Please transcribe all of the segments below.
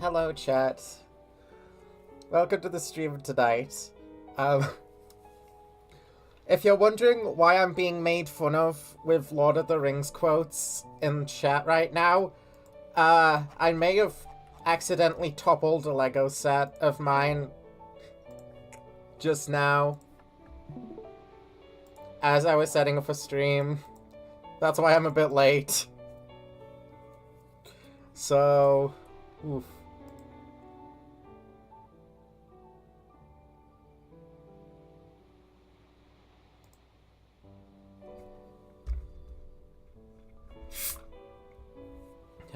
Hello, chat. Welcome to the stream tonight. If you're wondering why I'm being made fun of with Lord of the Rings quotes in chat right now, I may have accidentally toppled a Lego set of mine just now as I was setting up a stream. That's why I'm a bit late. So, oof.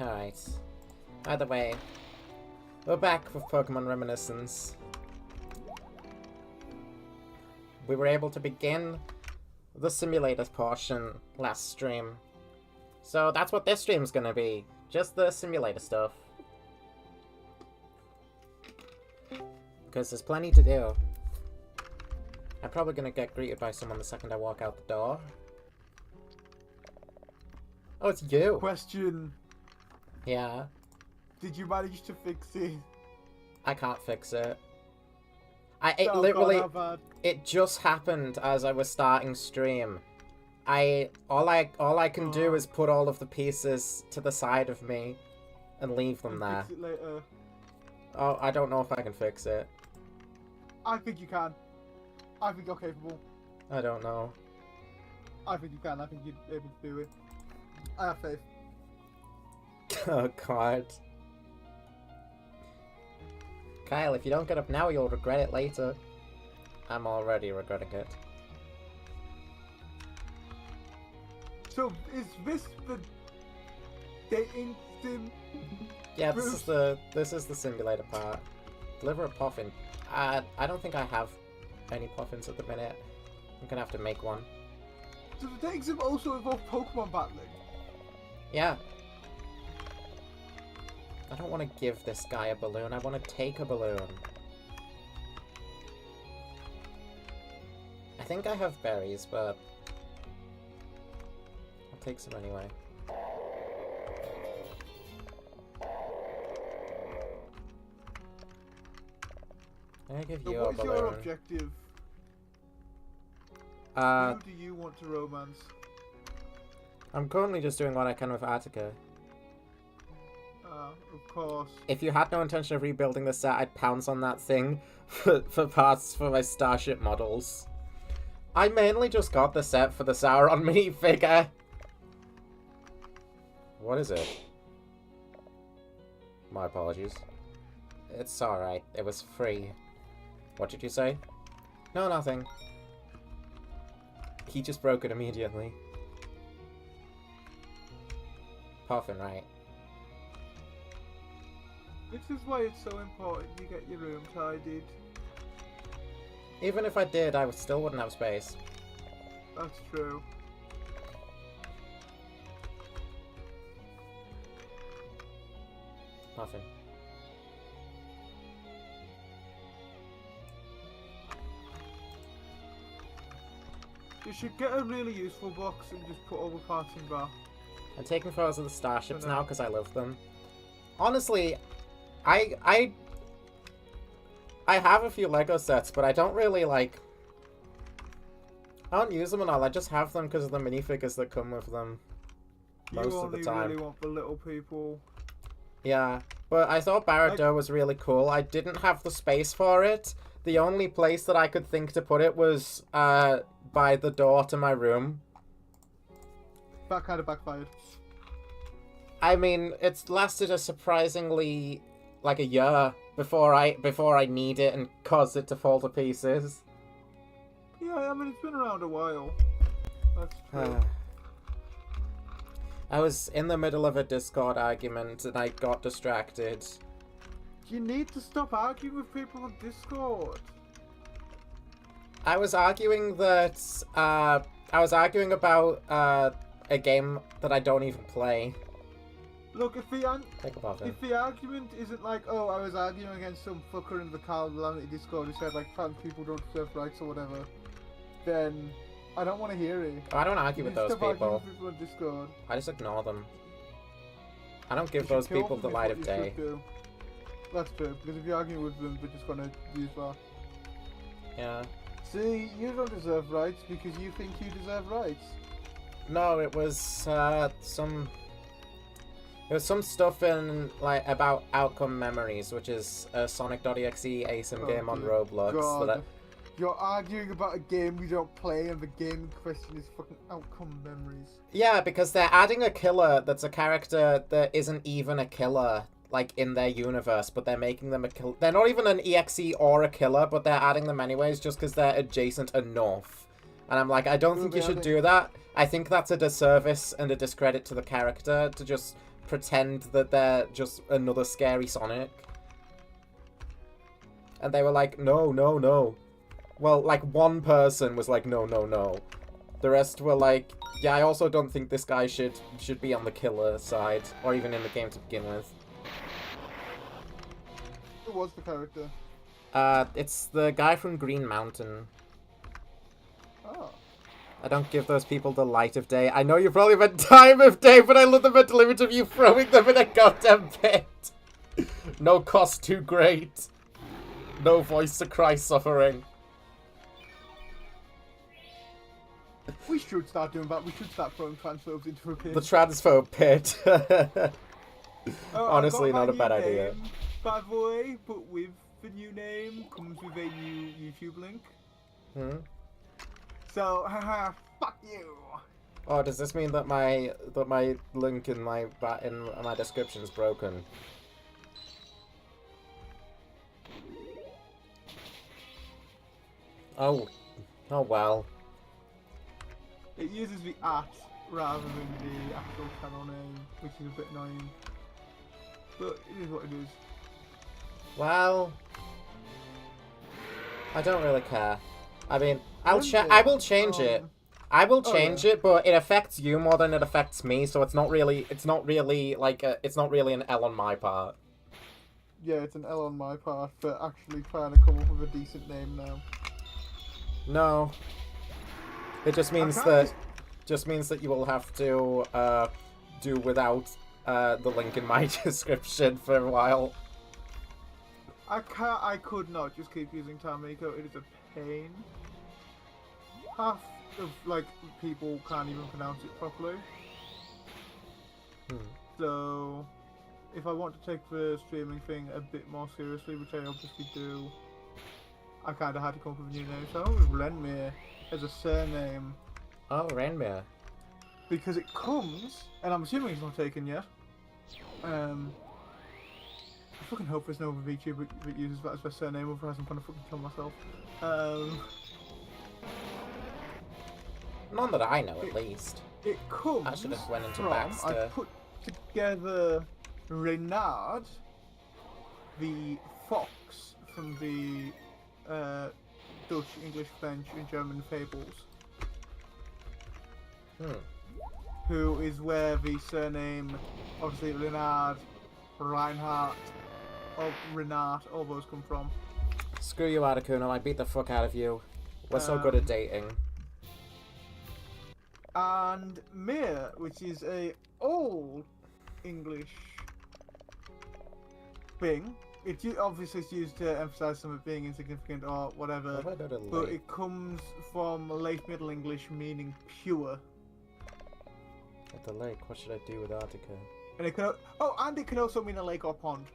Alright. By the way, we're back with Pokemon Reminiscence. We were able to begin the simulator portion last stream. So that's what this stream's gonna be. Just the simulator stuff. Because there's plenty to do. I'm probably gonna get greeted by someone the second I walk out the door. Oh, it's you! Question. Yeah. Did you manage to fix it? I can't fix it. It just happened as I was starting stream. All I can do is put all of the pieces to the side of me and leave them there. Fix it later. Oh, I don't know if I can fix it. I think you can. I think you're capable. I don't know. I think you can. I think you're able to do it. I have faith. Oh god. Kyle, if you don't get up now, you'll regret it later. I'm already regretting it. So, is this the dating sim? Yeah, this is the simulator part. Deliver a puffin. I don't think I have any puffins at the minute. I'm gonna have to make one. Does the dating sim also involve Pokemon battling? Yeah. I don't want to give this guy a balloon, I want to take a balloon. I think I have berries, but I'll take some anyway. I'm gonna give you a balloon. What is your objective? Who do you want to romance? I'm currently just doing what I can with Attica. Of course. If you had no intention of rebuilding the set, I'd pounce on that thing for parts for my Starship models. I mainly just got the set for the Sauron minifigure. What is it? My apologies. It's alright. It was free. What did you say? No, nothing. He just broke it immediately. Puffin, right? This is why it's so important you get your room tidied. Even if I did, I still wouldn't have space. That's true. Puffin. You should get a really useful box and just put all the parts in there. I'm taking photos of the starships now because I love them. Honestly, I have a few Lego sets, but I don't really, like... I don't use them and all, I just have them because of the minifigures that come with them. Most of the time. You only really want the little people. Yeah, but I thought Barad-dûr was really cool. I didn't have the space for it. The only place that I could think to put it was by the door to my room. That kind of backfired. I mean, it's lasted a surprisingly, like, a year before I need it and cause it to fall to pieces. Yeah, I mean, it's been around a while. That's true. I was in the middle of a Discord argument and I got distracted. You need to stop arguing with people on Discord. I was arguing that, I was arguing about, a game that I don't even play. Look, if the argument isn't like, oh, I was arguing against some fucker in the Calamity Discord who said, like, trans people don't deserve rights or whatever, then I don't want to hear it. I don't argue with those people. People on Discord. I just ignore them. I don't give those people the light of day. That's true, because if you argue with them, they're just gonna use that. Yeah. See, you don't deserve rights because you think you deserve rights. No, it was some stuff in like about Outcome Memories, which is a Sonic.exe ASIM game on Roblox. God. You're arguing about a game we don't play, and the game in question is fucking Outcome Memories. Yeah, because they're adding a killer that's a character that isn't even a killer, like, in their universe, but they're making them a killer. They're not even an EXE or a killer, but they're adding them anyways just because they're adjacent enough. And I'm like, I don't think you should do that. I think that's a disservice and a discredit to the character to just pretend that they're just another scary Sonic. And they were like, no, no, no. Well, like, one person was like, no, no, no. The rest were like, yeah, I also don't think this guy should be on the killer side, or even in the game to begin with. Who was the character? It's the guy from Green Mountain. Oh. I don't give those people the light of day. I know you probably meant time of day, but I love the mental image of you throwing them in a goddamn pit. No cost too great. No voice to cry suffering. We should start doing that. We should start throwing transphobes into a pit. The transphobe pit. Honestly, not a bad idea. By the way, but with the new name comes with a new YouTube link. Hmm? So, haha, fuck you! Oh, does this mean that my link in my description is broken? Oh well. It uses the @ rather than the actual channel name, which is a bit annoying. But it is what it is. Well, I don't really care. I mean, I will change it. I will change it, but it affects you more than it affects me, so it's not really like it's not really an L on my part. Yeah, it's an L on my part for actually trying to come up with a decent name now. No. It just means that you will have to do without the link in my description for a while. I could not just keep using Tamiko. It is a pain. Half of like people can't even pronounce it properly. So if I want to take the streaming thing a bit more seriously, which I obviously do, I kind of had to come up with a new name. So I went with Renmir as a surname. Oh, Renmir. Because it comes, and I'm assuming it's not taken yet. I fucking hope there's no other VTuber that uses that as their surname, otherwise I'm gonna fucking kill myself. None that I know, at least. It comes I should have went into from, Baxter. I put together Renard, the fox from the Dutch, English, French, and German fables. Who is where the surname, obviously Renard, Reinhardt, or Renard, all those come from. Screw you, Articuno. I beat the fuck out of you. We're so good at dating. And Mir, which is a old English thing. Obviously it's used to emphasise something being insignificant or whatever, but it comes from late Middle English meaning pure. At the lake, what should I do with Artica? And it can, and it can also mean a lake or pond.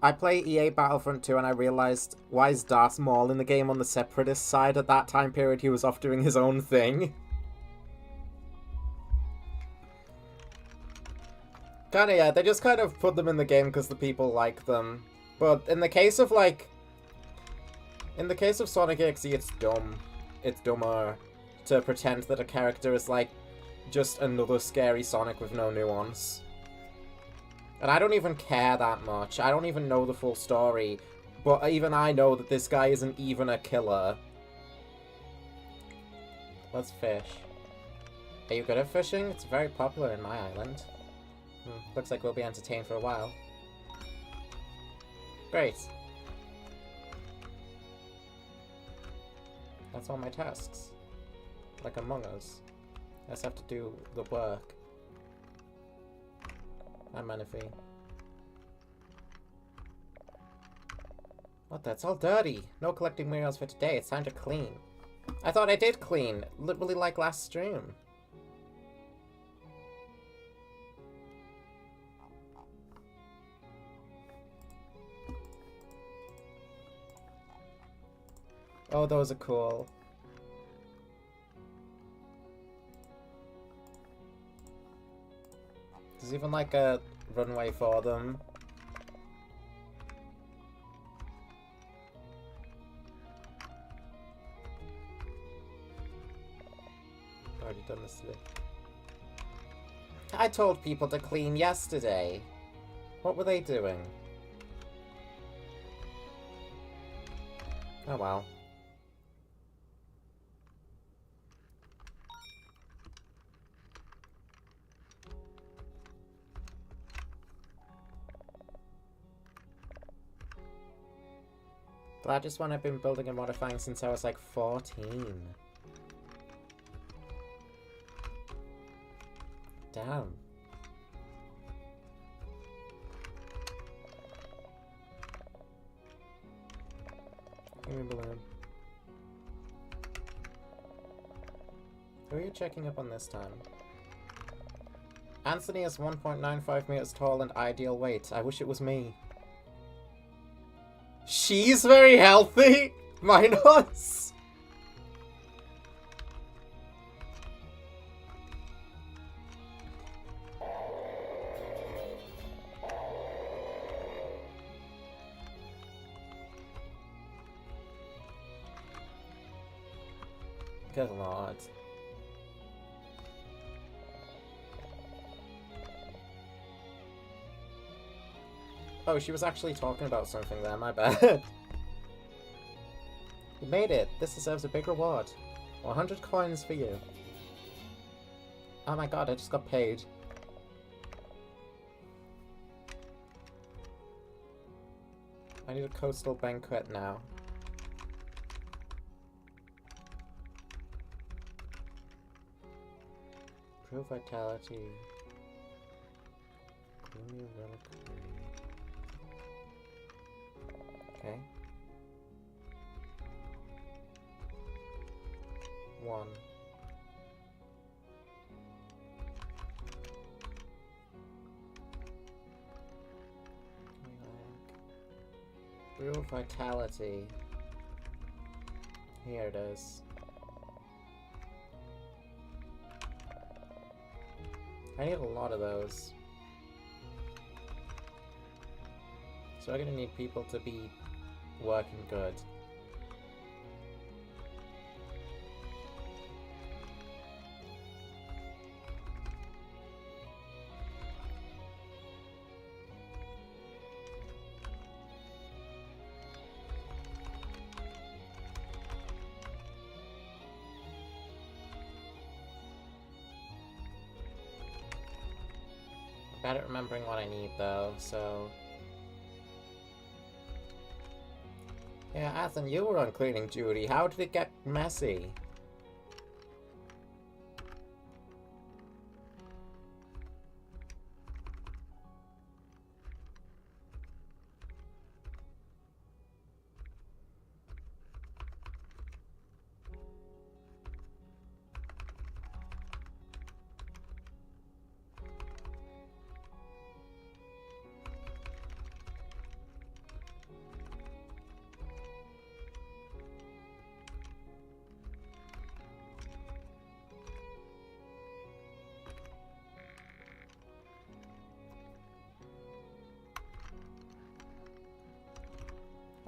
I play EA Battlefront 2 and I realised, why is Darth Maul in the game on the Separatist side? At that time period he was off doing his own thing. Kinda, yeah, they just kind of put them in the game because the people like them. But in the case of, Sonic EXE, it's dumb. It's dumber to pretend that a character is, just another scary Sonic with no nuance. And I don't even care that much. I don't even know the full story. But even I know that this guy isn't even a killer. Let's fish. Are you good at fishing? It's very popular in my island. Looks like we'll be entertained for a while. Great. That's all my tasks. Like Among Us. I just have to do the work. I'm Menifee. What? That's all dirty. No collecting materials for today. It's time to clean. I thought I did clean. Literally like last stream. Oh, those are cool. There's even like a runway for them. Already done this today. I told people to clean yesterday. What were they doing? Oh wow. Largest one I've been building and modifying since I was like 14. Damn. Give me a balloon. Who are you checking up on this time? Anthony is 1.95 meters tall and ideal weight. I wish it was me. She's very healthy! Minus! Good lord. Oh, she was actually talking about something there, my bad. You made it! This deserves a big reward. 100 coins for you. Oh my god, I just got paid. I need a coastal banquet now. Prove vitality. Gloomy reliquary. Okay. 1. Real vitality. Here it is. I need a lot of those. So I'm gonna need people to be working good. Bad at remembering what I need though, so... Yeah, Athen, you were on cleaning duty. How did it get messy?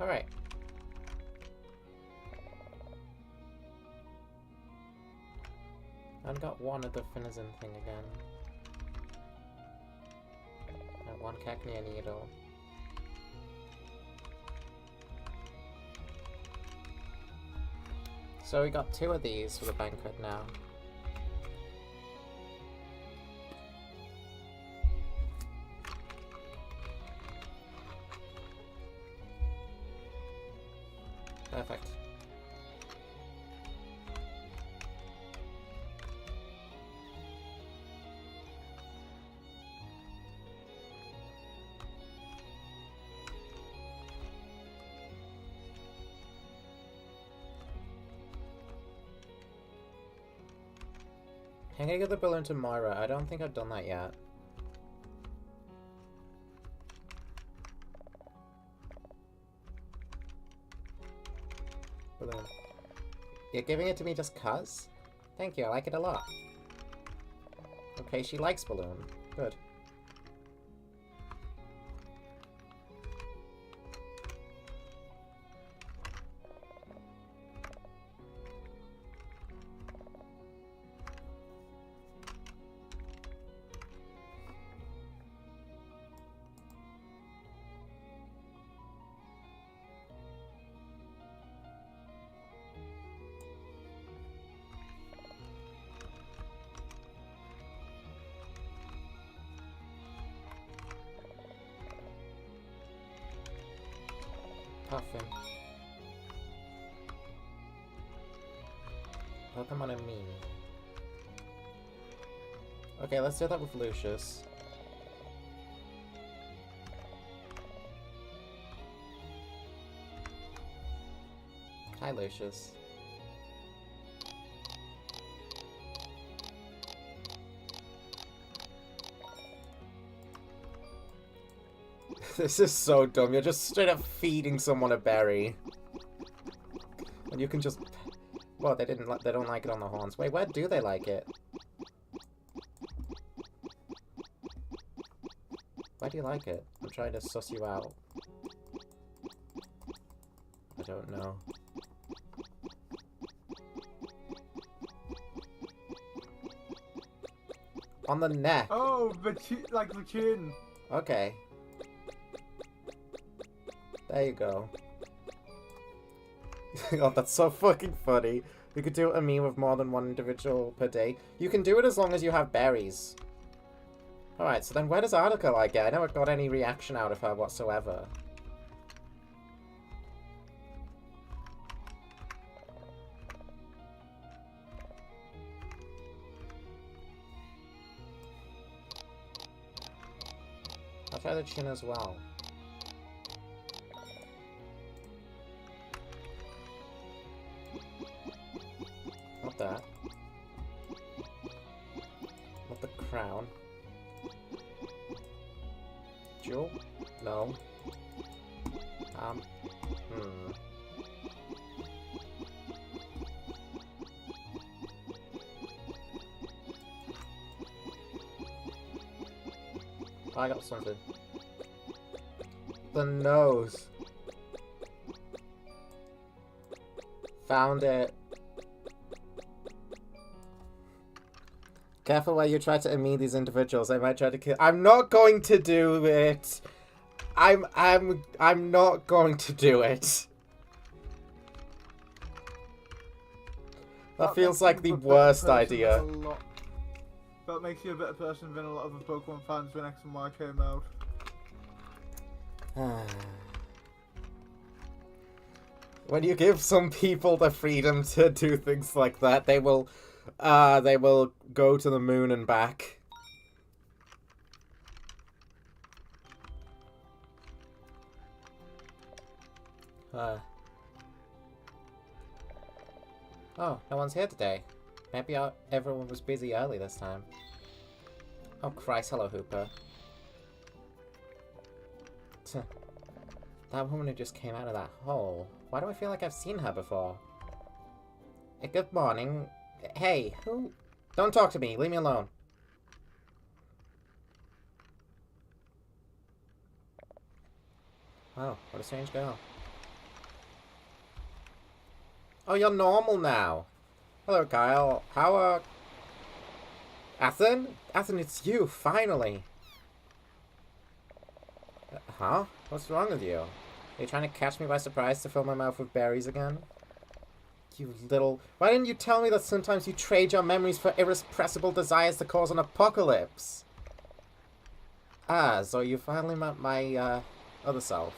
Alright. I've got one of the Finizen thing again. And one Cacnea needle. So we got 2 of these for the banquet now. Perfect. I'm gonna give the balloon to Moira. I don't think I've done that yet. Balloon. You're giving it to me just 'cause? Thank you, I like it a lot. Okay, she likes balloon. Good. Puffin. Pokemon and me. Okay, let's do that with Lucius. Hi, Lucius. This is so dumb. You're just straight up feeding someone a berry. And you can just... Well, they don't like it on the horns. Wait, where do they like it? Why do you like it? I'm trying to suss you out. I don't know. On the neck. Oh, like the chin. Okay. There you go. Oh, that's so fucking funny. You could do a me with more than one individual per day. You can do it as long as you have berries. Alright, so then where does Artica like it? I never got any reaction out of her whatsoever. I'll try the chin as well. Not that. Not the crown. Jewel? No. I got something. The nose. Found it. Careful where you try to amine these individuals. They might try to kill. I'm not going to do it. I'm not going to do it. That feels like the worst idea. That makes you a better person than a lot of the Pokemon fans when X and Y came out. When you give some people the freedom to do things like that, they will go to the moon and back. Oh, no one's here today. Maybe everyone was busy early this time. Oh Christ, hello Hooper. That woman who just came out of that hole. Why do I feel like I've seen her before? Good morning. Hey, who? Don't talk to me. Leave me alone. Oh, what a strange girl. Oh, you're normal now. Hello, Kyle. How, Athen? Athen, it's you, finally. Huh? What's wrong with you? Are you trying to catch me by surprise to fill my mouth with berries again? You little... Why didn't you tell me that sometimes you trade your memories for irrepressible desires to cause an apocalypse? Ah, so you finally met my, other self.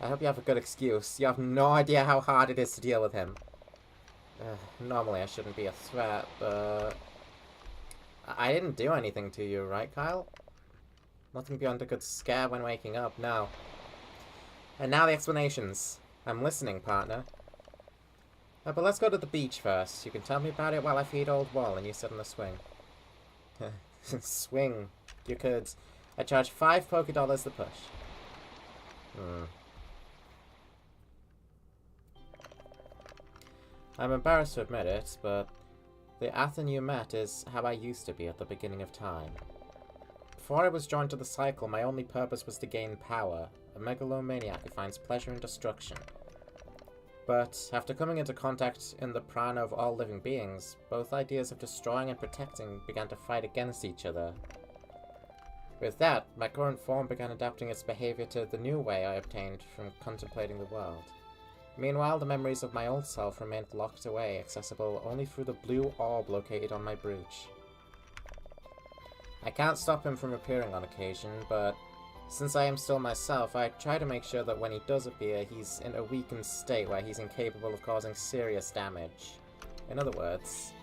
I hope you have a good excuse. You have no idea how hard it is to deal with him. Normally I shouldn't be a threat, but... I didn't do anything to you, right, Kyle? Nothing beyond a good scare when waking up, no. And now the explanations. I'm listening, partner. But let's go to the beach first. You can tell me about it while I feed Old Wall and you sit on the swing. Swing. You could. I charge 5 Poké Dollars to push. I'm embarrassed to admit it, but the Athen you met is how I used to be at the beginning of time. Before I was joined to the cycle, my only purpose was to gain power, a megalomaniac who finds pleasure in destruction. But after coming into contact in the prana of all living beings, both ideas of destroying and protecting began to fight against each other. With that, my current form began adapting its behavior to the new way I obtained from contemplating the world. Meanwhile, the memories of my old self remained locked away, accessible only through the blue orb located on my brooch. I can't stop him from appearing on occasion, but since I am still myself, I try to make sure that when he does appear, he's in a weakened state where he's incapable of causing serious damage. In other words,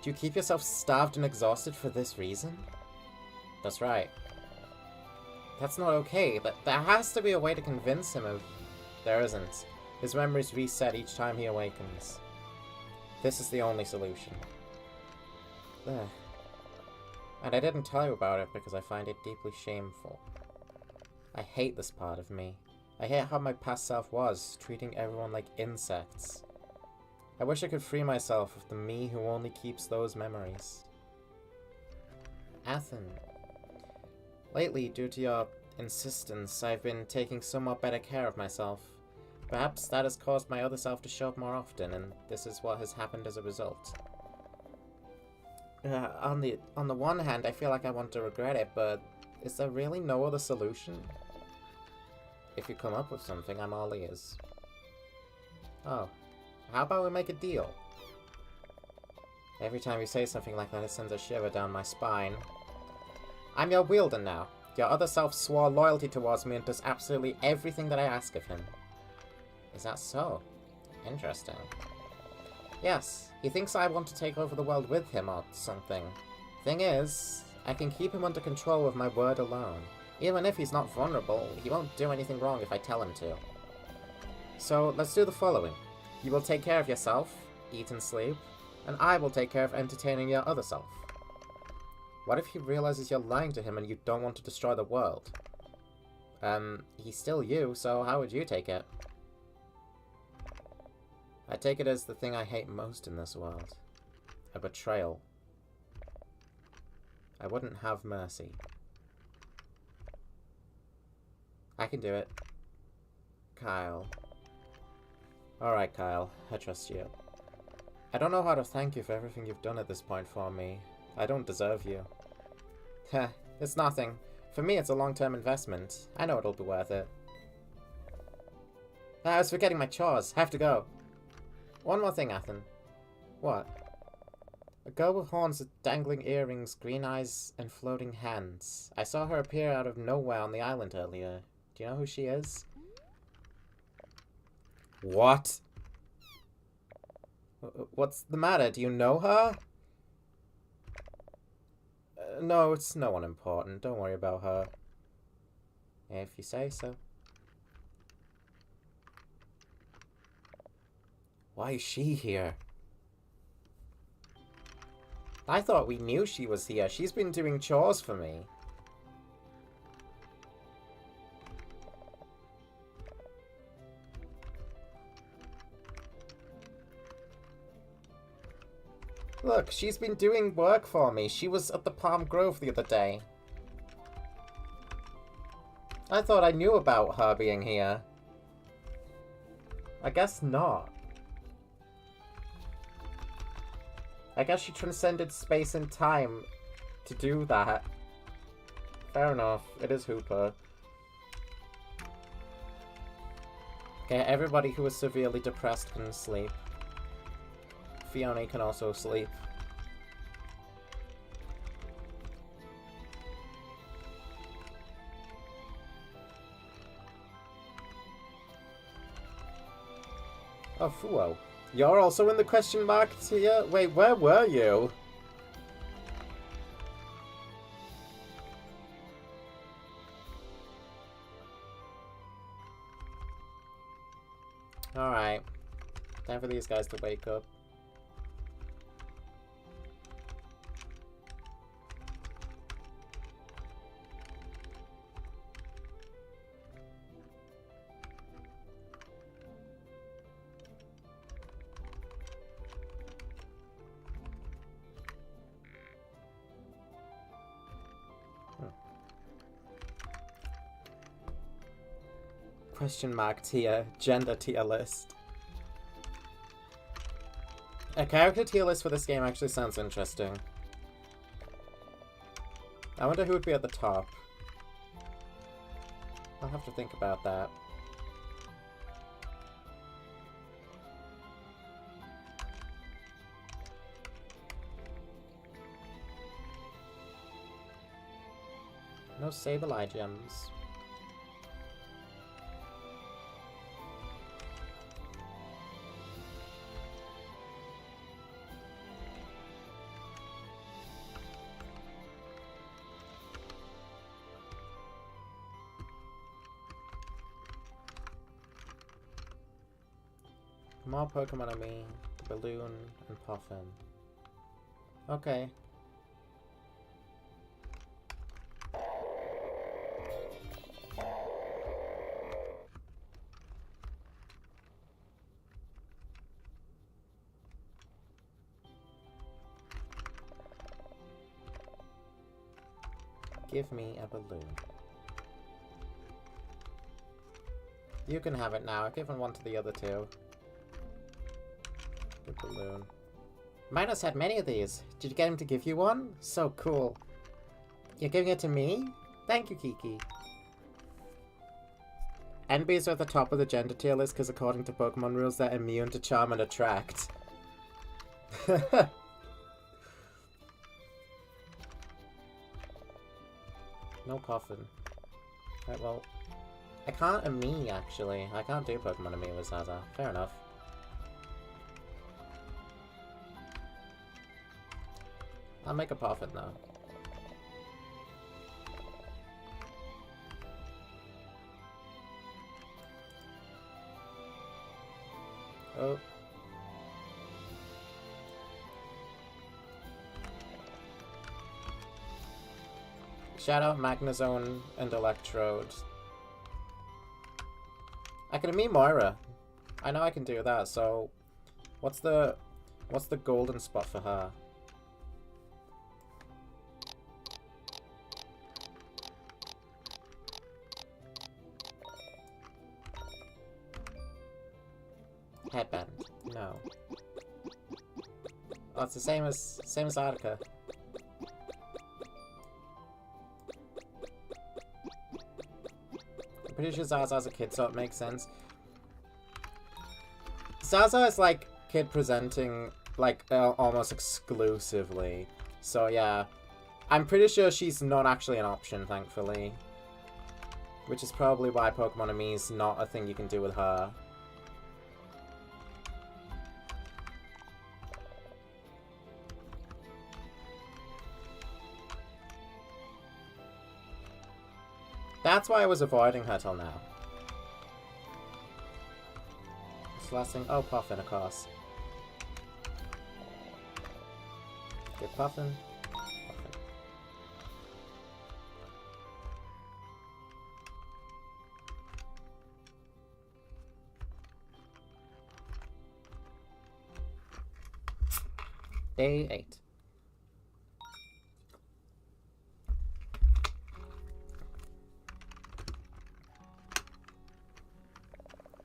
do you keep yourself starved and exhausted for this reason? That's right. That's not okay, but there has to be a way to convince him of... There isn't. His memories reset each time he awakens. This is the only solution. There. And I didn't tell you about it because I find it deeply shameful. I hate this part of me. I hate how my past self was, treating everyone like insects. I wish I could free myself of the me who only keeps those memories. Athen. Lately, due to your insistence, I've been taking somewhat better care of myself. Perhaps that has caused my other self to show up more often, and this is what has happened as a result. On the one hand, I feel like I want to regret it, but is there really no other solution? If you come up with something, I'm all ears. Oh, how about we make a deal? Every time you say something like that, it sends a shiver down my spine. I'm your wielder now. Your other self swore loyalty towards me and does absolutely everything that I ask of him. Is that so? Interesting. Yes, he thinks I want to take over the world with him or something. Thing is, I can keep him under control with my word alone. Even if he's not vulnerable, he won't do anything wrong if I tell him to. So, let's do the following. You will take care of yourself, eat and sleep, and I will take care of entertaining your other self. What if he realizes you're lying to him and you don't want to destroy the world? He's still you, so how would you take it? I take it as the thing I hate most in this world. A betrayal. I wouldn't have mercy. I can do it. Kyle. Alright, Kyle. I trust you. I don't know how to thank you for everything you've done at this point for me. I don't deserve you. Heh, it's nothing. For me, it's a long-term investment. I know it'll be worth it. I was forgetting my chores. Have to go. One more thing, Athen. What? A girl with horns with dangling earrings, green eyes, and floating hands. I saw her appear out of nowhere on the island earlier. Do you know who she is? What? What's the matter? Do you know her? No, it's no one important. Don't worry about her. If you say so. Why is she here? I thought we knew she was here. She's been doing chores for me. Look, she's been doing work for me. She was at the Palm Grove the other day. I thought I knew about her being here. I guess not. I guess she transcended space and time to do that. Fair enough. It is Hooper. Okay, everybody who is severely depressed can sleep. Fiona can also sleep. Oh, Fuo. You're also in the question mark here? Wait, where were you? Alright. Time for these guys to wake up. Question mark tier, gender tier list. A character tier list for this game actually sounds interesting. I wonder who would be at the top. I'll have to think about that. No Sableye gems. More Pokemon on me, Balloon, and Puffin. Okay. Give me a balloon. You can have it now. I've given one to the other two. Good balloon. Minos had many of these. Did you get him to give you one? So cool. You're giving it to me? Thank you, Kiki. NBs are at the top of the gender tier list because according to Pokemon rules, they're immune to charm and attract. No Puffin. Right, well, I can't Ami, actually. I can't do Pokemon Ami with Zaza. Fair enough. I'll make a Puffin, though. Oh. Shout out Magnezone and Electrode. I can Ami Moira. I know I can do that, so what's the golden spot for her? Headband. No. Oh, it's the same as Artica. I'm pretty sure Zaza's a kid, so it makes sense. Zaza is like kid presenting like almost exclusively. So yeah, I'm pretty sure she's not actually an option, thankfully. Which is probably why Pokemon Ami is not a thing you can do with her. That's why I was avoiding her till now. This last thing. Oh, Puffin, of course. Good Puffin. Puffin. Day 8.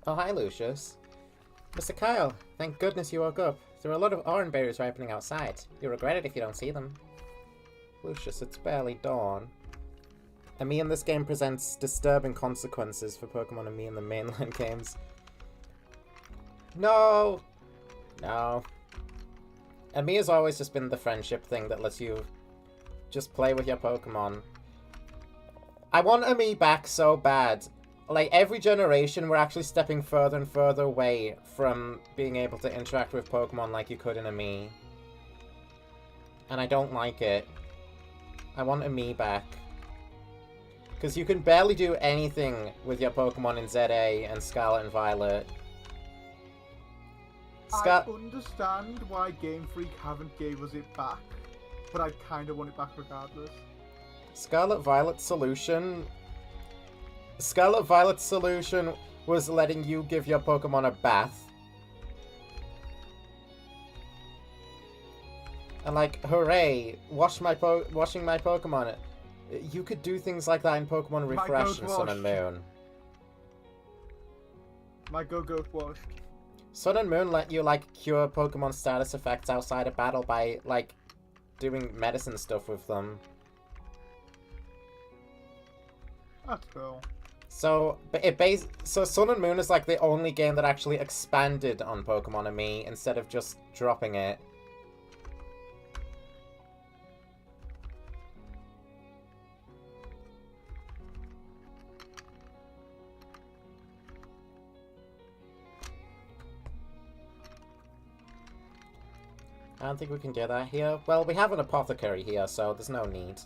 Oh, hi, Lucius. Mr. Kyle, thank goodness you woke up. There are a lot of orange berries ripening outside. You'll regret it if you don't see them. Lucius, it's barely dawn. Ami in this game presents disturbing consequences for Pokemon Ami in the mainland games. No! No. Ami has always just been the friendship thing that lets you just play with your Pokemon. I want Ami back so bad. Like, every generation, we're actually stepping further and further away from being able to interact with Pokemon like you could in Ami. And I don't like it. I want Ami back. Because you can barely do anything with your Pokemon in ZA and Scarlet and Violet. I understand why Game Freak haven't gave us it back, but I kind of want it back regardless. Scarlet Violet's solution was letting you give your Pokemon a bath. And like, hooray, washing my Pokemon. You could do things like that in Pokemon Refresh and Sun and Moon. My Go-Goat washed. Sun and Moon let you, like, cure Pokemon status effects outside of battle by, like, doing medicine stuff with them. That's cool. So, so Sun and Moon is, like, the only game that actually expanded on Pokemon and Me instead of just dropping it. I don't think we can do that here. Well, we have an apothecary here, so there's no need.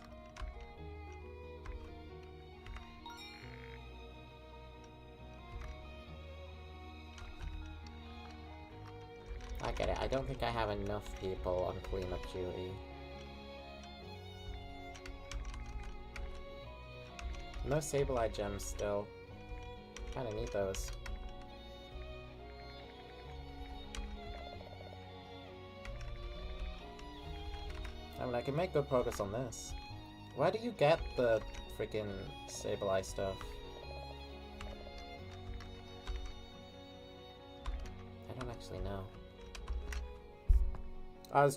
I get it. I don't think I have enough people on cleanup duty. No Sableye gems still. Kinda need those. I mean, I can make good progress on this. Where do you get the freaking Sableye stuff? I don't actually know. I was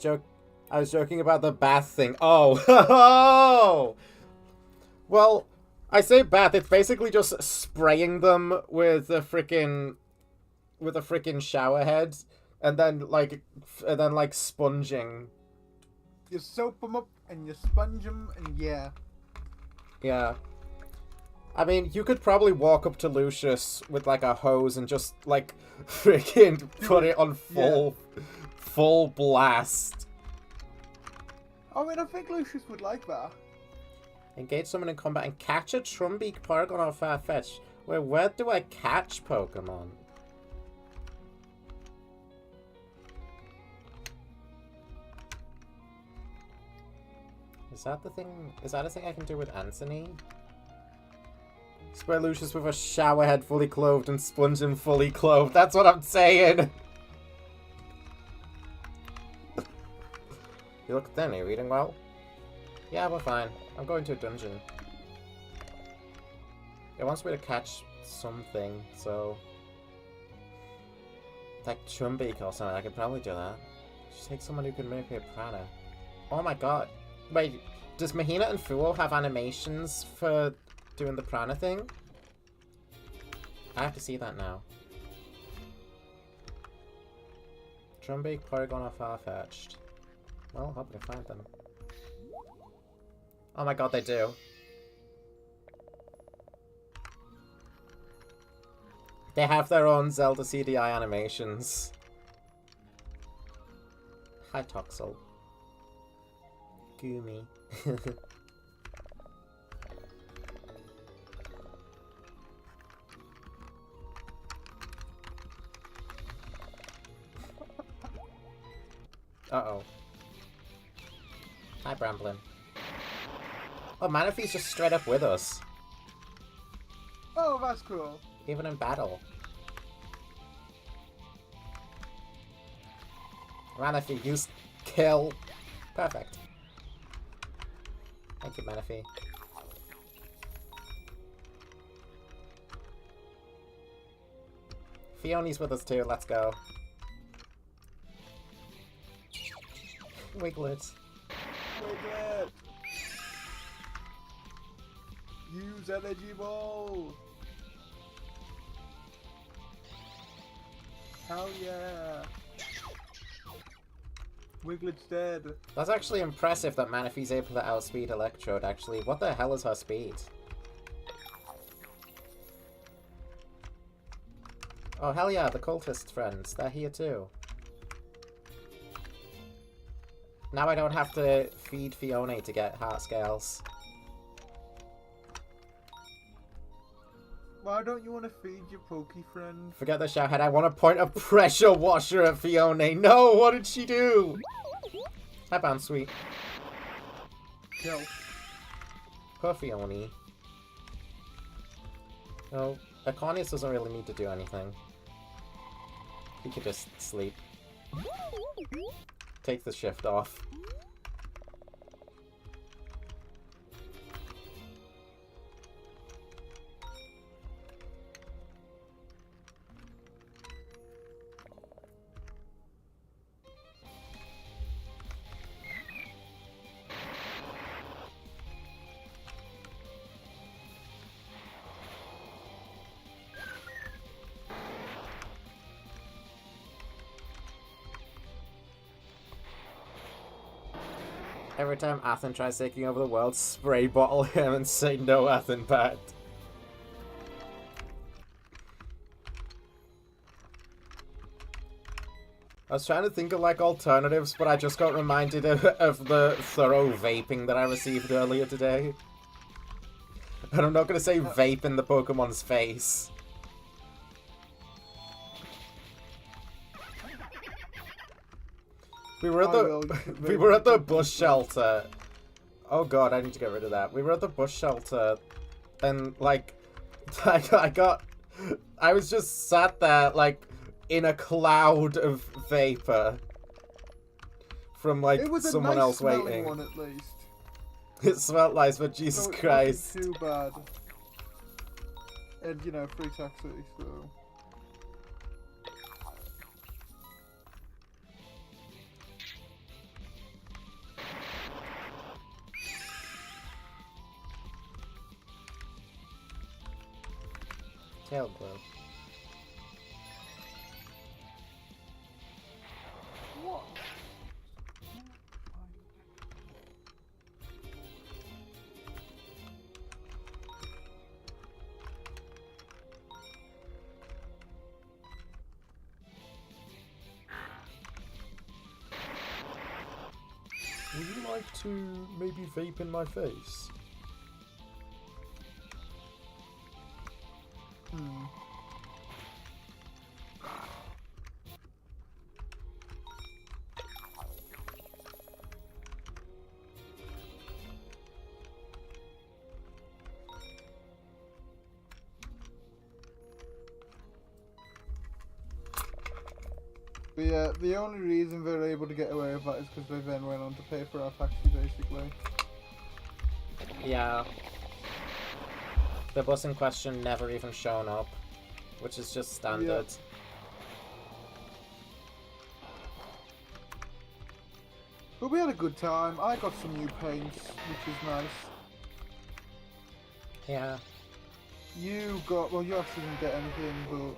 joking about the bath thing. Oh! Well, I say bath, it's basically just spraying them with a freaking shower head and then like sponging. You soap them up and you sponge them and yeah. Yeah. I mean, you could probably walk up to Lucius with like a hose and just like freaking put it on full blast. I mean, I think Lucius would like that. Engage someone in combat and catch a Trumbeak, Paragon, or Farfetch. Wait, where do I catch Pokemon? Is that the thing? Is that a thing I can do with Anthony? Spray Lucius with a shower head fully clothed and sponge him fully clothed. That's what I'm saying! You look thin, are you eating well? Yeah, we're fine. I'm going to a dungeon. It wants me to catch something, so... like Trumbeak or something, I could probably do that. Just take someone who can make me a prana. Oh my god. Wait, does Mahina and Fuo have animations for doing the prana thing? I have to see that now. Trumbeak, Paragon, or Farfetch'd. Well, hope I can find them. Oh my god, they do. They have their own Zelda CDI animations. Hi, Toxel. Goomy. Uh-oh. Hi, Bramblin. Oh, Manaphy's just straight up with us. Oh, that's cool. Even in battle. Manaphy, use kill. Perfect. Thank you, Manaphy. Fione's with us too, let's go. Wiglet. Wiglet! Use energy ball! Hell yeah! Wiglet's dead. That's actually impressive that Manaphy's able to outspeed Electrode, actually. What the hell is her speed? Oh, hell yeah, the cultist friends. They're here too. Now I don't have to feed Fiona to get heart scales. Why don't you want to feed your pokey friend? Forget the showerhead. I want to point a pressure washer at Fiona. No, what did she do? Hi, Bound Sweet. Kill. Poor Fiona. Oh, Acornius doesn't really need to do anything. He could just sleep. Take the shift off. Every time Athen tries taking over the world, spray bottle him and say no Athen bad. I was trying to think of like alternatives, but I just got reminded of the thorough vaping that I received earlier today. And I'm not going to say vape in the Pokemon's face. We were at the bush shelter. Oh god, I need to get rid of that. We were at the bush shelter, and like, I was just sat there like in a cloud of vapor from like someone else waiting. One, at least. It smelled nice, but Jesus Christ. Too bad. And you know, free taxi, so. Tail glow. What? Would you like to maybe vape in my face? But yeah, the only reason they're able to get away with that is because they then went on to pay for our taxi, basically. Yeah. The bus in question never even shown up, which is just standard. Yeah. But we had a good time. I got some new paints, which is nice. Yeah. You got, well, you actually didn't get anything, but...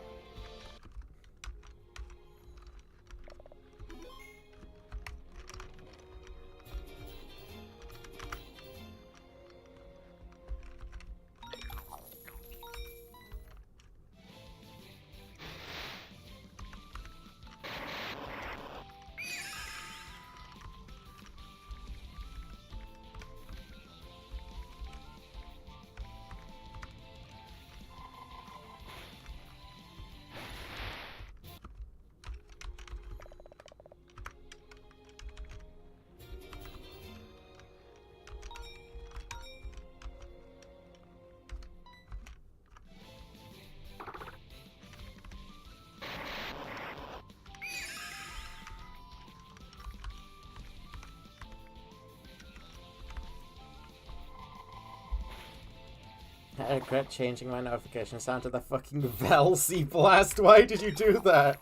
I regret changing my notification sound to the fucking Velcy blast. Why did you do that?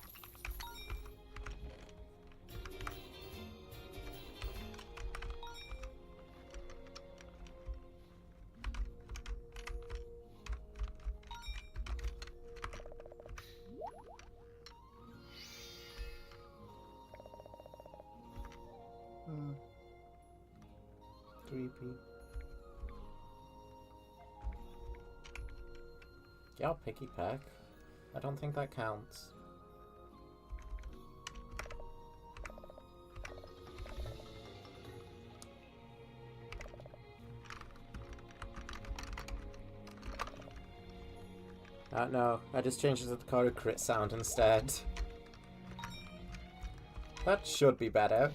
Creepy. Yeah, picky pack. I don't think that counts. No, I just changed it to the code crit sound instead. That should be better.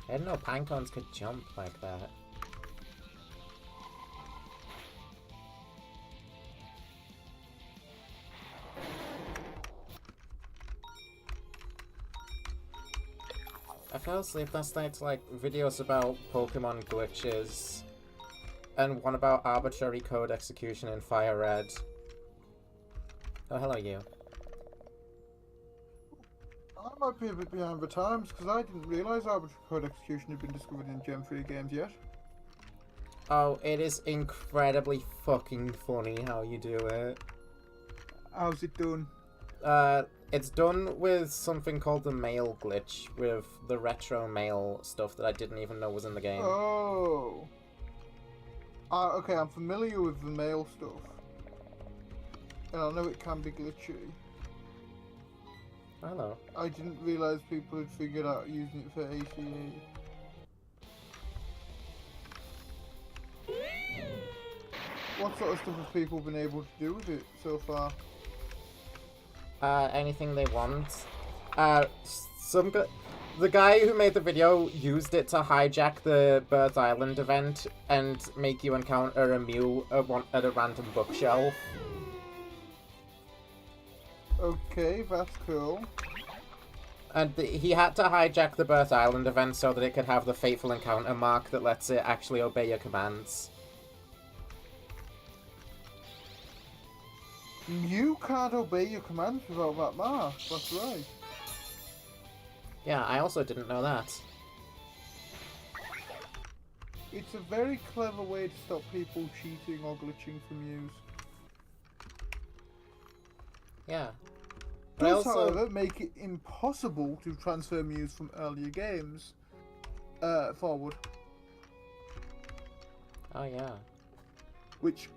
I didn't know Pinecones could jump like that. I fell asleep last night to, like, videos about Pokemon glitches, and one about arbitrary code execution in Fire Red. Oh, hello, you. I might be a bit behind the times, because I didn't realise arbitrary code execution had been discovered in Gen 3 games yet. Oh, it is incredibly fucking funny how you do it. How's it done? It's done with something called the mail glitch, with the retro mail stuff that I didn't even know was in the game. Oh. Okay, I'm familiar with the mail stuff. And I know it can be glitchy. Hello. I didn't realise people had figured out using it for ACE. What sort of stuff have people been able to do with it so far? Anything they want. The guy who made the video used it to hijack the Birth Island event and make you encounter a Mew at a random bookshelf. Okay, that's cool. And he had to hijack the Birth Island event so that it could have the fateful encounter mark that lets it actually obey your commands. You can't obey your commands without that mark, that's right. Yeah, I also didn't know that. It's a very clever way to stop people cheating or glitching from use. Yeah. It does, however, make it impossible to transfer Mews from earlier games forward. Oh, yeah. Which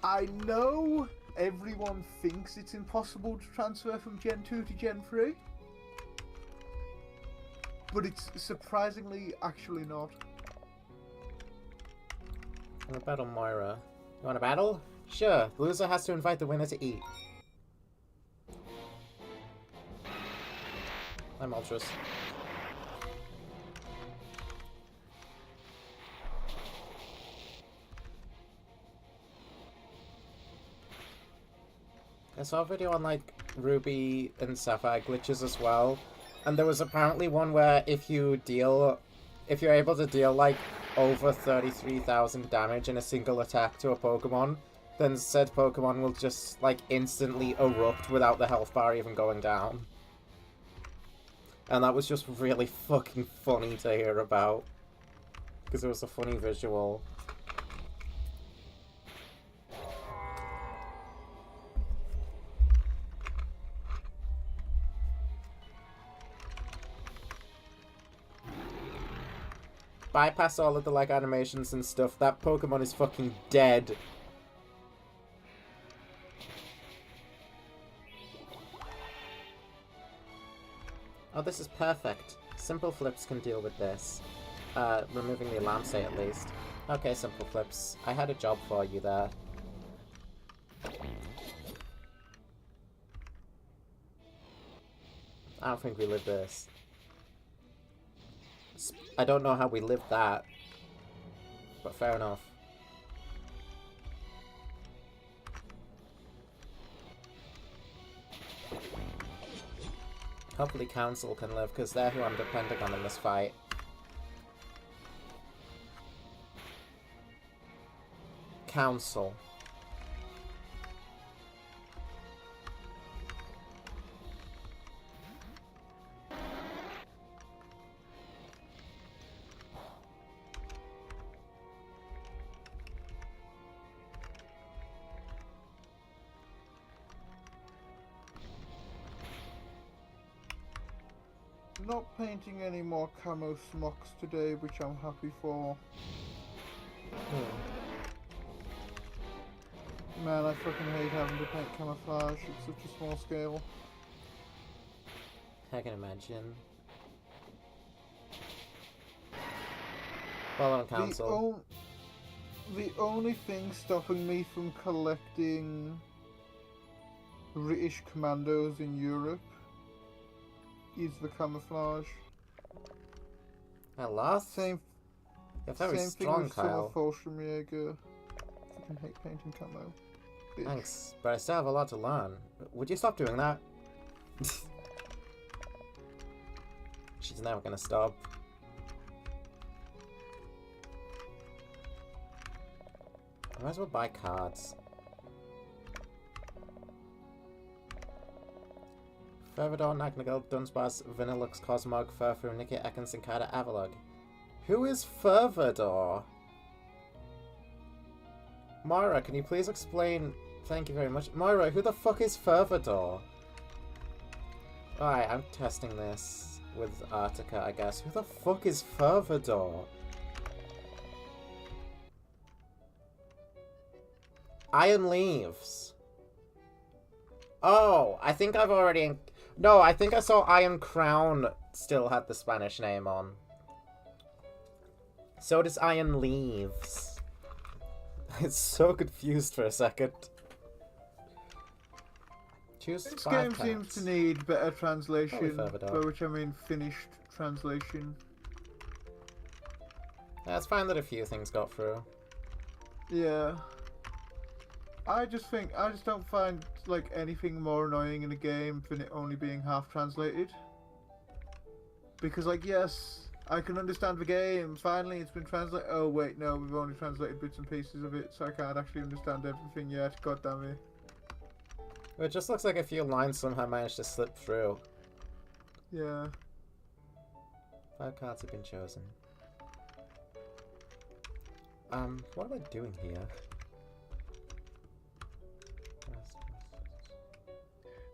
I know everyone thinks it's impossible to transfer from Gen 2 to Gen 3. But it's surprisingly actually not. I'm gonna battle Moira. You wanna battle? Sure. The loser has to invite the winner to eat. I'm Ultras. I saw a video on, like, Ruby and Sapphire glitches as well. And there was apparently one where if you're able to deal, like, over 33,000 damage in a single attack to a Pokemon, then said Pokemon will just, like, instantly erupt without the health bar even going down. And that was just really fucking funny to hear about. Because it was a funny visual. Bypass all of the, like, animations and stuff. That Pokemon is fucking dead. Oh, this is perfect. Simple Flips can deal with this. Removing the alarm state at least. Okay, Simple Flips. I had a job for you there. I don't think we lived this. I don't know how we lived that. But fair enough. Hopefully Council can live, because they're who I'm depending on in this fight. Council. Not painting any more camo smocks today, which I'm happy for. Man, I fucking hate having to paint camouflage at such a small scale. I can imagine. Fallen Council. The only thing stopping me from collecting British commandos in Europe is the camouflage. Alas? Same You're very strong, Kyle. Fallschirmjäger. Fucking hate painting camo. Bitch. Thanks, but I still have a lot to learn. Would you stop doing that? She's never gonna stop. I might as well buy cards. Fervidor, Nagnagel, Dunsparce, Vanillux, Cosmog, Furfu, Nikki, Ekans, and Kada Avalog. Who is Fervidor? Moira, can you please explain? Thank you very much. Moira, who the fuck is Fervidor? Alright, I'm testing this with Artica, I guess. Who the fuck is Fervidor? Iron Leaves. Oh, I think I've already... No, I think I saw Iron Crown still had the Spanish name on. So does Iron Leaves. It's so confused for a second. Choose this 5 game cards. seems to need better translation, by Fervidor. which I mean finished translation. Yeah, it's fine that a few things got through. Yeah. I just don't find like anything more annoying in a game than it only being half translated. Because like, yes, I can understand the game, finally it's been translated. Oh wait, no, we've only translated bits and pieces of it, so I can't actually understand everything yet. God damn it. It just looks like a few lines somehow managed to slip through. Yeah. 5 cards have been chosen. What am I doing here?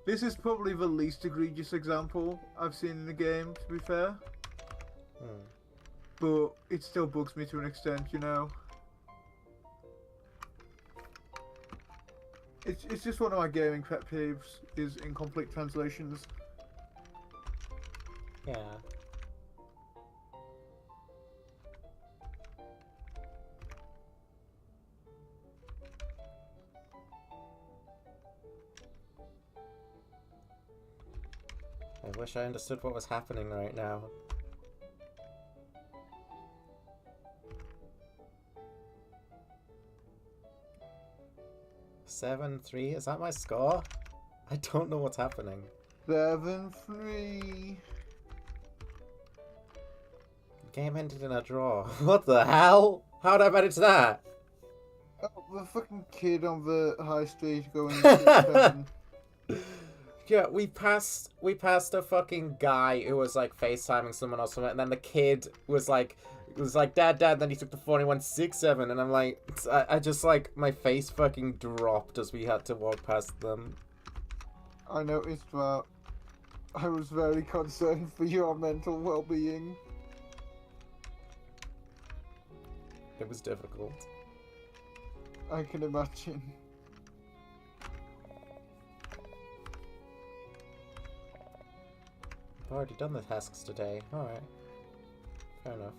This is probably the least egregious example I've seen in the game, to be fair. But it still bugs me to an extent, you know. It's just one of my gaming pet peeves, is incomplete translations. Yeah. I wish I understood what was happening right now. Seven, 3, is that my score? I don't know what's happening. 7-3. Game ended in a draw. What the hell? How did I manage that? Oh, the fucking kid on the high street going 6-7. Yeah, we passed a fucking guy who was like FaceTiming someone or something, and then the kid was like, Dad, then he took the 4167, and I'm like, I just like, my face fucking dropped as we had to walk past them. I noticed that. I was very concerned for your mental well-being. It was difficult. I can imagine. I've already done the tasks today. Alright. Fair enough.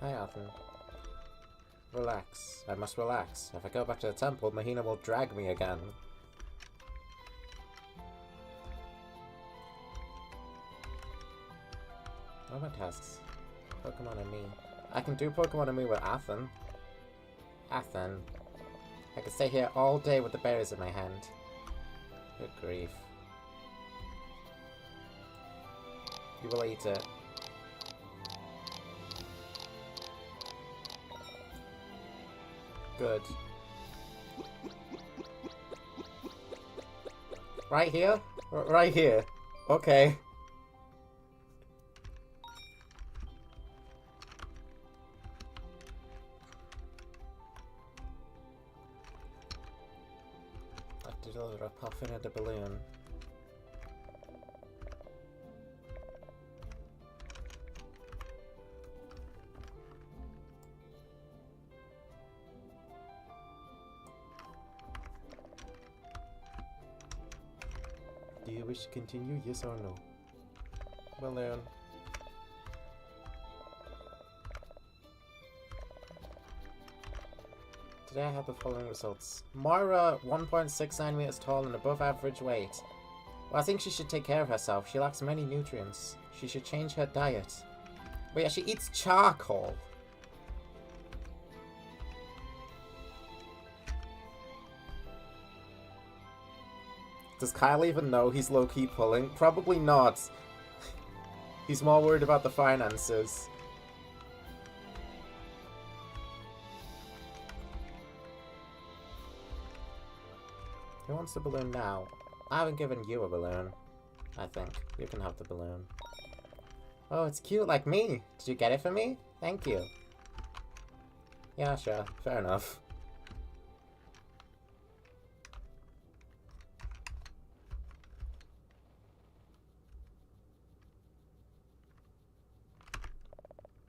Hi, Arthur. Relax. I must relax. If I go back to the temple, Mahina will drag me again. What are my tasks? Pokemon and me. I can do Pokemon and me with Athen. Athen. I could stay here all day with the berries in my hand. Good grief. You will eat it. Good. Right here? Right here. Okay. I have to deliver a puffin and a balloon. Do you wish to continue, yes or no? Balloon. Today I have the following results. Moira, 1.69 meters tall and above average weight. Well, I think she should take care of herself. She lacks many nutrients. She should change her diet. But yeah, she eats charcoal. Does Kyle even know he's low-key pulling? Probably not. He's more worried about the finances. Who wants the balloon now? I haven't given you a balloon. I think. You can have the balloon. Oh, it's cute like me. Did you get it for me? Thank you. Yeah, sure. Fair enough.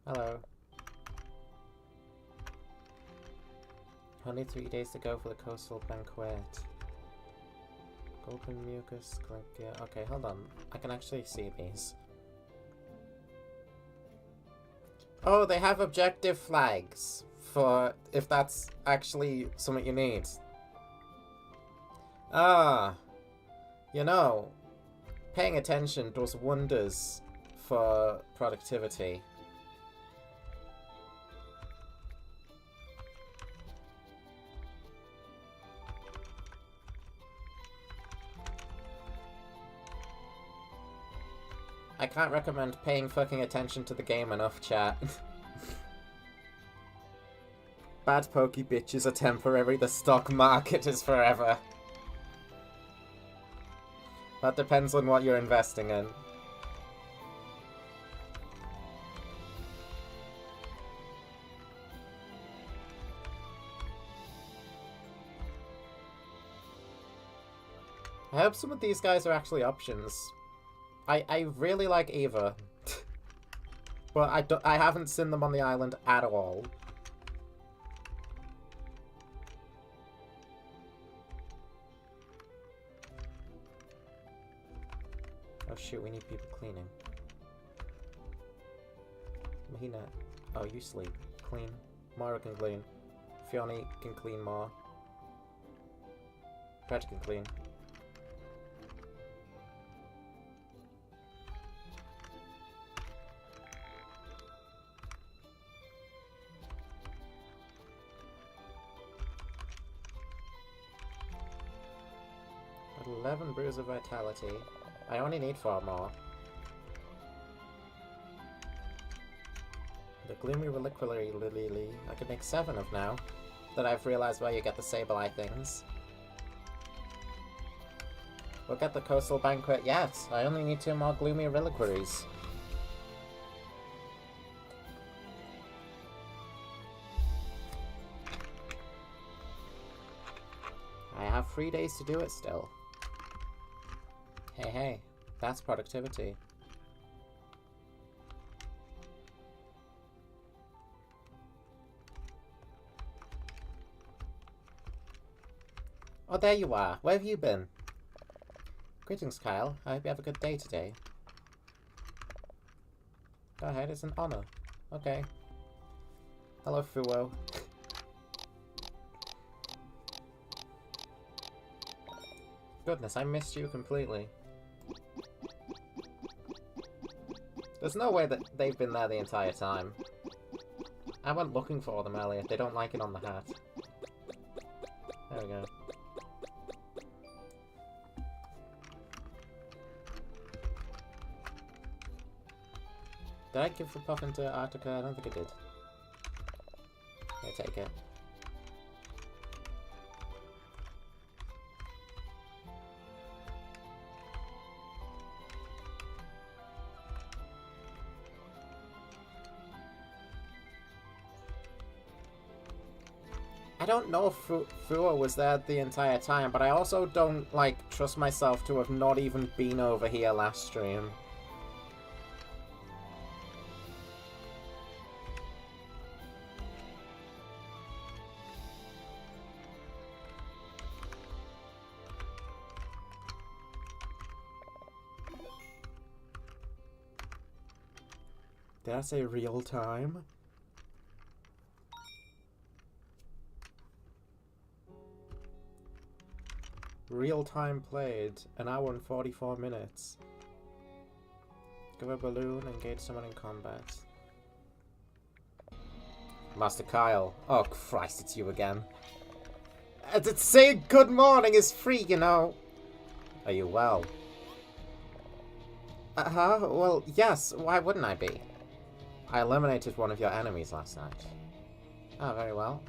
Hello. Only 3 days to go for the coastal banquet. Open mucus, click, yeah, okay, hold on. I can actually see these. Oh, they have objective flags for if that's actually something you need. Ah, you know, paying attention does wonders for productivity. I can't recommend paying fucking attention to the game enough, chat. Bad pokey bitches are temporary, the stock market is forever. That depends on what you're investing in. I hope some of these guys are actually options. I really like Eva. But I haven't seen them on the island at all. Oh shoot, we need people cleaning. Mahina. Oh, you sleep. Clean. Moira can clean. Fiona can clean more. Patrick can clean. Got 11 brews of vitality. I only need 4 more. The gloomy reliquary lily I could make 7 of now that I've realized where you get the sable eye things. We'll get the coastal banquet yet. I only need 2 more gloomy reliquaries. I have 3 days to do it still. Hey, hey, that's productivity. Oh, there you are. Where have you been? Greetings, Kyle. I hope you have a good day today. Go ahead, it's an honor. Okay. Hello, Fuo. Goodness, I missed you completely. There's no way that they've been there the entire time. I went looking for them earlier. They don't like it on the hat. There we go. Did I give the puffin to Artica? I don't think I did. Here, take it. I don't know if Fua was there the entire time, but I also don't, like, trust myself to have not even been over here last stream. Did I say real time? Real time played, 1 hour and 44 minutes. Give a balloon, engage someone in combat. Master Kyle. Oh Christ, it's you again. Say good morning is free, you know. Are you well? Well, yes, why wouldn't I be? I eliminated one of your enemies last night. Oh, very well.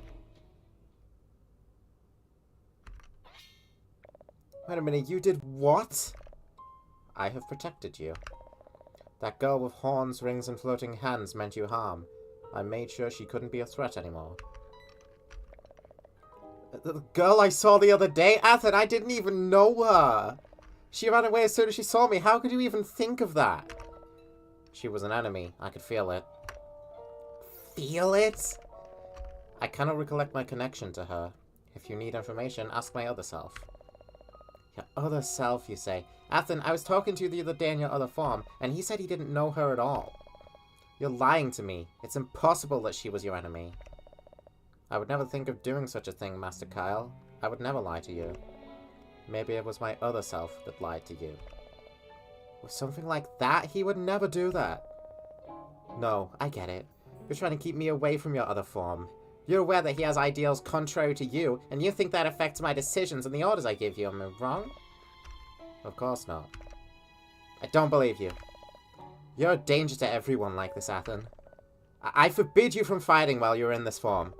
Wait a minute, you did what? I have protected you. That girl with horns, rings, and floating hands meant you harm. I made sure she couldn't be a threat anymore. The girl I saw the other day? Athen, I didn't even know her. She ran away as soon as she saw me. How could you even think of that? She was an enemy. I could feel it. Feel it? I cannot recollect my connection to her. If you need information, ask my other self. Your other self, you say? Athen, I was talking to you the other day in your other form, and he said he didn't know her at all. You're lying to me. It's impossible that she was your enemy. I would never think of doing such a thing, Master Kyle. I would never lie to you. Maybe it was my other self that lied to you. With something like that, he would never do that. No, I get it. You're trying to keep me away from your other form. You're aware that he has ideals contrary to you, and you think that affects my decisions and the orders I give you. Am I wrong? Of course not. I don't believe you. You're a danger to everyone like this, Athen. I forbid you from fighting while you're in this form.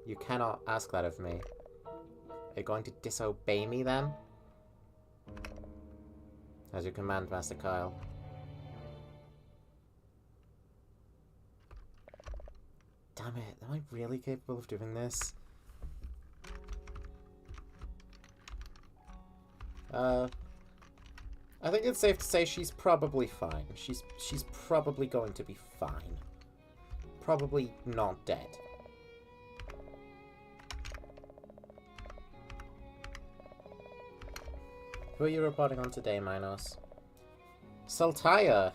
You cannot ask that of me. Are you going to disobey me, then? As you command, Master Kyle. Damn it, am I really capable of doing this? I think it's safe to say she's probably fine. She's probably going to be fine. Probably not dead. Who are you reporting on today, Minos? Sultaya!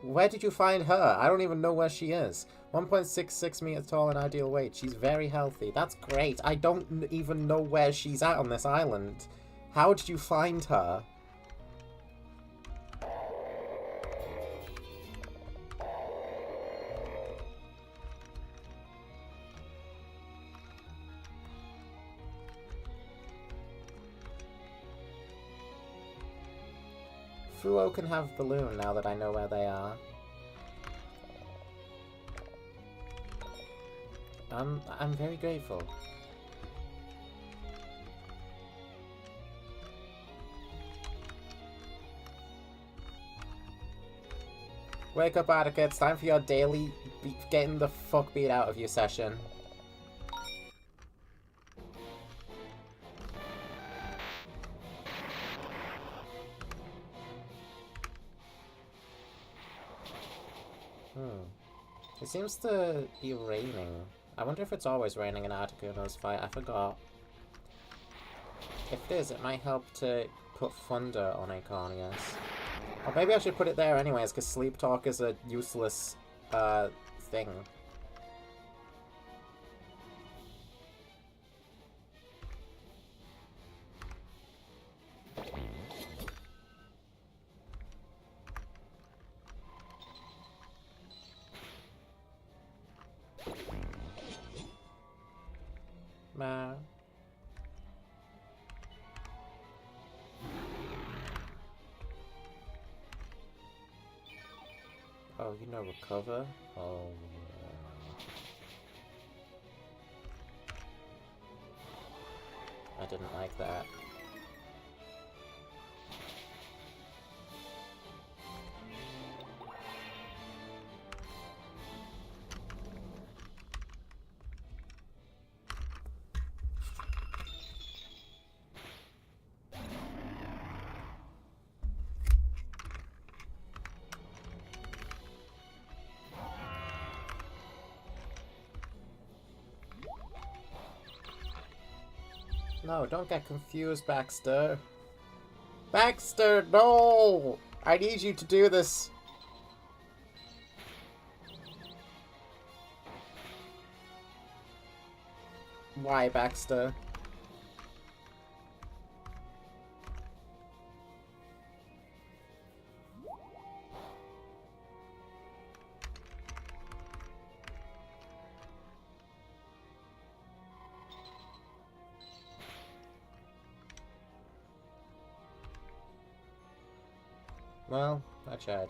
Where did you find her? I don't even know where she is. 1.66 meters tall and ideal weight. She's very healthy. That's great. I don't even know where she's at on this island. How did you find her? Fuo can have balloon now that I know where they are. I'm very grateful. Wake up, Attica. It's time for your daily getting the fuck beat out of you session. It seems to be raining. I wonder if it's always raining in Articuno's fight. I forgot. If it is, it might help to put thunder on Acornius. Or maybe I should put it there anyways, because sleep talk is a useless thing. Ma. Oh, you know recover? Oh. I didn't like that. No, don't get confused, Baxter. Baxter, no! I need you to do this. Why, Baxter? Well, I tried.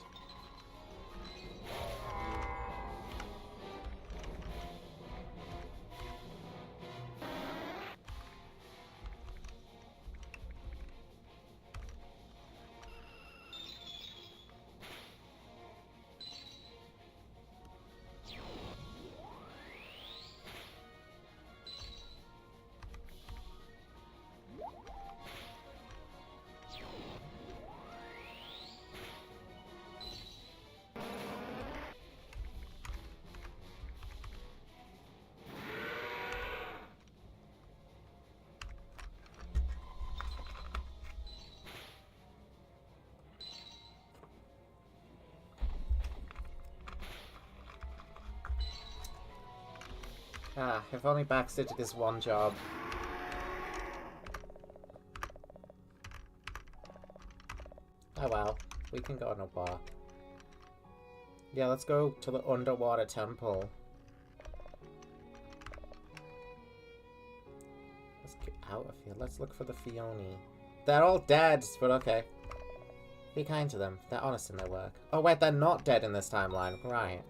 Ah, if only Baxter did his one job. Oh well, we can go on a walk. Yeah, let's go to the underwater temple. Let's get out of here. Let's look for the Fioni. They're all dead, but okay. Be kind to them. They're honest in their work. Oh wait, they're not dead in this timeline. Right.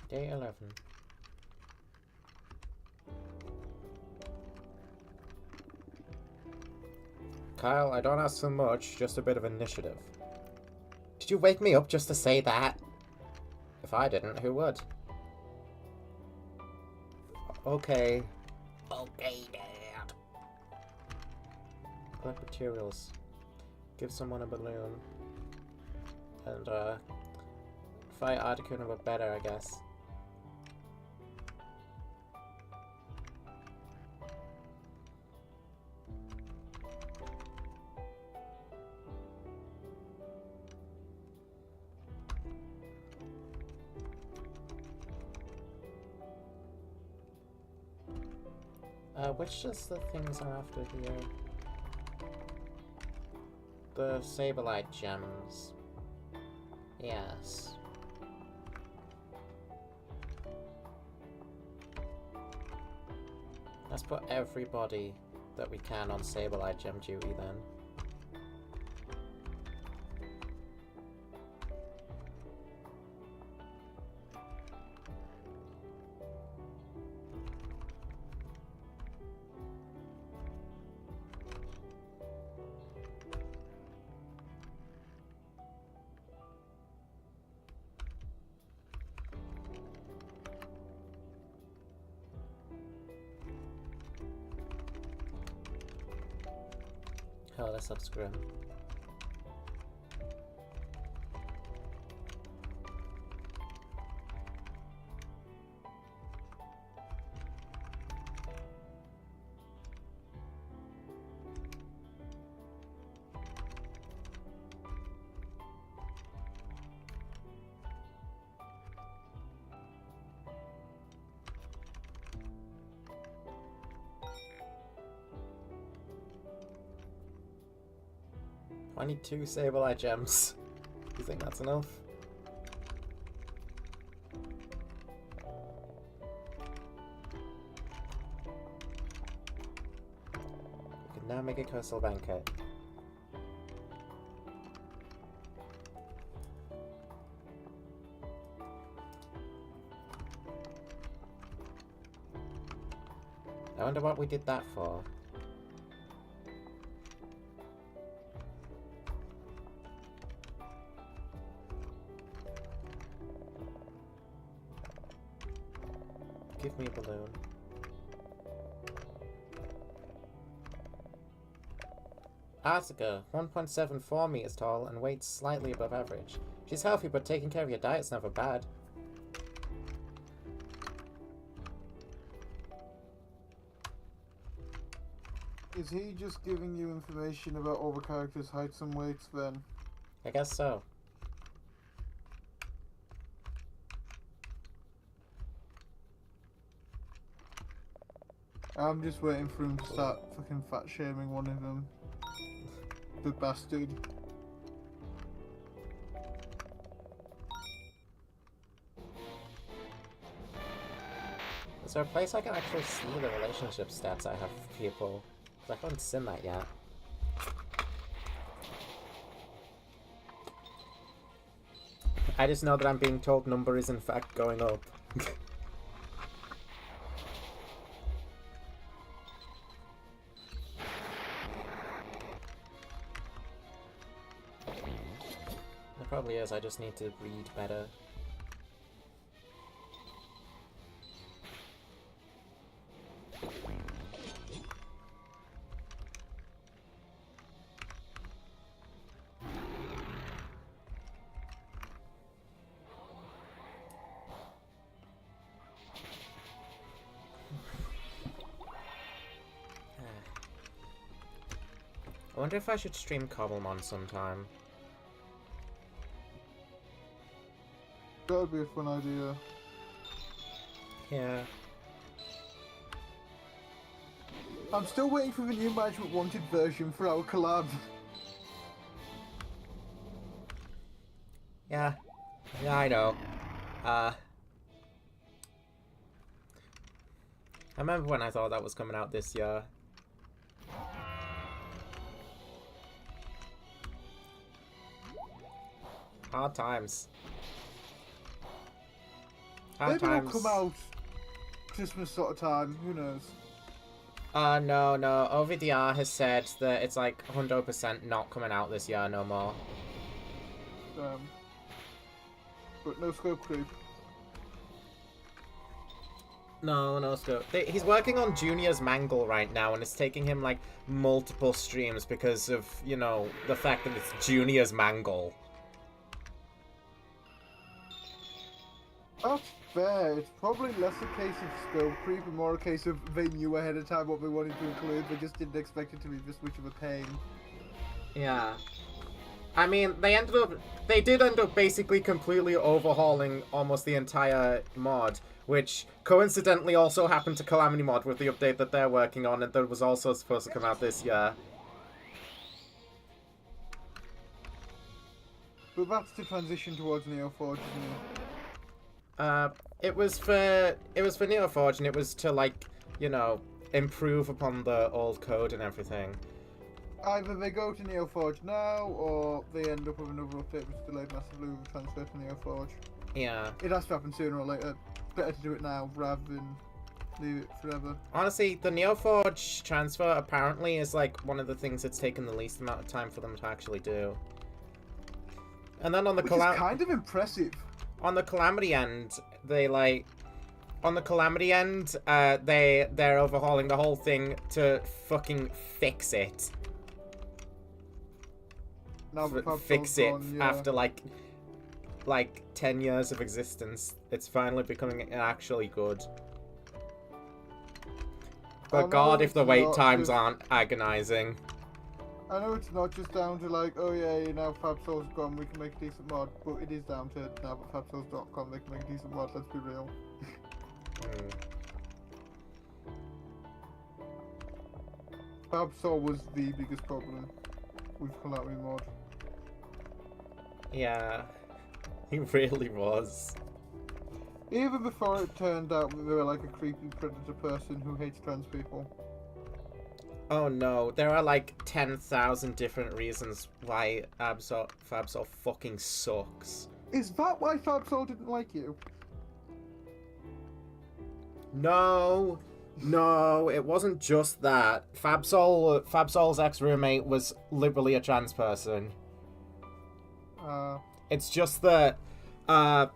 Day 11. Kyle, I don't ask so much, just a bit of initiative. Did you wake me up just to say that? If I didn't, who would? Okay. Okay, Dad. Collect materials. Give someone a balloon. And, fight Articuno but better, I guess. Which just the things are after here? The Saberlight gems. Yes. Let's put everybody that we can on Saberlight gem duty then. Oh, this looks grim. I need 2 Saberlight gems. Do you think that's enough? We can now make a coastal banquet. I wonder what we did that for. Give me a balloon. Asuka, 1.74 meters tall and weighs slightly above average. She's healthy, but taking care of your diet's never bad. Is he just giving you information about all the characters' heights and weights then? I guess so. I'm just waiting for him to start fucking fat shaming one of them. The bastard. Is there a place I can actually see the relationship stats I have for people? Because I haven't seen that yet. I just know that I'm being told number is in fact going up. It probably is, I just need to read better. I wonder if I should stream Cobblemon sometime. That would be a fun idea. Yeah. I'm still waiting for the new Management Wanted version for our collab. Yeah. Yeah, I know. I remember when I thought that was coming out this year. Hard times. Maybe it'll come out Christmas sort of time, who knows? No. OVDR has said that it's like 100% not coming out this year no more. But no scope creep. No scope. He's working on Junior's Mangle right now, and it's taking him like multiple streams because of, you know, the fact that it's Junior's Mangle. That's fair. It's probably less a case of scope creep and more a case of they knew ahead of time what they wanted to include, they just didn't expect it to be this much of a pain. Yeah. I mean, they did end up basically completely overhauling almost the entire mod, which coincidentally also happened to Calamity Mod with the update that they're working on, and that was also supposed to come out this year. But that's the transition towards Neoforge, isn't it? It was for Neoforge, and it was to, like, you know, improve upon the old code and everything. Either they go to Neoforge now, or they end up with another update which is delayed massively with a transfer to Neoforge. Yeah. It has to happen sooner or later. Better to do it now rather than leave it forever. Honestly, the Neoforge transfer apparently is, like, one of the things that's taken the least amount of time for them to actually do. And then on the Which is kind of impressive. On the Calamity end, they're overhauling the whole thing to fucking fix it. Now fix it gone, yeah. After like 10 years of existence. It's finally becoming actually good. But God, if the wait times aren't agonizing. I know it's not just down to like, oh yeah, now FabSoul's gone, we can make a decent mod, but it is down to now that FabSouls.com, they can make a decent mod, let's be real. FabSoul was the biggest problem with Calamity Mod. Yeah, he really was. Even before it turned out that they were like a creepy predator person who hates trans people. Oh no, there are like 10,000 different reasons why FabSoul fucking sucks. Is that why FabSoul didn't like you? No! No, it wasn't just that. Fabsol's ex-roommate was literally a trans person. It's just that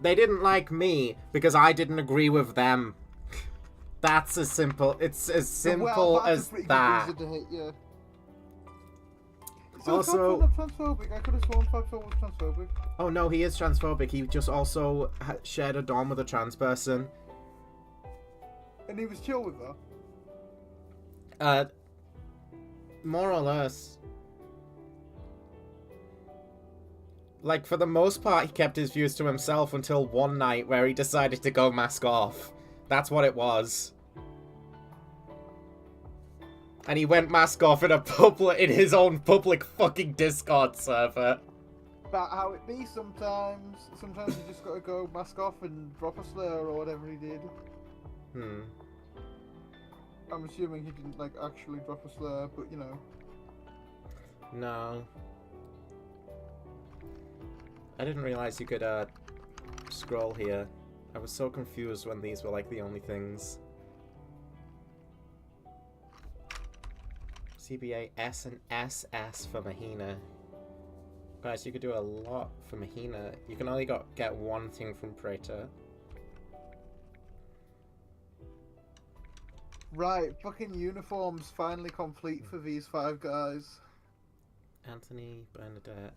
they didn't like me because I didn't agree with them. That's as simple. It's as simple as that. To hate you. Also, not transphobic. I could have sworn Fabsol was transphobic. Oh no, he is transphobic. He just also shared a dorm with a trans person. And he was chill with that? More or less. Like, for the most part, he kept his views to himself until one night where he decided to go mask off. That's what it was. And he went mask off in his own public fucking Discord server. About how it be sometimes. Sometimes you just gotta go mask off and drop a slur or whatever he did. I'm assuming he didn't, like, actually drop a slur, but, you know. No. I didn't realize you could, scroll here. I was so confused when these were, like, the only things. CBA S and SS for Mahina. Guys, you could do a lot for Mahina. You can only get one thing from Praetor. Right, fucking uniforms finally complete for these 5 guys. Anthony, Bernadette.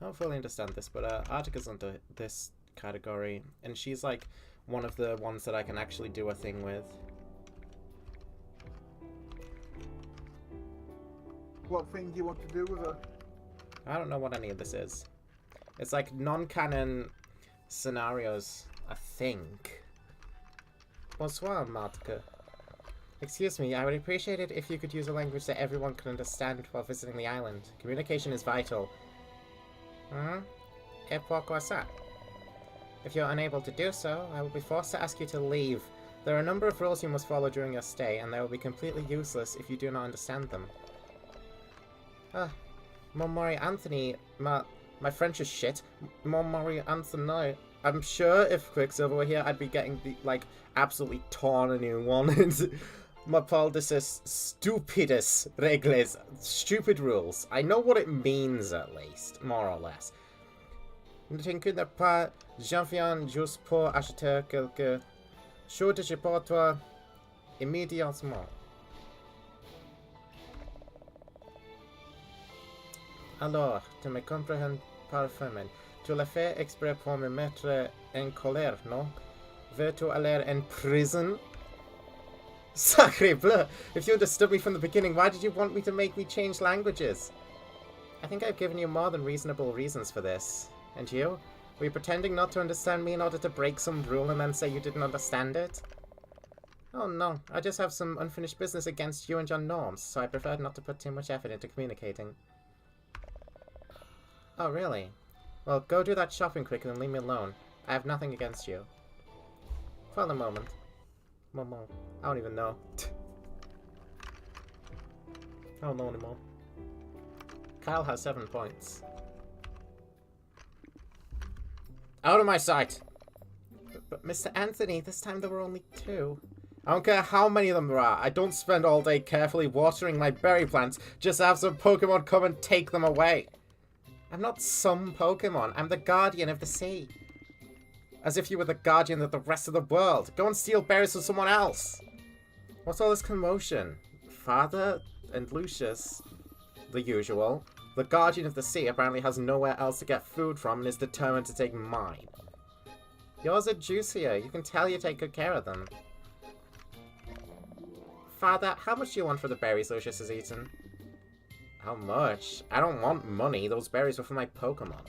I don't fully understand this, but Artica's under this category, and she's like one of the ones that I can actually do a thing with. What thing do you want to do with her? I don't know what any of this is. It's like non-canon scenarios, I think. Bonsoir, Martica. Excuse me, I would appreciate it if you could use a language that everyone can understand while visiting the island. Communication is vital. Et pourquoi ça? If you're unable to do so, I will be forced to ask you to leave. There are a number of rules you must follow during your stay, and they will be completely useless if you do not understand them. Mon Mari Anthony, my French is shit. Mon Mari Anthony. I'm sure if Quicksilver were here, I'd be getting the, like, absolutely torn a new one. Ma parle de ces stupides règles. Stupid rules. I know what it means, at least. More or less. Ne t'inquiète pas, j'en viens juste pour acheter quelque chose pour toi immédiatement. Alors, tu me comprends parfaitement. Tu l'as fait exprès pour me mettre en colère, non? Veux-tu aller en prison? Sacré bleu! If you understood me from the beginning, why did you want me to make me change languages? I think I've given you more than reasonable reasons for this. And you? Were you pretending not to understand me in order to break some rule and then say you didn't understand it? Oh no, I just have some unfinished business against you and your norms, so I preferred not to put too much effort into communicating. Oh really? Well, go do that shopping quick and leave me alone. I have nothing against you. For the moment. Momo. I don't even know. I don't know anymore. Kyle has 7 points. Out of my sight! But Mr. Anthony, this time there were only 2. I don't care how many of them there are. I don't spend all day carefully watering my berry plants just to have some Pokemon come and take them away. I'm not some Pokemon. I'm the guardian of the sea. As if you were the guardian of the rest of the world. Go and steal berries from someone else. What's all this commotion? Father and Lucius, the usual. The guardian of the sea apparently has nowhere else to get food from and is determined to take mine. Yours are juicier. You can tell you take good care of them. Father, how much do you want for the berries Lucius has eaten? How much? I don't want money. Those berries were for my Pokemon.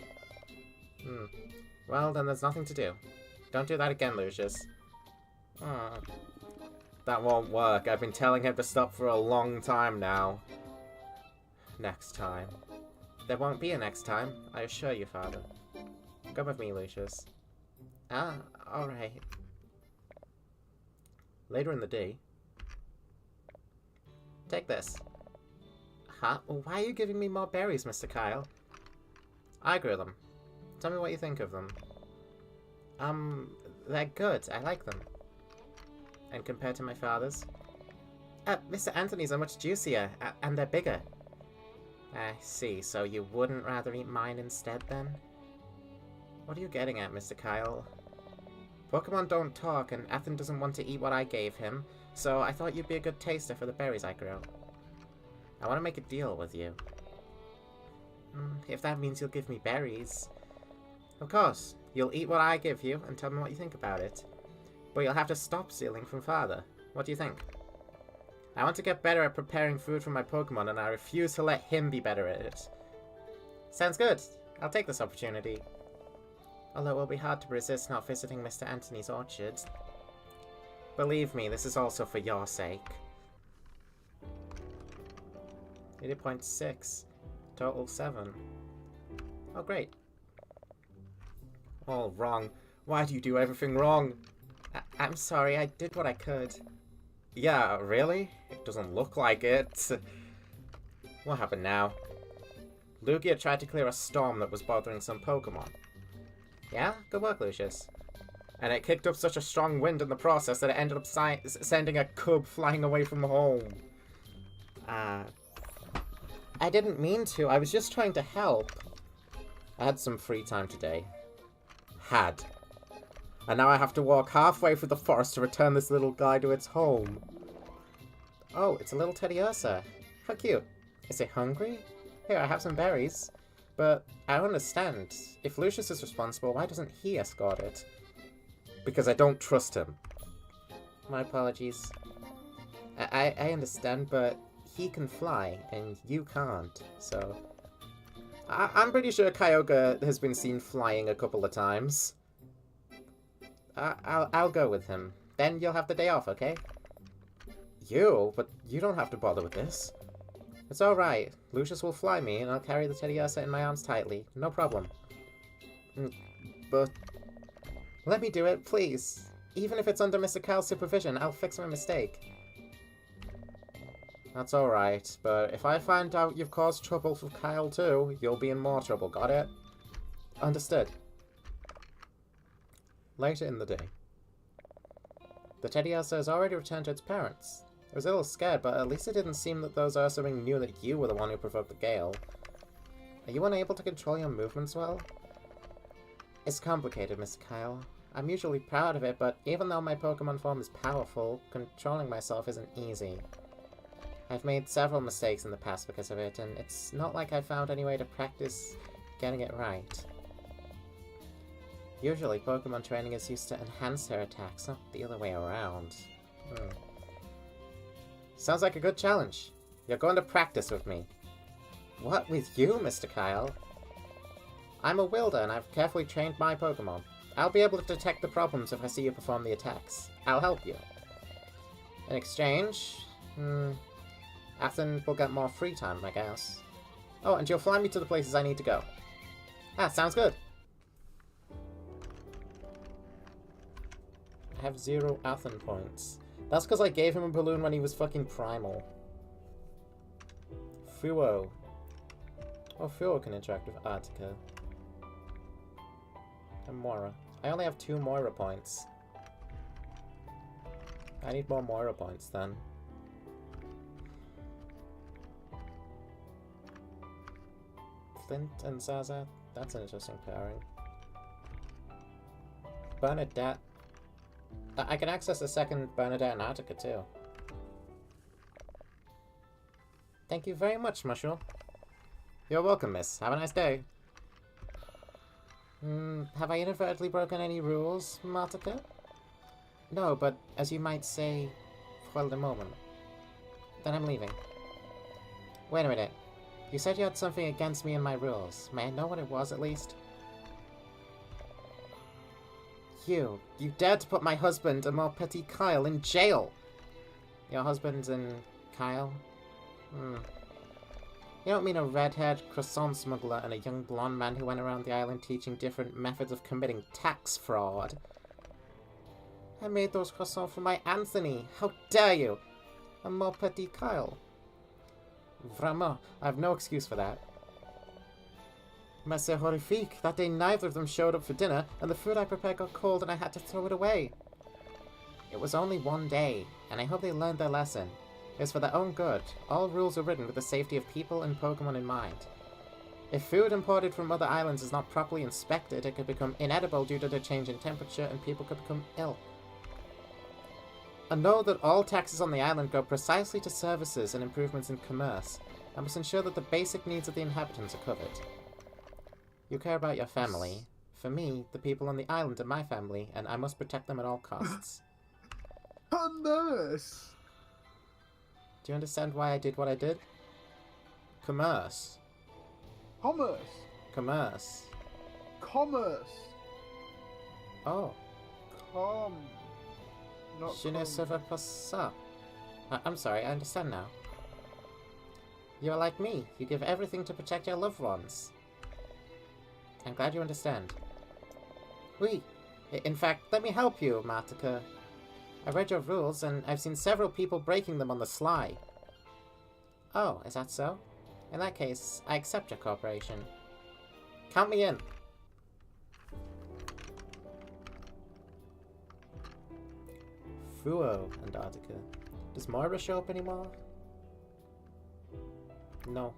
Well, then there's nothing to do. Don't do that again, Lucius. That won't work. I've been telling him to stop for a long time now. Next time. There won't be a next time, I assure you, Father. Come with me, Lucius. Alright. Later in the day. Take this. Huh? Why are you giving me more berries, Mr. Kyle? I grew them. Tell me what you think of them. They're good. I like them. And compared to my father's? Mr. Anthony's are much juicier, and they're bigger. I see, so you wouldn't rather eat mine instead, then? What are you getting at, Mr. Kyle? Pokemon don't talk, and Ethan doesn't want to eat what I gave him, so I thought you'd be a good taster for the berries I grow. I want to make a deal with you. If that means you'll give me berries. Of course, you'll eat what I give you and tell me what you think about it. But you'll have to stop stealing from Father. What do you think? I want to get better at preparing food for my Pokemon, and I refuse to let him be better at it. Sounds good. I'll take this opportunity. Although it will be hard to resist not visiting Mr. Anthony's orchard. Believe me, this is also for your sake. 80.6. Total 7. Oh, great. All wrong. Why do you do everything wrong? I'm sorry, I did what I could. Yeah, really? It doesn't look like it. What happened now? Lugia tried to clear a storm that was bothering some Pokemon. Yeah? Good work, Lucius. And it kicked up such a strong wind in the process that it ended up sending a cub flying away from home. I didn't mean to. I was just trying to help. I had some free time today. And now I have to walk halfway through the forest to return this little guy to its home. Oh, it's a little Teddiursa. How cute. Is it hungry? Here, I have some berries. But I don't understand. If Lucius is responsible, why doesn't he escort it? Because I don't trust him. My apologies. I understand, but he can fly, and you can't, so... I'm pretty sure Kyogre has been seen flying a couple of times. I'll go with him. Then you'll have the day off, okay? You? But you don't have to bother with this. It's alright. Lucius will fly me, and I'll carry the Teddiursa in my arms tightly. No problem. But... let me do it, please. Even if it's under Mr. Kyle's supervision, I'll fix my mistake. That's alright, but if I find out you've caused trouble for Kyle too, you'll be in more trouble, got it? Understood. Later in the day. The Teddiursa has already returned to its parents. I was a little scared, but at least it didn't seem that those Ursaring knew that you were the one who provoked the gale. Are you unable to control your movements well? It's complicated, Mr. Kyle. I'm usually proud of it, but even though my Pokemon form is powerful, controlling myself isn't easy. I've made several mistakes in the past because of it, and it's not like I found any way to practice getting it right. Usually, Pokemon training is used to enhance their attacks, not the other way around. Sounds like a good challenge. You're going to practice with me. What, with you, Mr. Kyle? I'm a wielder, and I've carefully trained my Pokemon. I'll be able to detect the problems if I see you perform the attacks. I'll help you. In exchange, Athen will get more free time, I guess. Oh, and you'll fly me to the places I need to go. Ah, sounds good. I have 0 Athen points. That's because I gave him a balloon when he was fucking primal. Fuo. Oh, Fuo can interact with Artica. And Moira. I only have 2 Moira points. I need more Moira points then. Flint and Zaza. That's an interesting pairing. Bernadette. I can access a second Bernadette and Artica too. Thank you very much, Mushroom. You're welcome, miss. Have a nice day. Have I inadvertently broken any rules, Martika? No, but as you might say, for the moment. Then I'm leaving. Wait a minute. You said you had something against me and my rules. May I know what it was, at least? You dared to put my husband and more petty Kyle in jail! Your husband and Kyle? You don't mean a red-haired croissant smuggler and a young blonde man who went around the island teaching different methods of committing tax fraud? I made those croissants for my Anthony! How dare you! And more petty Kyle. Vraiment, I have no excuse for that. Mais c'est horrifique. That day neither of them showed up for dinner, and the food I prepared got cold and I had to throw it away. It was only one day, and I hope they learned their lesson. It was for their own good. All rules are written with the safety of people and Pokemon in mind. If food imported from other islands is not properly inspected, it could become inedible due to the change in temperature and people could become ill. And know that all taxes on the island go precisely to services and improvements in commerce, and must ensure that the basic needs of the inhabitants are covered. You care about your family. For me, the people on the island are my family, and I must protect them at all costs. Commerce! Do you understand why I did what I did? Commerce. Commerce! Commerce. Commerce! Oh. Not Je ne savais pas ça. I'm sorry, I understand now. You are like me. You give everything to protect your loved ones. I'm glad you understand. Oui. In fact, let me help you, Martika. I read your rules, and I've seen several people breaking them on the sly. Oh, is that so? In that case, I accept your cooperation. Count me in. Fuo, Antarctica. Does Moira show up anymore? No.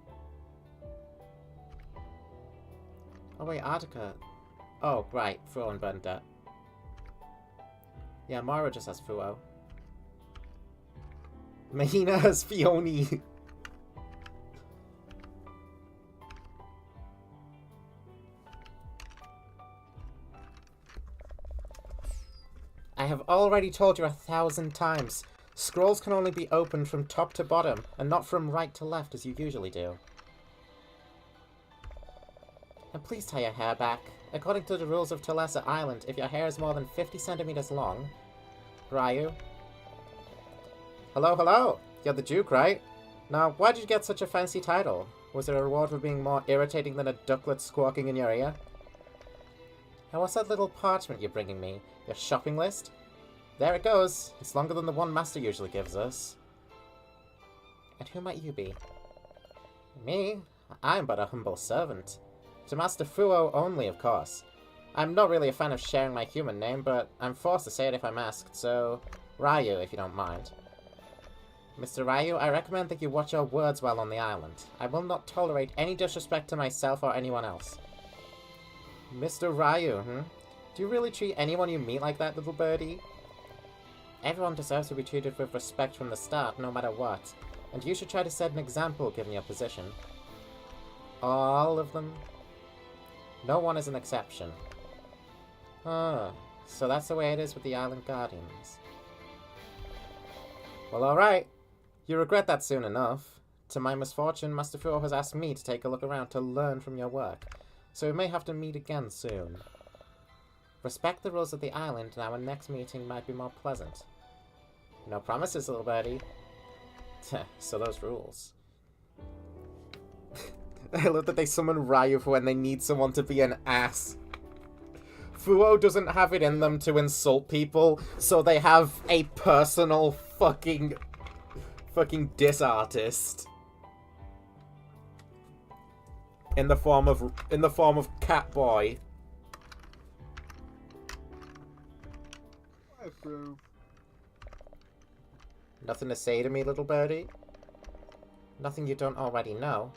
Oh wait, Artica. Oh, right, Fuo and Bernadette. Yeah, Moira just has Fuo. Mahina has Fione. I have already told you 1,000 times. Scrolls can only be opened from top to bottom, and not from right to left as you usually do. And please tie your hair back. According to the rules of Thalassa Island, if your hair is more than 50 centimeters long... Ryu? Hello, hello! You're the Duke, right? Now, why did you get such a fancy title? Was it a reward for being more irritating than a ducklet squawking in your ear? And what's that little parchment you're bringing me? Your shopping list? There it goes. It's longer than the one Master usually gives us. And who might you be? Me? I'm but a humble servant. To Master Fuo only, of course. I'm not really a fan of sharing my human name, but I'm forced to say it if I'm asked, so... Ryu, if you don't mind. Mr. Ryu, I recommend that you watch your words while on the island. I will not tolerate any disrespect to myself or anyone else. Mr. Ryu, Do you really treat anyone you meet like that, little birdie? Everyone deserves to be treated with respect from the start, no matter what. And you should try to set an example, given your position. All of them? No one is an exception. Ah, so that's the way it is with the Island Guardians. Well, alright. You regret that soon enough. To my misfortune, Master Fuo has asked me to take a look around to learn from your work. So we may have to meet again soon. Respect the rules of the island, and our next meeting might be more pleasant. No promises, little birdie. So those rules. I love that they summon Ryu for when they need someone to be an ass. Fuo doesn't have it in them to insult people, so they have a personal fucking diss artist. In the form of Catboy. Nothing to say to me, little birdie? Nothing you don't already know.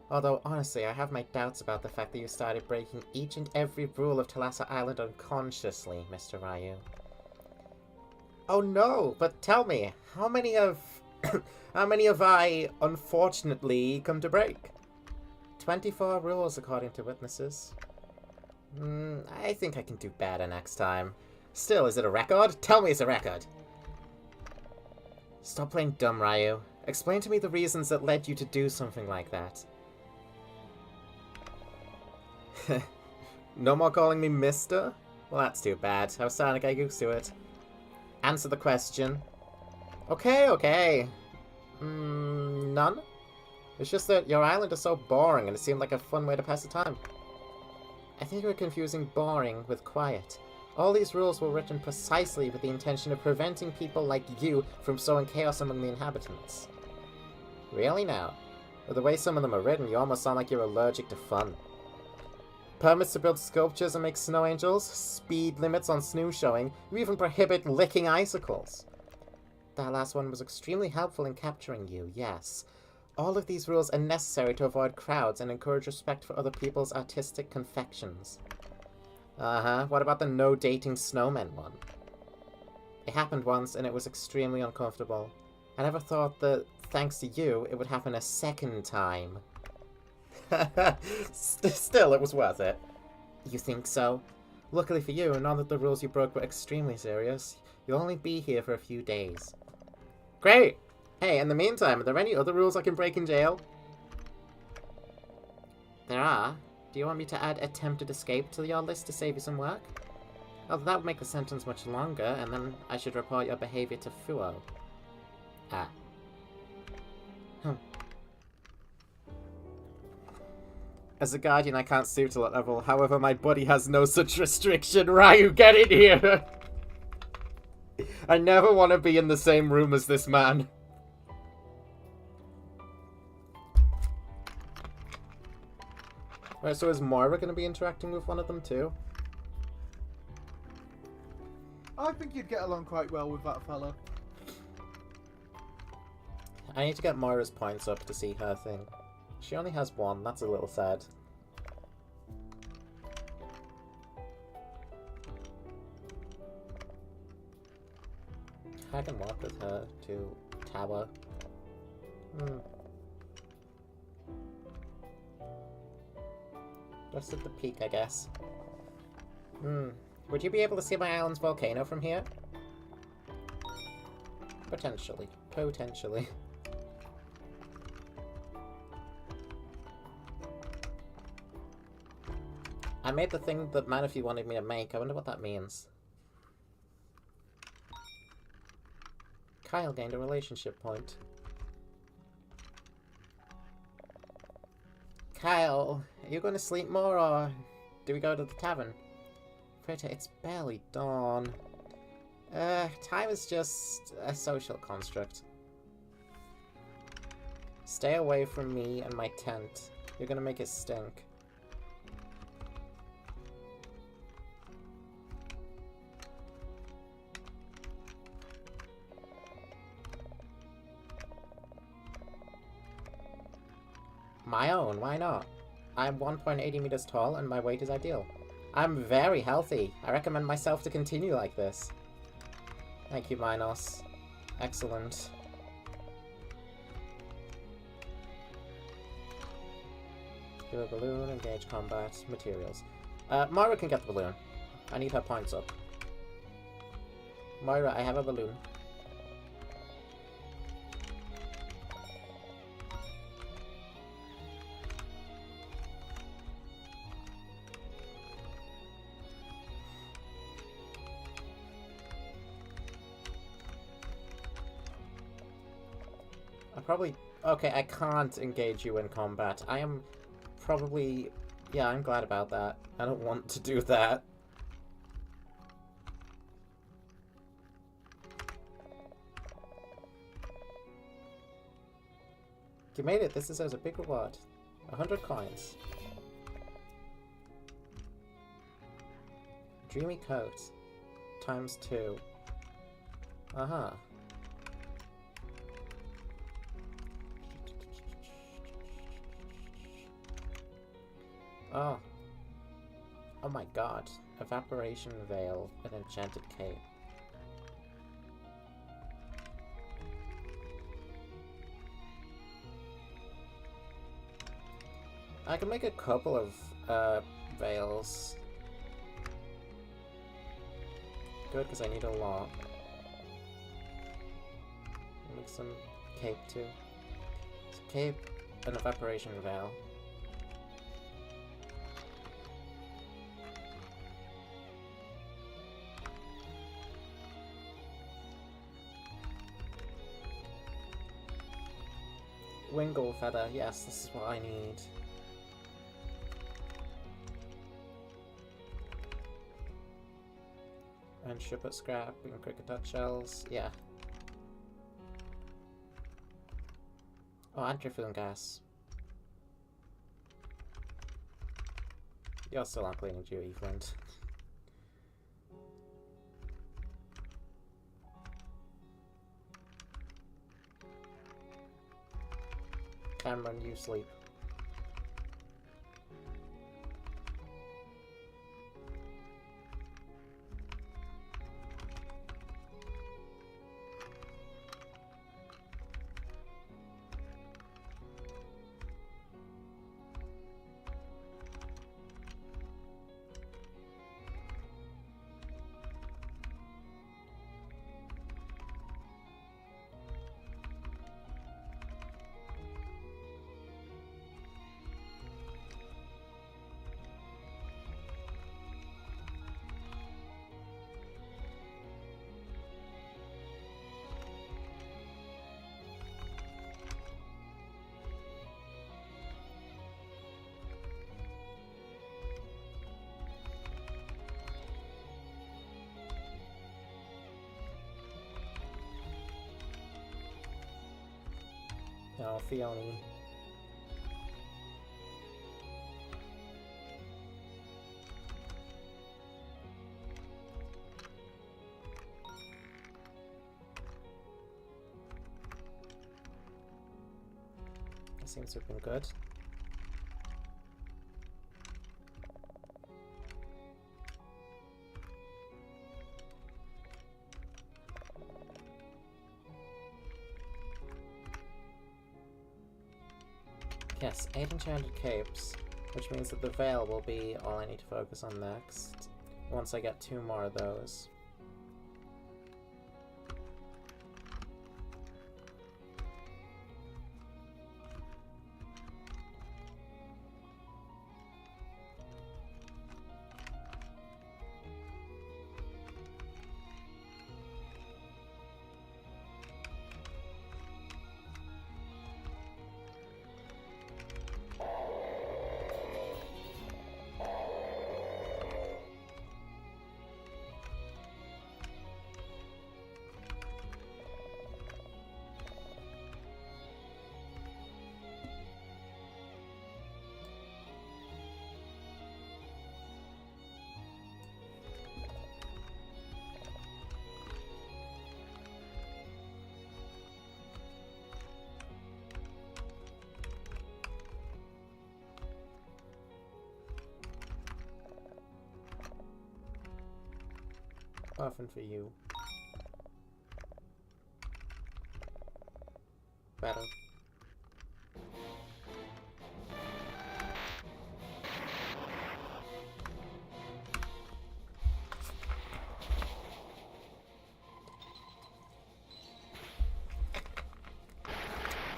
Although, honestly, I have my doubts about the fact that you started breaking each and every rule of Thalassa Island unconsciously, Mr. Ryu. Oh no, but tell me, how many have I, unfortunately, come to break? 24 rules, according to witnesses. I think I can do better next time. Still, is it a record? Tell me it's a record! Stop playing dumb, Ryu. Explain to me the reasons that led you to do something like that. No more calling me Mister? Well, that's too bad. I was starting to get used to it. Answer the question. Okay. None? It's just that your island is so boring and it seemed like a fun way to pass the time. I think you're confusing boring with quiet. All these rules were written precisely with the intention of preventing people like you from sowing chaos among the inhabitants. Really now? With the way some of them are written, you almost sound like you're allergic to fun. permits to build sculptures and make snow angels, speed limits on snow showing, you even prohibit licking icicles. That last one was extremely helpful in capturing you, yes. All of these rules are necessary to avoid crowds and encourage respect for other people's artistic confections. Uh-huh. What about the no dating snowmen one? It happened once and it was extremely uncomfortable. I never thought that, thanks to you, it would happen a second time. Still, it was worth it. You think so? Luckily for you, none of the rules you broke were extremely serious. You'll only be here for a few days. Great! Hey, in the meantime, are there any other rules I can break in jail? There are. Do you want me to add attempted escape to your list to save you some work? Oh, that would make the sentence much longer, and then I should report your behavior to Fuo. Ah. As a guardian, I can't stoop to that level. However, my buddy has no such restriction. Ryu, get in here! I never want to be in the same room as this man. Right, so is Moira going to be interacting with one of them too? I think you'd get along quite well with that fella. I need to get Moira's points up to see her thing. She only has one, that's a little sad. I can walk with her to Tower. Just at the peak, I guess. Would you be able to see my island's volcano from here? Potentially. Potentially. I made the thing that Manaphy wanted me to make. I wonder what that means. Kyle gained a relationship point. Kyle, are you going to sleep more or do we go to the tavern? Freda, it's barely dawn. Time is just a social construct. Stay away from me and my tent. You're gonna make it stink. My own, why not? I'm 1.80 meters tall and my weight is ideal. I'm very healthy. I recommend myself to continue like this. Thank you, Minos. Excellent. Give a balloon, engage combat, materials. Moira can get the balloon. I need her points up. Moira, I have a balloon. Probably... Okay, I can't engage you in combat. I am probably... Yeah, I'm glad about that. I don't want to do that. You made it. This deserves a big reward. 100 coins. Dreamy coat. Times 2. Uh-huh. Oh. Oh my god. Evaporation Veil, an enchanted cape. I can make a couple of veils. Good, because I need a lot. Make some cape too. Cape, an evaporation veil. Wingle feather, yes, this is what I need. And shiplet scrap and cricket nut shells, yeah. Oh, and typhoon gas. You're still on cleaning duty, Flint. Cameron, you sleep. No, Fiona. That seems to have been good. Yes, 8 enchanted capes, which means that the veil will be all I need to focus on next, once I get 2 more of those. Often for you. Better.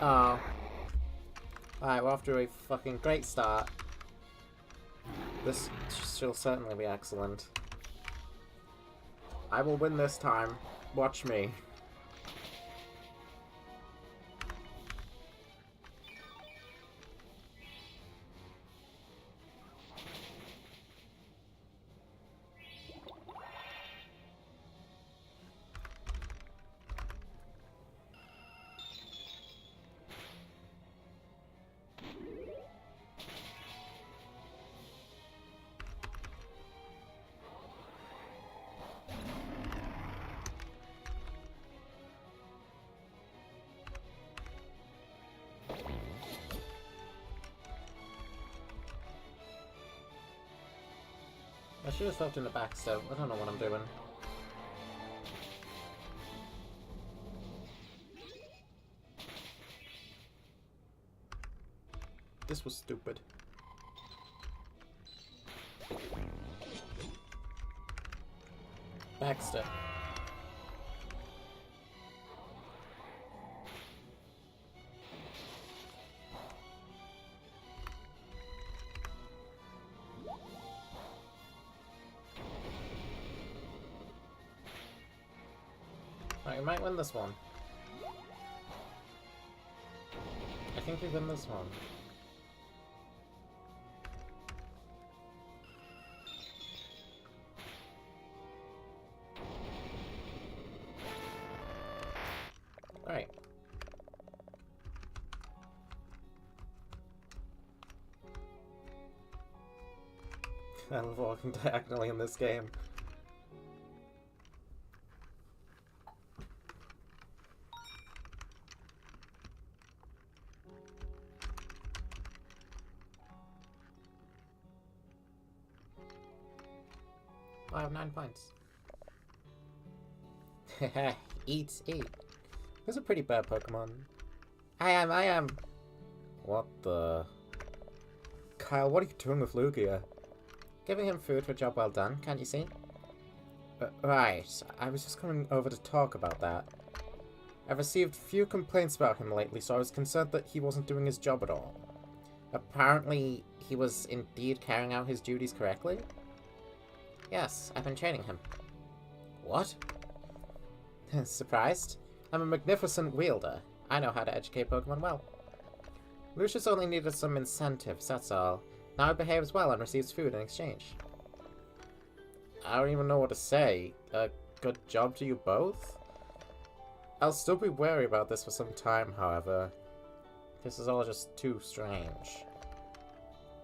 Oh. Alright, we're off to a fucking great start. This shall certainly be excellent. I will win this time. Watch me. I should have stopped in the back step. I don't know what I'm doing. This was stupid. Backstep. Right, we might win this one. I think we win this one. Right. I love walking diagonally in this game. I have 9 points. Eat. Who's a pretty bad Pokemon? I am. What the? Kyle, what are you doing with Lugia? Giving him food for a job well done, can't you see? Right, I was just coming over to talk about that. I've received few complaints about him lately, so I was concerned that he wasn't doing his job at all. Apparently, he was indeed carrying out his duties correctly? Yes, I've been training him. What? Surprised? I'm a magnificent wielder. I know how to educate Pokemon well. Lucius only needed some incentives, that's all. Now he behaves well and receives food in exchange. I don't even know what to say. Good job to you both? I'll still be wary about this for some time, however. This is all just too strange.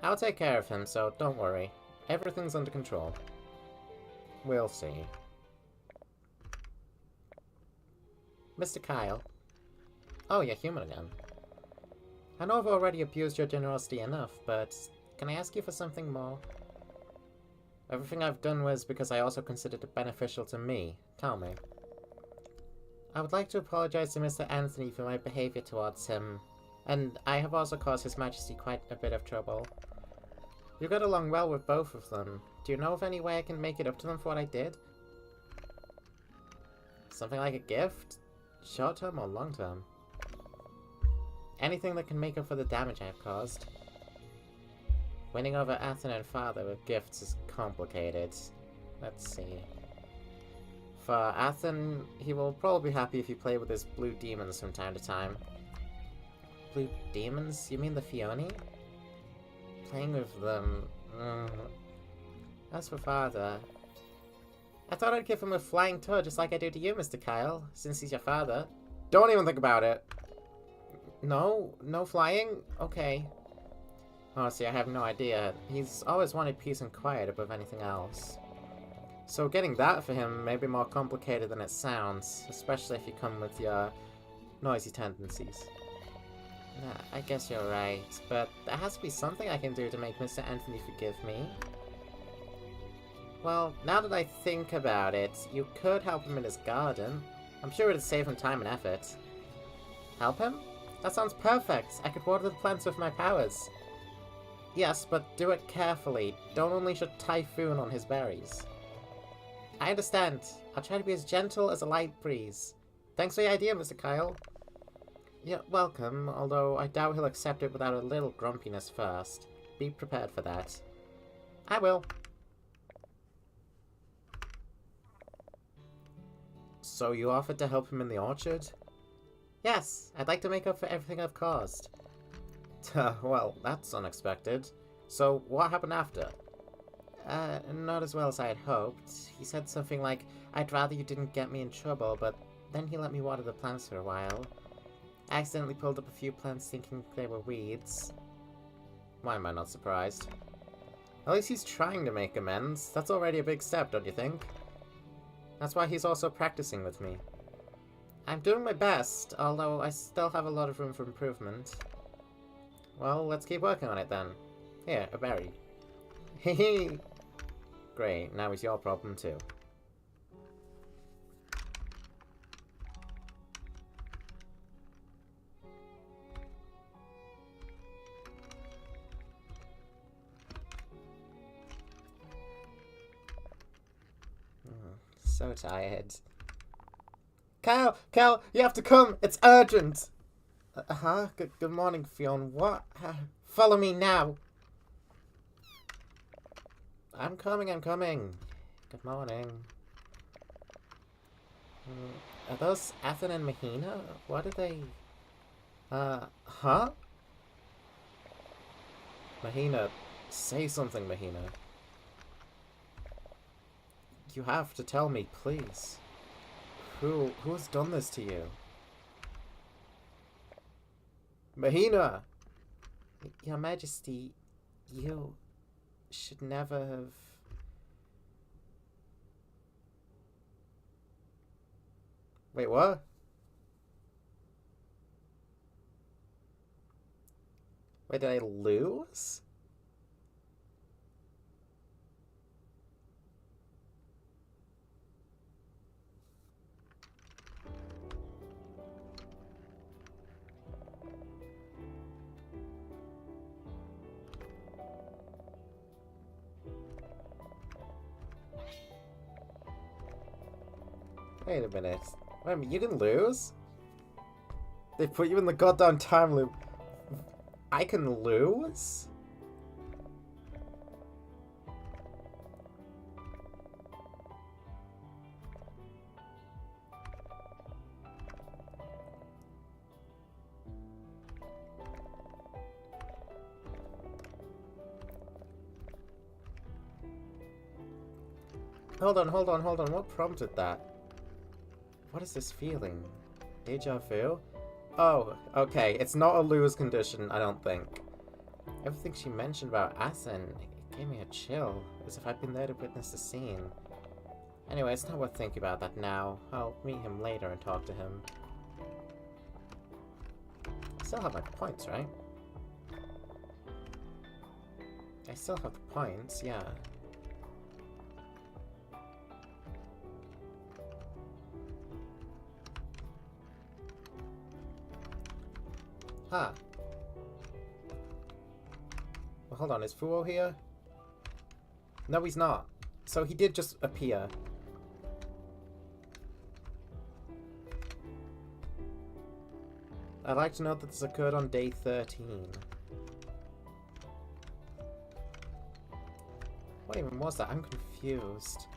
I'll take care of him, so don't worry. Everything's under control. We'll see. Mr. Kyle. Oh, you're human again. I know I've already abused your generosity enough, but can I ask you for something more? Everything I've done was because I also considered it beneficial to me. Tell me. I would like to apologize to Mr. Anthony for my behavior towards him, and I have also caused His Majesty quite a bit of trouble. You got along well with both of them. Do you know of any way I can make it up to them for what I did? Something like a gift? Short-term or long-term? Anything that can make up for the damage I've caused. Winning over Athen and Father with gifts is complicated. Let's see. For Athen, he will probably be happy if you play with his blue demons from time to time. Blue demons? You mean the Fioni? Playing with them... As for Father... I thought I'd give him a flying tour just like I do to you, Mr. Kyle, since he's your father. Don't even think about it! No? No flying? Okay. Honestly, I have no idea. He's always wanted peace and quiet above anything else. So getting that for him may be more complicated than it sounds, especially if you come with your noisy tendencies. Yeah, I guess you're right, but there has to be something I can do to make Mr. Anthony forgive me. Well, now that I think about it, you could help him in his garden. I'm sure it'd save him time and effort. Help him? That sounds perfect! I could water the plants with my powers. Yes, but do it carefully. Don't unleash a typhoon on his berries. I understand. I'll try to be as gentle as a light breeze. Thanks for the idea, Mr. Kyle. You're welcome, although I doubt he'll accept it without a little grumpiness first. Be prepared for that. I will. So you offered to help him in the orchard? Yes, I'd like to make up for everything I've caused. Well, that's unexpected. So, what happened after? Not as well as I had hoped. He said something like, I'd rather you didn't get me in trouble, but then he let me water the plants for a while. I accidentally pulled up a few plants thinking they were weeds. Why am I not surprised? At least he's trying to make amends. That's already a big step, don't you think? That's why he's also practicing with me. I'm doing my best, although I still have a lot of room for improvement. Well, let's keep working on it then. Here, a berry. Hehe! Great, now it's your problem too. So tired. Cal, you have to come! It's urgent! Good morning, Fionn. What? Follow me now! I'm coming. Good morning. Are those Athen and Mahina? What are they? Huh? Mahina, say something, Mahina. You have to tell me, please. Who's done this to you? Mahina! Your Majesty, you... should never have... Wait, what? Wait, did I lose? Wait a minute. Wait a minute, you can lose? They put you in the goddamn time loop. I can lose? Hold on. What prompted that? What is this feeling? Deja vu? Oh, okay. It's not a lose condition, I don't think. Everything she mentioned about Asen, it gave me a chill, as if I'd been there to witness the scene. Anyway, it's not worth thinking about that now. I'll meet him later and talk to him. I still have my points, right? I still have the points, yeah. Huh. Well, hold on, is Fuo here? No, he's not. So he did just appear. I'd like to note that this occurred on day 13. What even was that? I'm confused.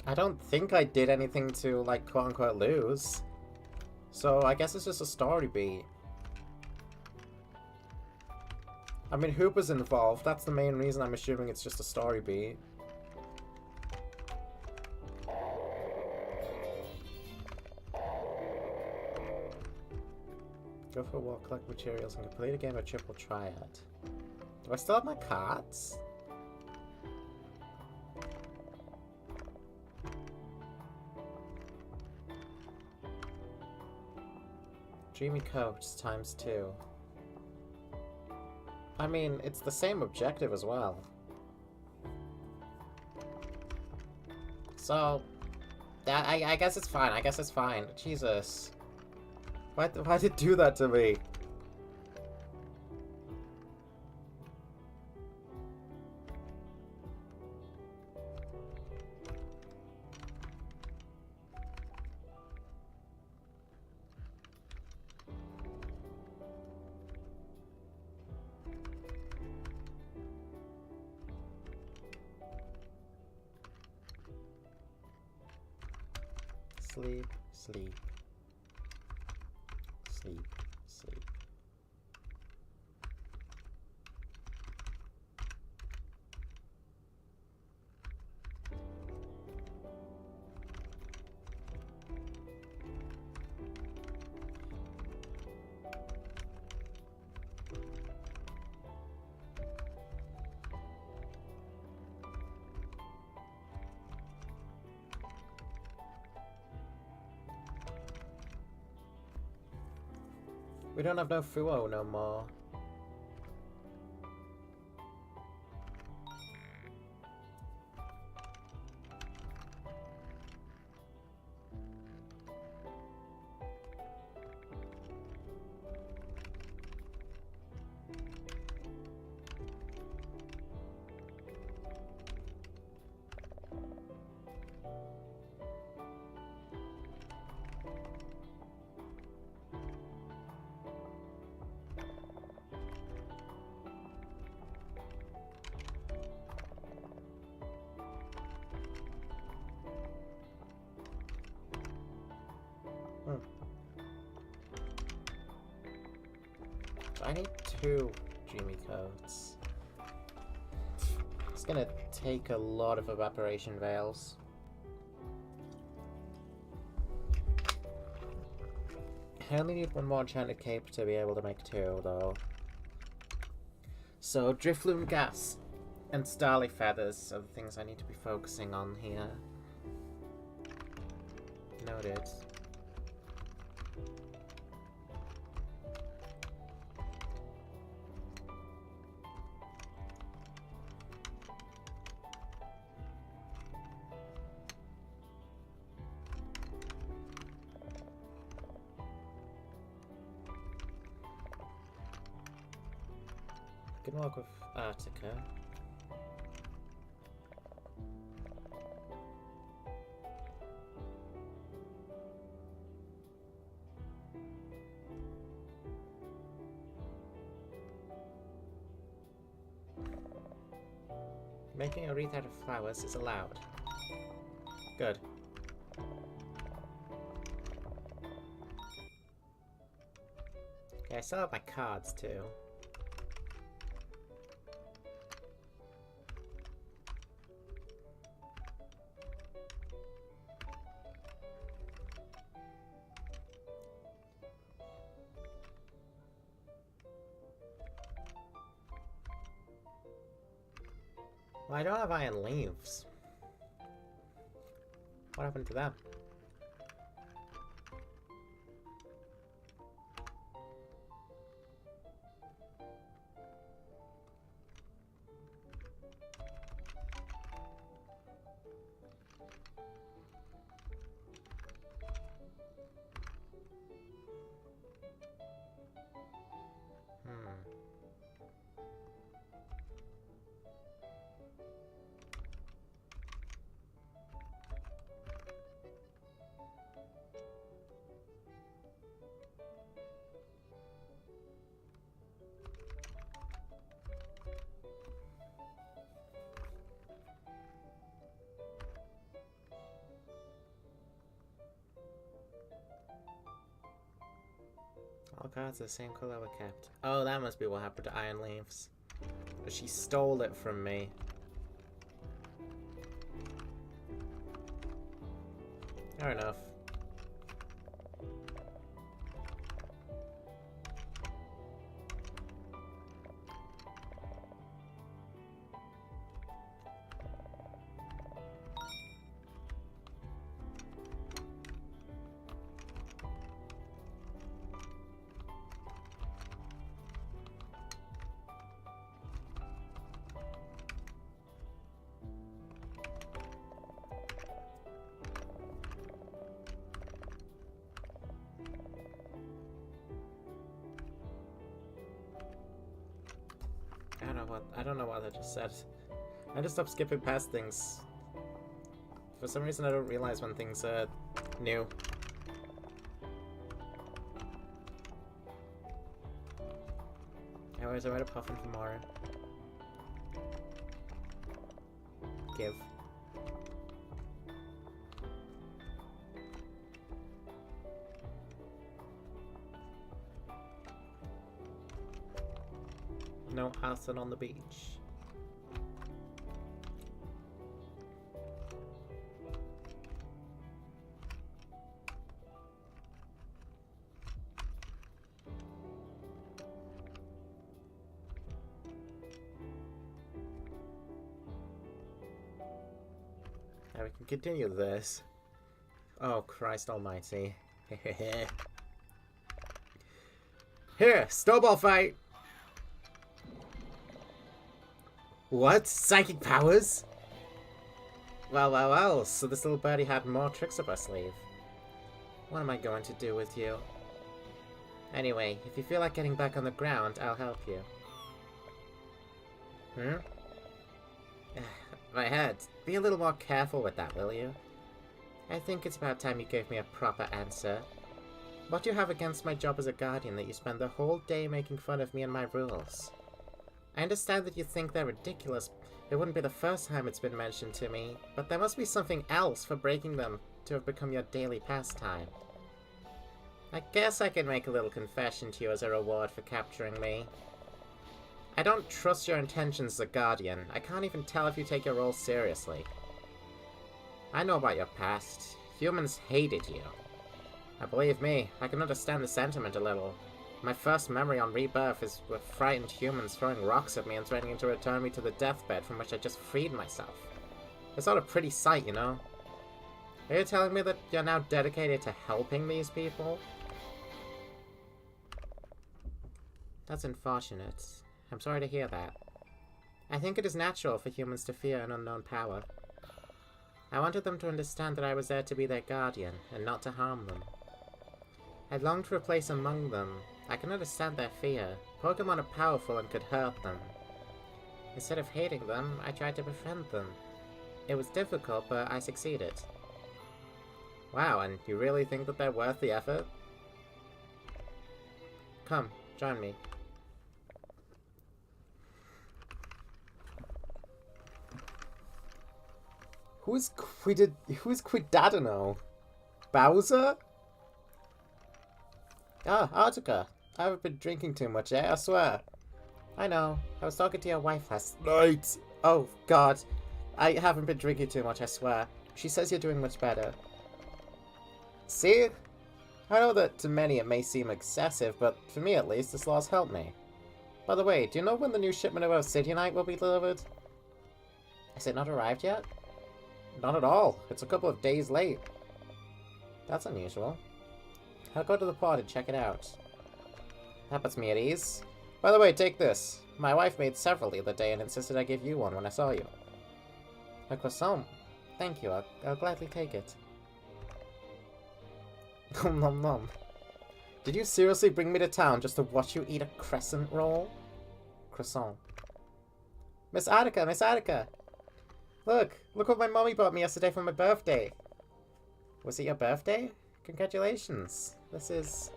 I don't think I did anything to, like, quote-unquote lose. So I guess it's just a story beat. I mean, Hooper's involved. That's the main reason I'm assuming it's just a story beat. Go for a walk, collect materials, and complete a game of Triple Triad. Do I still have my cards? Dreamy Coach times 2. I mean, it's the same objective as well. So, I guess it's fine. I guess it's fine. Jesus. Why did it do that to me? Sleep, sleep. Sleep, sleep. We don't have no Fuo no more. I need 2 Dreamy Coats. It's gonna take a lot of evaporation veils. I only need one more enchanted cape to be able to make 2, though. So, Driftloom Gas and Starly Feathers are the things I need to be focusing on here. Noted. Can work with Artica. Making a wreath out of flowers is allowed. Good. Okay, I still have my cards too. Well, I don't have iron leaves. What happened to them? All cards are the same color were kept. Oh, that must be what happened to Iron Leaves. She stole it from me. Fair enough. I don't know what I just said. I just stopped skipping past things. For some reason I don't realize when things are new. Anyways, I read a puffin for Mara. Give. No acid on the beach. Now we can continue this. Oh, Christ almighty. Here, snowball fight! What? Psychic powers? Well, so this little birdie had more tricks up her sleeve. What am I going to do with you? Anyway, if you feel like getting back on the ground, I'll help you. My head. Be a little more careful with that, will you? I think it's about time you gave me a proper answer. What do you have against my job as a guardian that you spend the whole day making fun of me and my rules? I understand that you think they're ridiculous. It wouldn't be the first time it's been mentioned to me, but there must be something else for breaking them to have become your daily pastime. I guess I can make a little confession to you as a reward for capturing me. I don't trust your intentions as a guardian. I can't even tell if you take your role seriously. I know about your past. Humans hated you. Believe me, I can understand the sentiment a little. My first memory on rebirth is with frightened humans throwing rocks at me and threatening to return me to the deathbed from which I just freed myself. It's not a pretty sight, you know? Are you telling me that you're now dedicated to helping these people? That's unfortunate. I'm sorry to hear that. I think it is natural for humans to fear an unknown power. I wanted them to understand that I was there to be their guardian, and not to harm them. I longed for a place among them. I can understand their fear. Pokemon are powerful and could hurt them. Instead of hating them, I tried to befriend them. It was difficult, but I succeeded. Wow, and you really think that they're worth the effort? Come, join me. Who's Quidadino? Bowser? Ah, Artica. I haven't been drinking too much, I swear. I know. I was talking to your wife last night. Oh, God. I haven't been drinking too much, I swear. She says you're doing much better. See? I know that to many it may seem excessive, but for me at least, this law's helped me. By the way, do you know when the new shipment of Obsidianite will be delivered? Has it not arrived yet? Not at all. It's a couple of days late. That's unusual. I'll go to the pod and check it out. That puts me at ease. By the way, take this. My wife made several the other day and insisted I give you one when I saw you. A croissant. Thank you. I'll gladly take it. Nom nom nom. Did you seriously bring me to town just to watch you eat a crescent roll? Croissant. Miss Attica! Miss Attica! Look what my mommy bought me yesterday for my birthday. Was it your birthday? Congratulations. It's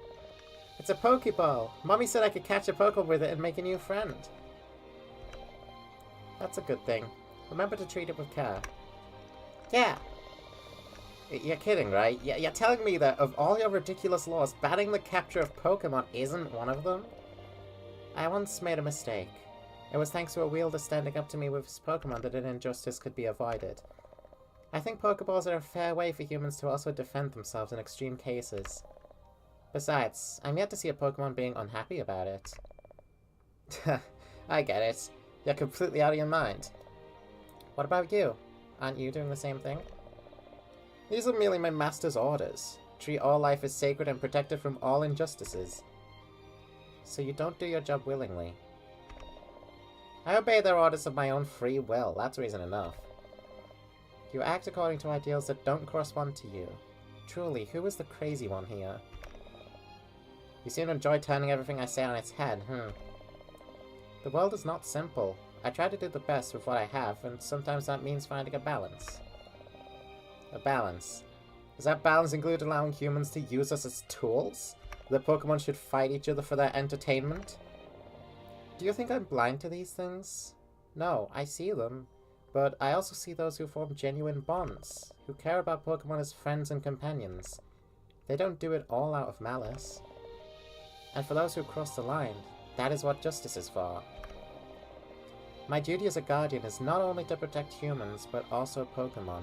a Pokeball. Mommy said I could catch a Pokeball with it and make a new friend. That's a good thing. Remember to treat it with care. Yeah. You're kidding, right? You're telling me that of all your ridiculous laws, banning the capture of Pokemon isn't one of them? I once made a mistake. It was thanks to a wielder standing up to me with his Pokemon that an injustice could be avoided. I think Pokeballs are a fair way for humans to also defend themselves in extreme cases. Besides, I'm yet to see a Pokemon being unhappy about it. I get it. You're completely out of your mind. What about you? Aren't you doing the same thing? These are merely my master's orders. Treat all life as sacred and protected from all injustices. So you don't do your job willingly. I obey their orders of my own free will. That's reason enough. You act according to ideals that don't correspond to you. Truly, who is the crazy one here? You seem to enjoy turning everything I say on its head, The world is not simple. I try to do the best with what I have, and sometimes that means finding a balance. A balance. Does that balance include allowing humans to use us as tools? That Pokemon should fight each other for their entertainment? Do you think I'm blind to these things? No, I see them. But I also see those who form genuine bonds, who care about Pokemon as friends and companions. They don't do it all out of malice. And for those who cross the line, that is what justice is for. My duty as a guardian is not only to protect humans, but also Pokemon.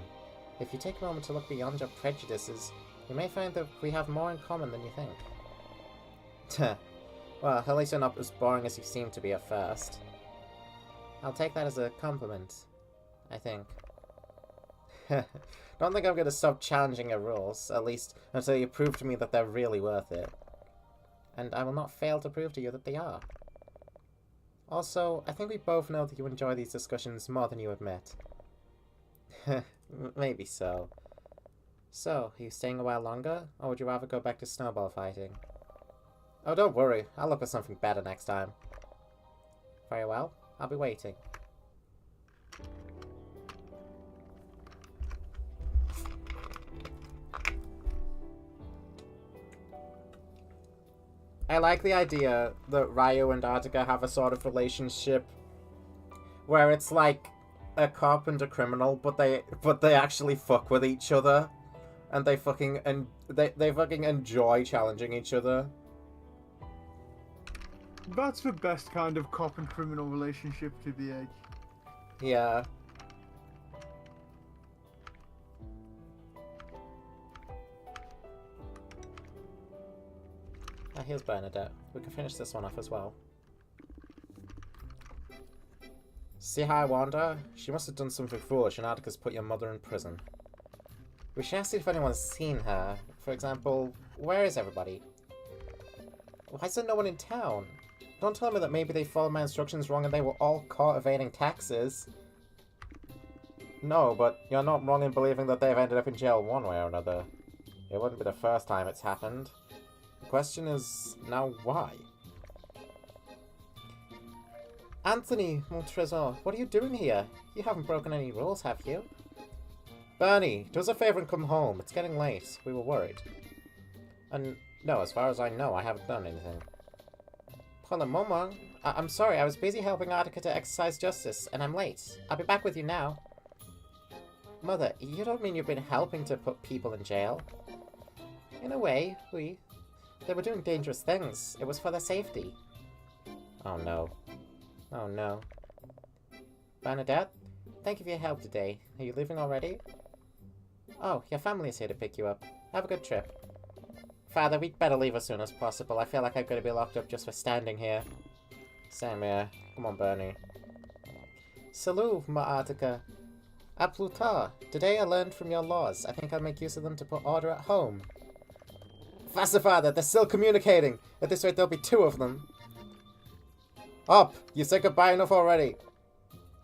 If you take a moment to look beyond your prejudices, you may find that we have more in common than you think. Well, at least you're not as boring as you seem to be at first. I'll take that as a compliment, I think. Don't think I'm going to stop challenging your rules, at least until you prove to me that they're really worth it. And I will not fail to prove to you that they are. Also, I think we both know that you enjoy these discussions more than you admit. Maybe so. So, are you staying a while longer, or would you rather go back to snowball fighting? Oh, don't worry. I'll look for something better next time. Very well. I'll be waiting. I like the idea that Ryu and Artica have a sort of relationship where it's like a cop and a criminal, but they actually fuck with each other, and they fucking enjoy challenging each other. That's the best kind of cop and criminal relationship to be a. Yeah. here's Bernadette. We can finish this one off as well. See how I warned her? She must have done something foolish and Atticus put your mother in prison. We should ask if anyone's seen her. For example, where is everybody? Why is there no one in town? Don't tell me that maybe they followed my instructions wrong and they were all caught evading taxes. No, but you're not wrong in believing that they've ended up in jail one way or another. It wouldn't be the first time it's happened. The question is, now why? Anthony, mon trésor, what are you doing here? You haven't broken any rules, have you? Bernie, do us a favor and come home. It's getting late. We were worried. And no, as far as I know, I haven't done anything. Pour le moment, I'm sorry, I was busy helping Attica to exercise justice, and I'm late. I'll be back with you now. Mother, you don't mean you've been helping to put people in jail? In a way, oui. They were doing dangerous things. It was for their safety. Oh no. Oh no. Bernadette, thank you for your help today. Are you leaving already? Oh, your family is here to pick you up. Have a good trip. Father, we'd better leave as soon as possible. I feel like I'm going to be locked up just for standing here. Same here. Come on, Bernie. Salut, ma Attica. A plus tard. Today I learned from your laws. I think I'll make use of them to put order at home. Faster, Father! They're still communicating! At this rate, there'll be 2 of them. Up! You said goodbye enough already!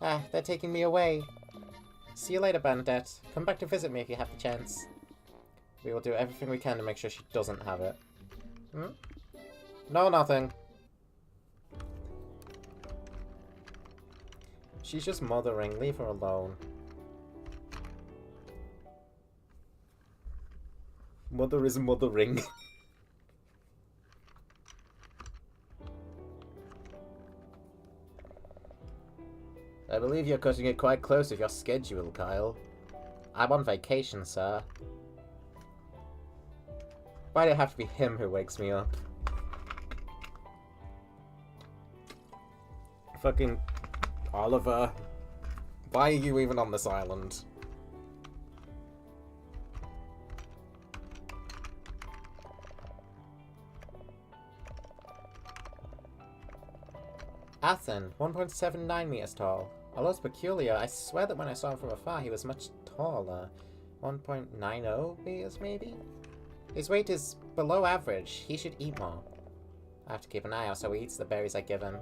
Ah, they're taking me away. See you later, Bernadette. Come back to visit me if you have the chance. We will do everything we can to make sure she doesn't have it. Hmm? No, nothing. She's just mothering. Leave her alone. Mother is mothering. I believe you're cutting it quite close with your schedule, Kyle. I'm on vacation, sir. Why do it have to be him who wakes me up? Fucking Oliver. Why are you even on this island? Athen, 1.79 meters tall. Although it's peculiar, I swear that when I saw him from afar, he was much taller. 1.90 meters, maybe? His weight is below average. He should eat more. I have to keep an eye out so he eats the berries I give him.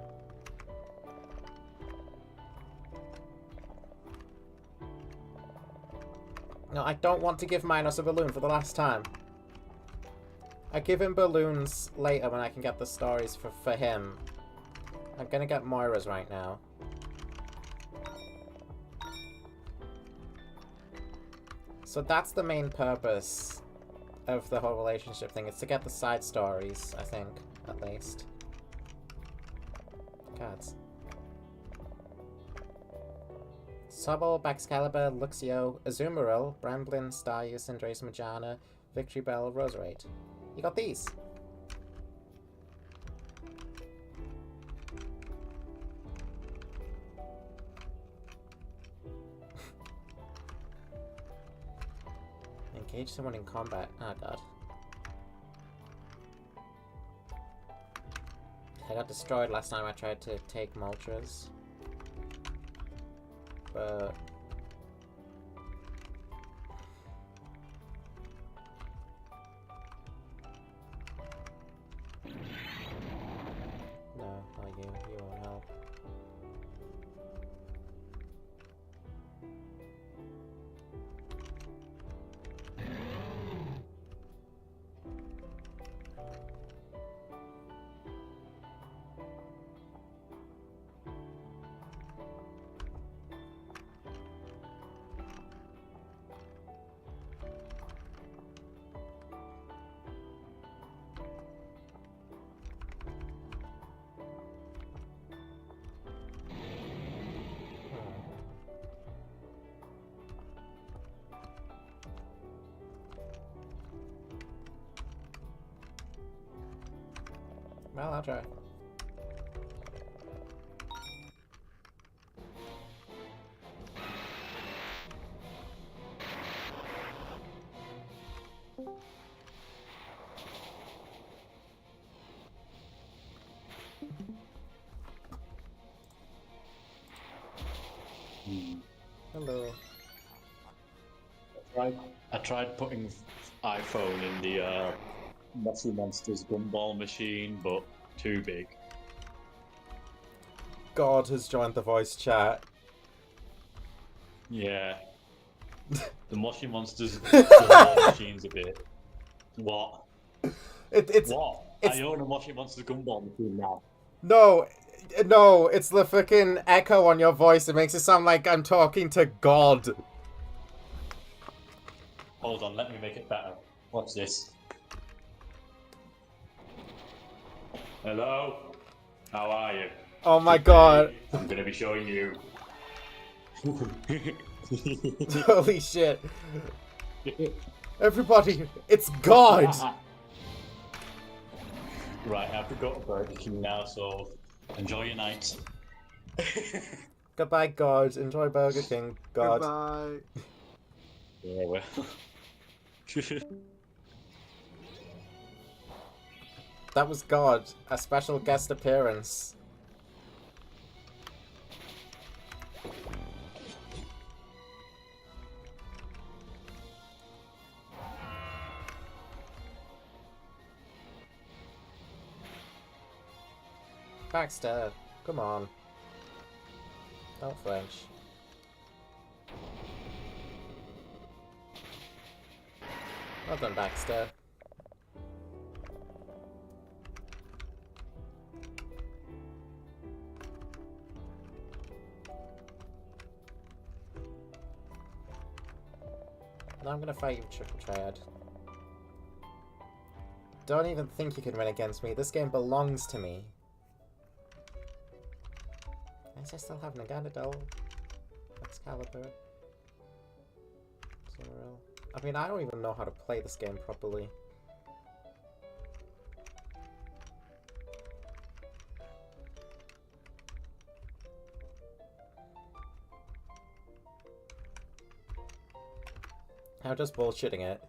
No, I don't want to give Minos a balloon for the last time. I give him balloons later when I can get the stories for him. I'm gonna get Moira's right now. So that's the main purpose of the whole relationship thing. It's to get the side stories, I think, at least. Cards. Sobol, Baxcalibur, Luxio, Azumarill, Bramblin, Starius, Cinderace, Majana, Victory Bell, Roserade. You got these. Engage someone in combat. Oh god. I got destroyed last time I tried to take Moltres. But... no, not you. You won't help. Well, I'll try. Hello. I tried putting iPhone in the Messy Monsters gumball machine, but too big. God has joined the voice chat. Yeah. The Moshi Monsters gumball machine's a bit. What? It's I own a Moshi Monsters gumball machine now. No, it's the fucking echo on your voice. It makes it sound like I'm talking to God. Hold on, let me make it better. Watch this. Hello? How are you? Oh my God. I'm gonna be showing you. Holy shit. Everybody, it's God! Right, I have to go to Burger King now, so enjoy your night. Goodbye, God. Enjoy Burger King, God. Goodbye. Yeah, well. That was God. A special guest appearance. Baxter, come on. Don't flinch. Well done, Baxter. Now I'm gonna fight you, Triple Triad. Don't even think you can win against me. This game belongs to me. I still have Naganadel, Excalibur, Zoro. I mean, I don't even know how to play this game properly. I'm just bullshitting it.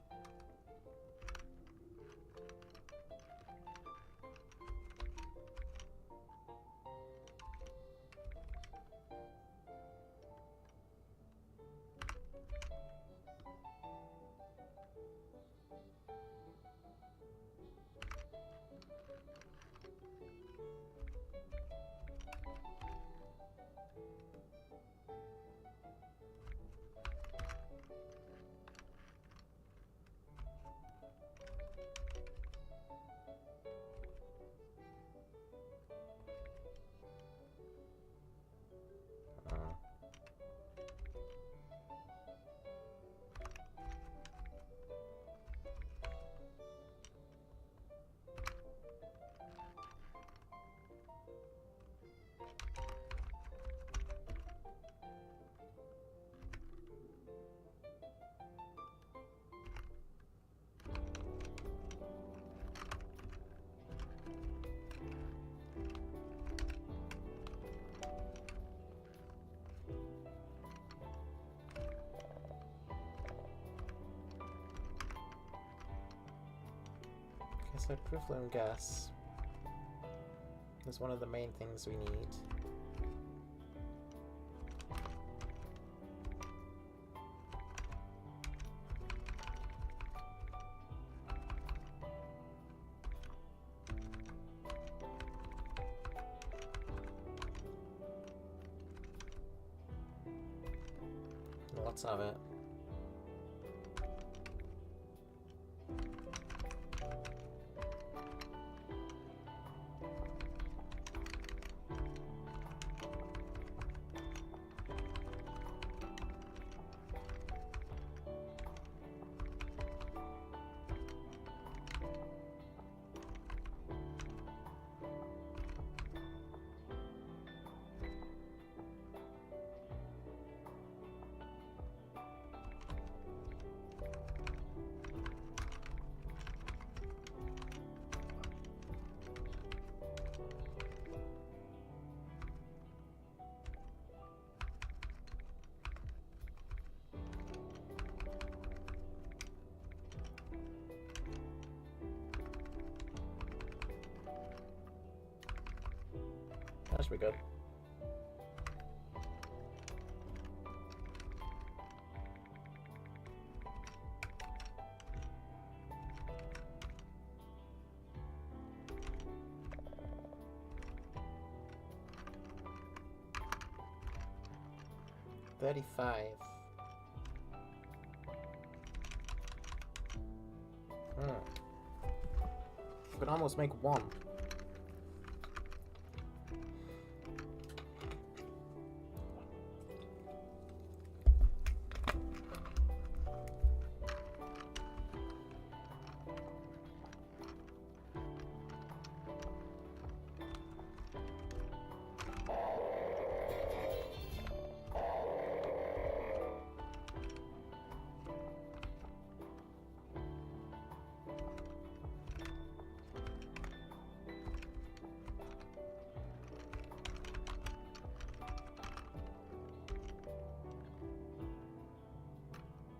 So Proof gas is one of the main things we need. Lots of it. That should be good. 35. You could almost make one.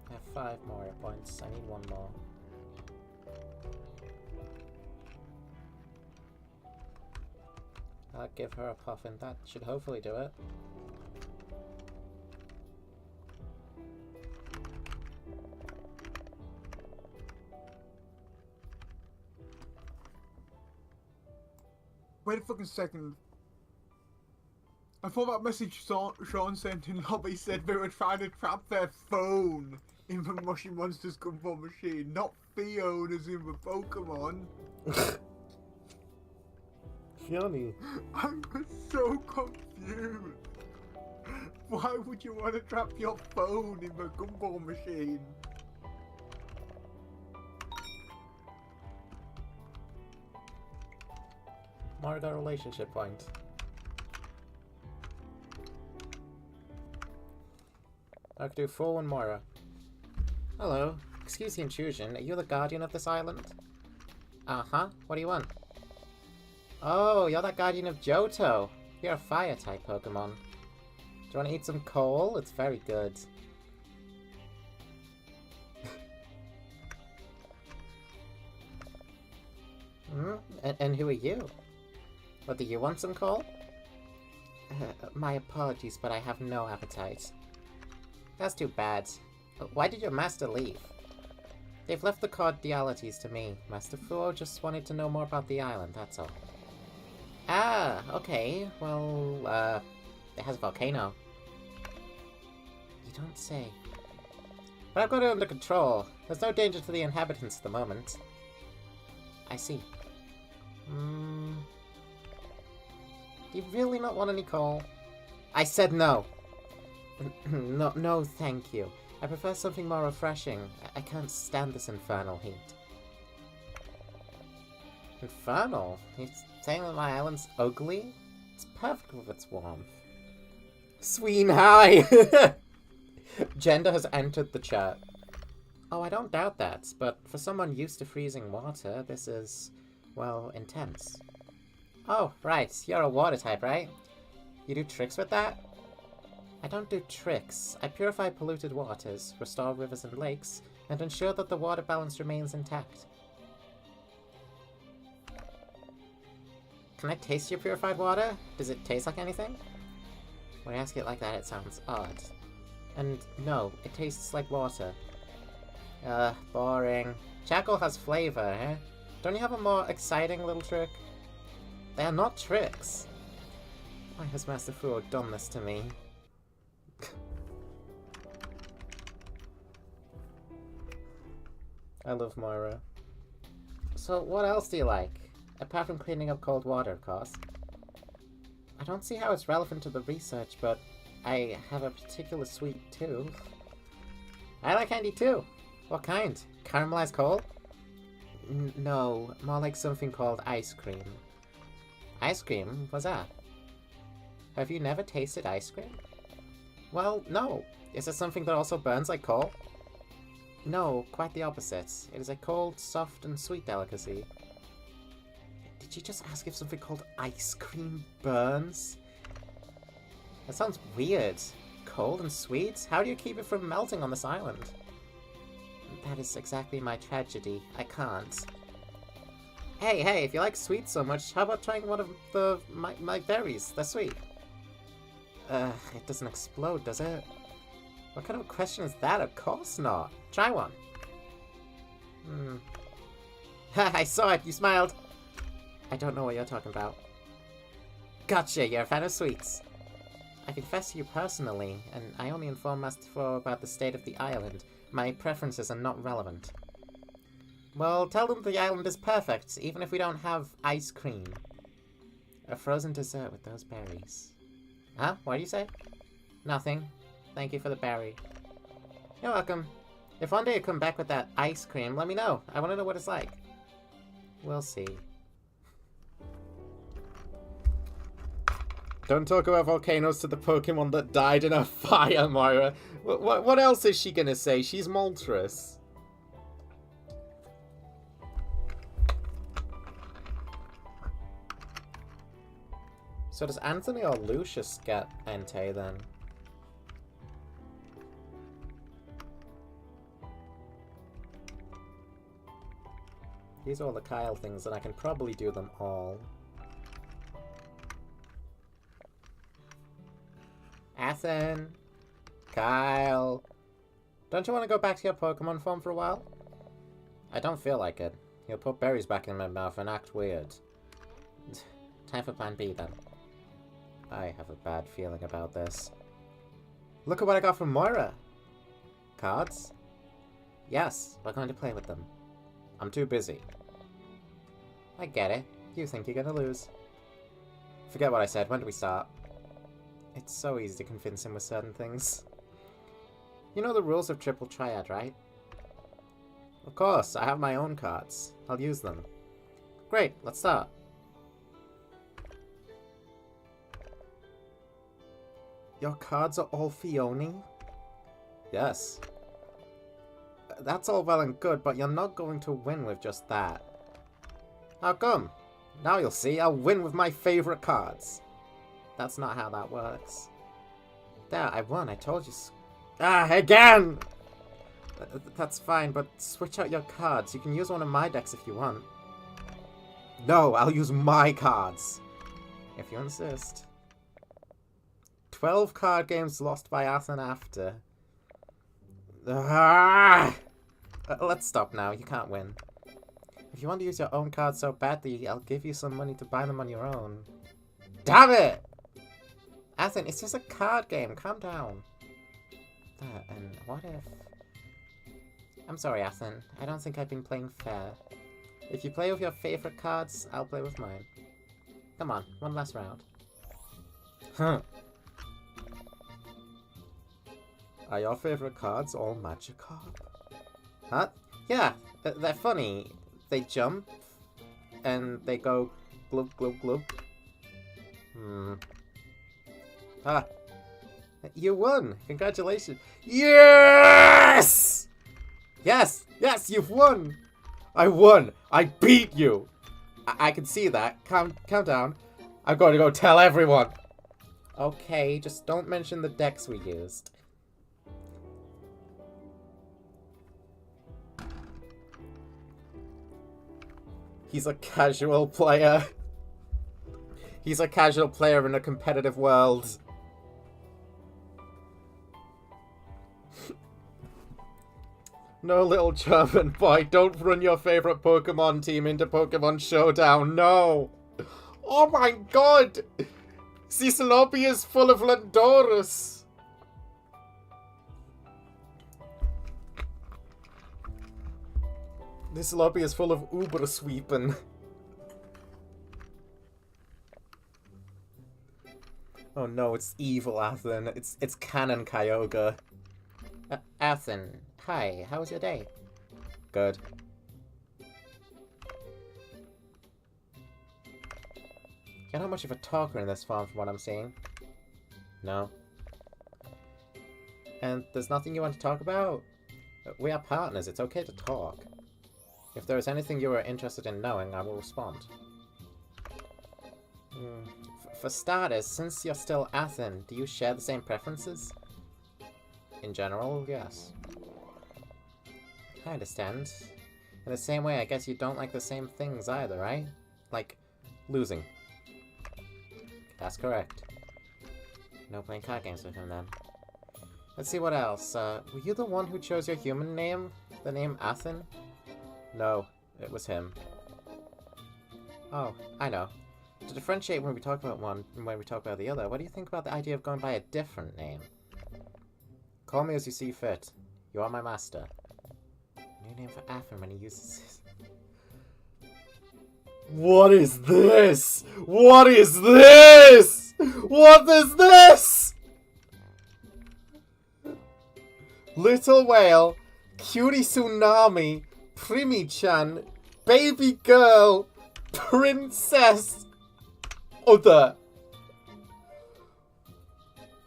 I have 5 more points. I need 1 more. I'll give her a puffin. That should hopefully do it. Wait a fucking second. I thought that message Sean sent in lobby said they were trying to trap their phone in the Mushy Monsters Gumball machine, not Fiona as in the Pokemon. Fiona. I was so confused. Why would you want to trap your phone in the Gumball machine? Mara got a relationship point. I could do 4 and Mara. Hello. Excuse the intrusion. Are you the guardian of this island? Uh-huh. What do you want? Oh, you're that guardian of Johto. You're a fire-type Pokemon. Do you want to eat some coal? It's very good. And who are you? What, do you want some coal? My apologies, but I have no appetite. That's too bad. Why did your master leave? They've left the cordialities to me. Master Fuo just wanted to know more about the island, that's all. Ah, okay. Well, it has a volcano. You don't say. But I've got it under control. There's no danger to the inhabitants at the moment. I see. Do you really not want any coal? I said no! No, thank you. I prefer something more refreshing. I can't stand this infernal heat. Infernal? He's saying that my island's ugly? It's perfect with its warmth. Sween high! Gender has entered the chat. Oh, I don't doubt that, but for someone used to freezing water, this is, well, intense. Oh, right, you're a water type, right? You do tricks with that? I don't do tricks. I purify polluted waters, restore rivers and lakes, and ensure that the water balance remains intact. Can I taste your purified water? Does it taste like anything? When I ask it like that, it sounds odd. And no, it tastes like water. Boring. Charcoal has flavor, eh? Don't you have a more exciting little trick? They are not tricks. Why has Master Fuo done this to me? I love Moira. So, what else do you like? Apart from cleaning up cold water, of course. I don't see how it's relevant to the research, but I have a particular sweet tooth. I like candy too. What kind? Caramelized coal? No, more like something called ice cream. Ice cream? What's that? Have you never tasted ice cream? Well, no. Is it something that also burns like coal? No, quite the opposite. It is a cold, soft, and sweet delicacy. Did you just ask if something called ice cream burns? That sounds weird. Cold and sweet? How do you keep it from melting on this island? That is exactly my tragedy. I can't. Hey, if you like sweets so much, how about trying one of my berries? They're sweet. It doesn't explode, does it? What kind of question is that? Of course not. Try one. Ha, I saw it. You smiled. I don't know what you're talking about. Gotcha, you're a fan of sweets. I confess to you personally, and I only inform Master 4 about the state of the island. My preferences are not relevant. Well, tell them the island is perfect, even if we don't have ice cream. A frozen dessert with those berries. Huh? What do you say? Nothing. Thank you for the berry. You're welcome. If one day you come back with that ice cream, let me know. I want to know what it's like. We'll see. Don't talk about volcanoes to the Pokemon that died in a fire, Moira. What else is she gonna say? She's Moltres. So does Anthony or Lucius get Entei then? These are all the Kyle things, and I can probably do them all. Athen! Kyle! Don't you want to go back to your Pokemon form for a while? I don't feel like it. You'll put berries back in my mouth and act weird. Time for plan B then. I have a bad feeling about this. Look at what I got from Moira! Cards? Yes, we're going to play with them. I'm too busy. I get it. You think you're gonna lose. Forget what I said. When do we start? It's so easy to convince him with certain things. You know the rules of Triple Triad, right? Of course, I have my own cards. I'll use them. Great, let's start. Your cards are all Fione? Yes. That's all well and good, but you're not going to win with just that. How come? Now you'll see, I'll win with my favorite cards. That's not how that works. There, I won, I told you. Ah, again! That's fine, but switch out your cards. You can use one of my decks if you want. No, I'll use my cards. If you insist. 12 card games lost by Athen after. Ah! Let's stop now, you can't win. If you want to use your own cards so badly, I'll give you some money to buy them on your own. Damn it! Athen, it's just a card game, calm down. There, and what if... I'm sorry, Athen, I don't think I've been playing fair. If you play with your favorite cards, I'll play with mine. Come on, one last round. Huh. Are your favorite cards all Magikarp? Huh? Yeah, they're funny. They jump, and they go glub glub glub. Ah. You won! Congratulations. Yes! Yes! Yes, you've won! I won! I beat you! I can see that. Count down. I'm going to go tell everyone. Okay, just don't mention the decks we used. He's a casual player. He's a casual player in a competitive world. No, little German boy, don't run your favorite Pokemon team into Pokemon Showdown, no! Oh my god! This lobby is full of Landorus! This lobby is full of Uber-sweeping. Oh no, it's evil Athen. It's Canon Kyogre. Athen, hi, how was your day? Good. You're not much of a talker in this farm from what I'm seeing. No. And there's nothing you want to talk about? We are partners, it's okay to talk. If there is anything you are interested in knowing, I will respond. For starters, since you're still Athen, do you share the same preferences? In general, yes. I understand. In the same way, I guess you don't like the same things either, right? Like, losing. That's correct. No playing card games with him then. Let's see what else. Were you the one who chose your human name? The name Athen? No, it was him. Oh, I know. To differentiate when we talk about one and when we talk about the other, what do you think about the idea of going by a different name? Call me as you see fit. You are my master. New name for Athen when he uses his... What is this? What is this? What is this? Little Whale, Cutie Tsunami, Primi-chan, Baby Girl, Princess, Other.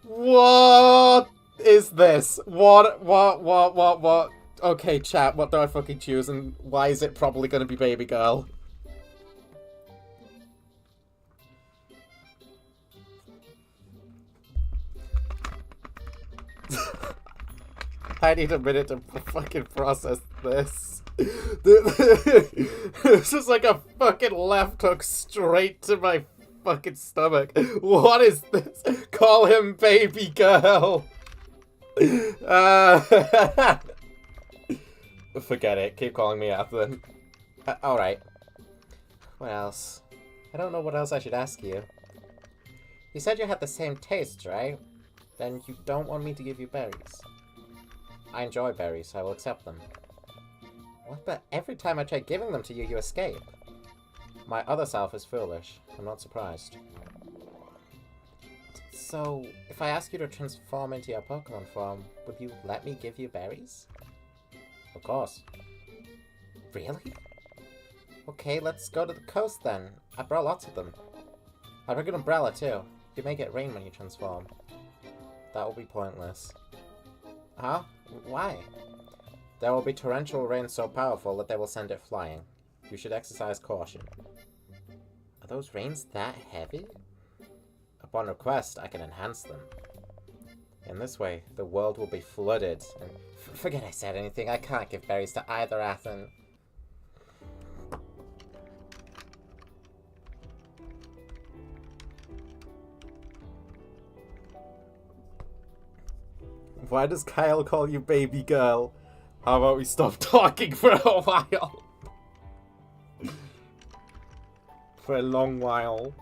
What is this? What? Okay, chat, what do I fucking choose and why is it probably gonna be Baby Girl? I need a minute to fucking process this. This is like a fucking left hook straight to my fucking stomach. What is this? Call him Baby Girl. Forget it. Keep calling me Athen. Alright. What else? I don't know what else I should ask you. You said you had the same taste, right? Then you don't want me to give you berries. I enjoy berries, so I will accept them. What? But every time I try giving them to you, you escape. My other self is foolish. I'm not surprised. So, if I ask you to transform into your Pokemon form, would you let me give you berries? Of course. Really? Okay, let's go to the coast then. I brought lots of them. I bring an umbrella too. You may get rain when you transform. That will be pointless. Huh? Why? There will be torrential rain so powerful that they will send it flying. You should exercise caution. Are those rains that heavy? Upon request, I can enhance them. In this way, the world will be flooded. And forget I said anything. I can't give berries to either Athen. Why does Kyle call you Baby Girl? How about we stop talking for a while? For a long while.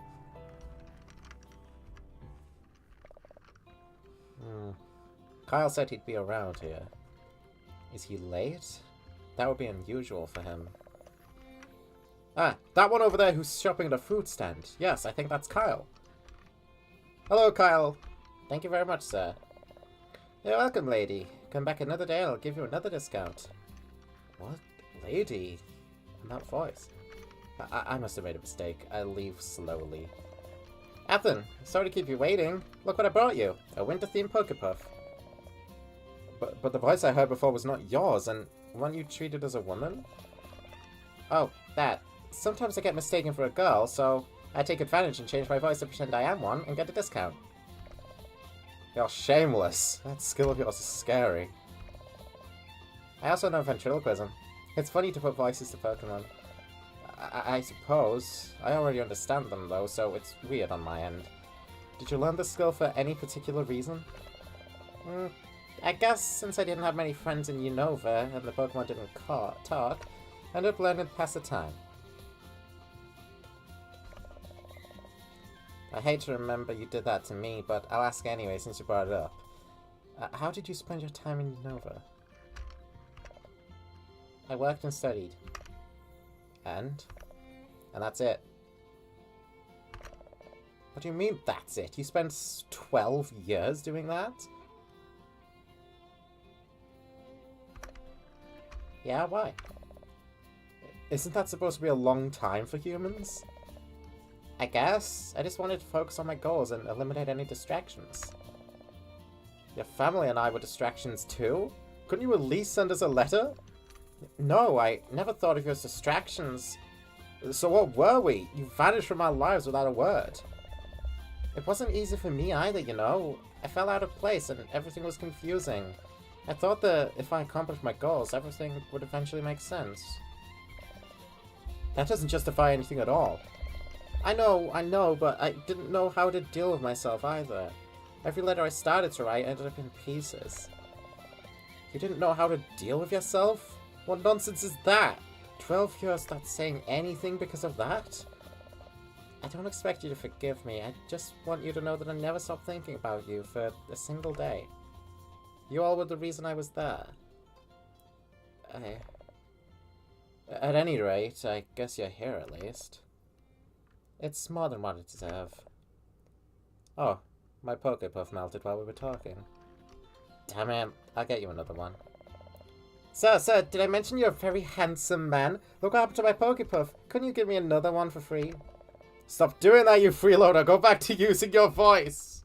Kyle said he'd be around here. Is he late? That would be unusual for him. Ah, that one over there who's shopping at a food stand. Yes, I think that's Kyle. Hello, Kyle. Thank you very much, sir. You're welcome, lady. Come back another day and I'll give you another discount. What? Lady? In that voice? I must have made a mistake. I leave slowly. Athen, sorry to keep you waiting. Look what I brought you. A winter-themed Pokepuff. But the voice I heard before was not yours, and weren't you treated as a woman? Oh, that. Sometimes I get mistaken for a girl, so I take advantage and change my voice to pretend I am one and get a discount. You're shameless. That skill of yours is scary. I also know ventriloquism. It's funny to put voices to Pokemon. I suppose. I already understand them, though, so it's weird on my end. Did you learn this skill for any particular reason? I guess since I didn't have many friends in Unova, and the Pokemon didn't talk, I ended up learning to pass the time. I hate to remember you did that to me, but I'll ask anyway since you brought it up. How did you spend your time in Unova? I worked and studied. And that's it. What do you mean, that's it? You spent 12 years doing that? Yeah, why? Isn't that supposed to be a long time for humans? I guess. I just wanted to focus on my goals and eliminate any distractions. Your family and I were distractions too? Couldn't you at least send us a letter? No, I never thought of you as distractions. So what were we? You vanished from our lives without a word. It wasn't easy for me either, you know. I fell out of place and everything was confusing. I thought that if I accomplished my goals, everything would eventually make sense. That doesn't justify anything at all. I know, but I didn't know how to deal with myself either. Every letter I started to write ended up in pieces. You didn't know how to deal with yourself? What nonsense is that? 12 years not saying anything because of that? I don't expect you to forgive me. I just want you to know that I never stopped thinking about you for a single day. You all were the reason I was there. At any rate, I guess you're here at least. It's more than what I deserve. Oh, my Pokepuff melted while we were talking. Damn it, I'll get you another one. Sir, did I mention you're a very handsome man? Look what happened to my Pokepuff. Couldn't you give me another one for free? Stop doing that, you freeloader. Go back to using your voice.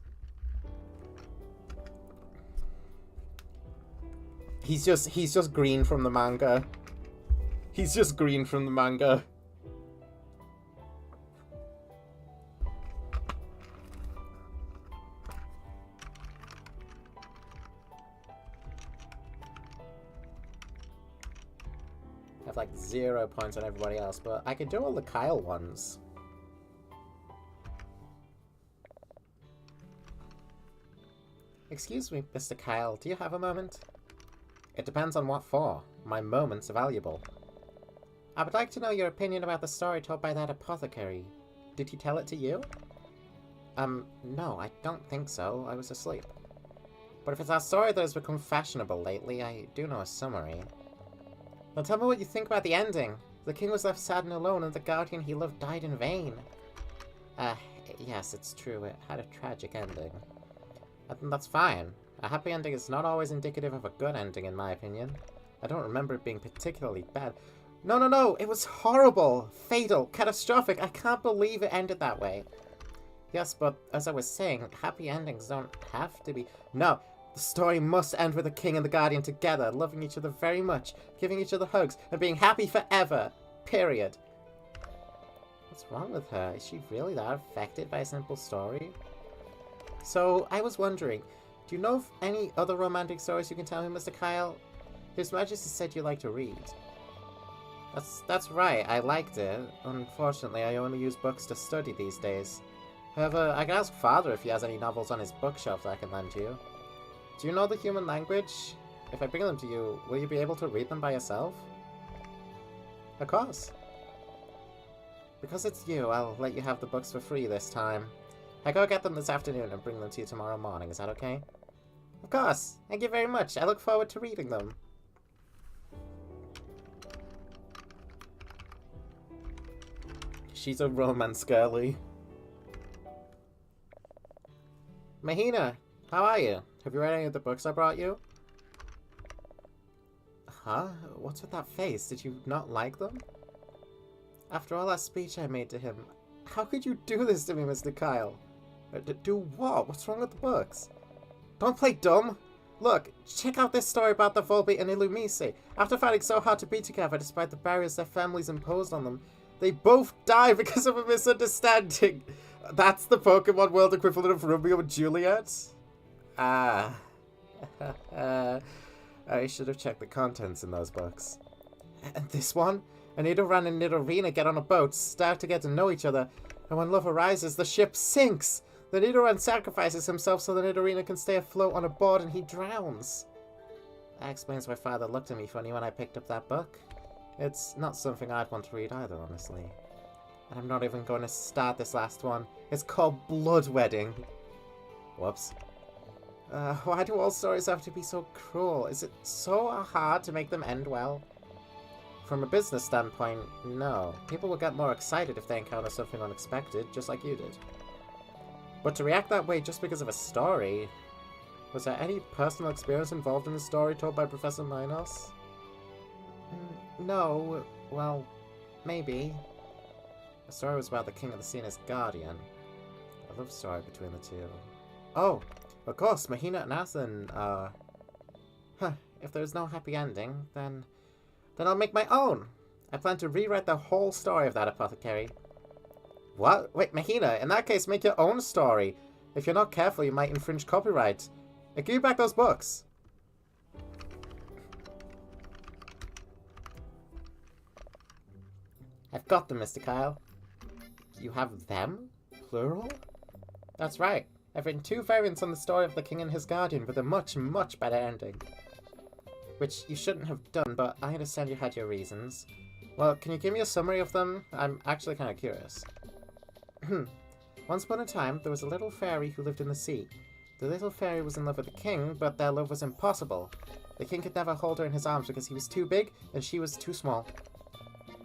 He's just green from the manga. He's just green from the manga. I have like 0 points on everybody else, but I can do all the Kyle ones. Excuse me, Mr. Kyle, do you have a moment? It depends on what for. My moments are valuable. I would like to know your opinion about the story told by that apothecary. Did he tell it to you? No, I don't think so. I was asleep. But if it's our story that has become fashionable lately, I do know a summary. Now tell me what you think about the ending. The king was left sad and alone, and the guardian he loved died in vain. Yes, it's true. It had a tragic ending. And that's fine. A happy ending is not always indicative of a good ending, in my opinion. I don't remember it being particularly bad. No! It was horrible! Fatal! Catastrophic! I can't believe it ended that way. Yes, but as I was saying, happy endings don't have to be... No! The story must end with the king and the guardian together, loving each other very much, giving each other hugs, and being happy forever. Period. What's wrong with her? Is she really that affected by a simple story? So, I was wondering, do you know of any other romantic stories you can tell me, Mr. Kyle? His Majesty said you like to read. That's right, I liked it. Unfortunately, I only use books to study these days. However, I can ask Father if he has any novels on his bookshelf that I can lend you. Do you know the human language? If I bring them to you, will you be able to read them by yourself? Of course. Because it's you, I'll let you have the books for free this time. I go get them this afternoon and bring them to you tomorrow morning, is that okay? Of course! Thank you very much, I look forward to reading them. She's a romance girly. Mahina, how are you? Have you read any of the books I brought you? Huh? What's with that face? Did you not like them? After all that speech I made to him, how could you do this to me, Mr. Kyle? Do what? What's wrong with the books? Don't play dumb! Look, check out this story about the Volbeat and Illumise. After fighting so hard to be together despite the barriers their families imposed on them, they both die because of a misunderstanding. That's the Pokemon world equivalent of Romeo and Juliet? Ah. I should have checked the contents in those books. And this one? Nidoran and Nidorina get on a boat, start to get to know each other, and when love arises, the ship sinks! The Nidoran sacrifices himself so the Nidorina can stay afloat on a board and he drowns. That explains why Father looked at me funny when I picked up that book. It's not something I'd want to read either, honestly. And I'm not even going to start this last one. It's called Blood Wedding. Whoops. Why do all stories have to be so cruel? Is it so hard to make them end well? From a business standpoint, no. People will get more excited if they encounter something unexpected, just like you did. But to react that way just because of a story... Was there any personal experience involved in the story told by Professor Minos? No, well, maybe. The story was about the king of the sea and his guardian. A love story between the two. Oh, of course, Mahina and Athen, if there's no happy ending, then I'll make my own. I plan to rewrite the whole story of that apothecary. What? Wait, Mahina, in that case, make your own story. If you're not careful, you might infringe copyright. Give you back those books. I've got them, Mr. Kyle. You have them? Plural? That's right. I've written 2 variants on the story of the king and his guardian with a much, much better ending. Which you shouldn't have done, but I understand you had your reasons. Well, can you give me a summary of them? I'm actually kind of curious. Once upon a time, there was a little fairy who lived in the sea. The little fairy was in love with the king, but their love was impossible. The king could never hold her in his arms because he was too big and she was too small.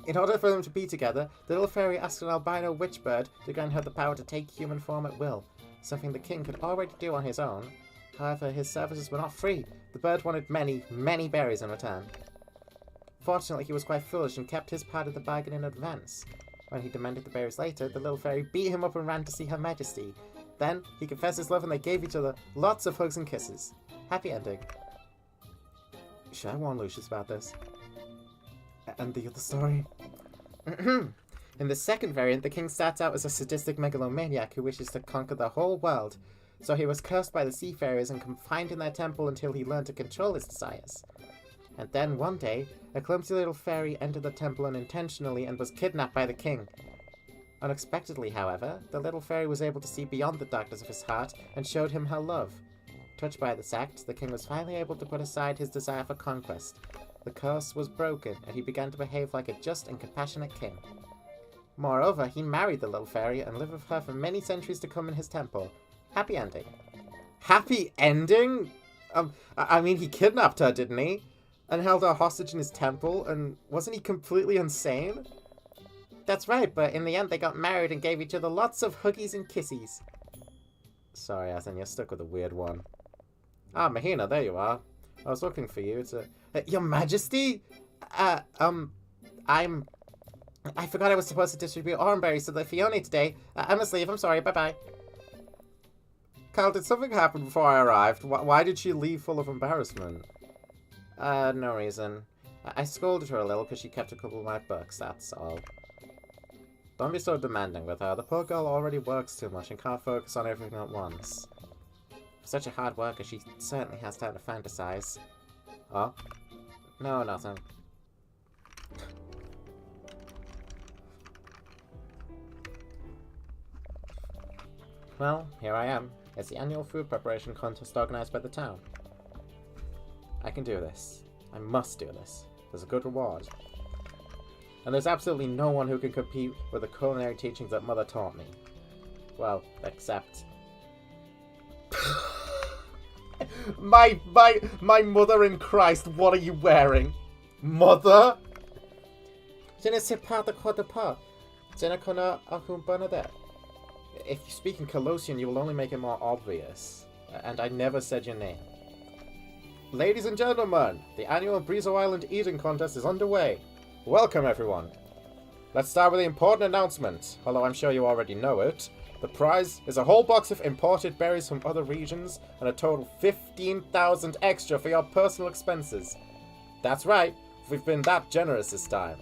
In order for them to be together, the little fairy asked an albino witch bird to grant her the power to take human form at will, something the king could already do on his own. However, his services were not free. The bird wanted many, many berries in return. Fortunately, he was quite foolish and kept his part of the bargain in advance. When he demanded the berries later, the little fairy beat him up and ran to see Her Majesty. Then, he confessed his love and they gave each other lots of hugs and kisses. Happy ending. Should I warn Lucius about this? And the other story? In the second variant, the king starts out as a sadistic megalomaniac who wishes to conquer the whole world. So he was cursed by the seafarers and confined in their temple until he learned to control his desires. And then one day, a clumsy little fairy entered the temple unintentionally and was kidnapped by the king. Unexpectedly, however, the little fairy was able to see beyond the darkness of his heart and showed him her love. Touched by this act, the king was finally able to put aside his desire for conquest. The curse was broken, and he began to behave like a just and compassionate king. Moreover, he married the little fairy and lived with her for many centuries to come in his temple. Happy ending. Happy ending? I mean, he kidnapped her, didn't he? And held her hostage in his temple, and wasn't he completely insane? That's right, but in the end they got married and gave each other lots of huggies and kissies. Sorry, Ethan, you're stuck with a weird one. Ah, Mahina, there you are. I was looking for you. It's Your Majesty? I forgot I was supposed to distribute orangeberries to the Fiona today. I must leave, I'm sorry, bye-bye. Kyle, did something happen before I arrived? Why did she leave full of embarrassment? No reason. I scolded her a little because she kept a couple of my books, that's all. Don't be so demanding with her. The poor girl already works too much and can't focus on everything at once. For such a hard worker, she certainly has time to fantasize. Oh? No, nothing. Well, here I am. It's the annual food preparation contest organized by the town. I can do this. I must do this. There's a good reward. And there's absolutely no one who can compete with the culinary teachings that Mother taught me. Well, except... my mother in Christ, what are you wearing? Mother? Je ne sais pas de quoi tu parles. Je ne connais aucun Bernadette. If you speak in Colossian, you will only make it more obvious. And I never said your name. Ladies and gentlemen, the annual Breezo Island eating contest is underway. Welcome, everyone. Let's start with the important announcement, although I'm sure you already know it. The prize is a whole box of imported berries from other regions and a total 15,000 extra for your personal expenses. That's right, we've been that generous this time.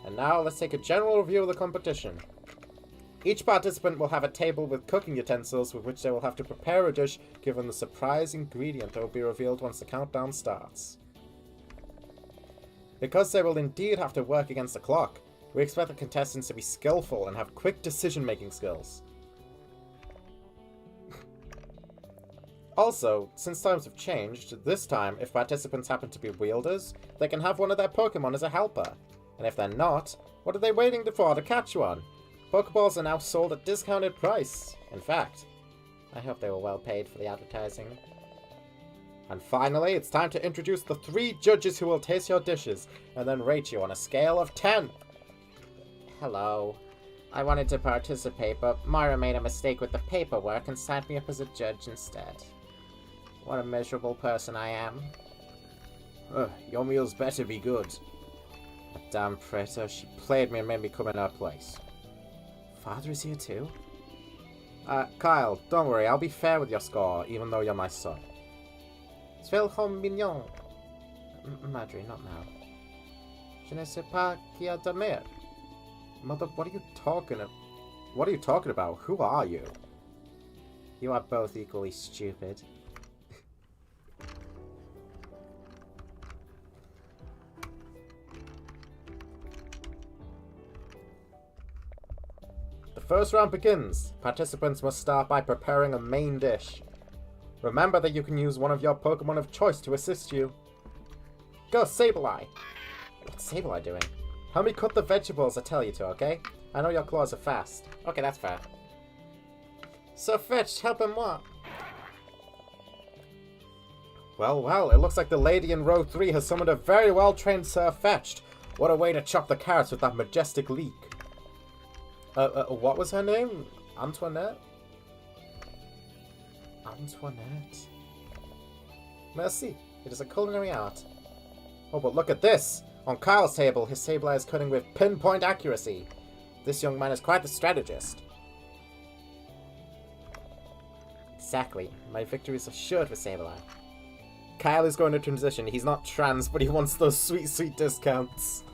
And now let's take a general review of the competition. Each participant will have a table with cooking utensils with which they will have to prepare a dish given the surprise ingredient that will be revealed once the countdown starts. Because they will indeed have to work against the clock, we expect the contestants to be skillful and have quick decision-making skills. Also, since times have changed, this time, if participants happen to be wielders, they can have one of their Pokemon as a helper. And if they're not, what are they waiting for to catch one? Pokeballs are now sold at discounted price. In fact, I hope they were well paid for the advertising. And finally, it's time to introduce the 3 judges who will taste your dishes and then rate you on a scale of 10. Hello. I wanted to participate, but Mara made a mistake with the paperwork and signed me up as a judge instead. What a miserable person I am. Your meals better be good. That damn Preto, she played me and made me come in her place. Father is here too? Kyle, don't worry, I'll be fair with your score, even though you're my son. Svelhom mignon. Madre, not now. Je ne sais pas qui a dormir. Mother, what are you talking about? Who are you? You are both equally stupid. The first round begins. Participants must start by preparing a main dish. Remember that you can use one of your Pokemon of choice to assist you. Go, Sableye! What's Sableye doing? Help me cut the vegetables I tell you to, okay? I know your claws are fast. Okay, that's fair. Sir Fetched, help him what? Well, well, it looks like the lady in row 3 has summoned a very well-trained Sir Fetched. What a way to chop the carrots with that majestic leek. What was her name? Antoinette? Antoinette? Merci. It is a culinary art. Oh, but look at this! On Kyle's table, his sableye is cutting with pinpoint accuracy. This young man is quite the strategist. Exactly. My victory is assured for Sableye. Kyle is going to transition. He's not trans, but he wants those sweet, sweet discounts.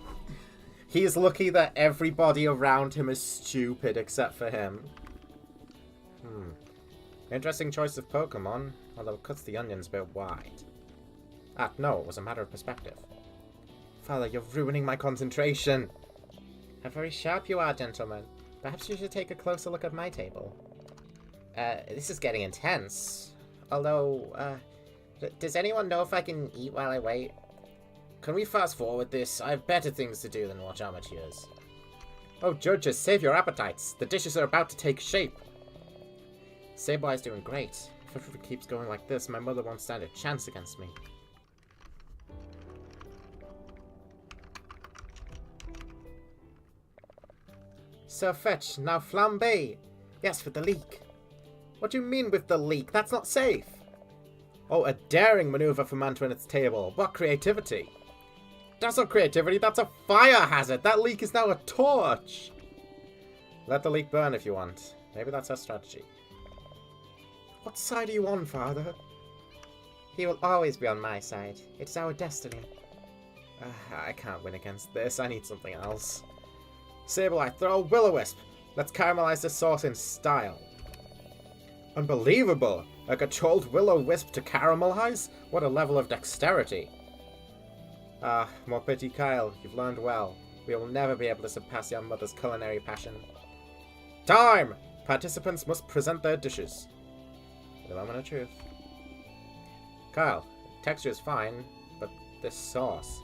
He is lucky that everybody around him is stupid except for him. Interesting choice of Pokemon, although it cuts the onions a bit wide. Ah, no, it was a matter of perspective. Father, you're ruining my concentration. How very sharp you are, gentlemen. Perhaps you should take a closer look at my table. This is getting intense. Although, does anyone know if I can eat while I wait? Can we fast forward this? I have better things to do than watch amateurs. Oh, judges, save your appetites. The dishes are about to take shape. Sableye's doing great. If it keeps going like this, my mother won't stand a chance against me. Sir Fetch, now flambe. Yes, with the leek. What do you mean with the leek? That's not safe. Oh, a daring maneuver from Antoinette's table. What creativity. That's not creativity, that's a fire hazard. That leek is now a torch. Let the leek burn if you want. Maybe that's our strategy. What side are you on, Father? He will always be on my side. It's our destiny. I can't win against this. I need something else. Sableye, throw a Will-O-Wisp. Let's caramelize this sauce in style. Unbelievable! A controlled Will-O-Wisp to caramelize? What a level of dexterity. Ah, more pity, Kyle. You've learned well. We will never be able to surpass your mother's culinary passion. Time! Participants must present their dishes. The moment of truth. Kyle, texture is fine, but this sauce,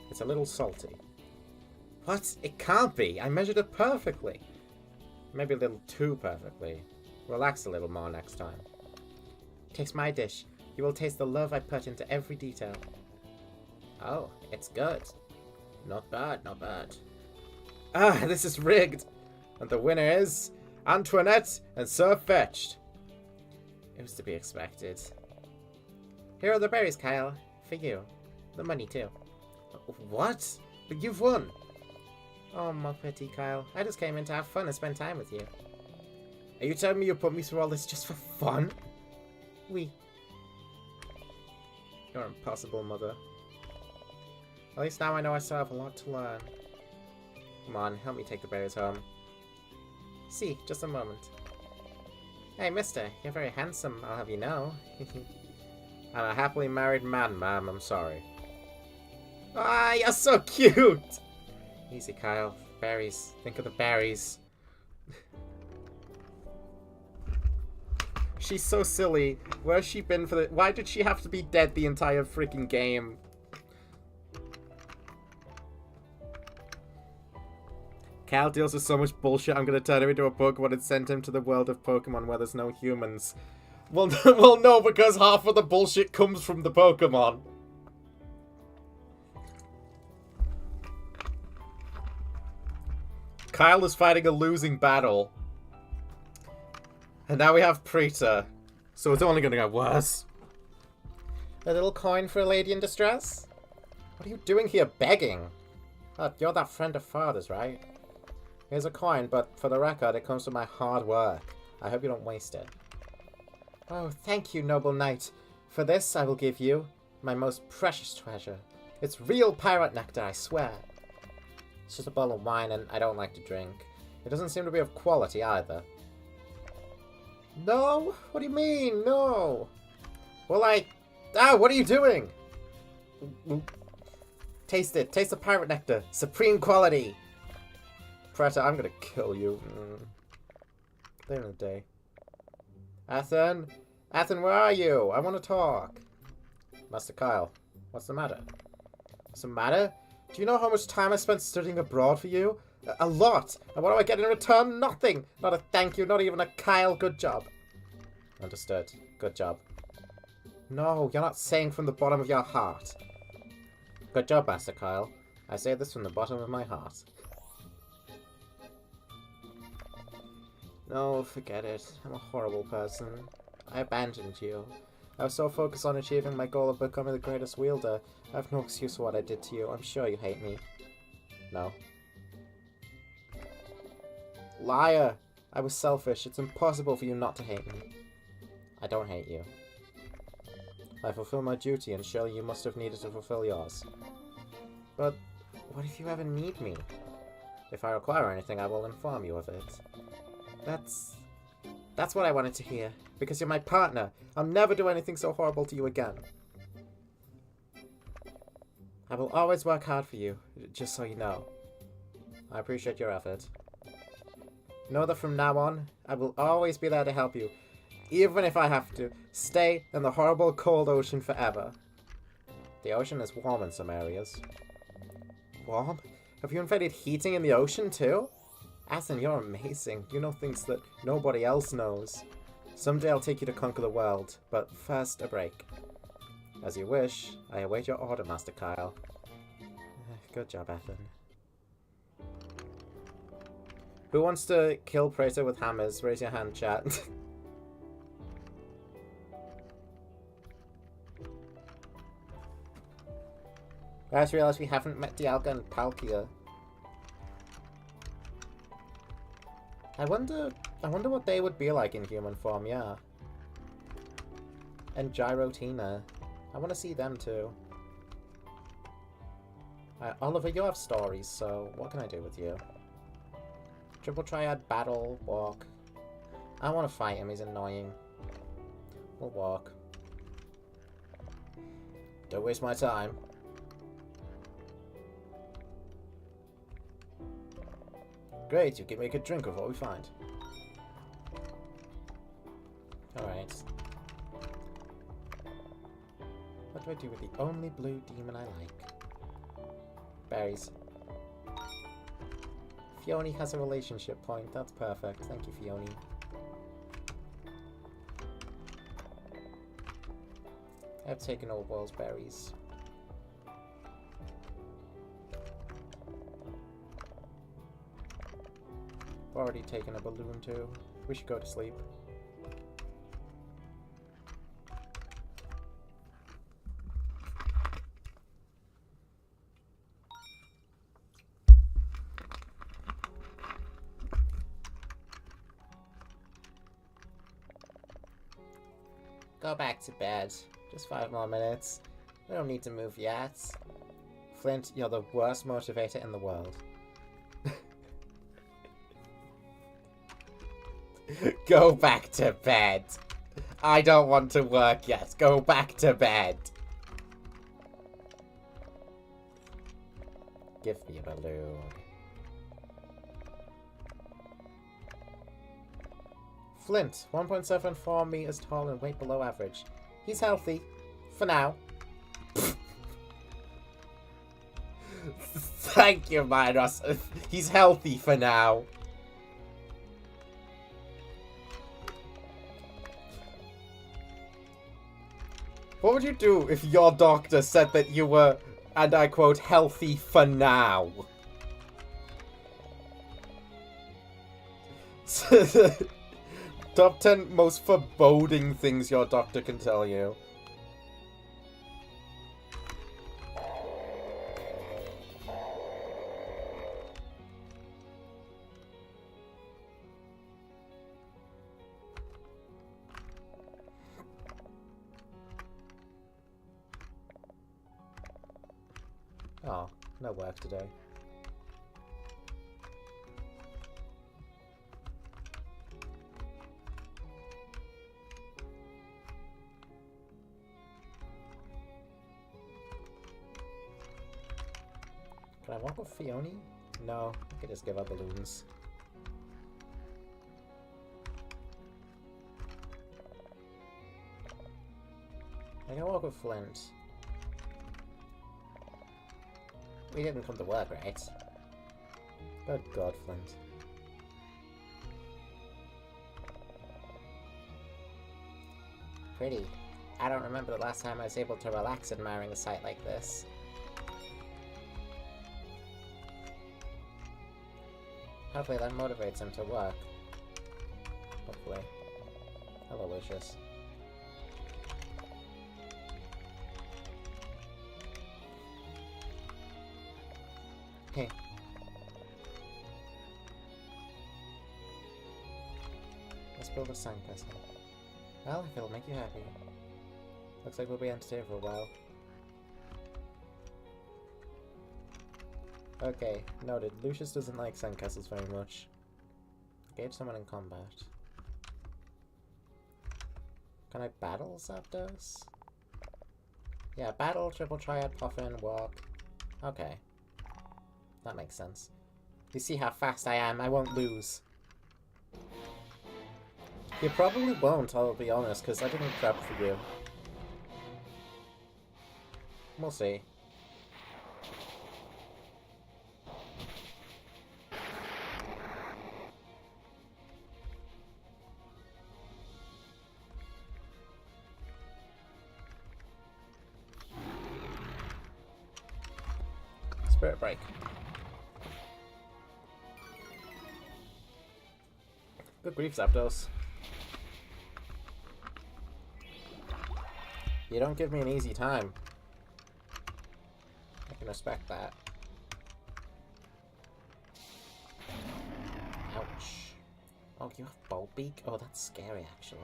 it's a little salty. What? It can't be. I measured it perfectly. Maybe a little too perfectly. Relax a little more next time. Taste my dish. You will taste the love I put into every detail. Oh, it's good. Not bad, not bad. Ah, this is rigged. And the winner is Antoinette and Sir Fetched. It was to be expected. Here are the berries, Kyle. For you. The money, too. What? But you've won. Oh, my pity, Kyle. I just came in to have fun and spend time with you. Are you telling me you put me through all this just for fun? Oui. You're impossible, mother. At least now I know I still have a lot to learn. Come on, help me take the berries home. See, just a moment. Hey, mister, you're very handsome, I'll have you know. I'm a happily married man, ma'am, I'm sorry. Ah, you're so cute! Easy, Kyle. Berries. Think of the berries. She's so silly. Where's she been for the... Why did she have to be dead the entire freaking game? Cal deals with so much bullshit, I'm gonna turn him into a Pokemon and send him to the world of Pokemon where there's no humans. Well, well, no, because half of the bullshit comes from the Pokemon. Kyle is fighting a losing battle. And now we have Preta. So it's only gonna get worse. A little coin for a lady in distress? What are you doing here begging? Oh, you're that friend of father's, right? Here's a coin, but for the record, it comes from my hard work. I hope you don't waste it. Oh, thank you, noble knight. For this, I will give you my most precious treasure. It's real pirate nectar, I swear. It's just a bottle of wine, and I don't like to drink. It doesn't seem to be of quality, either. No? What do you mean? No. Well, what are you doing? Taste it. Taste the pirate nectar. Supreme quality. Preta, I'm gonna kill you. Later in the day. Athen? Athen, where are you? I want to talk. Master Kyle, what's the matter? What's the matter? Do you know how much time I spent studying abroad for you? A lot. And what do I get in return? Nothing. Not a thank you, not even a Kyle. Good job. Understood. Good job. No, you're not saying from the bottom of your heart. Good job, Master Kyle. I say this from the bottom of my heart. No, forget it. I'm a horrible person. I abandoned you. I was so focused on achieving my goal of becoming the greatest wielder. I have no excuse for what I did to you. I'm sure you hate me. No. Liar! I was selfish. It's impossible for you not to hate me. I don't hate you. I fulfill my duty, and surely you must have needed to fulfill yours. But what if you ever need me? If I require anything, I will inform you of it. That's what I wanted to hear. Because you're my partner. I'll never do anything so horrible to you again. I will always work hard for you, just so you know. I appreciate your effort. Know that from now on, I will always be there to help you, even if I have to stay in the horrible cold ocean forever. The ocean is warm in some areas. Warm? Have you invented heating in the ocean too? Asen, you're amazing. You know things that nobody else knows. Someday I'll take you to conquer the world, but first a break. As you wish. I await your order, Master Kyle. Good job, Ethan. Who wants to kill Praetor with hammers? Raise your hand, chat. I just realised we haven't met Dialga and Palkia. I wonder what they would be like in human form, yeah. And Gyrotina. I want to see them too. Oliver, you have stories, so what can I do with you? Triple Triad, Battle, Walk. I want to fight him, he's annoying. We'll walk. Don't waste my time. Great, you can make a drink of what we find. Alright. What do I do with the only blue demon I like? Berries. Fiona has a relationship point. That's perfect. Thank you, Fiona. I've taken all Wall's berries. Already taken a balloon too. We should go to sleep. Go back to bed. Just 5 more minutes. We don't need to move yet. Flint, you're the worst motivator in the world. Go back to bed. I don't want to work yet. Go back to bed. Give me a balloon. Flint, 1.74 meters tall and weight below average. He's healthy. For now. Thank you, Minos. He's healthy for now. What would you do if your doctor said that you were, and I quote, healthy for now? Top 10 most foreboding things your doctor can tell you. Oh, no work today. Can I walk with Fiona? No, I could just give her balloons. I can walk with Flint. We didn't come to work, right? Good God, Flint. Pretty. I don't remember the last time I was able to relax admiring a sight like this. Hopefully that motivates him to work. Hopefully. Hello, Lucius. Hey. Let's build a sandcastle. Well, if it'll make you happy. Looks like we'll be entertained for a while. Okay, noted. Lucius doesn't like sandcastles very much. Engage someone in combat. Can I battle Zapdos? Yeah, battle, triple triad, puffin, walk. Okay. That makes sense. You see how fast I am, I won't lose. You probably won't, I'll be honest, because I didn't prep for you. We'll see. Spirit Break. Good grief, Zapdos. You don't give me an easy time. I can respect that. Ouch. Oh, you have Bulbeak? Oh, that's scary, actually.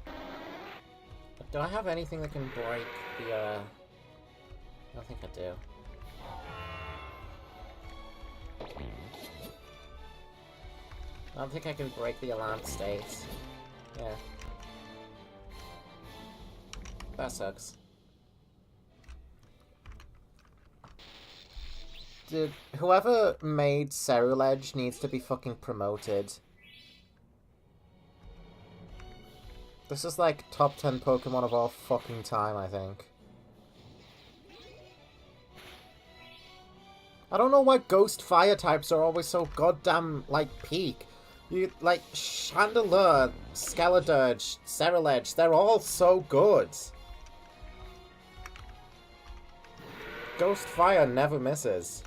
But do I have anything that can break the, I don't think I do. I don't think I can break the alarm state. Yeah. That sucks. Dude, whoever made Ceruledge needs to be fucking promoted. This is like top 10 Pokemon of all fucking time, I think. I don't know why Ghost Fire types are always so goddamn, like, peak. You, like, Chandelure, Skeledirge, Ceruledge, they're all so good. Ghost Fire never misses.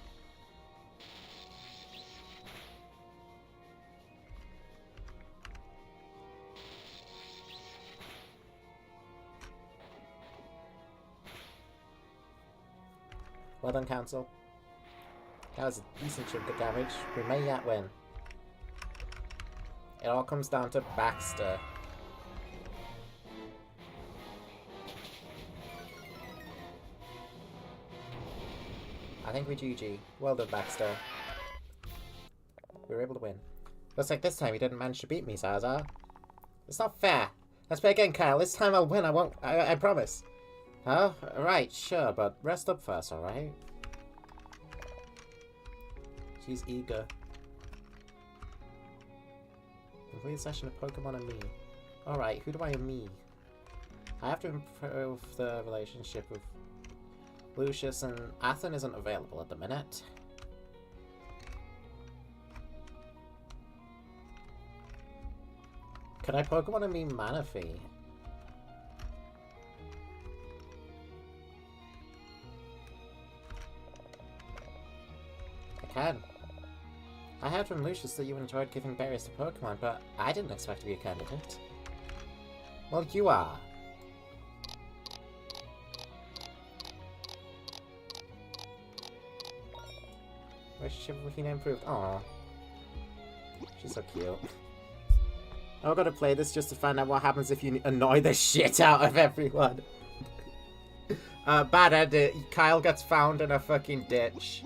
Well done, Council. That was a decent chunk of damage. We may yet win. It all comes down to Baxter. I think we GG. Well done, Baxter. We were able to win. Looks like this time you didn't manage to beat me, Zaza. It's not fair. Let's play again, Kyle. This time I'll win. I promise. Huh? Right, sure, but rest up first, alright? She's eager. Complete session of Pokemon and me. Alright, who do I me? I have to improve the relationship with Lucius, and Athen isn't available at the minute. Can I Pokemon and me Manaphy? I can. I heard from Lucius that you enjoyed giving berries to Pokemon, but I didn't expect to be a candidate. Well, you are. Relationship with Hina improved. Aww. She's so cute. I've got to play this just to find out what happens if you annoy the shit out of everyone. Bad edit. Kyle gets found in a fucking ditch.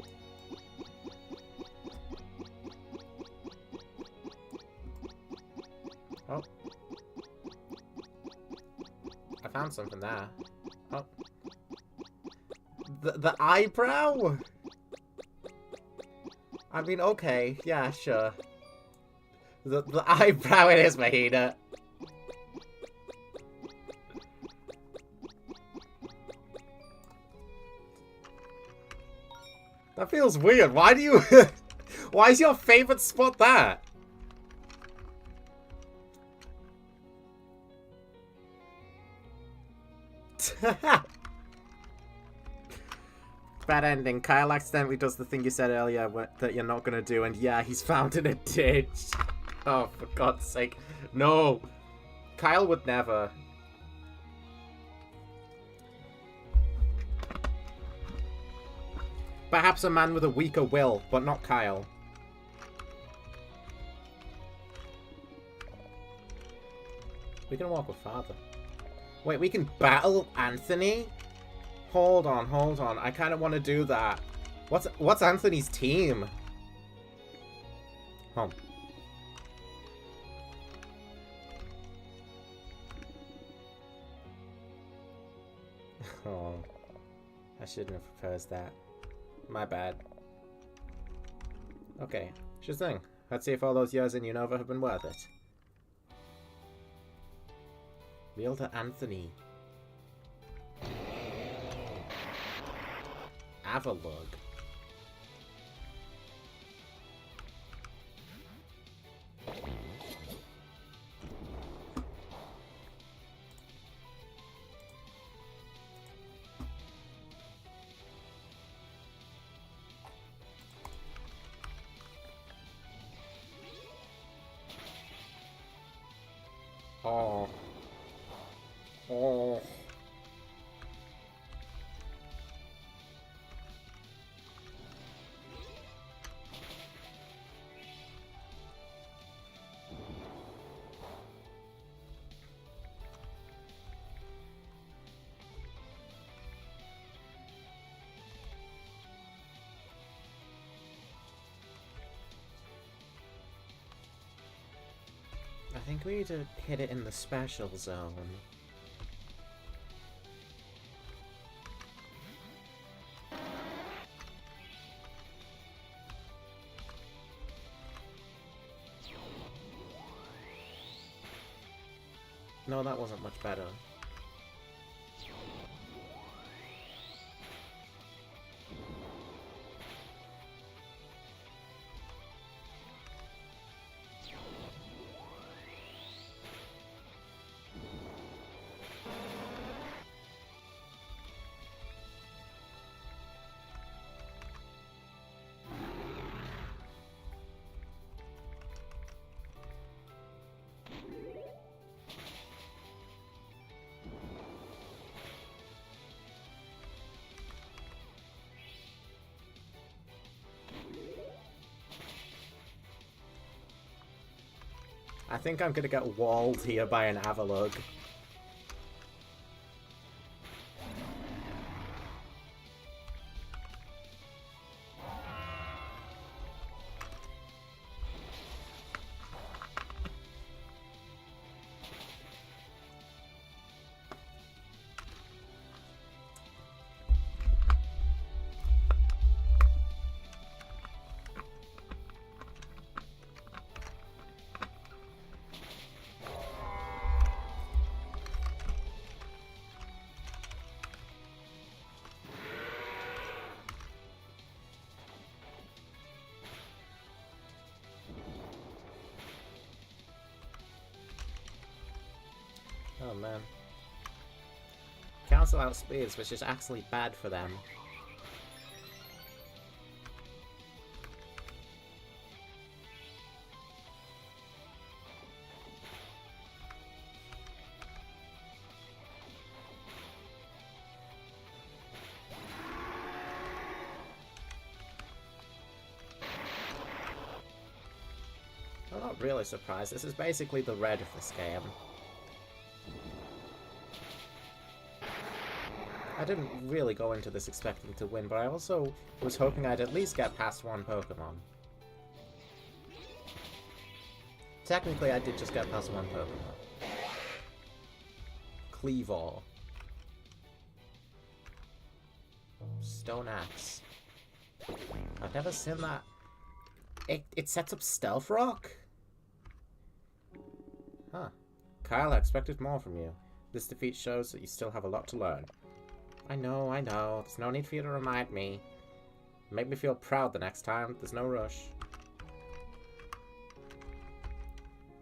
Oh. I found something there. Oh. The eyebrow? I mean, okay. Yeah, sure. The eyebrow it is, Mahina. That feels weird. Why do you... Why is your favorite spot there? Bad ending. Kyle accidentally does the thing you said earlier that you're not gonna do, and yeah, he's found in a ditch. Oh, for God's sake. No. Kyle would never. Perhaps a man with a weaker will, but not Kyle. We can walk with father. Wait, we can battle Anthony? Hold on, hold on. I kind of want to do that. What's Anthony's team? Home. Oh, I shouldn't have proposed that. My bad. Okay, sure thing. Let's see if all those years in Unova have been worth it. Wielder Anthony. Avalug. Oh. Oh. I think we need to hit it in the special zone. No, that wasn't much better. I think I'm gonna get walled here by an Avalug. Oh man. Cancel out speeds, which is actually bad for them. I'm not really surprised. This is basically the red of this game. I didn't really go into this expecting to win, but I also was hoping I'd at least get past one Pokemon. Technically, I did just get past one Pokemon. Cleavor. Stone Axe. I've never seen that. It sets up Stealth Rock? Huh. Kyle, I expected more from you. This defeat shows that you still have a lot to learn. I know, I know. There's no need for you to remind me. Make me feel proud the next time. There's no rush.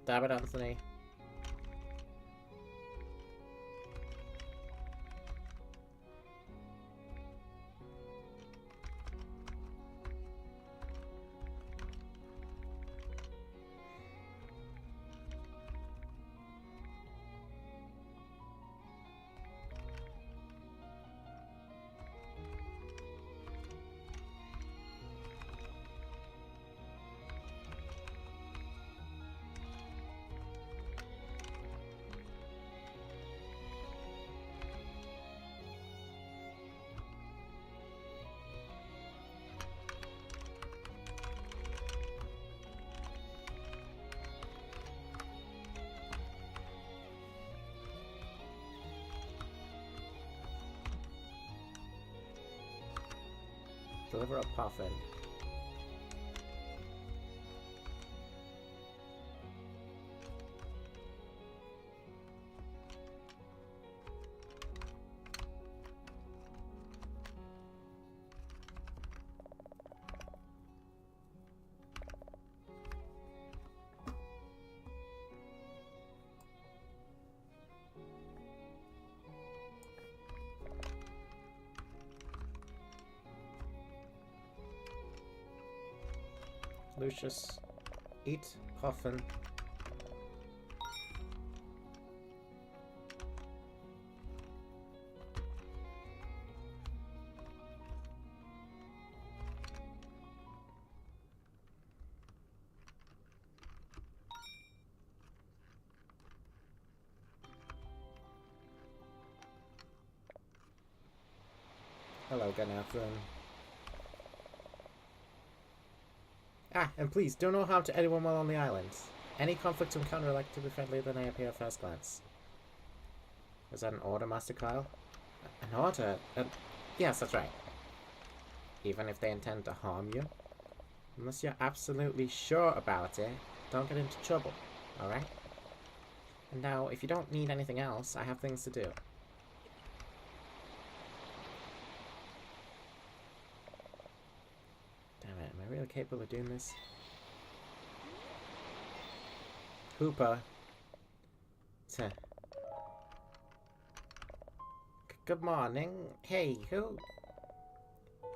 Damn it, Anthony. Deliver a puffin. Lucius, eat puffin. Hello, Ganathan. Ah, and please, do no harm to anyone while on the island. Any conflict encounter are likely to be friendlier than they appear at first glance. Is that an order, Master Kyle? An order? Yes, that's right. Even if they intend to harm you? Unless you're absolutely sure about it, don't get into trouble, alright? And now, if you don't need anything else, I have things to do. Am I really capable of doing this? Hooper. Good morning. Hey, who?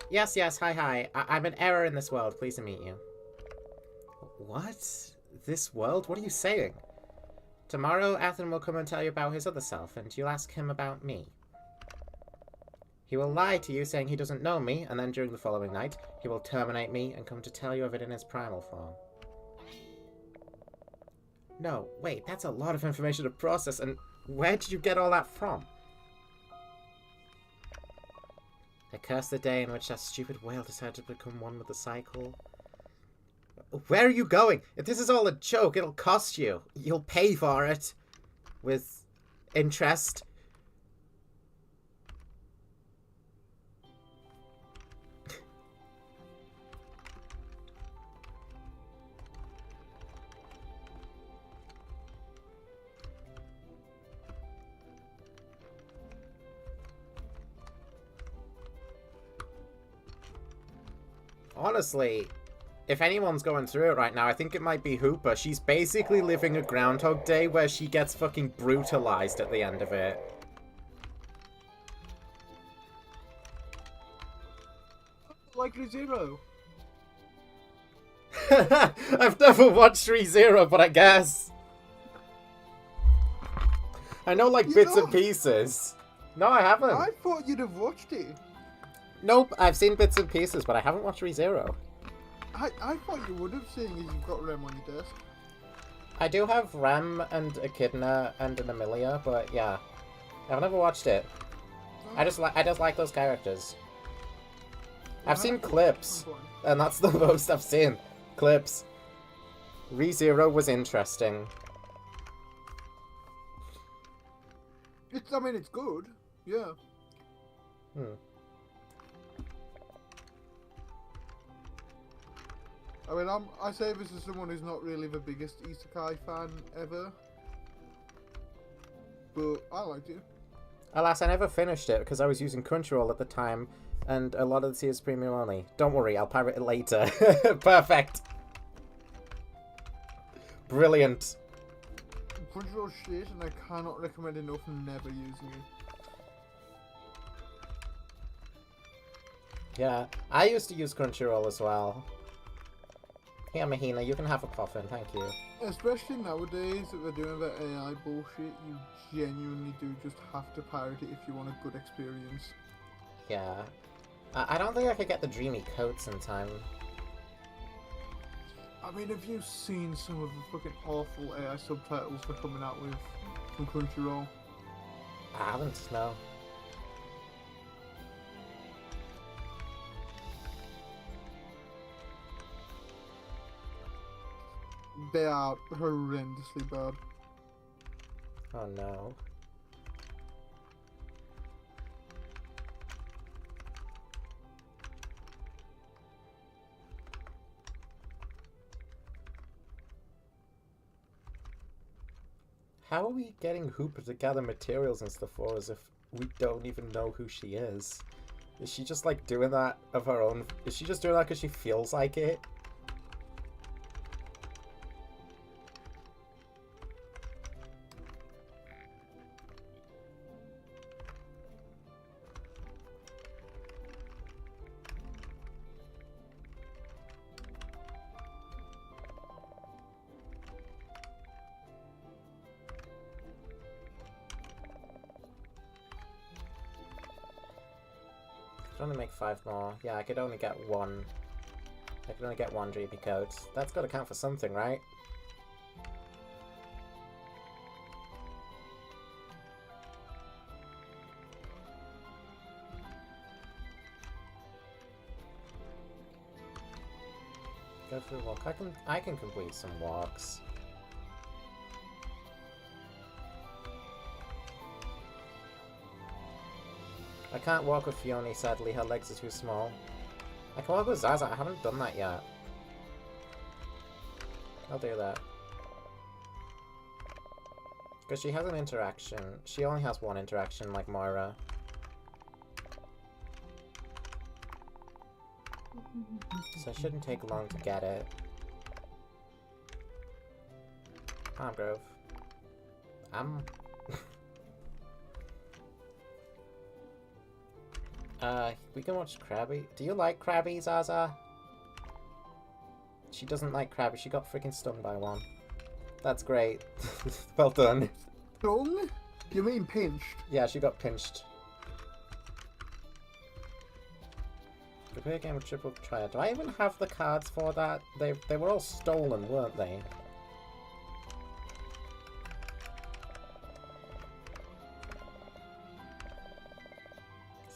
Yes, hi. I'm an error in this world. Pleased to meet you. What? This world? What are you saying? Tomorrow, Athen will come and tell you about his other self, and you'll ask him about me. He will lie to you saying he doesn't know me, and then during the following night, he will terminate me and come to tell you of it in his primal form. No, wait, that's a lot of information to process, and where did you get all that from? I curse the day in which that stupid whale decided to become one with the cycle. Where are you going? If this is all a joke, it'll cost you. You'll pay for it. With interest. Honestly, if anyone's going through it right now, I think it might be Hooper. She's basically living a Groundhog Day where she gets fucking brutalized at the end of it. Like ReZero. I've never watched ReZero, but I guess. I know, like, bits and pieces. No, I haven't. I thought you'd have watched it. Nope, I've seen bits and pieces, but I haven't watched ReZero. I thought you would have, seeing as you've got Rem on your desk. I do have Rem and Echidna and an Amelia, but yeah. I've never watched it. I just like those characters. I've seen clips, and that's the most I've seen. Clips. ReZero was interesting. I mean, it's good. Yeah. I mean, I say this as someone who's not really the biggest Isekai fan ever. But I liked it. Alas, I never finished it because I was using Crunchyroll at the time, And a lot of the tiers premium only. Don't worry, I'll pirate it later. Perfect. Brilliant. Crunchyroll shit, and I cannot recommend enough never using it. Yeah, I used to use Crunchyroll as well. Here, Mahina, you can have a coffin, thank you. Especially nowadays that we're doing that AI bullshit, you genuinely do just have to pirate it if you want a good experience. Yeah. I don't think I could get the dreamy coats in time. I mean, have you seen some of the fucking awful AI subtitles they're coming out with from Crunchyroll? I haven't, no. They are horrendously bad. Oh no. How are we getting Hooper to gather materials and stuff for us if we don't even know who she is? Is she just like doing that of her own? Is she just doing that because she feels like it? I can only make 5 more. Yeah, I could only get 1. I could only get 1 dreamy code. That's got to count for something, right? Go for a walk. I can complete some walks. I can't walk with Fiona, sadly, her legs are too small. I can walk with Zaza, I haven't done that yet. I'll do that. Because she has an interaction. She only has 1 interaction, like Moira. So it shouldn't take long to get it. Palm Grove. We can watch Krabby. Do you like Krabby, Zaza? She doesn't like Krabby. She got freaking stung by one. That's great. Well done. Stung? You mean pinched? Yeah, she got pinched. To play a game of Triple Triad. Do I even have the cards for that? They were all stolen, weren't they?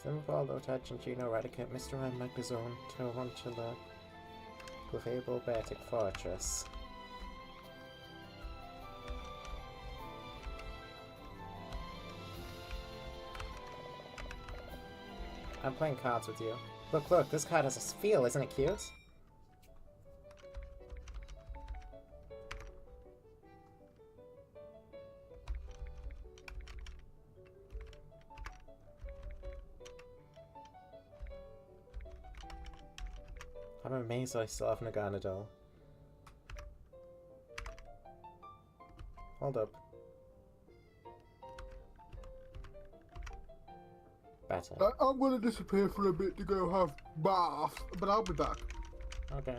Simple, low touch, and Gino Eradicate, Mr. and Magazone, Tarantula, Clavable, Batic Fortress. I'm playing cards with you. Look, this card has a feel, isn't it cute? I'm amazed I still have Naganadel. Hold up. Better. I'm gonna disappear for a bit to go have bath, but I'll be back. Okay.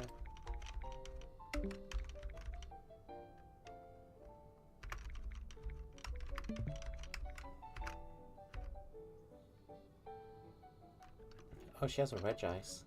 Oh, she has a Regice.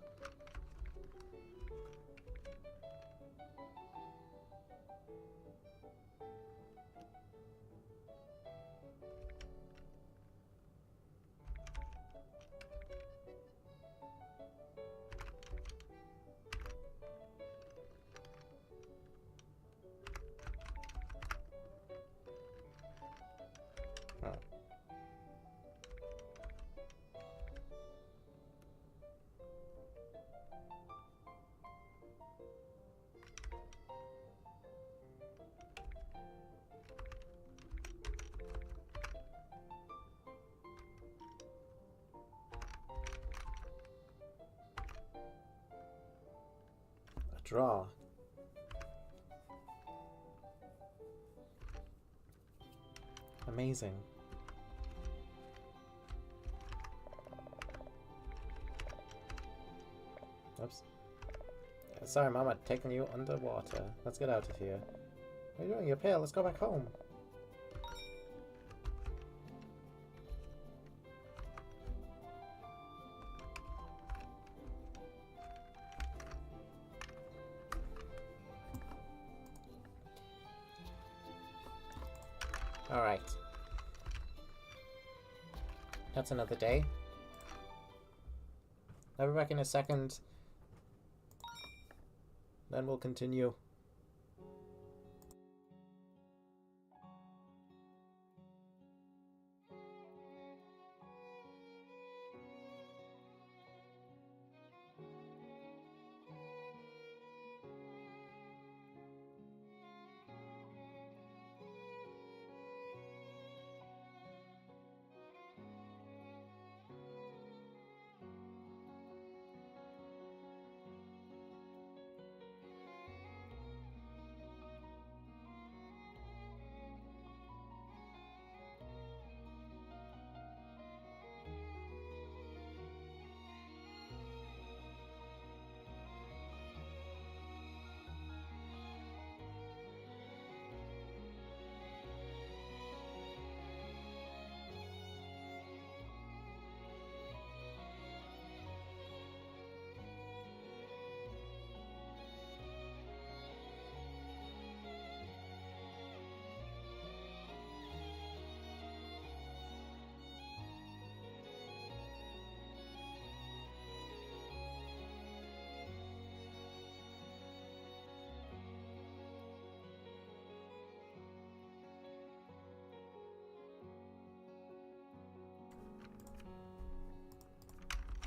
A draw. Amazing. Oops. Sorry, Mom, I'm taking you underwater. Let's get out of here. What are you doing? You're pale. Let's go back home. Alright. That's another day. I'll be back in a second. Then we'll continue.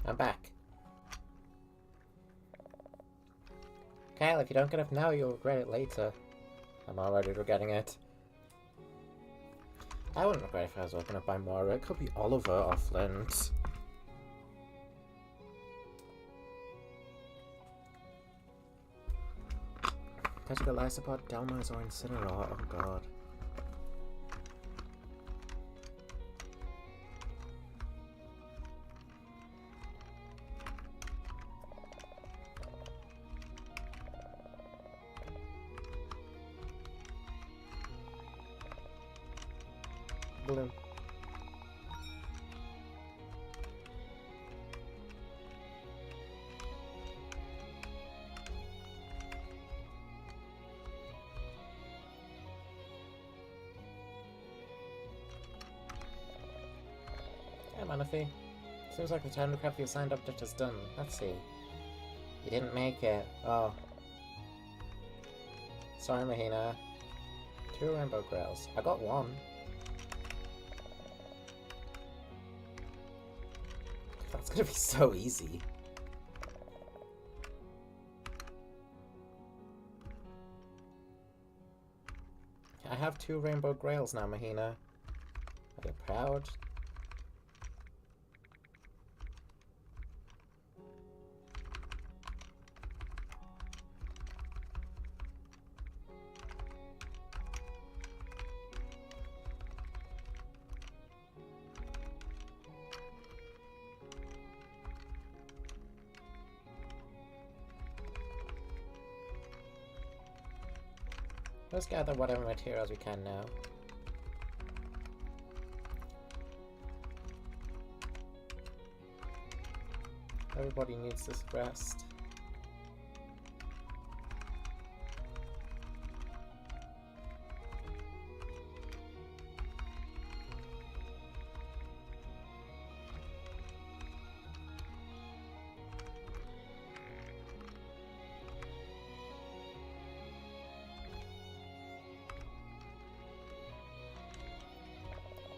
I'm back. Kyle, if you don't get up now, you'll regret it later. I'm already regretting it. I wouldn't regret if I was woken up by Moira. It could be Oliver or Flint. Tactical life support, Delmas or Incineroar. Oh god. Bloom. Hey, Manaphy. Seems like the time to craft the assigned object is done. Let's see. You didn't make it. Oh. Sorry, Mahina. 2 rainbow grails. I got 1. That's gonna be so easy. I have 2 rainbow grails now, Mahina. Are you proud? Let's gather whatever materials we can now. Everybody needs this rest.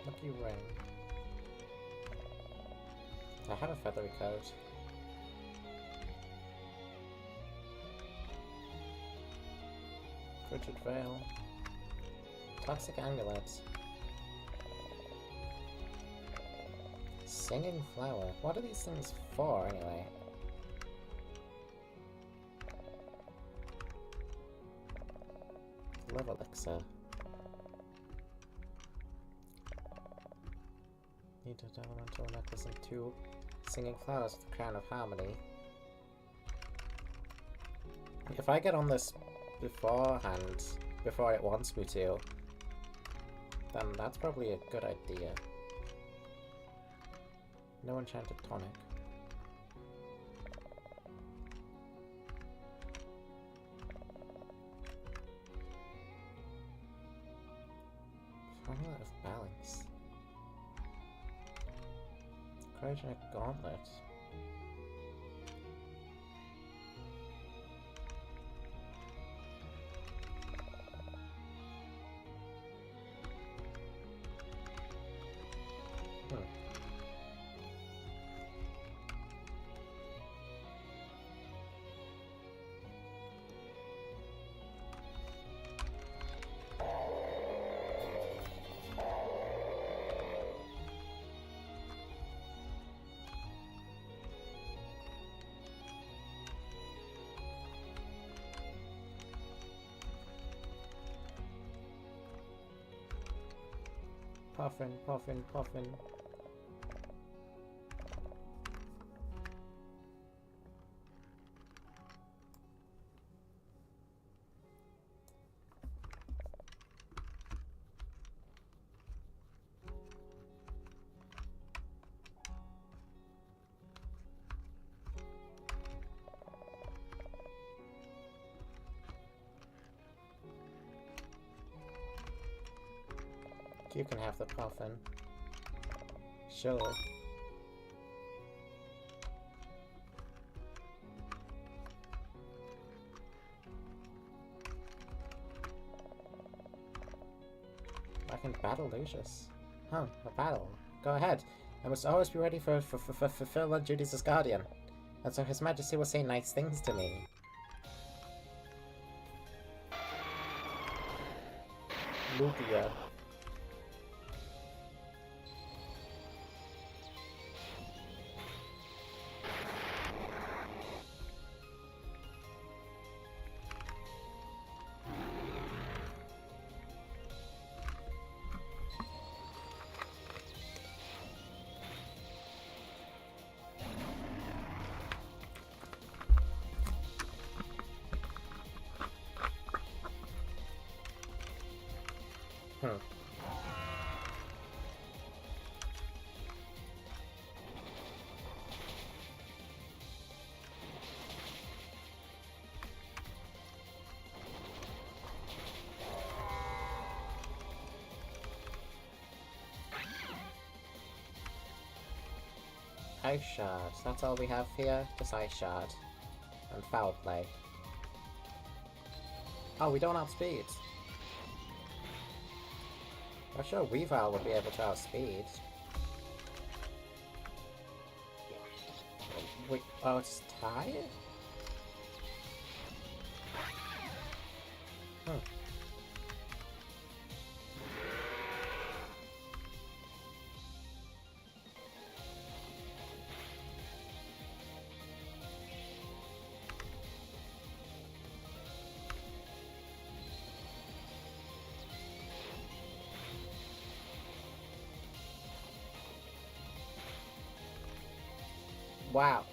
Lucky ring. I have a feathery coat. Frigid veil. Toxic amulet. Singing flower. What are these things for, anyway? Love elixir. Need an elemental necklace and 2 singing flowers with the crown of harmony. If I get on this beforehand, before it wants me to, then that's probably a good idea. No enchanted tonic. Formula of balance. Cryogenic gauntlet. Puffin, puffin, puffin. You can have the puffin. Sure. I can battle Lucius. Huh, a battle. Go ahead. I must always be ready for fulfill my duties as guardian. And so His Majesty will say nice things to me. Lugia. Ice Shard. That's all we have here? Just Ice Shard. And Foul Play. Oh, we don't outspeed. I'm sure Weavile would be able to outspeed. Wait, oh, it's tied? Hmm. Wow.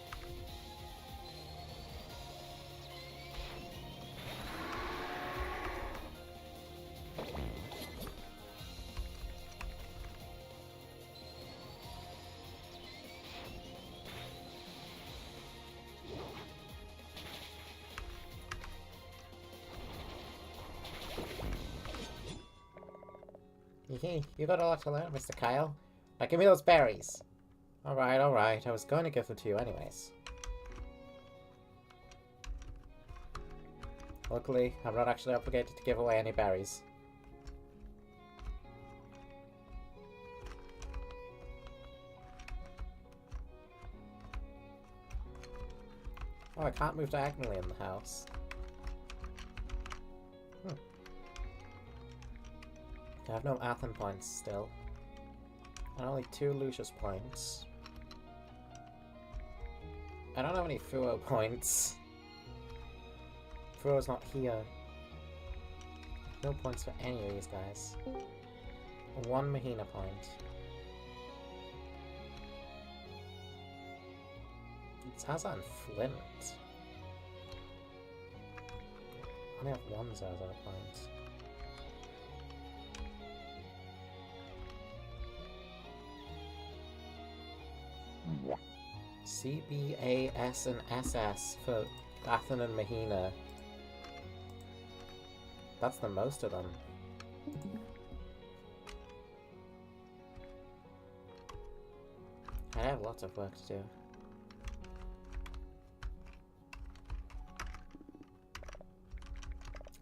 You got a lot to learn, Mr. Kyle. Now give me those berries. Alright, alright. I was going to give them to you anyways. Luckily, I'm not actually obligated to give away any berries. Oh, I can't move diagonally in the house. I have no Athen points still. And only 2 Lucius points. I don't have any Fuo points. Fuo's not here. No points for any of these guys. 1 Mahina point. It's Zaza and Flint. I only have 1 Zaza point. C, B, A, S, and SS for Athen and Mahina. That's the most of them. I have lots of work to do.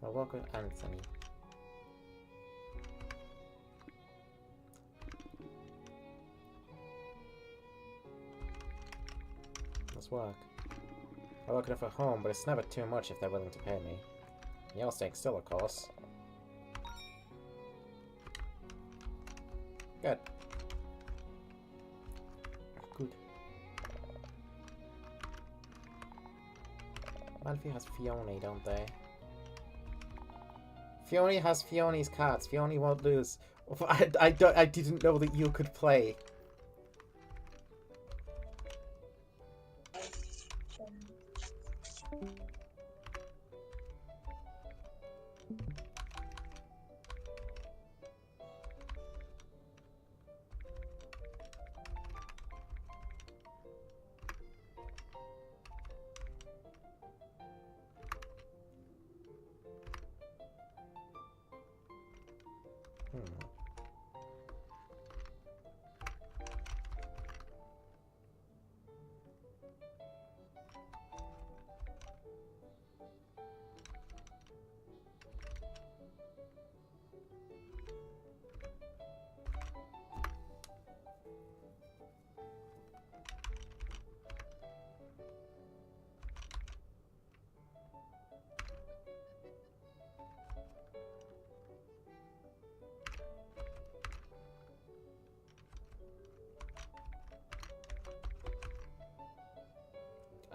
I'll work with Anthony. Let's work. I work enough at home, but it's never too much if they're willing to pay me. You're staying still, of course. Good. Good. Manfi has Fione, don't they? Fione has Fione's cards. Fione won't lose. I didn't know that you could play.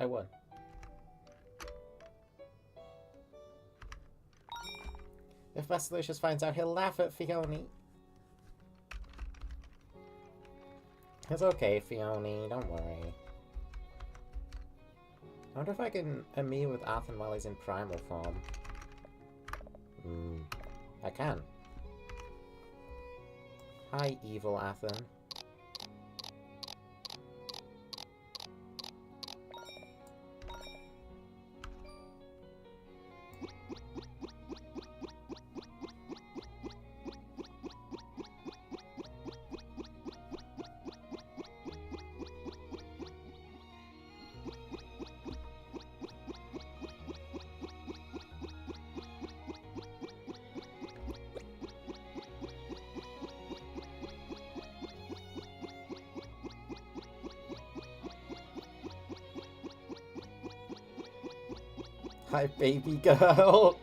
I won. If Master Lucius finds out, he'll laugh at Fione. It's okay, Fione, don't worry. I wonder if I can Ami with Athen while he's in primal form. I can. Hi, evil Athen. Hi, baby girl.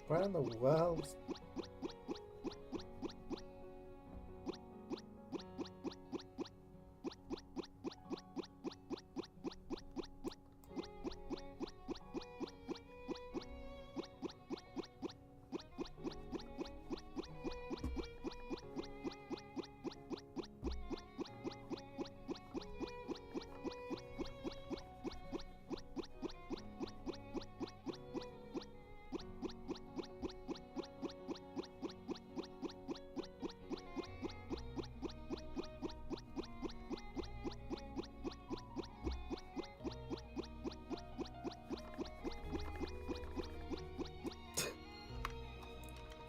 Where in the world?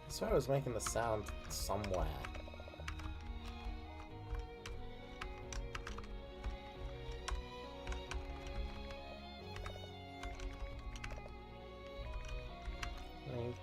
I swear I was making the sound somewhere. Link.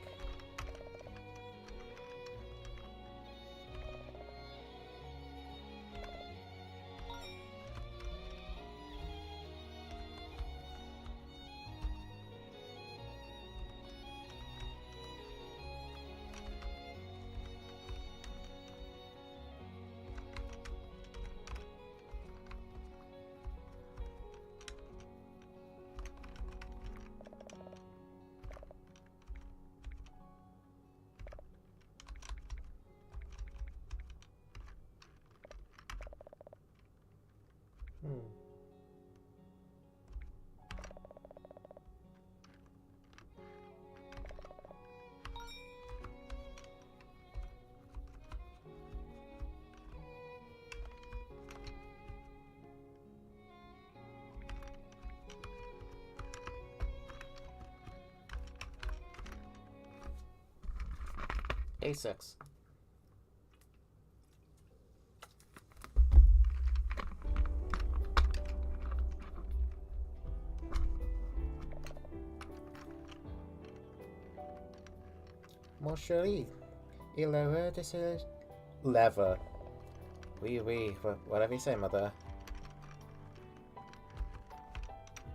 A6. Mon chéri, il est l'heure de se lever. Oui, oui, whatever you say, mother.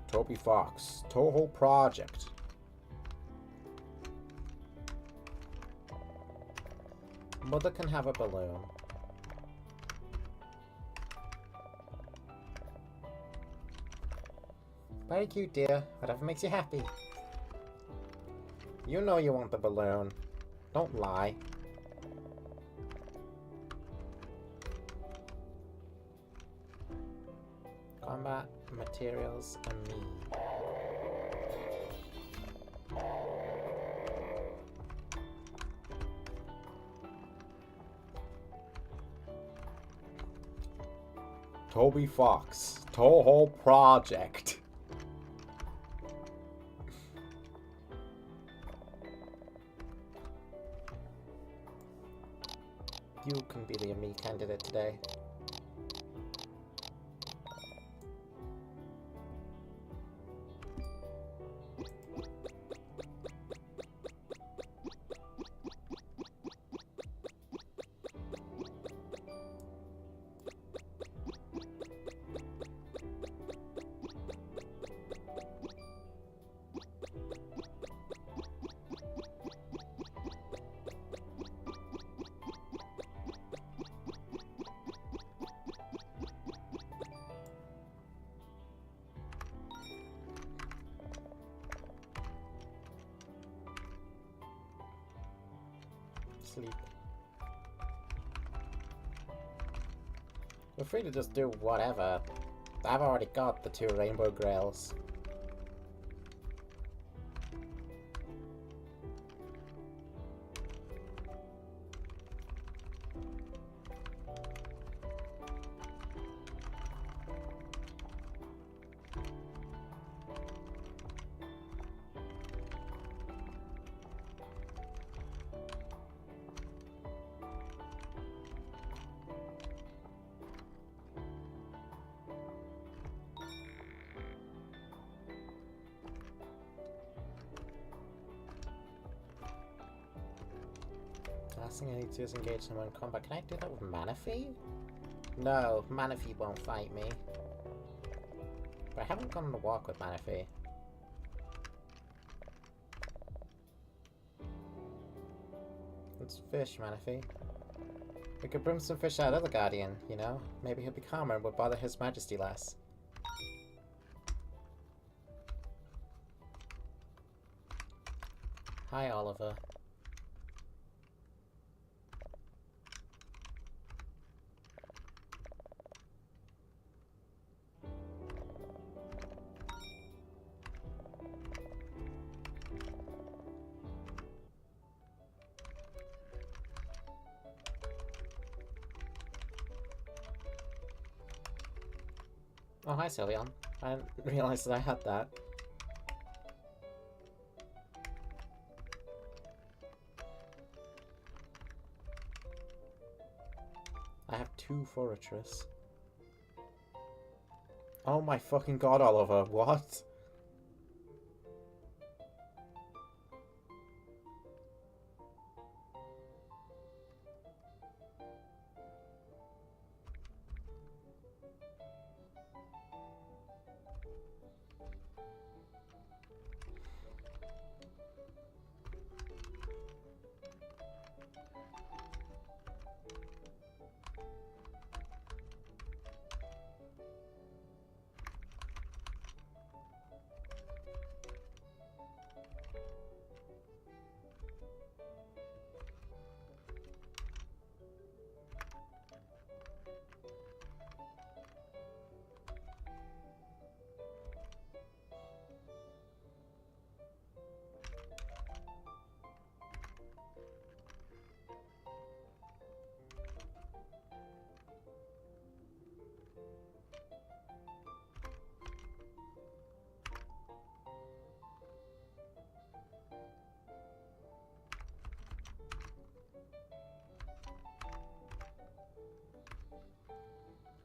Toby Fox, Toho Project. Mother can have a balloon. Very cute, dear. Whatever makes you happy. You know you want the balloon. Don't lie. Combat, materials, and me. Toby Fox, Toho Project. You can be the me candidate today. Sleep. We're free to just do whatever. I've already got the 2 rainbow grails. Last thing I need to do is engage someone in combat. Can I do that with Manaphy? No, Manaphy won't fight me. But I haven't gone on a walk with Manaphy. Let's fish, Manaphy. We could bring some fish out of the Guardian, you know? Maybe he'll be calmer and would bother His Majesty less. Hi, Oliver. Oh, hi, Sylveon. I didn't realize that I had that. I have 2 Fortress. Oh my fucking god, Oliver, what?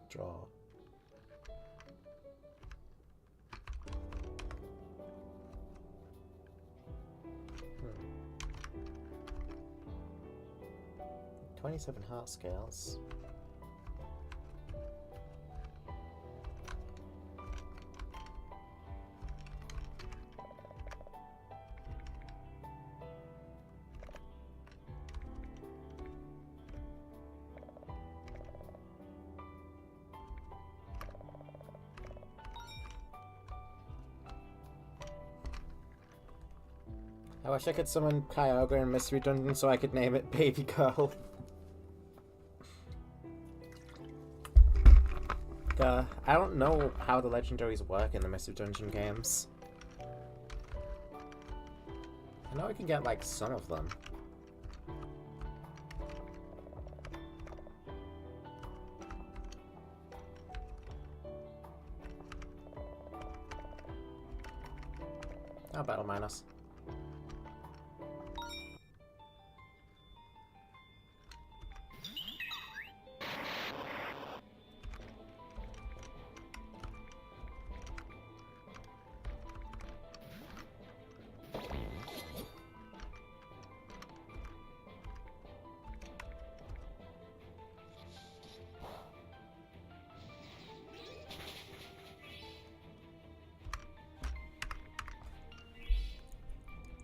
Draw. 27 heart scales. I wish I could summon Kyogre in Mystery Dungeon so I could name it Baby Girl. I don't know how the legendaries work in the Mystery Dungeon games. I know I can get, like, some of them. Oh, Battle Minus.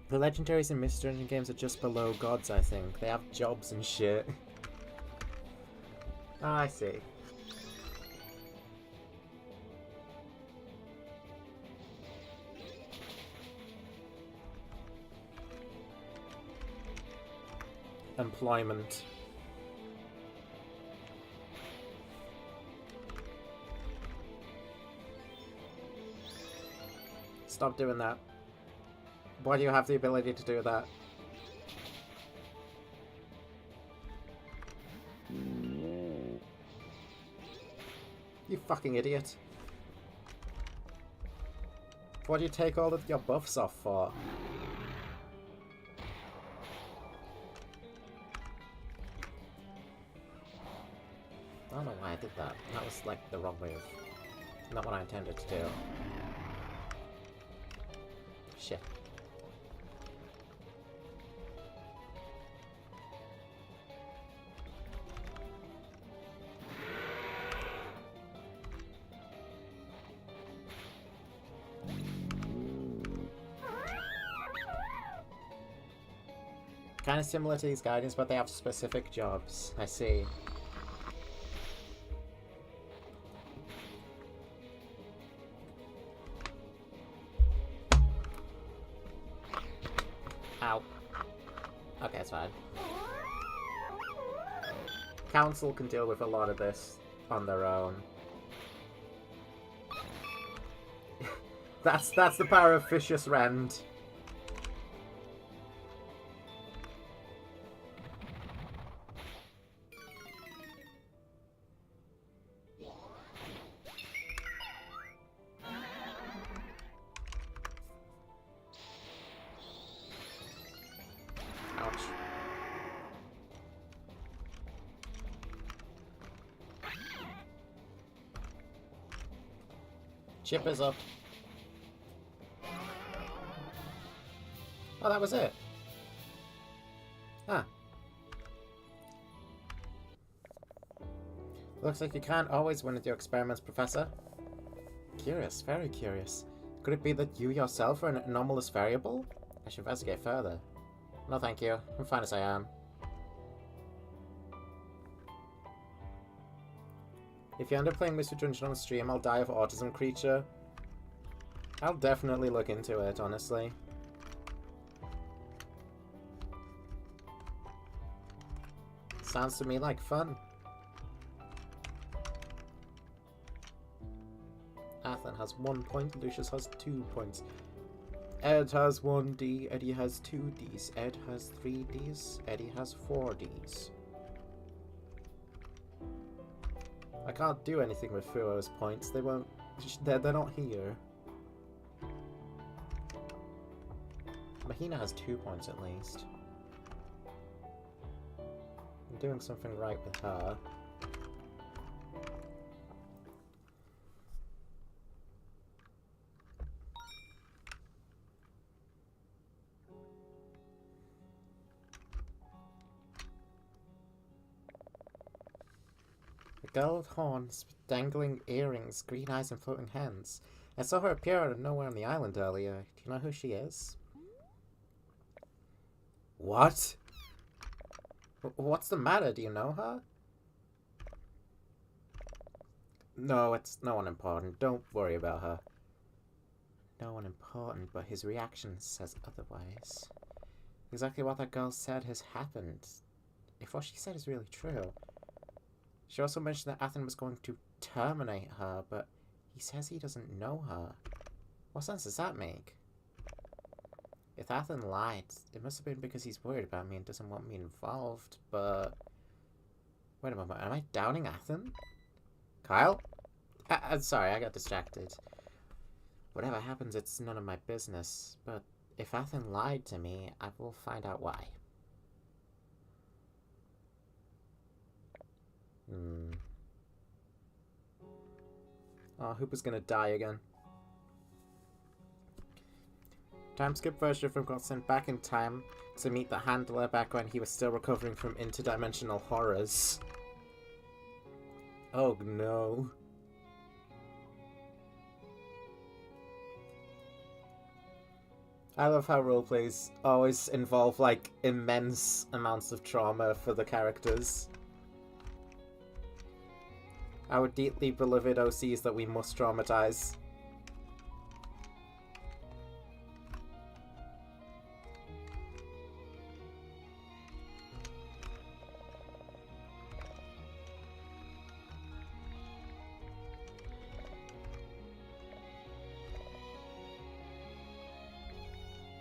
The legendaries in Mystery Dungeon games are just below gods, I think. They have jobs and shit. Oh, I see. Employment. Stop doing that. Why do you have the ability to do that? You fucking idiot. What do you take all of your buffs off for? I don't know why I did that. That was like the wrong move. Not what I intended to do. Shit. Kind of similar to these guardians, but they have specific jobs. I see. Ow. Okay, it's fine. Council can deal with a lot of this on their own. that's the power of Vicious Rend. Chip is up. Oh, that was it. Huh. Looks like you can't always win at your experiments, Professor. Curious, very curious. Could it be that you yourself are an anomalous variable? I should investigate further. No thank you. I'm fine as I am. If you end up playing Mystery Dungeon on stream, I'll die of autism creature. I'll definitely look into it, honestly. Sounds to me like fun. Athen has 1 point, Lucius has 2 points. Ed has 1D, Eddie has 2Ds, Ed has 3Ds, Eddie has 4Ds. I can't do anything with Fuo's points. They won't. They're not here. Mahina has 2 points at least. I'm doing something right with her. girl with horns, dangling earrings, green eyes, and floating hands. I saw her appear out of nowhere on the island earlier. Do you know who she is? What? What's the matter? Do you know her? No, it's no one important. Don't worry about her. No one important, but his reaction says otherwise. Exactly what that girl said has happened. If what she said is really true. She also mentioned that Athen was going to terminate her, but he says he doesn't know her. What sense does that make? If Athen lied, it must have been because he's worried about me and doesn't want me involved, but... Wait a moment, am I doubting Athen? Kyle? I'm sorry, I got distracted. Whatever happens, it's none of my business, but if Athen lied to me, I will find out why. Oh, Hooper's gonna die again. Time skip version from got sent back in time to meet the handler back when he was still recovering from interdimensional horrors. Oh no. I love how roleplays always involve, like, immense amounts of trauma for the characters. Our deeply beloved OCs that we must traumatize.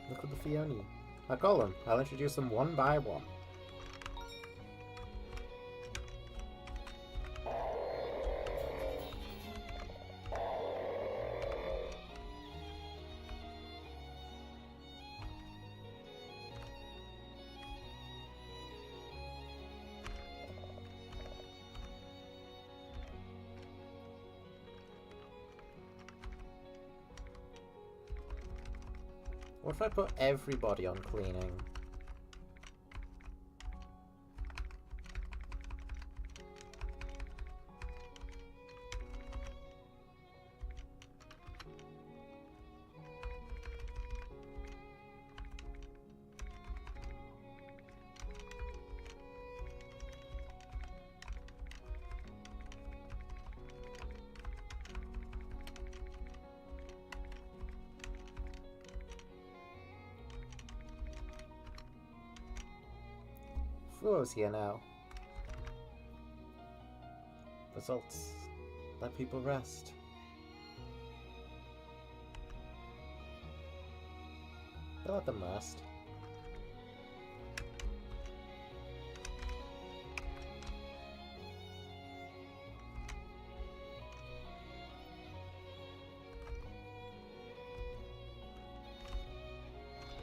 Look at the Fioni. I call them. I'll introduce them one by one. What if I put everybody on cleaning? Flo's here now. Results. Let people rest. They'll let them rest.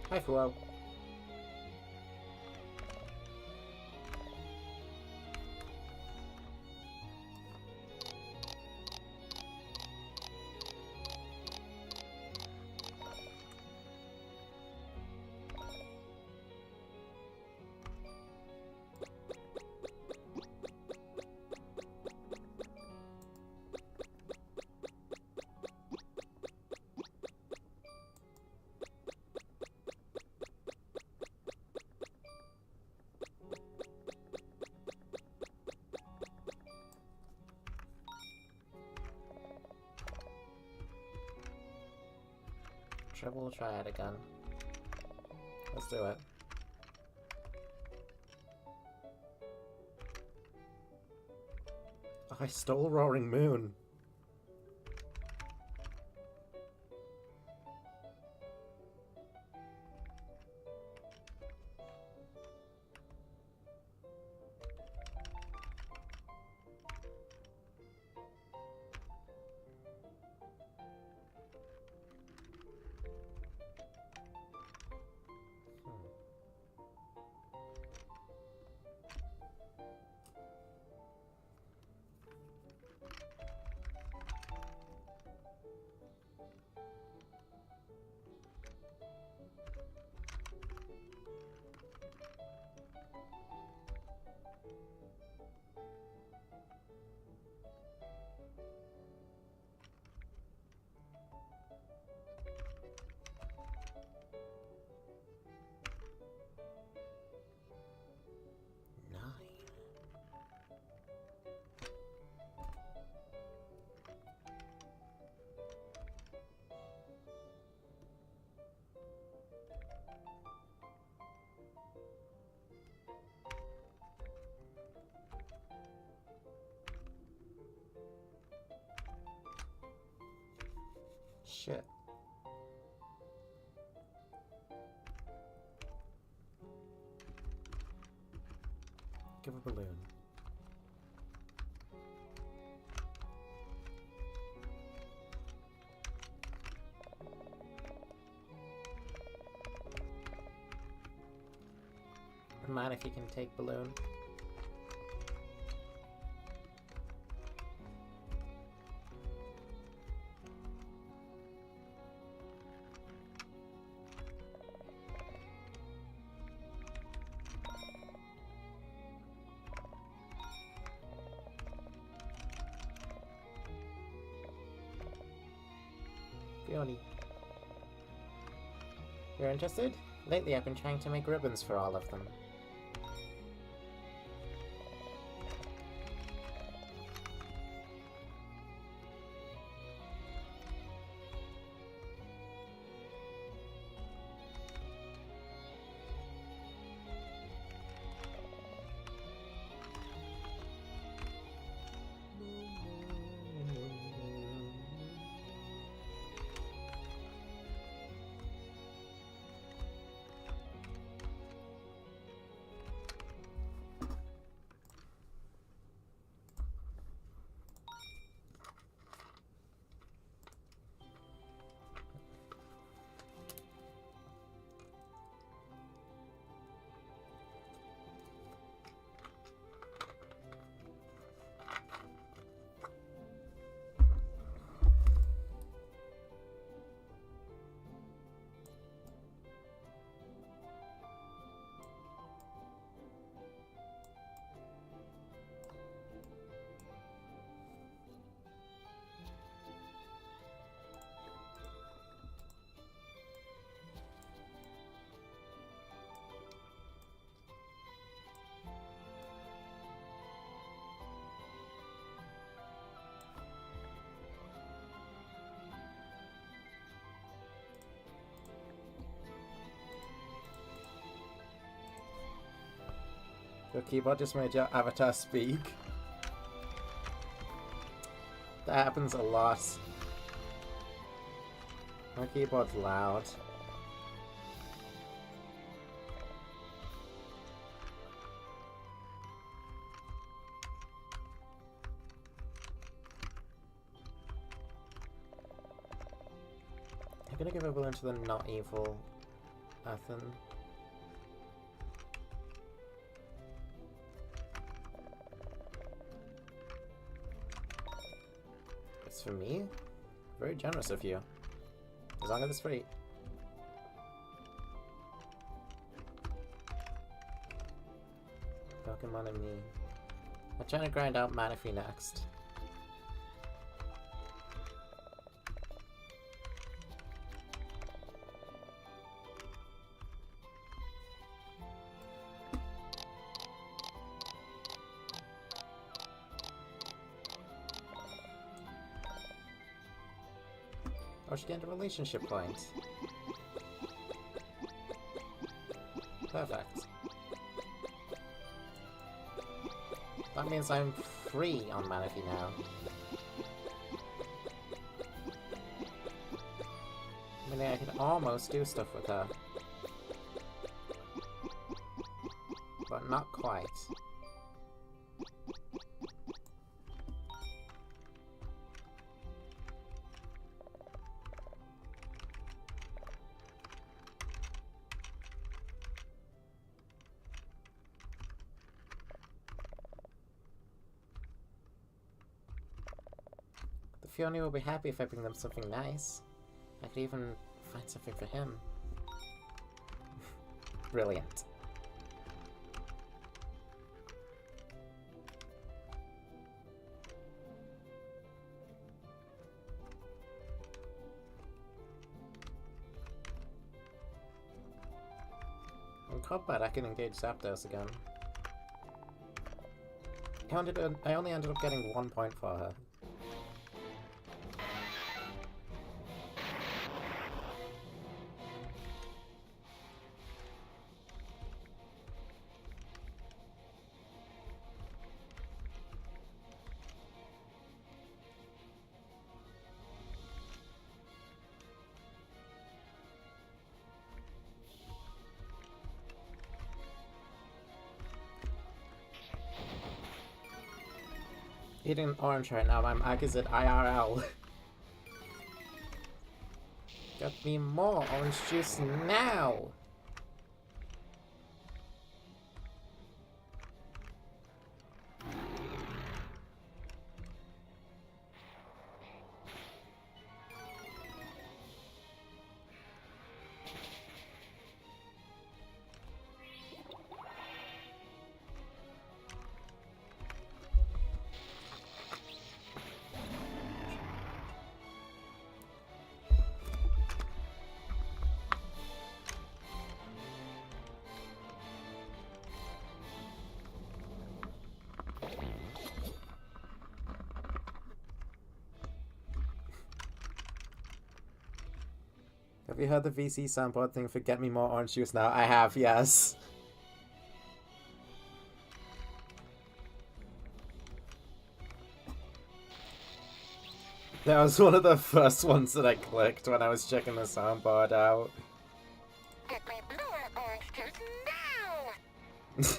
Hi, Flo. We'll try it again. Let's do it. I stole Roaring Moon. Shit. Give a balloon. Man, if you can take balloon. Fiona. You're interested? Lately I've been trying to make ribbons for all of them. Your keyboard just made your avatar speak. That happens a lot. My keyboard's loud. I'm gonna give a balloon to the not evil Athen. For me? Very generous of you. As long as it's free. Pokemon and me. I'm trying to grind out Manaphy next. Oh, she gained a relationship point. Perfect. That means I'm free on Manaphy now. I mean, I can almost do stuff with her. But not quite. Fiona will be happy if I bring them something nice. I could even find something for him. Brilliant. In combat, I can engage Zapdos again. I only ended up getting 1 point for her. Eating orange right now. My mic is at IRL. Get me more orange juice now! Have you heard the VC soundboard thing for Get Me More Orange Juice Now? I have, yes. That was one of the first ones that I clicked when I was checking the soundboard out. Get me more orange juice now!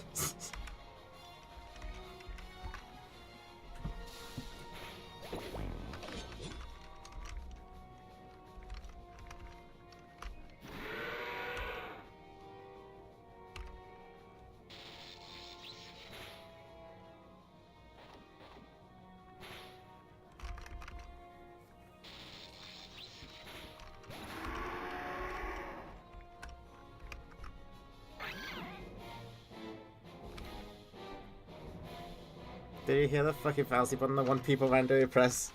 Did you hear the fucking fancy button that one people randomly press?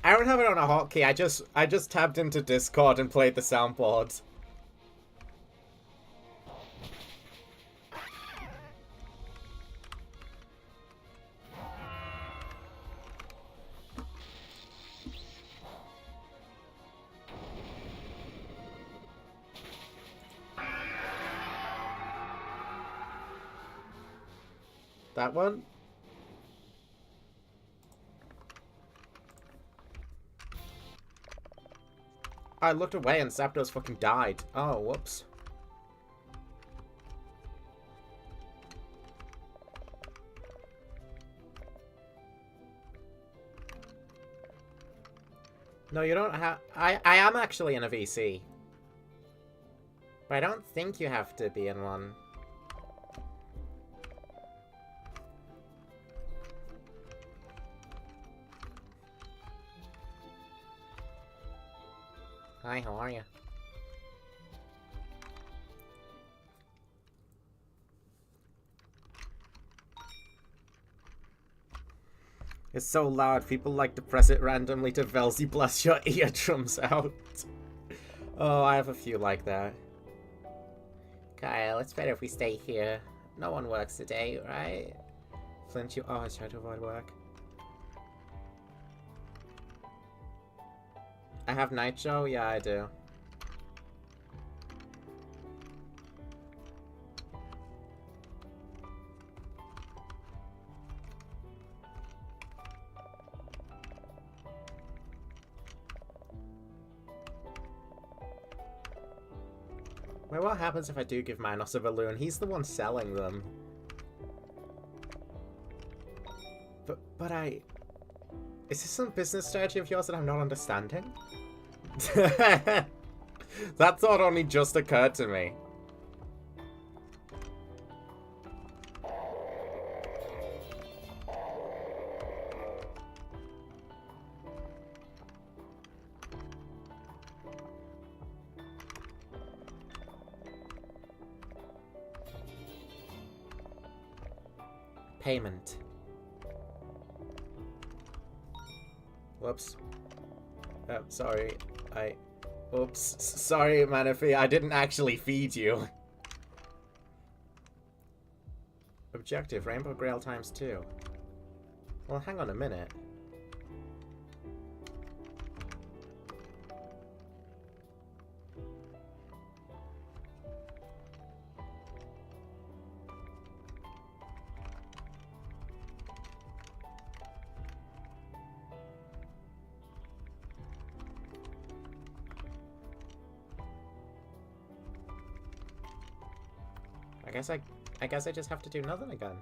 I don't have it on a hotkey. I just tabbed into Discord and played the soundboard. That one? I looked away and Zapdos fucking died. Oh, whoops. No, you don't have... I am actually in a VC. But I don't think you have to be in one. Hi, how are you? It's so loud, people like to press it randomly to Velzy blast your eardrums out. Oh, I have a few like that. Kyle, it's better if we stay here. No one works today, right? Flint, you always try to avoid work. I have Nitro? Yeah, I do. Wait, what happens if I do give Minos a balloon? He's the one selling them. But I... Is this some business strategy of yours that I'm not understanding? That thought only just occurred to me. Payment. Whoops. Sorry. Oops. Sorry, Manaphy. I didn't actually feed you. Objective. Rainbow Grail times 2. Well, hang on a minute. I guess I just have to do nothing again.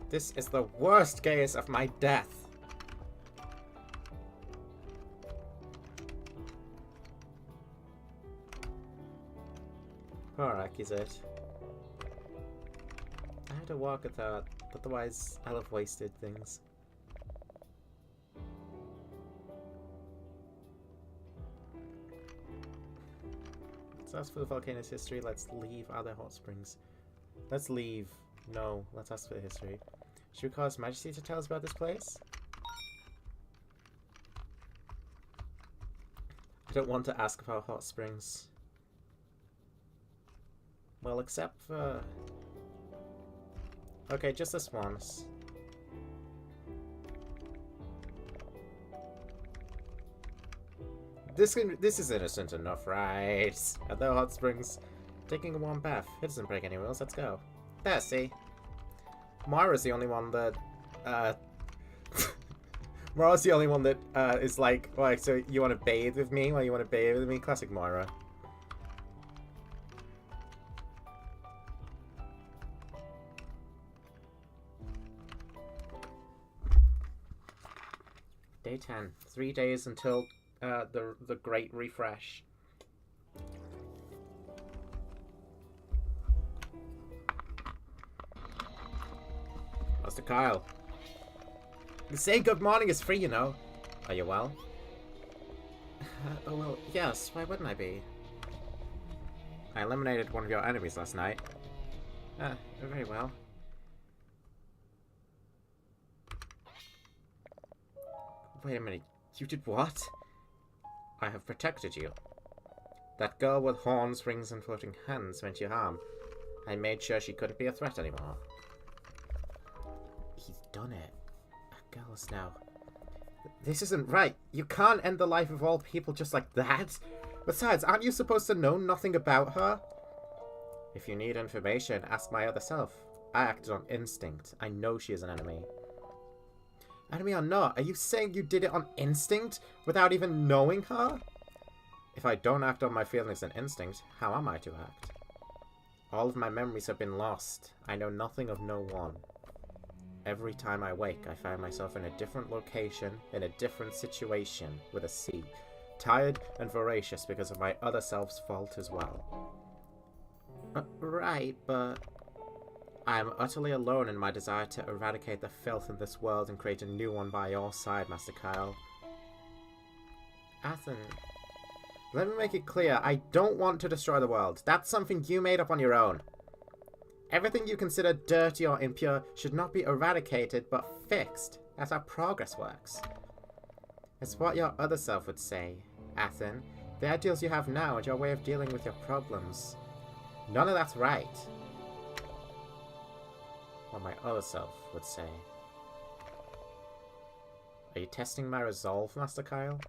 This is the worst case of my death. Poor Akizet. I had to walk with that, otherwise I'll have wasted things. So as for the volcano's history, let's leave other hot springs. Let's leave. No, let's ask for the history. Should we call His Majesty to tell us about this place? I don't want to ask about hot springs. Well, except for... Okay, just this once. This is innocent enough, right? At the hot springs, taking a warm bath. It doesn't break any rules. Let's go. There, see? Moira's the only one that, Moira's the only one that, is like, right, so you want to bathe with me? Well, you want to bathe with me? Classic Moira. Day 10. 3 days until, the great refresh. Master Kyle. Saying good morning is free, you know. Are you well? Oh, well, yes. Why wouldn't I be? I eliminated one of your enemies last night. Very well. Wait a minute. You did what? I have protected you. That girl with horns, rings, and floating hands meant you harm. I made sure she couldn't be a threat anymore. He's done it. A girl is now... This isn't right. You can't end the life of all people just like that. Besides, aren't you supposed to know nothing about her? If you need information, ask my other self. I acted on instinct. I know she is an enemy. Enemy or not, are you saying you did it on instinct without even knowing her? If I don't act on my feelings and instinct, how am I to act? All of my memories have been lost. I know nothing of no one. Every time I wake, I find myself in a different location, in a different situation, with a C. Tired and voracious because of my other self's fault as well. Right, but... I am utterly alone in my desire to eradicate the filth in this world and create a new one by your side, Master Kyle. Athen, let me make it clear, I don't want to destroy the world. That's something you made up on your own. Everything you consider dirty or impure should not be eradicated, but fixed. That's how progress works. It's what your other self would say, Athen. The ideals you have now and your way of dealing with your problems. None of that's right. What my other self would say. Are you testing my resolve, Master Kyle?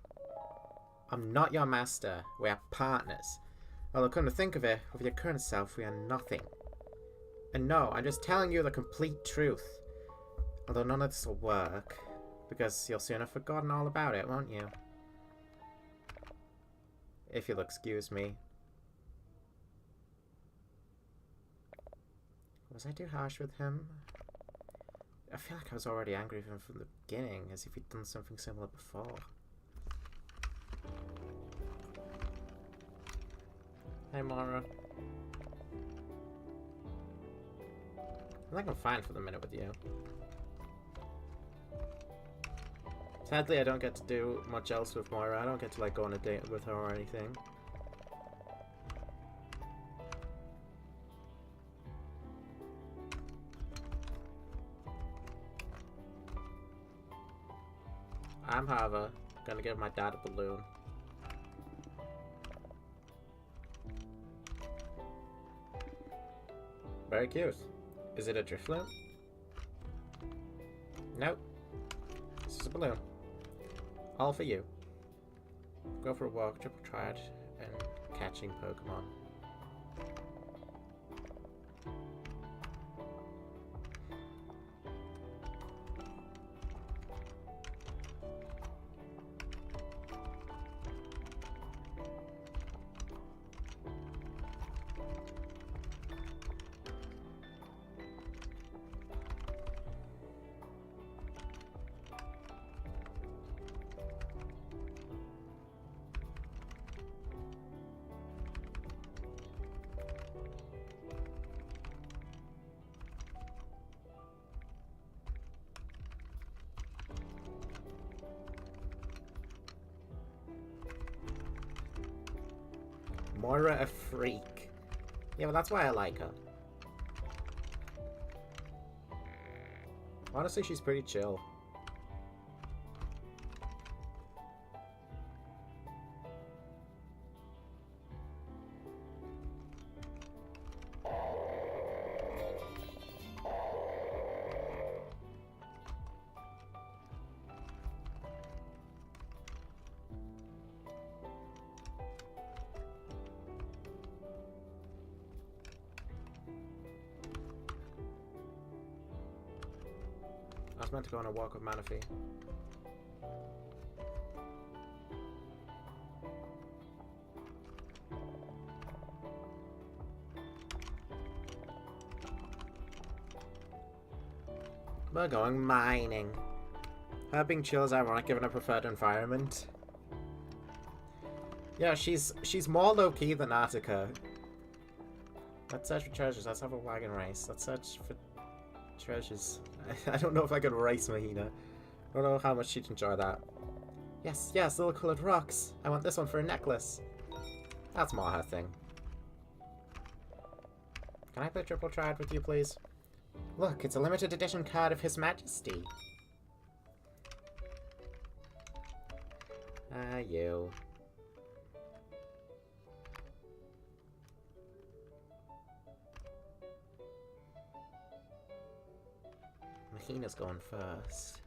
I'm not your master. We are partners. Although, come to think of it, with your current self, we are nothing. And no, I'm just telling you the complete truth. Although none of this will work, because you'll soon have forgotten all about it, won't you? If you'll excuse me. Was I too harsh with him? I feel like I was already angry with him from the beginning, as if he'd done something similar before. Hey, Mara. I think I'm fine for the minute with you. Sadly, I don't get to do much else with Moira. I don't get to, like, go on a date with her or anything. I'm, however, gonna give my dad a balloon. Very cute. Is it a drift loop? Nope. This is a balloon. All for you. Go for a walk, triple triad, and catching Pokemon. Moira a freak. Yeah, but that's why I like her. Honestly, she's pretty chill. I was meant to go on a walk with Manaphy. We're going mining. Her being chill is ironic given her preferred environment. Yeah, she's more low-key than Attica. Let's search for treasures. Let's have a wagon race. Let's search for treasures. I don't know if I could race Mahina. I don't know how much she'd enjoy that. Yes, yes, little coloured rocks. I want this one for a necklace. That's more her thing. Can I play Triple Triad with you, please? Look, it's a limited edition card of His Majesty. You. Mahina's going first.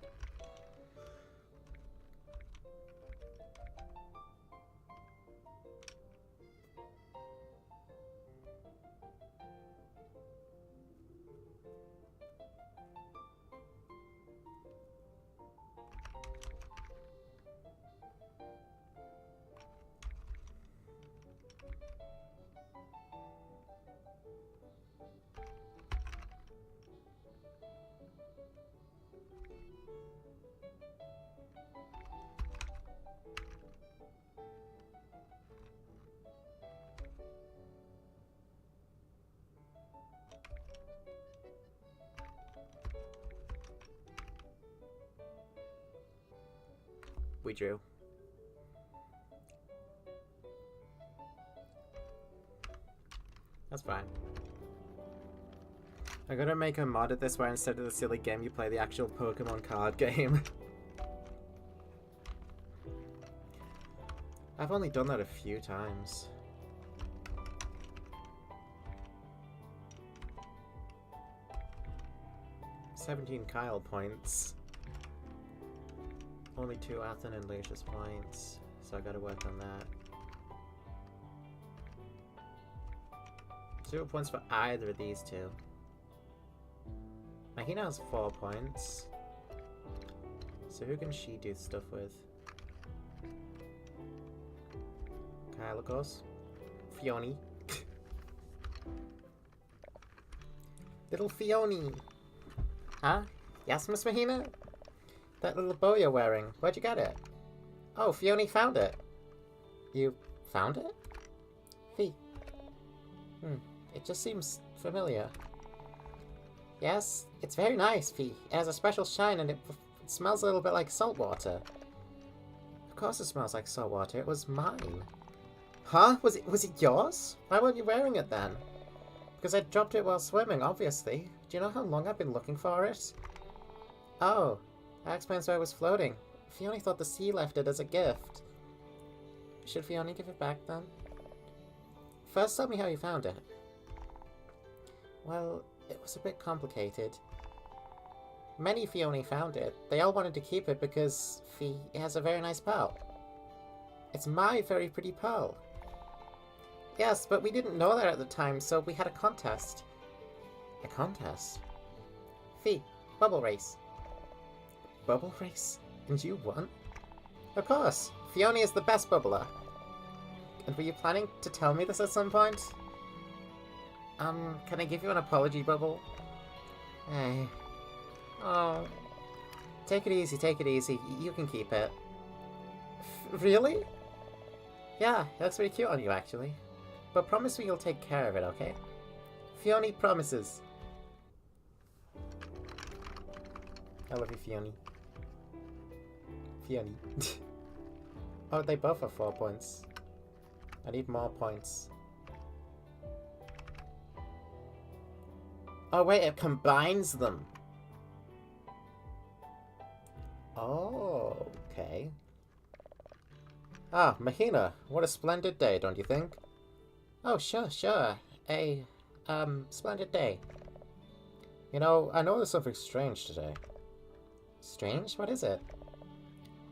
We drew. That's fine. I'm gonna make a mod at this where instead of the silly game you play the actual Pokemon card game. I've only done that a few times. $17 Kyle points. Only 2 Athen and Lucius points, so I gotta work on that. 0 points for either of these two. Mahina has 4 points. So who can she do stuff with? Kyle, of course. Fioni. Little Fioni! Huh? Yes, Miss Mahina? That little bow you're wearing, where'd you get it? Oh, Fiona found it. You found it? Fee. It just seems familiar. Yes, it's very nice, Fee. It has a special shine and it smells a little bit like salt water. Of course it smells like salt water. It was mine. Huh? Was it yours? Why weren't you wearing it then? Because I dropped it while swimming, obviously. Do you know how long I've been looking for it? Oh. That explains why it was floating. Fiona thought the sea left it as a gift. Should Fiona give it back then? First tell me how you found it. Well, it was a bit complicated. Many Fiona found it. They all wanted to keep it because Fee has a very nice pearl. It's my very pretty pearl. Yes, but we didn't know that at the time, so we had a contest. A contest? Fee, bubble race. Bubble race? And you won? Of course! Fiona is the best bubbler. And were you planning to tell me this at some point? Can I give you an apology bubble? Hey. Oh. Take it easy, take it easy. You can keep it. Really? Yeah, it looks pretty cute on you, actually. But promise me you'll take care of it, okay? Fiona promises. I love you, Fiona. Fiona. Oh, they both have 4 points. I need more points. Oh wait, it combines them. Oh, okay. Ah, Mahina, what a splendid day, don't you think? Oh, sure. A, splendid day. You know, I know there's something strange today. Strange? What is it?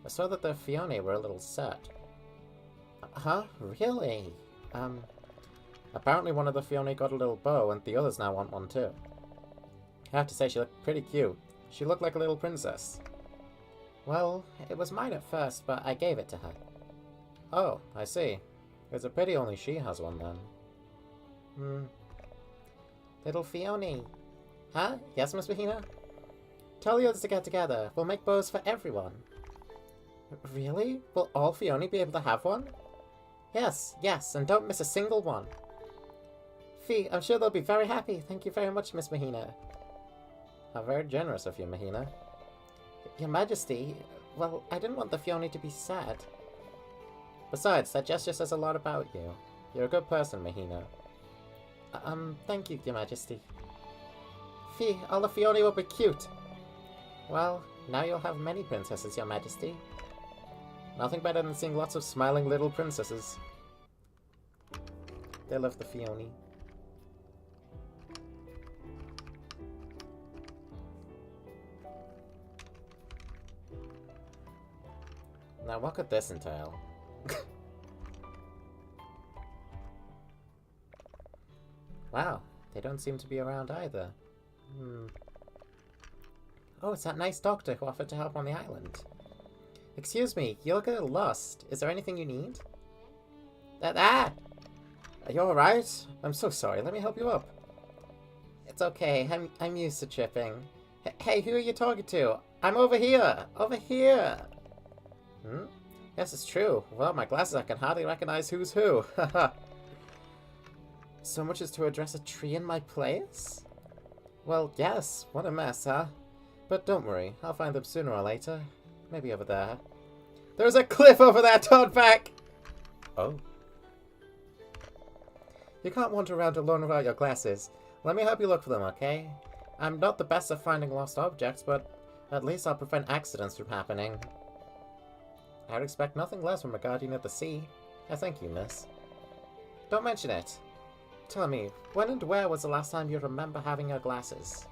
I saw that the Fione were a little sad. Huh? Really? Apparently one of the Fione got a little bow, and the others now want one too. I have to say, she looked pretty cute. She looked like a little princess. Well, it was mine at first, but I gave it to her. Oh, I see. It's a pity only she has one then. Little Fione. Huh? Yes, Miss Mahina? Tell the others to get together. We'll make bows for everyone. Really? Will all Fione be able to have one? Yes, and don't miss a single one. Fee, I'm sure they'll be very happy. Thank you very much, Miss Mahina. How very generous of you, Mahina. Your Majesty, well, I didn't want the Fione to be sad. Besides, that gesture says a lot about you. You're a good person, Mahina. Thank you, Your Majesty. Fee, all the Fione will be cute. Well, now you'll have many princesses, Your Majesty. Nothing better than seeing lots of smiling little princesses. They love the Fione. Now, what could this entail? Wow, they don't seem to be around either. Oh, it's that nice doctor who offered to help on the island. Excuse me, you look a little lost. Is there anything you need? Are you alright? I'm so sorry, let me help you up. It's okay, I'm used to tripping. Hey, who are you talking to? I'm over here! Over here! Yes, it's true. Without my glasses, I can hardly recognize who's who. Haha. So much as to address a tree in my place? Well, yes. What a mess, huh? But don't worry. I'll find them sooner or later. Maybe over there. There's a cliff over there, Toadback! Oh. You can't wander around alone without your glasses. Let me help you look for them, okay? I'm not the best at finding lost objects, but at least I'll prevent accidents from happening. I'd expect nothing less from a guardian of the sea. I thank you, miss. Don't mention it. Tell me, when and where was the last time you remember having your glasses?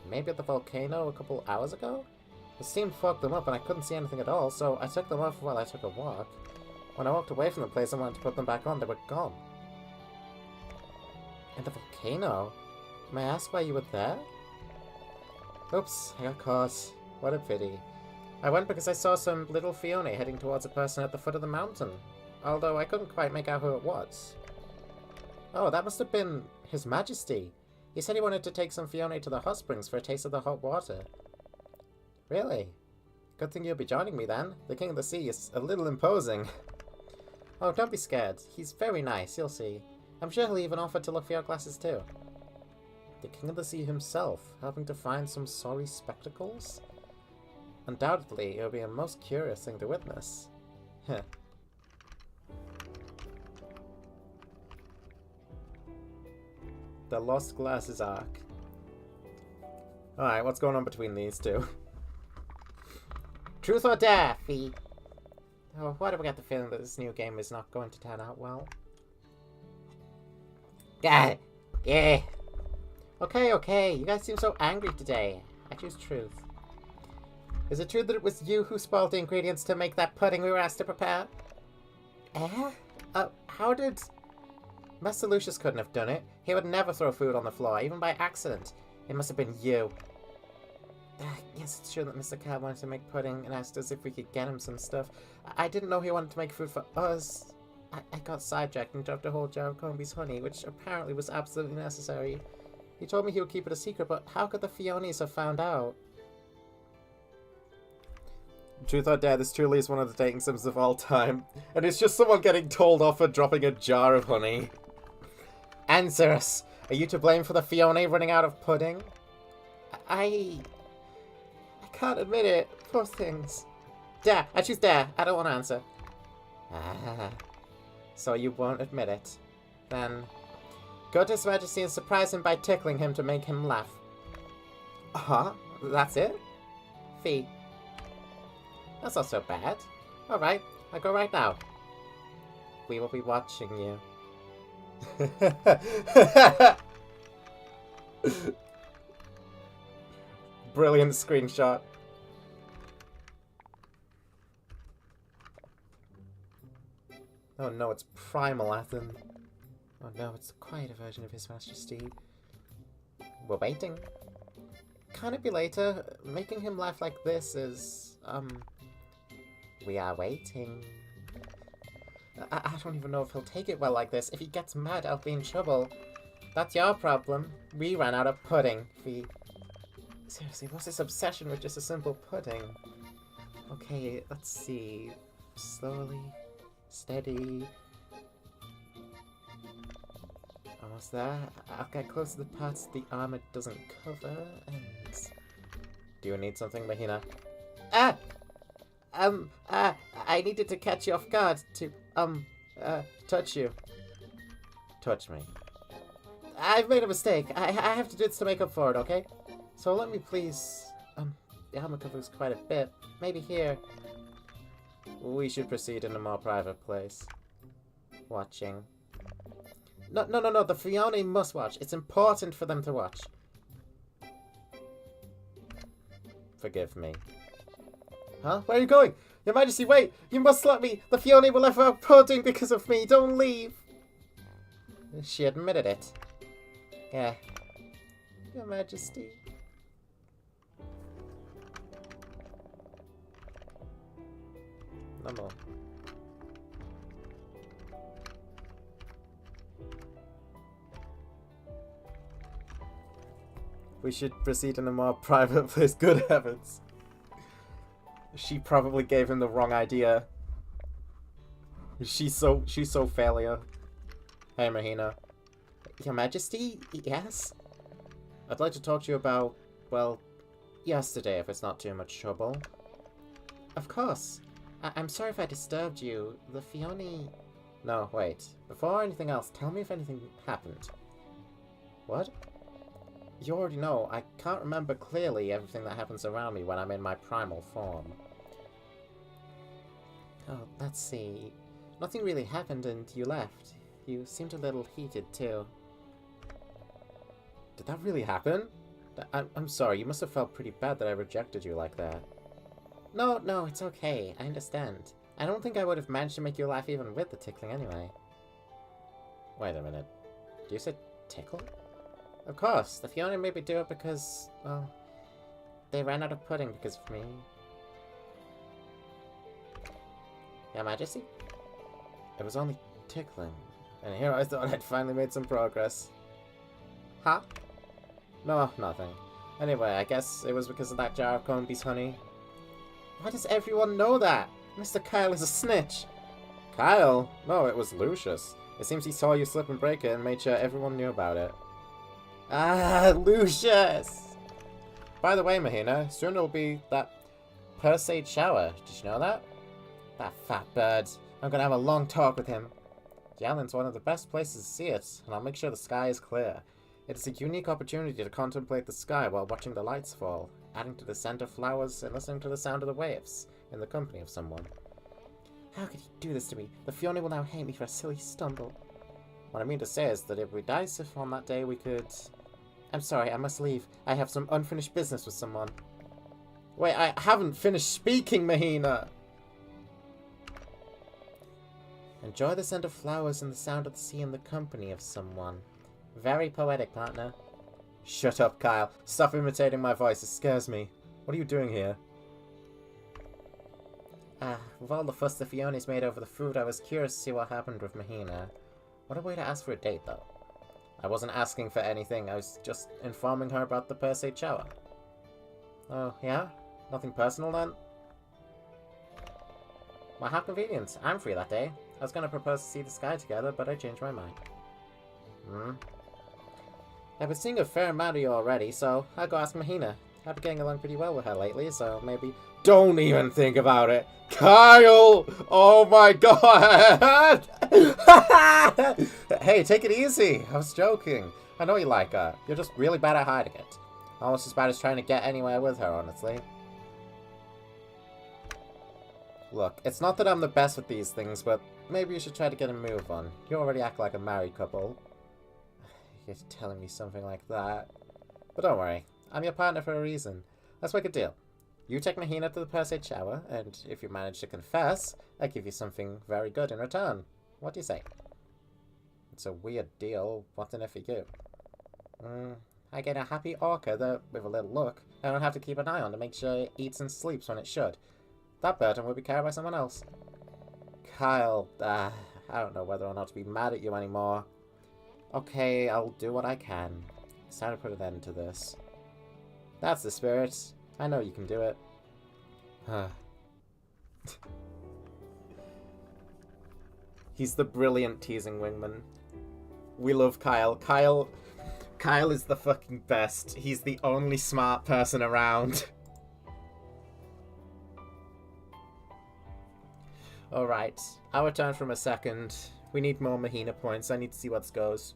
Maybe at the volcano a couple hours ago? The steam fogged them up and I couldn't see anything at all, so I took them off while I took a walk. When I walked away from the place and wanted to put them back on, they were gone. In the volcano? May I ask why you were there? Oops, I got caught. What a pity. I went because I saw some little Fione heading towards a person at the foot of the mountain, although I couldn't quite make out who it was. Oh, that must have been His Majesty. He said he wanted to take some Fione to the hot springs for a taste of the hot water. Really? Good thing you'll be joining me then. The King of the Sea is a little imposing. Oh, don't be scared. He's very nice, you'll see. I'm sure he'll even offer to look for your glasses too. The King of the Sea himself, helping to find some sorry spectacles? Undoubtedly, it'll be a most curious thing to witness. Heh. The Lost Glasses arc. Alright, what's going on between these two? Truth or dare, Fee? Oh, why do I get the feeling that this new game is not going to turn out well? Yeah. Okay, you guys seem so angry today. I choose truth. Is it true that it was you who spoiled the ingredients to make that pudding we were asked to prepare? How did... Master Lucius couldn't have done it. He would never throw food on the floor, even by accident. It must have been you. Yes, it's true that Mr. Cat wanted to make pudding and asked us if we could get him some stuff. I didn't know he wanted to make food for us. I got sidetracked and dropped a whole jar of Comby's honey, which apparently was absolutely necessary. He told me he would keep it a secret, but how could the Fiones have found out? Truth or dare, this truly is one of the dating sims of all time. And it's just someone getting told off for dropping a jar of honey. Answer us! Are you to blame for the Fione running out of pudding? I can't admit it. Poor things. Dare! I choose dare. I don't want to answer. So you won't admit it. Then, go to His Majesty and surprise him by tickling him to make him laugh. Huh? That's it? Fee. That's not so bad. Alright, I'll go right now. We will be watching you. Brilliant screenshot. Oh no, it's Primal Latin. Oh no, it's the quieter version of His Majesty. We're waiting. Can it be later? Making him laugh like this is, we are waiting. I don't even know if he'll take it well like this. If he gets mad, I'll be in trouble. That's your problem. We ran out of pudding. Seriously, what's this obsession with just a simple pudding? Okay, let's see. Slowly. Steady. Almost there. I'll get close to the parts the armor doesn't cover, and... Do you need something, Mahina? I needed to catch you off guard to, touch you. Touch me. I've made a mistake. I have to do this to make up for it, okay? So let me please... the armor covers quite a bit. Maybe here. We should proceed in a more private place. Watching. No, the Fione must watch. It's important for them to watch. Forgive me. Huh? Where are you going? Your Majesty, wait! You must let me! The Fione will have our pudding because of me! Don't leave! She admitted it. Yeah. Your Majesty. No more. We should proceed in a more private place. Good heavens. She probably gave him the wrong idea. She's so failure. Hey, Mahina. Your Majesty? Yes? I'd like to talk to you about, well, yesterday, if it's not too much trouble. Of course. I'm sorry if I disturbed you. The Fione... No, wait. Before anything else, tell me if anything happened. What? You already know, I can't remember clearly everything that happens around me when I'm in my primal form. Oh, let's see. Nothing really happened and you left. You seemed a little heated, too. Did that really happen? I'm sorry, you must have felt pretty bad that I rejected you like that. No, it's okay. I understand. I don't think I would have managed to make you laugh even with the tickling anyway. Wait a minute. You said tickle? Of course, the Fiona made me do it because, well, they ran out of pudding because of me. Your Majesty? It was only tickling, and here I thought I'd finally made some progress. Huh? No, nothing. Anyway, I guess it was because of that jar of Combe's honey. Why does everyone know that? Mr. Kyle is a snitch. Kyle? No, it was Lucius. It seems he saw you slip and break it and made sure everyone knew about it. Ah, Lucius! By the way, Mahina, soon it'll be that per se shower. Did you know that? That fat bird. I'm gonna have a long talk with him. The island's one of the best places to see it, and I'll make sure the sky is clear. It is a unique opportunity to contemplate the sky while watching the lights fall, adding to the scent of flowers and listening to the sound of the waves, in the company of someone. How could he do this to me? The Fiona will now hate me for a silly stumble. What I mean to say is that if we die on that day, we could... I'm sorry, I must leave. I have some unfinished business with someone. Wait, I haven't finished speaking, Mahina! Enjoy the scent of flowers and the sound of the sea in the company of someone. Very poetic, partner. Shut up, Kyle. Stop imitating my voice. It scares me. What are you doing here? With all the fuss the Fiona's made over the food, I was curious to see what happened with Mahina. What a way to ask for a date, though. I wasn't asking for anything. I was just informing her about the per se shower. Oh, yeah? Nothing personal, then? Well, how convenient. I'm free that day. I was going to propose to see the sky together, but I changed my mind. I've been seeing a fair amount of you already, so I'll go ask Mahina. I've been getting along pretty well with her lately, so maybe... Don't even think about it! Kyle! Oh my god! Hey, take it easy. I was joking. I know you like her. You're just really bad at hiding it. Almost as bad as trying to get anywhere with her, honestly. Look, it's not that I'm the best with these things, but maybe you should try to get a move on. You already act like a married couple. You're telling me something like that. But don't worry. I'm your partner for a reason. Let's make a deal. You take Mahina to the per se shower, and if you manage to confess, I give you something very good in return. What do you say? It's a weird deal. What's in it for you? I get a happy orca that, with a little luck, I don't have to keep an eye on to make sure it eats and sleeps when it should. That burden will be carried by someone else. Kyle, I don't know whether or not to be mad at you anymore. Okay, I'll do what I can. It's time to put an end to this. That's the spirit. I know you can do it. He's the brilliant teasing wingman. We love Kyle. Kyle is the fucking best. He's the only smart person around. Alright, I'll return from a second. We need more Mahina points. I need to see what goes.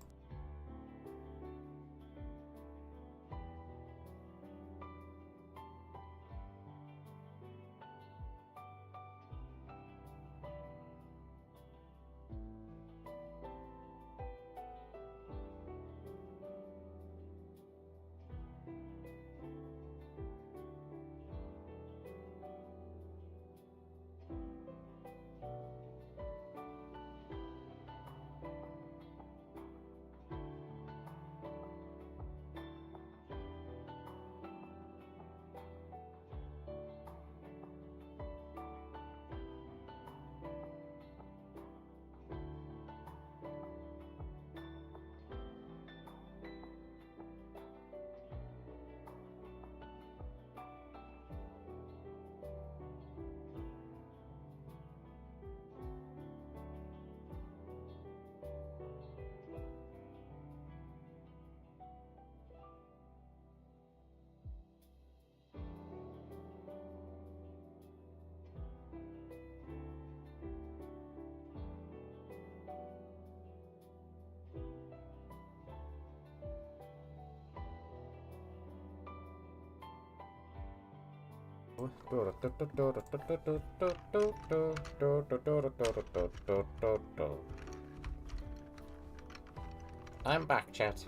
I'm back, chat.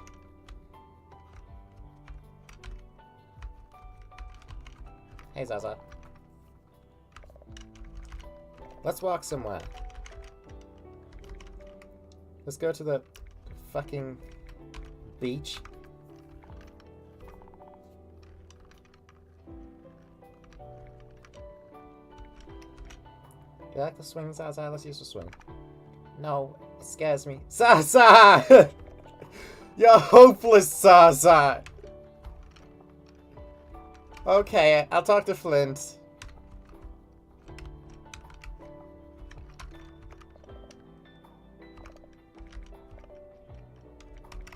Hey, Zaza. Let's walk somewhere. Let's go to the fucking beach. You like the swing, Zaza? Let's use the swing. No, it scares me. Zaza! You're hopeless, Zaza! Okay, I'll talk to Flint.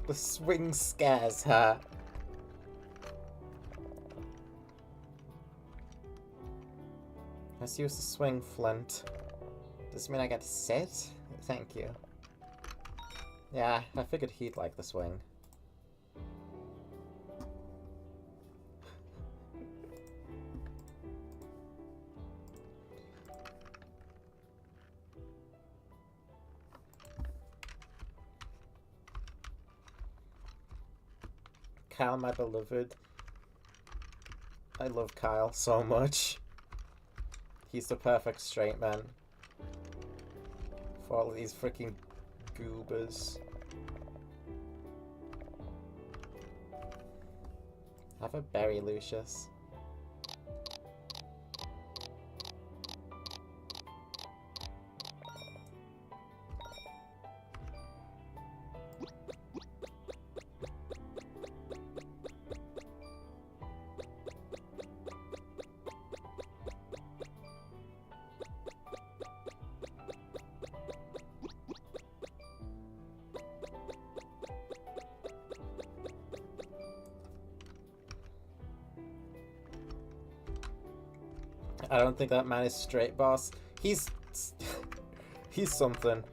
The swing scares her. Let's use the swing, Flint. Does this mean I get to sit? Thank you. Yeah, I figured he'd like the swing. Kyle, my beloved. I love Kyle so much. He's the perfect straight man for all of these freaking goobers. Have a berry, Lucius. I don't think that man is straight, boss. He's... he's something.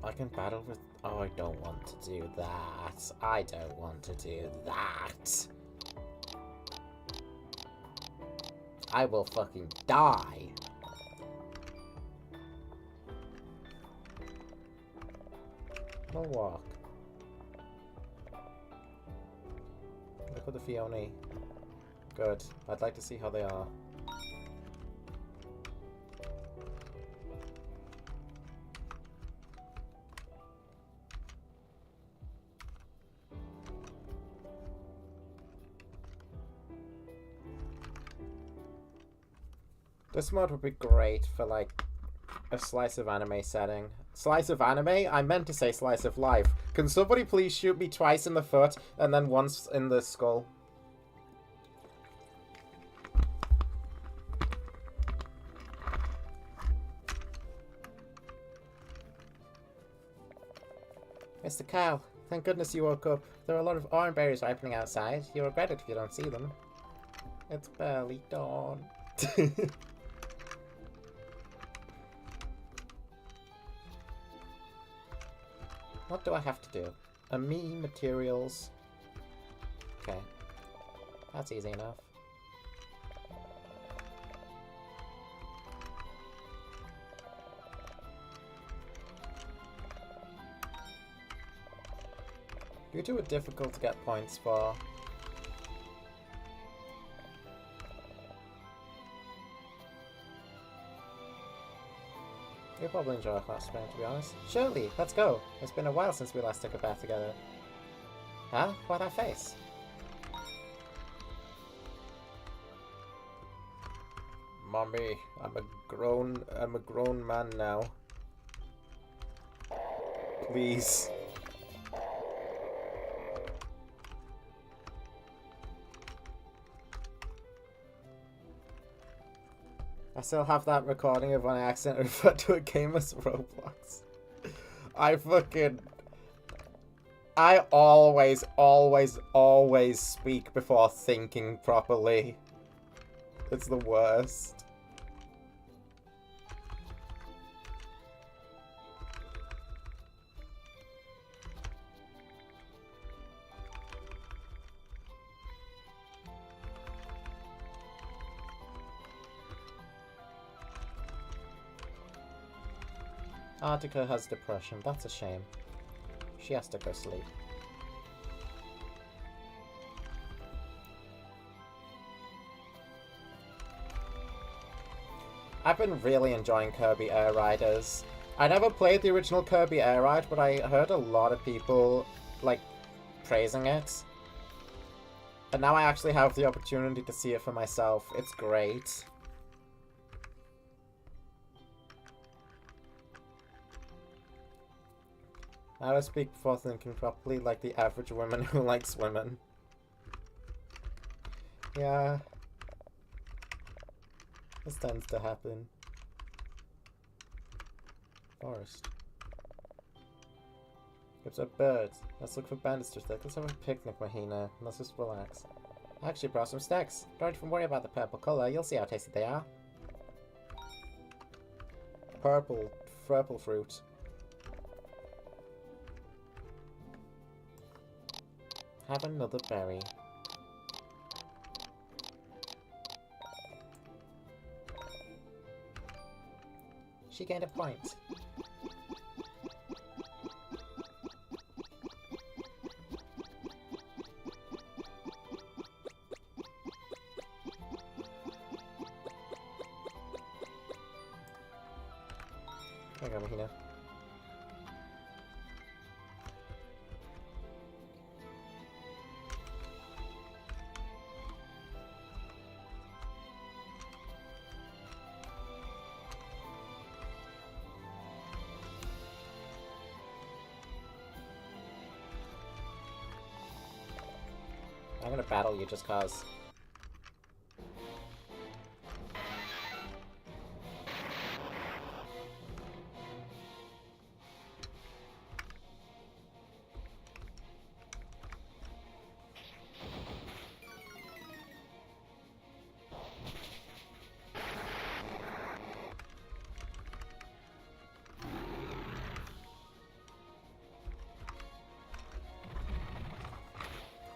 I can battle with... Oh, I don't want to do that. I don't want to do that. I will fucking die. No walk. Look at the Fiona. Good. I'd like to see how they are. This mod would be great for, like, a slice of anime setting. Slice of anime? I meant to say slice of life. Can somebody please shoot me twice in the foot and then once in the skull? Mr. Cow, thank goodness you woke up. There are a lot of orange berries ripening outside. You'll regret it if you don't see them. It's barely dawn. What do I have to do? Me materials. Okay. That's easy enough. You two are difficult to get points for. You'll probably enjoy a hot spring, to be honest. Surely, let's go. It's been a while since we last took a bath together. Huh? Why that face? Mommy, I'm a grown man now. Please. I still have that recording of when I accidentally referred to a game as Roblox. I always speak before thinking properly. It's the worst. Artica has depression. That's a shame. She has to go sleep. I've been really enjoying Kirby Air Riders. I never played the original Kirby Air Ride, but I heard a lot of people, like, praising it. And now I actually have the opportunity to see it for myself. It's great. I always speak before thinking properly, like the average woman who likes women. Yeah. This tends to happen. Forest. It's a bird. Let's look for bandits to stick. Let's have a picnic, Mahina. Let's just relax. I actually brought some snacks. Don't even worry about the purple color. You'll see how tasty they are. Purple fruit. Have another berry. She gained a point. There you go, Mahina. I'm gonna battle you just cause.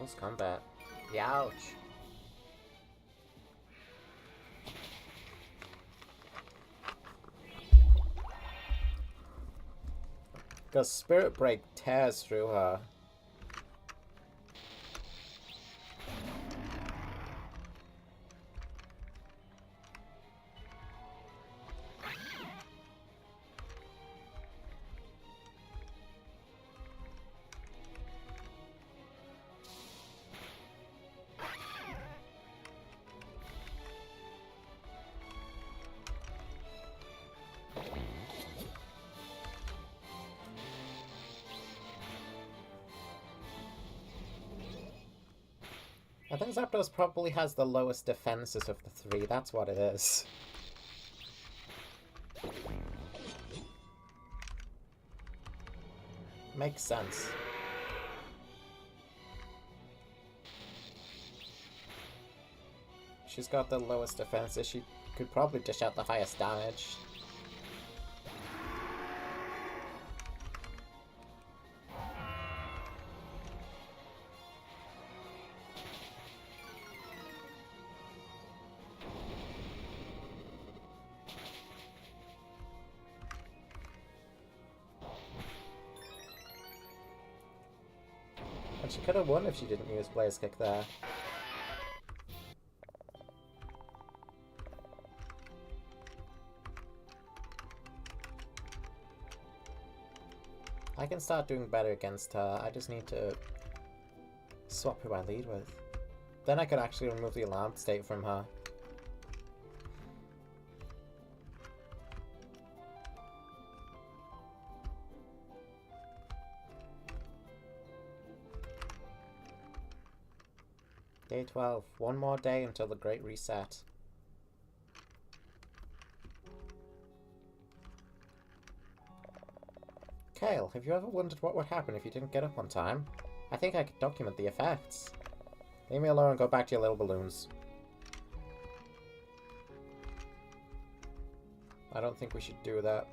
Close combat. Ouch. Because Spirit Break tears through her. I think Zapdos probably has the lowest defenses of the three, that's what it is. Makes sense. She's got the lowest defenses, she could probably dish out the highest damage. And she could have won if she didn't use Blaze Kick there. I can start doing better against her, I just need to swap who I lead with. Then I could actually remove the alarmed state from her. Day 12. One more day until the Great Reset. Kale, have you ever wondered what would happen if you didn't get up on time? I think I could document the effects. Leave me alone and go back to your little balloons. I don't think we should do that.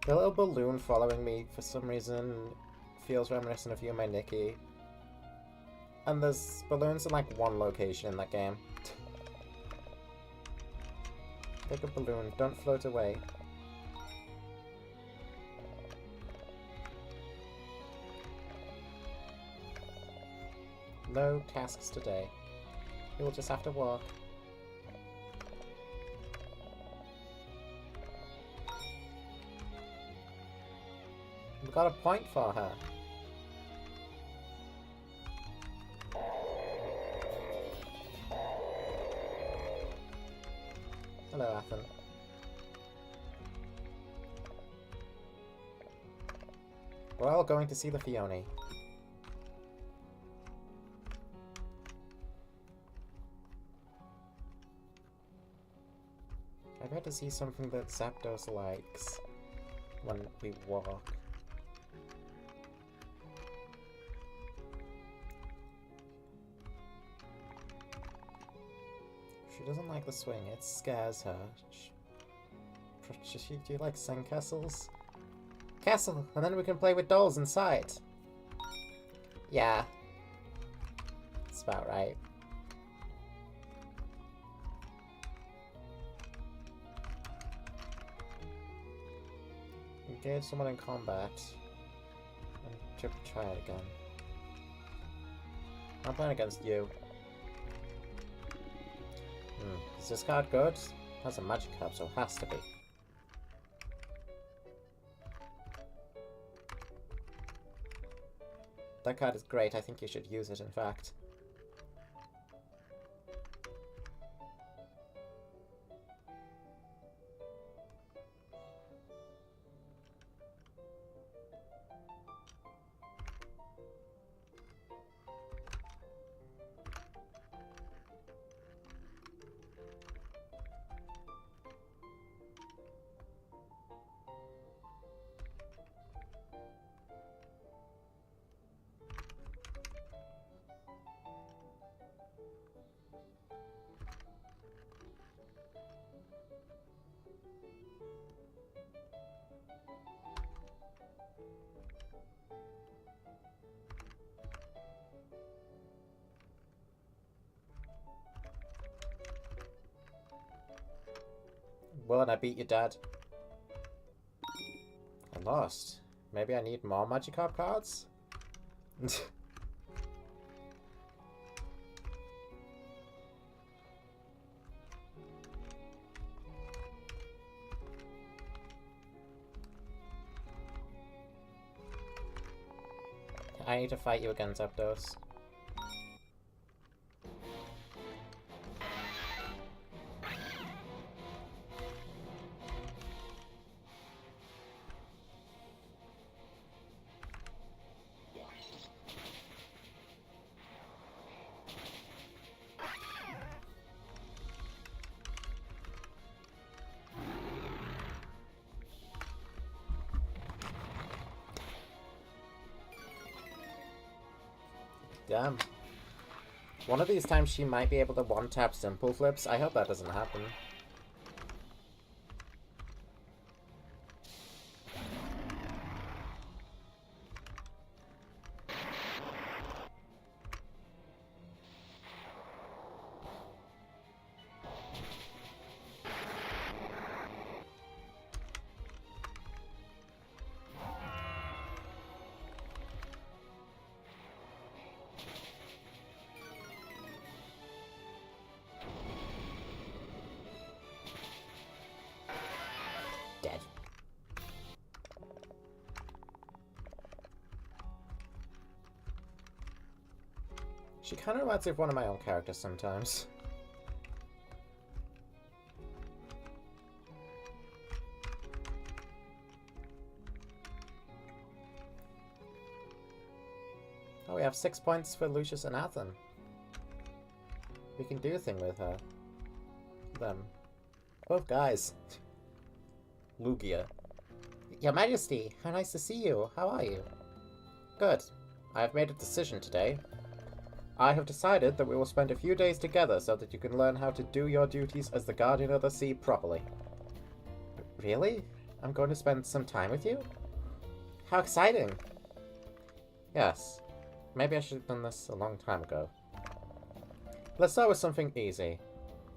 The little balloon following me, for some reason, feels reminiscent of you and my Nikki. And there's balloons in like one location in that game. Take a balloon, don't float away. No tasks today. You will just have to walk. We got a point for her. Hello, Athen. We're all going to see the Fione. I bet to see something that Zapdos likes when we walk. She doesn't like the swing, it scares her. Do you like sandcastles? Castle, and then we can play with dolls inside. Yeah. That's about right. Engage someone in combat. And try it again. I'm playing against you. Is this card good? That's a magic card, so it has to be. That card is great, I think you should use it, in fact. Will I beat your dad? I lost. Maybe I need more Magikarp cards? I need to fight you again, Zapdos. Damn. One of these times she might be able to one-tap simple flips. I hope that doesn't happen. Dead. She kind of reminds me of one of my own characters sometimes. Oh, we have 6 points for Lucius and Athen. We can do a thing with her. Them. Both guys. Lugia. Your Majesty, how nice to see you. How are you? Good. I have made a decision today. I have decided that we will spend a few days together so that you can learn how to do your duties as the Guardian of the Sea properly. Really? I'm going to spend some time with you? How exciting! Yes. Maybe I should have done this a long time ago. Let's start with something easy.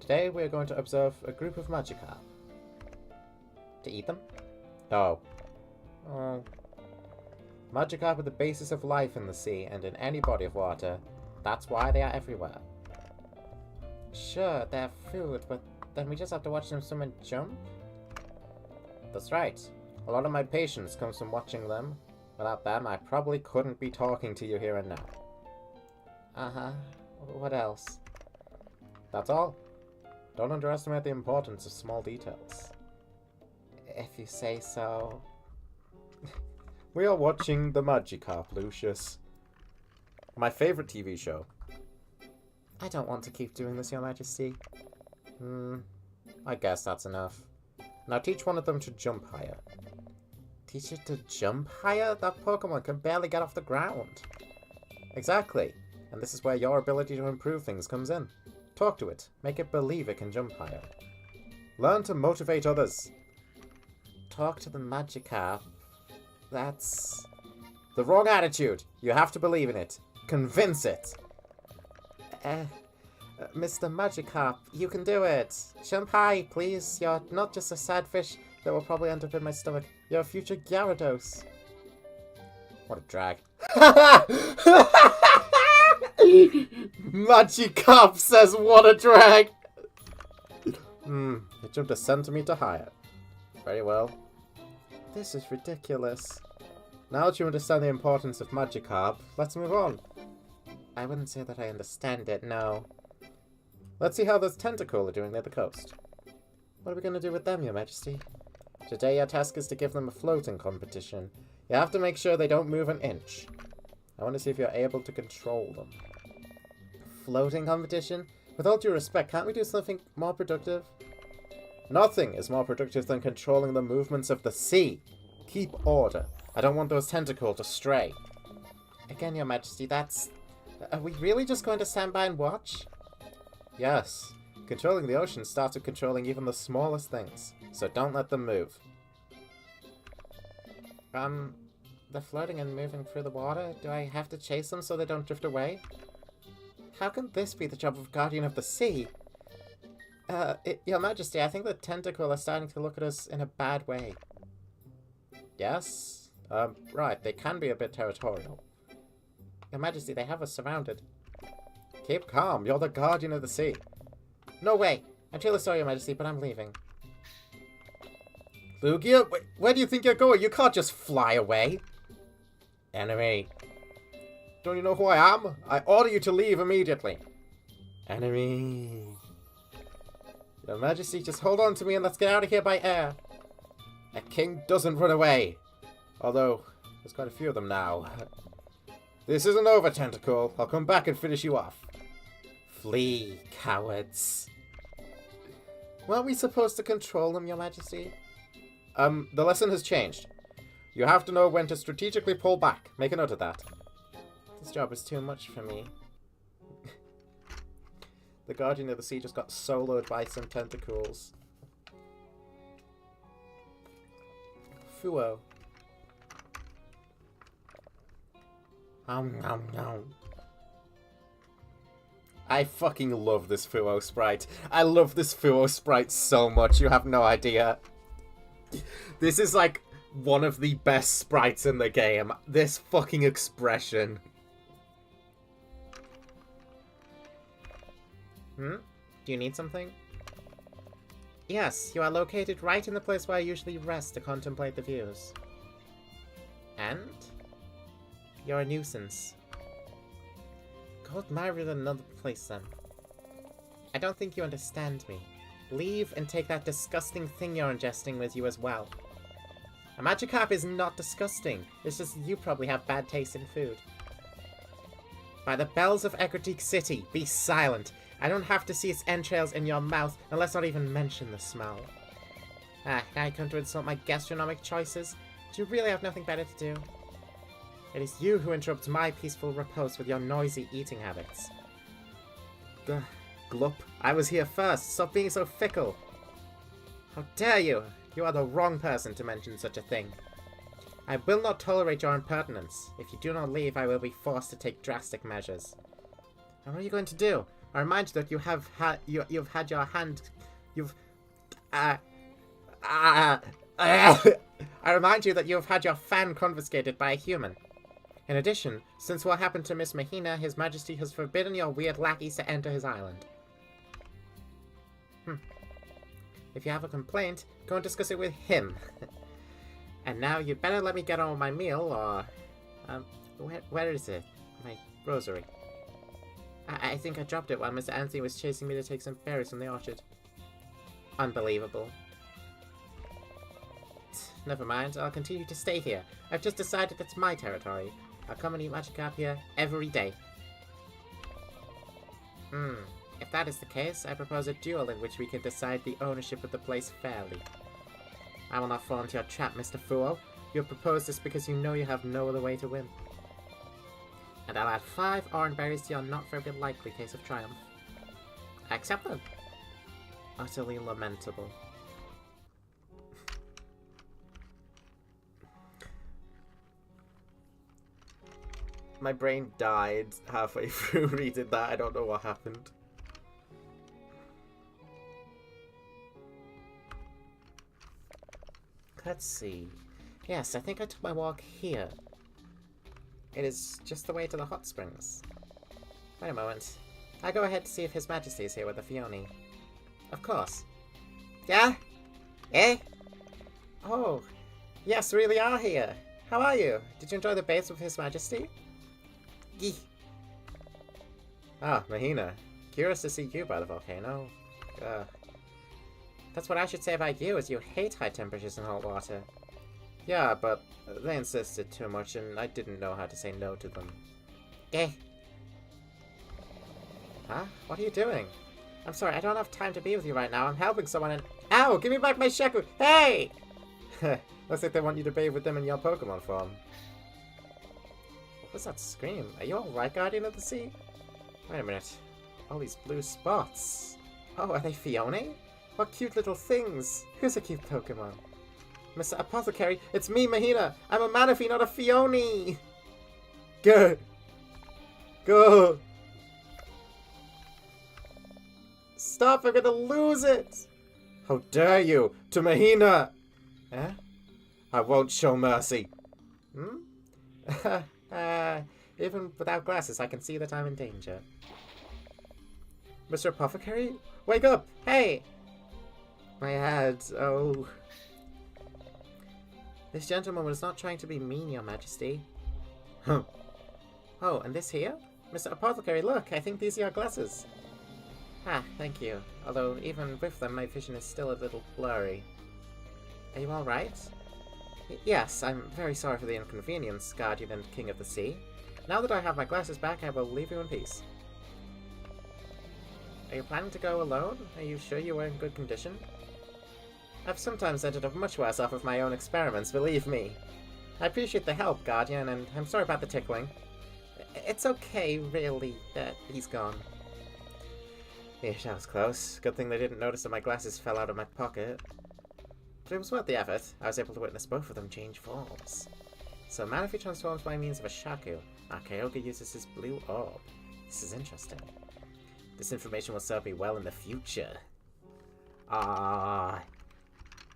Today we are going to observe a group of Magikarp. To eat them? No. Magikarp are the basis of life in the sea and in any body of water. That's why they are everywhere. Sure, they're food, but then we just have to watch them swim and jump? That's right. A lot of my patience comes from watching them. Without them, I probably couldn't be talking to you here and now. Uh-huh. What else? That's all. Don't underestimate the importance of small details. If you say so. We are watching the Magikarp, Lucius. My favorite TV show. I don't want to keep doing this, Your Majesty. I guess that's enough. Now teach one of them to jump higher. Teach it to jump higher? That Pokemon can barely get off the ground. Exactly. And this is where your ability to improve things comes in. Talk to it. Make it believe it can jump higher. Learn to motivate others. Talk to the Magikarp. That's the wrong attitude. You have to believe in it. Convince it. Mr. Magikarp, you can do it. Jump high, please. You're not just a sad fish that will probably end up in my stomach. You're a future Gyarados. What a drag. Magikarp says, what a drag. It jumped a centimeter higher. Very well. This is ridiculous. Now that you understand the importance of Magikarp, let's move on. I wouldn't say that I understand it, no. Let's see how those Tentacool are doing near the coast. What are we going to do with them, Your Majesty? Today your task is to give them a floating competition. You have to make sure they don't move an inch. I want to see if you're able to control them. Floating competition? With all due respect, can't we do something more productive? Nothing is more productive than controlling the movements of the sea. Keep order. I don't want those Tentacool to stray. Again, Your Majesty, that's... Are we really just going to stand by and watch? Yes. Controlling the ocean starts with controlling even the smallest things. So don't let them move. They're floating and moving through the water. Do I have to chase them so they don't drift away? How can this be the job of Guardian of the Sea? Your Majesty, I think the tentacle are starting to look at us in a bad way. Yes? Right, they can be a bit territorial. Your Majesty, they have us surrounded. Keep calm, you're the Guardian of the Sea. No way! I'm truly sorry, Your Majesty, but I'm leaving. Lugia, where do you think you're going? You can't just fly away. Enemy. Don't you know who I am? I order you to leave immediately. Enemy. Your Majesty, just hold on to me and let's get out of here by air. A king doesn't run away. Although, there's quite a few of them now. This isn't over, Tentacle. I'll come back and finish you off. Flee, cowards. Weren't we supposed to control them, Your Majesty? The lesson has changed. You have to know when to strategically pull back. Make a note of that. This job is too much for me. The Guardian of the Sea just got soloed by some tentacles. Fuo. Nom. I fucking love this Fuo sprite. I love this Fuo sprite so much, you have no idea. This is like one of the best sprites in the game. This fucking expression. Do you need something? Yes, you are located right in the place where I usually rest to contemplate the views. And? You're a nuisance. Go marry in another place then. I don't think you understand me. Leave and take that disgusting thing you're ingesting with you as well. A Magikarp is not disgusting. It's just you probably have bad taste in food. By the bells of Ecruteak City, be silent. I don't have to see its entrails in your mouth, and let's not even mention the smell. Now you come to insult my gastronomic choices? Do you really have nothing better to do? It is you who interrupts my peaceful repose with your noisy eating habits. Glup, I was here first. Stop being so fickle. How dare you? You are the wrong person to mention such a thing. I will not tolerate your impertinence. If you do not leave, I will be forced to take drastic measures. And what are you going to do? I remind you that you've had your hand... I remind you that you have had your fan confiscated by a human. In addition, since what happened to Miss Mahina, His Majesty has forbidden your weird lackeys to enter his island. If you have a complaint, go and discuss it with him. And now you'd better let me get on with my meal, or... where is it? My rosary. I think I dropped it while Mr. Anthony was chasing me to take some berries from the orchard. Unbelievable. Never mind, I'll continue to stay here. I've just decided it's my territory. I'll come and eat Magikarp here every day. If that is the case, I propose a duel in which we can decide the ownership of the place fairly. I will not fall into your trap, Mr. Fuo. You have proposed this because you know you have no other way to win. And I'll add 5 orange berries to your not very likely case of triumph. I accept them. Utterly lamentable. My brain died halfway through reading that. I don't know what happened. Let's see. Yes, I think I took my walk here. It is just the way to the hot springs. Wait a moment. I'll go ahead to see if His Majesty is here with the Fione. Of course. Yeah? Eh? Oh. Yes, really are here. How are you? Did you enjoy the bathes with His Majesty? Gee. Ah, Mahina. Curious to see you by the volcano. That's what I should say about you, as you hate high temperatures and hot water. Yeah, but they insisted too much, and I didn't know how to say no to them. Eh? Huh? What are you doing? I'm sorry, I don't have time to be with you right now. I'm helping someone and... Ow! Give me back my Sheku! Hey! Looks like they want you to bathe with them in your Pokemon form. What was that scream? Are you alright, Guardian of the Sea? Wait a minute. All these blue spots. Oh, are they Fione? What cute little things! Who's a cute Pokemon? Mr. Apothecary, it's me, Mahina. I'm a Manaphy, not a Fione. Go. Go. Stop, I'm gonna lose it. How dare you, to Mahina. Eh? I won't show mercy. Even without glasses, I can see that I'm in danger. Mr. Apothecary? Wake up! Hey! My head, oh. This gentleman was not trying to be mean, Your Majesty. Huh. Oh, and this here? Mr. Apothecary, look, I think these are your glasses. Ah, thank you. Although, even with them, my vision is still a little blurry. Are you alright? Yes, I'm very sorry for the inconvenience, Guardian and King of the Sea. Now that I have my glasses back, I will leave you in peace. Are you planning to go alone? Are you sure you are in good condition? I've sometimes ended up much worse off of my own experiments, believe me. I appreciate the help, Guardian, and I'm sorry about the tickling. It's okay, really, that he's gone. Yeah, that was close. Good thing they didn't notice that my glasses fell out of my pocket. But it was worth the effort. I was able to witness both of them change forms. So Manaphy transforms by means of a shaku. Our Kyogre uses his blue orb. This is interesting. This information will serve me well in the future. Ah,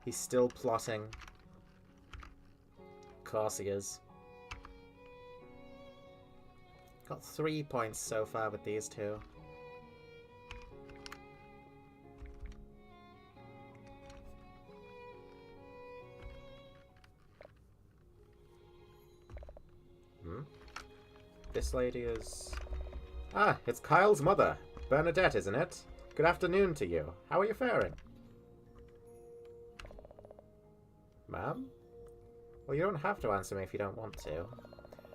he's still plotting. Of course he is. Got 3 points so far with these two. This lady is... Ah, it's Kyle's mother. Bernadette, isn't it? Good afternoon to you. How are you faring? Ma'am? Well, you don't have to answer me if you don't want to.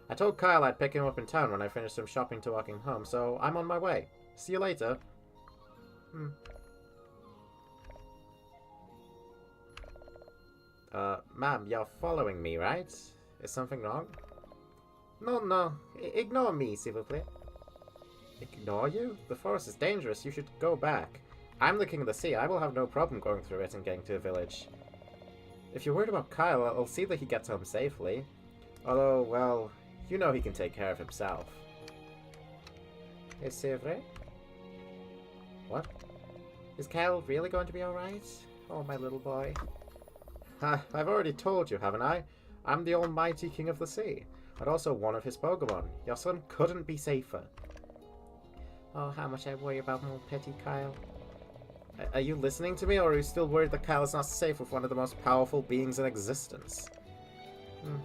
I told Kyle I'd pick him up in town when I finished some shopping to walking home, so I'm on my way. See you later. Ma'am, you're following me, right? Is something wrong? No. Ignore me, s'il vous plaît. Ignore you? The forest is dangerous. You should go back. I'm the King of the Sea. I will have no problem going through it and getting to the village. If you're worried about Kyle, I'll see that he gets home safely. Although, well, you know he can take care of himself. Is c'est vrai? What? Is Kyle really going to be alright? Oh, my little boy. I've already told you, haven't I? I'm the almighty King of the Sea. And also one of his Pokemon. Your son couldn't be safer. Oh, how much I worry about little petty Kyle. Are you listening to me, or are you still worried that Kyle is not safe with one of the most powerful beings in existence?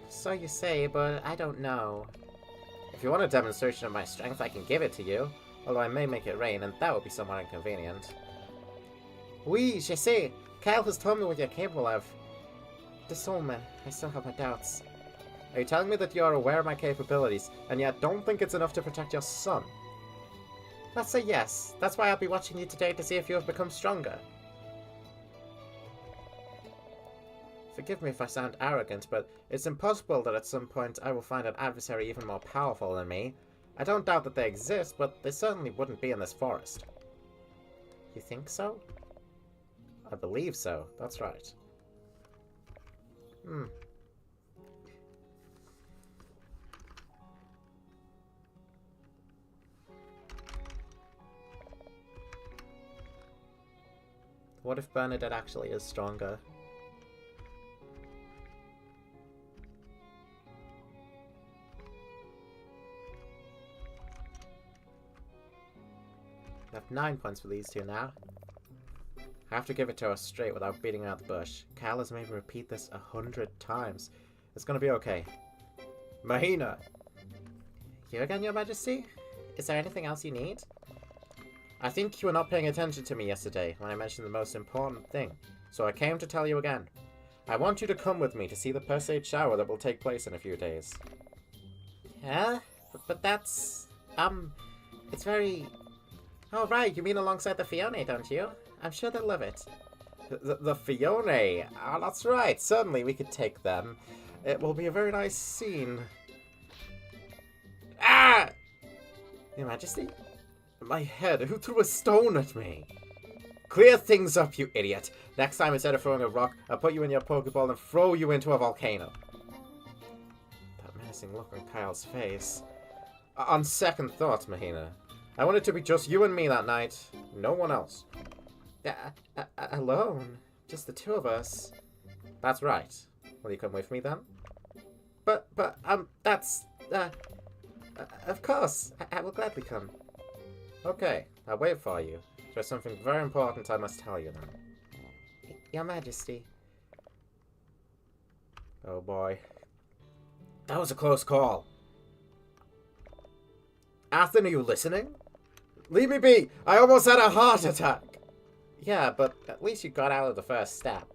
So you say, but I don't know. If you want a demonstration of my strength, I can give it to you. Although I may make it rain, and that would be somewhat inconvenient. Oui, je sais. Kyle has told me what you're capable of. Désolé, I still have my doubts. Are you telling me that you are aware of my capabilities, and yet don't think it's enough to protect your son? Let's say yes. That's why I'll be watching you today to see if you have become stronger. Forgive me if I sound arrogant, but it's impossible that at some point I will find an adversary even more powerful than me. I don't doubt that they exist, but they certainly wouldn't be in this forest. You think so? I believe so. That's right. What if Bernadette actually is stronger? I have 9 points for these two now. I have to give it to her straight without beating her out the bush. Cal has made me repeat this 100 times. It's gonna be okay. Mahina! You again, Your Majesty? Is there anything else you need? I think you were not paying attention to me yesterday when I mentioned the most important thing, so I came to tell you again. I want you to come with me to see the Perseid shower that will take place in a few days. Yeah? But that's... it's very... Oh, right, you mean alongside the Fione, don't you? I'm sure they'll love it. The Fione? Ah, that's right. Certainly we could take them. It will be a very nice scene. Ah! Your Majesty? My head. Who threw a stone at me? Clear things up, you idiot. Next time, instead of throwing a rock, I'll put you in your Pokeball and throw you into a volcano. That menacing look on Kyle's face. On second thoughts, Mahina. I want it to be just you and me that night. No one else. Alone? Just the two of us? That's right. Will you come with me then? Of course. I will gladly come. Okay, I'll wait for you. There's something very important I must tell you then. Your Majesty. Oh boy. That was a close call. Athen, are you listening? Leave me be! I almost had a heart attack! Yeah, but at least you got out of the first step.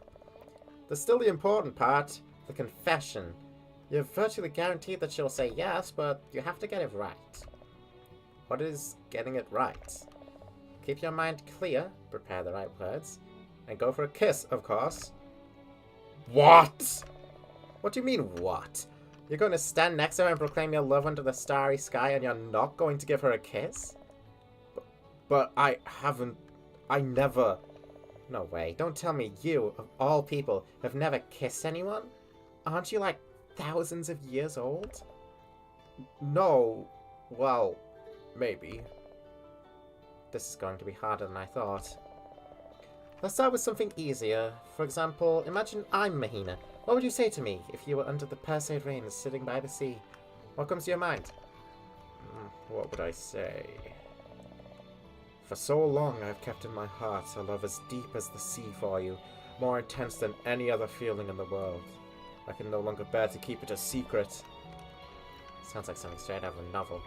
There's still the important part, the confession. You're virtually guaranteed that she'll say yes, but you have to get it right. What is getting it right? Keep your mind clear, prepare the right words, and go for a kiss, of course. What? What do you mean, what? You're going to stand next to her and proclaim your love under the starry sky, and you're not going to give her a kiss? But I never... No way, don't tell me you, of all people, have never kissed anyone? Aren't you, like, thousands of years old? No, well, maybe. This is going to be harder than I thought. Let's start with something easier. For example, imagine I'm Mahina. What would you say to me if you were under the Perseid rains sitting by the sea? What comes to your mind? What would I say? For so long I've kept in my heart a love as deep as the sea for you, more intense than any other feeling in the world. I can no longer bear to keep it a secret. Sounds like something straight out of a novel.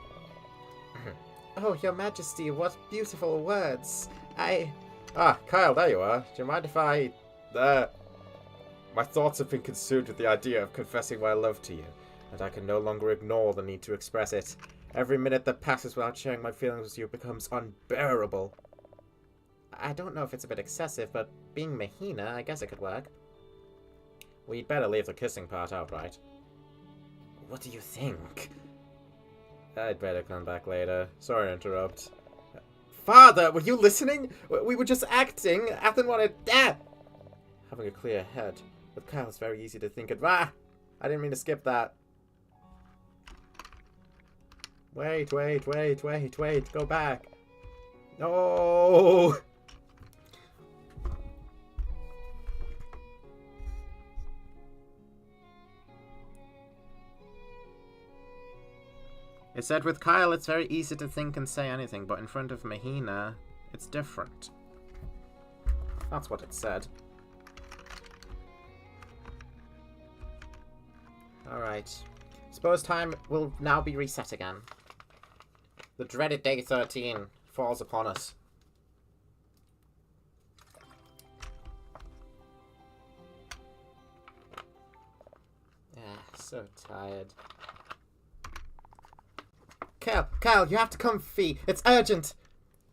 Oh, Your Majesty, what beautiful words. Ah, Kyle, there you are. Do you mind if I... My thoughts have been consumed with the idea of confessing my love to you, and I can no longer ignore the need to express it. Every minute that passes without sharing my feelings with you becomes unbearable. I don't know if it's a bit excessive, but being Mahina, I guess it could work. We'd better leave the kissing part out, right? What do you think? I'd better come back later. Sorry to interrupt. Father, were you listening? We were just acting. Athen wanted that. Having a clear head. With Kyle, it's very easy to think it. I didn't mean to skip that. Wait. Go back. No. It said with Kyle, it's very easy to think and say anything, but in front of Mahina, it's different. That's what it said. Alright. Suppose time will now be reset again. The dreaded day 13 falls upon us. So tired. Kyle, you have to come, Fee. It's urgent.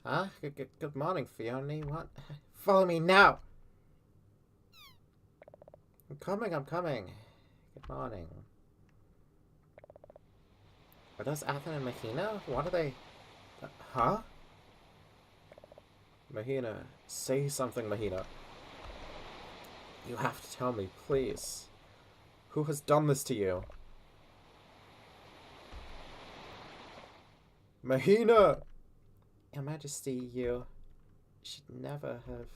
Huh? Good morning, Fiona. What? Follow me now. I'm coming. Good morning. Are those Athen and Mahina? What are they? Huh? Mahina, say something, Mahina. You have to tell me, please. Who has done this to you? Mahina! Your Majesty, you should never have...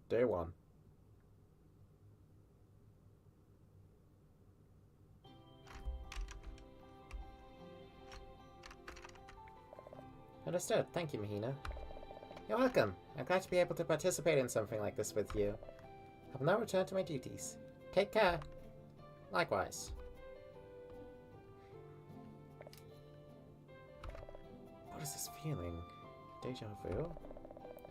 Day 1. Understood. Thank you, Mahina. You're welcome. I'm glad to be able to participate in something like this with you. I'll now return to my duties. Take care. Likewise. What is this feeling? Deja vu?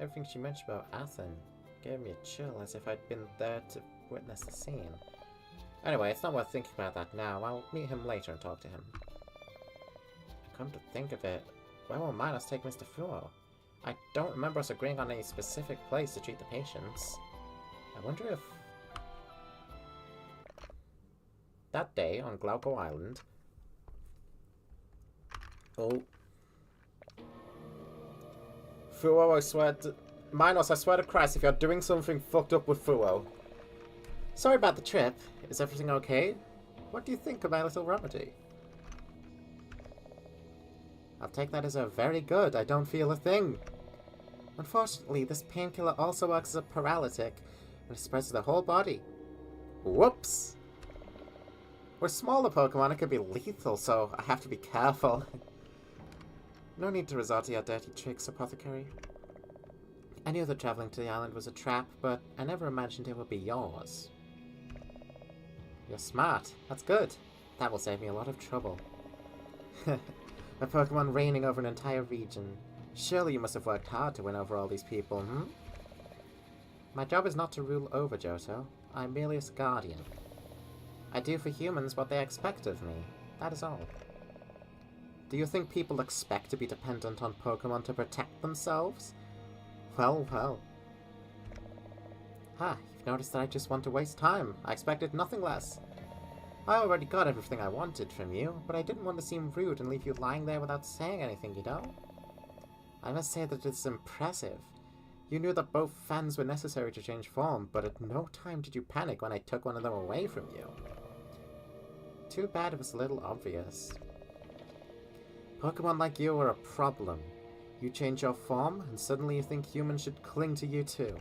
Everything she mentioned about Athen gave me a chill, as if I'd been there to witness the scene. Anyway, it's not worth thinking about that now. I'll meet him later and talk to him. Come to think of it, where will Minos take Mr. Furo? I don't remember us agreeing on any specific place to treat the patients. I wonder if... That day on Glauco Island... Oh. Fuo, I swear to... Minos, I swear to Christ, if you're doing something fucked up with Fuo. Sorry about the trip. Is everything okay? What do you think of my little remedy? I'll take that as a very good. I don't feel a thing. Unfortunately, this painkiller also works as a paralytic, and it spreads to the whole body. Whoops! With smaller Pokemon, it could be lethal, so I have to be careful. No need to resort to your dirty tricks, Apothecary. I knew that traveling to the island was a trap, but I never imagined it would be yours. You're smart. That's good. That will save me a lot of trouble. A Pokemon reigning over an entire region. Surely you must have worked hard to win over all these people, hmm? My job is not to rule over Johto. I'm merely a guardian. I do for humans what they expect of me. That is all. Do you think people expect to be dependent on Pokemon to protect themselves? Well, well. Ha, you've noticed that I just want to waste time. I expected nothing less. I already got everything I wanted from you, but I didn't want to seem rude and leave you lying there without saying anything, you know? I must say that it's impressive. You knew that both fans were necessary to change form, but at no time did you panic when I took one of them away from you. Too bad it was a little obvious. Pokemon like you are a problem. You change your form, and suddenly you think humans should cling to you too.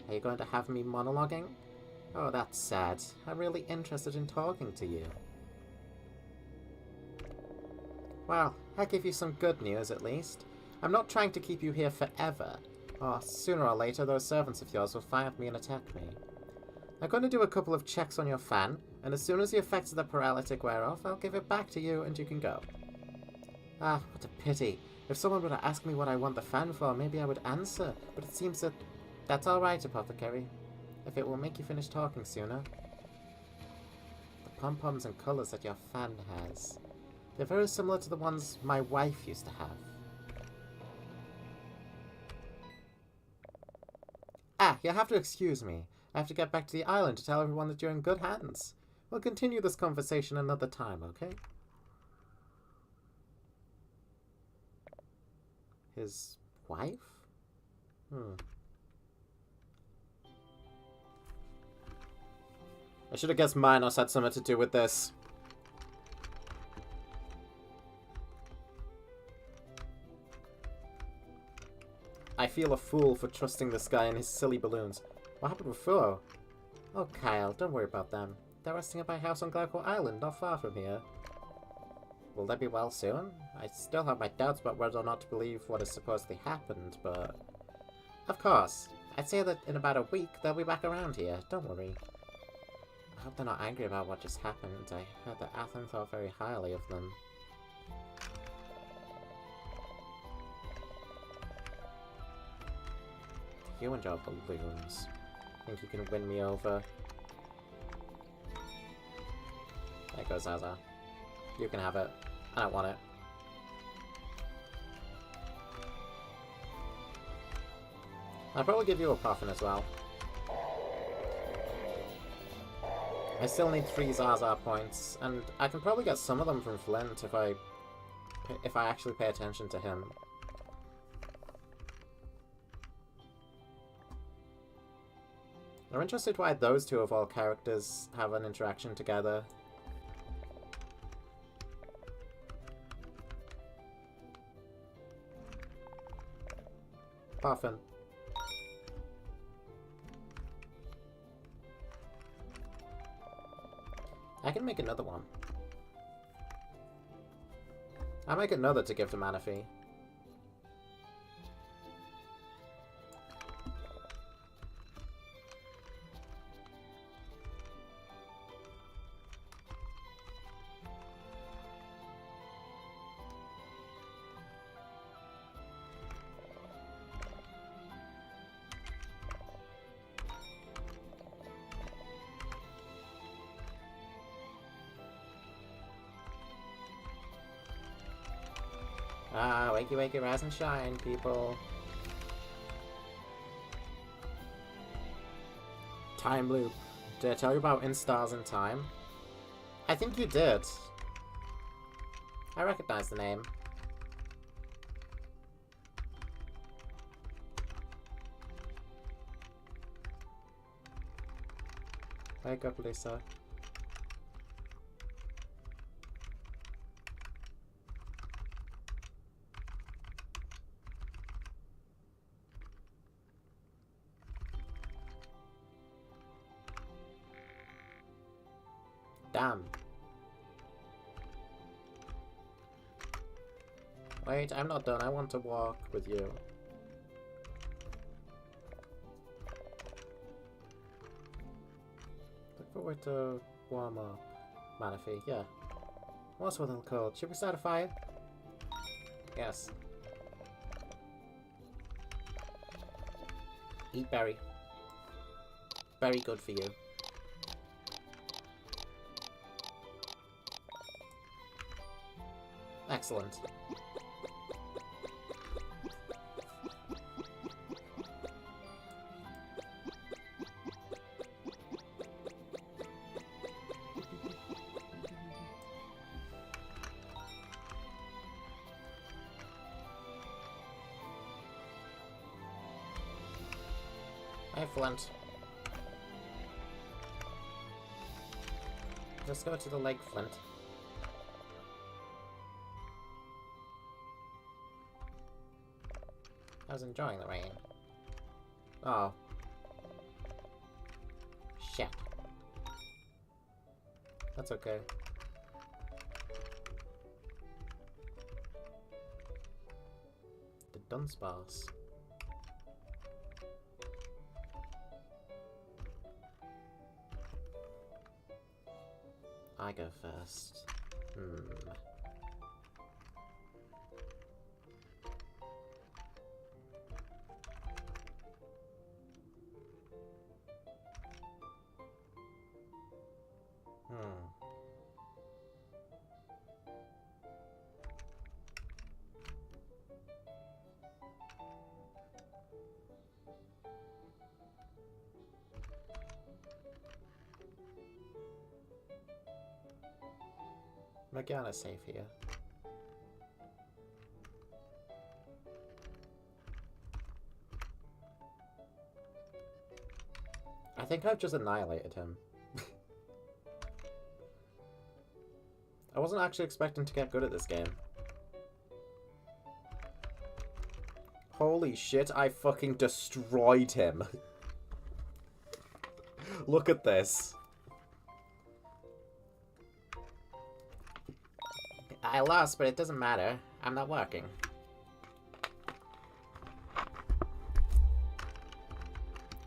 Are you going to have me monologuing? Oh, that's sad. I'm really interested in talking to you. Well, I give you some good news at least. I'm not trying to keep you here forever. Or sooner or later those servants of yours will find me and attack me. I'm going to do a couple of checks on your fan, and as soon as the effects of the paralytic wear off, I'll give it back to you and you can go. Ah, what a pity. If someone were to ask me what I want the fan for, maybe I would answer, but it seems that... That's alright, Apothecary. If it will make you finish talking sooner. The pom-poms and colours that your fan has. They're very similar to the ones my wife used to have. Ah, you'll have to excuse me. I have to get back to the island to tell everyone that you're in good hands. We'll continue this conversation another time, okay? His wife? I should have guessed Minos had something to do with this. I feel a fool for trusting this guy and his silly balloons. What happened with Fuo? Oh, Kyle, don't worry about them. They're resting at my house on Glauco Island, not far from here. Will they be well soon? I still have my doubts about whether or not to believe what has supposedly happened, but... Of course. I'd say that in about a week, they'll be back around here. Don't worry. I hope they're not angry about what just happened. I heard that Athen thought very highly of them. You and your balloons. Think you can win me over? There goes Zaza. You can have it. I don't want it. I'll probably give you a puffin as well. I still need 3 Zaza points, and I can probably get some of them from Flint if I actually pay attention to him. I'm interested why those two of all characters have an interaction together. Puffin. I can make another one. I'll make another to give to Manaphy. Ah, wakey wakey, rise and shine, people. Time loop. Did I tell you about Instars in Time? I think you did. I recognize the name. Wake up, Lisa. Damn. Wait, I'm not done. I want to walk with you. Look forward to warm up. Manaphy, yeah. Also a little cold. Should we start a fire? Yes. Eat berry. Very good for you. Excellent. Excellent. Let's go to the lake, Flint. I was enjoying the rain. Oh. Shit. That's okay. The Dunsparce. I go first. Morgana's safe here. I think I've just annihilated him. I wasn't actually expecting to get good at this game. Holy shit, I fucking destroyed him. Look at this. I lost, but it doesn't matter. I'm not working. I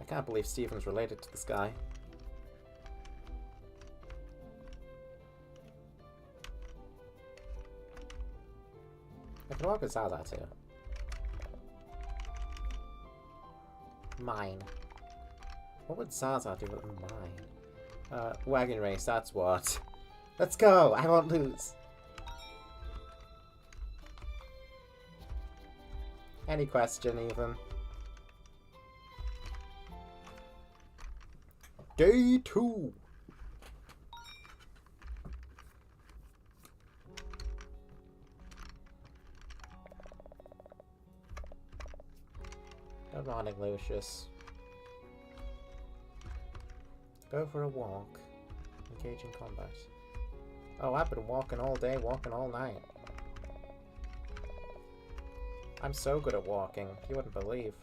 can't believe Steven's related to this guy. I can walk with Zaza too. Mine. What would Zaza do with mine? Wagon race, that's what. Let's go! I won't lose! Any question, even. Day 2! Good morning, Lucius. Go for a walk. Engage in combat. Oh, I've been walking all day, walking all night. I'm so good at walking, you wouldn't believe.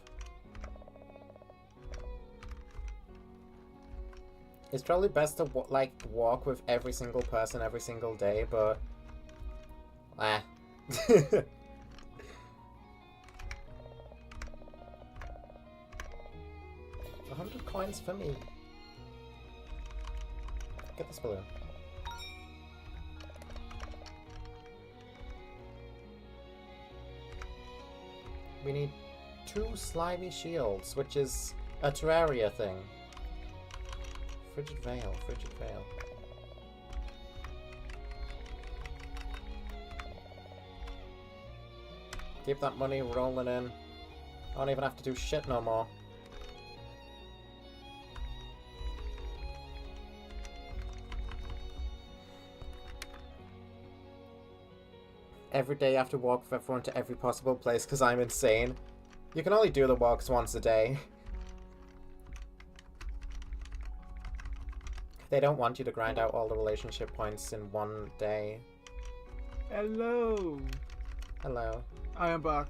It's probably best to walk with every single person every single day, but... 100 coins for me. Get this balloon. We need 2 slimy shields, which is a Terraria thing. Frigid Veil, Frigid Veil. Keep that money rolling in. I don't even have to do shit no more. every day I have to walk with everyone to every possible place because I'm insane. You can only do the walks once a day. They don't want you to grind out all the relationship points in one day. Hello. Hello. I am back.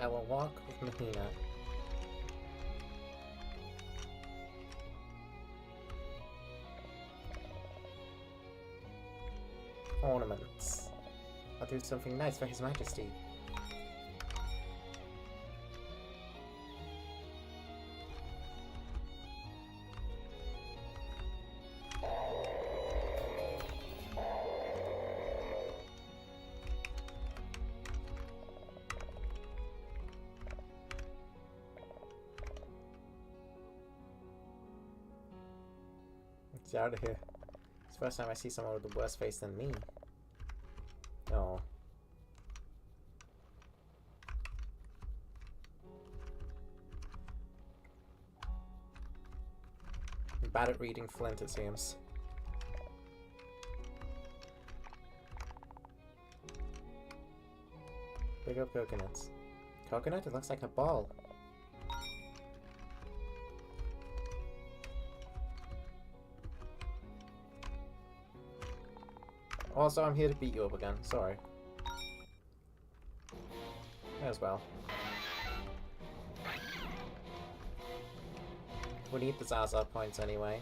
I will walk with Mahina. Ornaments. I'll do something nice for His Majesty. Get out of here. It's the first time I see someone with a worse face than me. Oh. I'm bad at reading Flint, it seems. Pick up coconuts. Coconut? It looks like a ball. Also, I'm here to beat you up again. Sorry. May as well. We need the Zaza points anyway.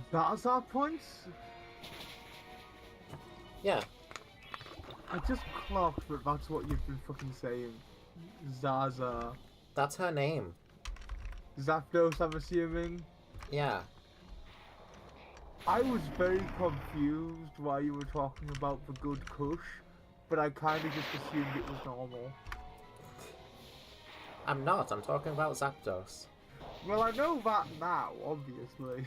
That's our points? Yeah. I just clocked, but that's what you've been fucking saying. Zaza. That's her name. Zapdos, I'm assuming? Yeah. I was very confused why you were talking about the good kush, but I kind of just assumed it was normal. I'm not. I'm talking about Zapdos. Well, I know that now, obviously.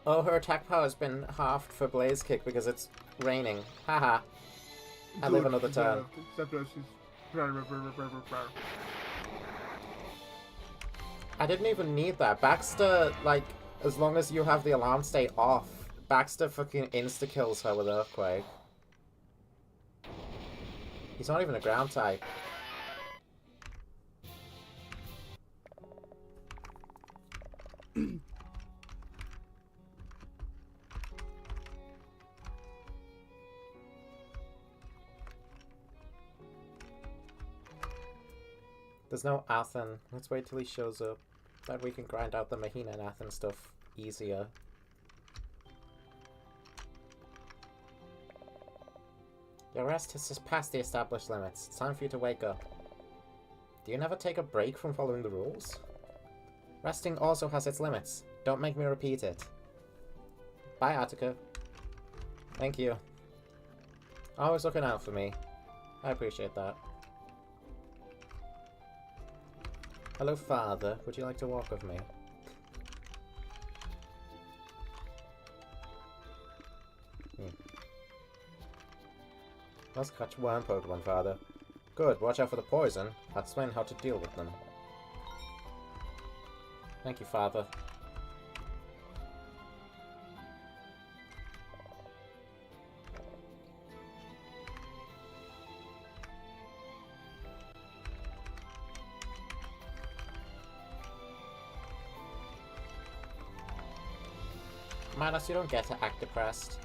Oh, her attack power has been halved for Blaze Kick because it's raining. Haha. I live another turn. Zapdos is... I didn't even need that. Baxter, like, as long as you have the alarm state off, Baxter fucking insta-kills her with Earthquake. He's not even a ground type. There's no Athen. Let's wait till he shows up. Then we can grind out the Mahina and Athen stuff easier. Your rest has surpassed the established limits. It's time for you to wake up. Do you never take a break from following the rules? Resting also has its limits. Don't make me repeat it. Bye, Attica. Thank you. Always looking out for me. I appreciate that. Hello, Father. Would you like to walk with me? Let's catch worm Pokemon, Father. Good, watch out for the poison. I'll explain how to deal with them. Thank you, Father. Midas, you don't get to act depressed.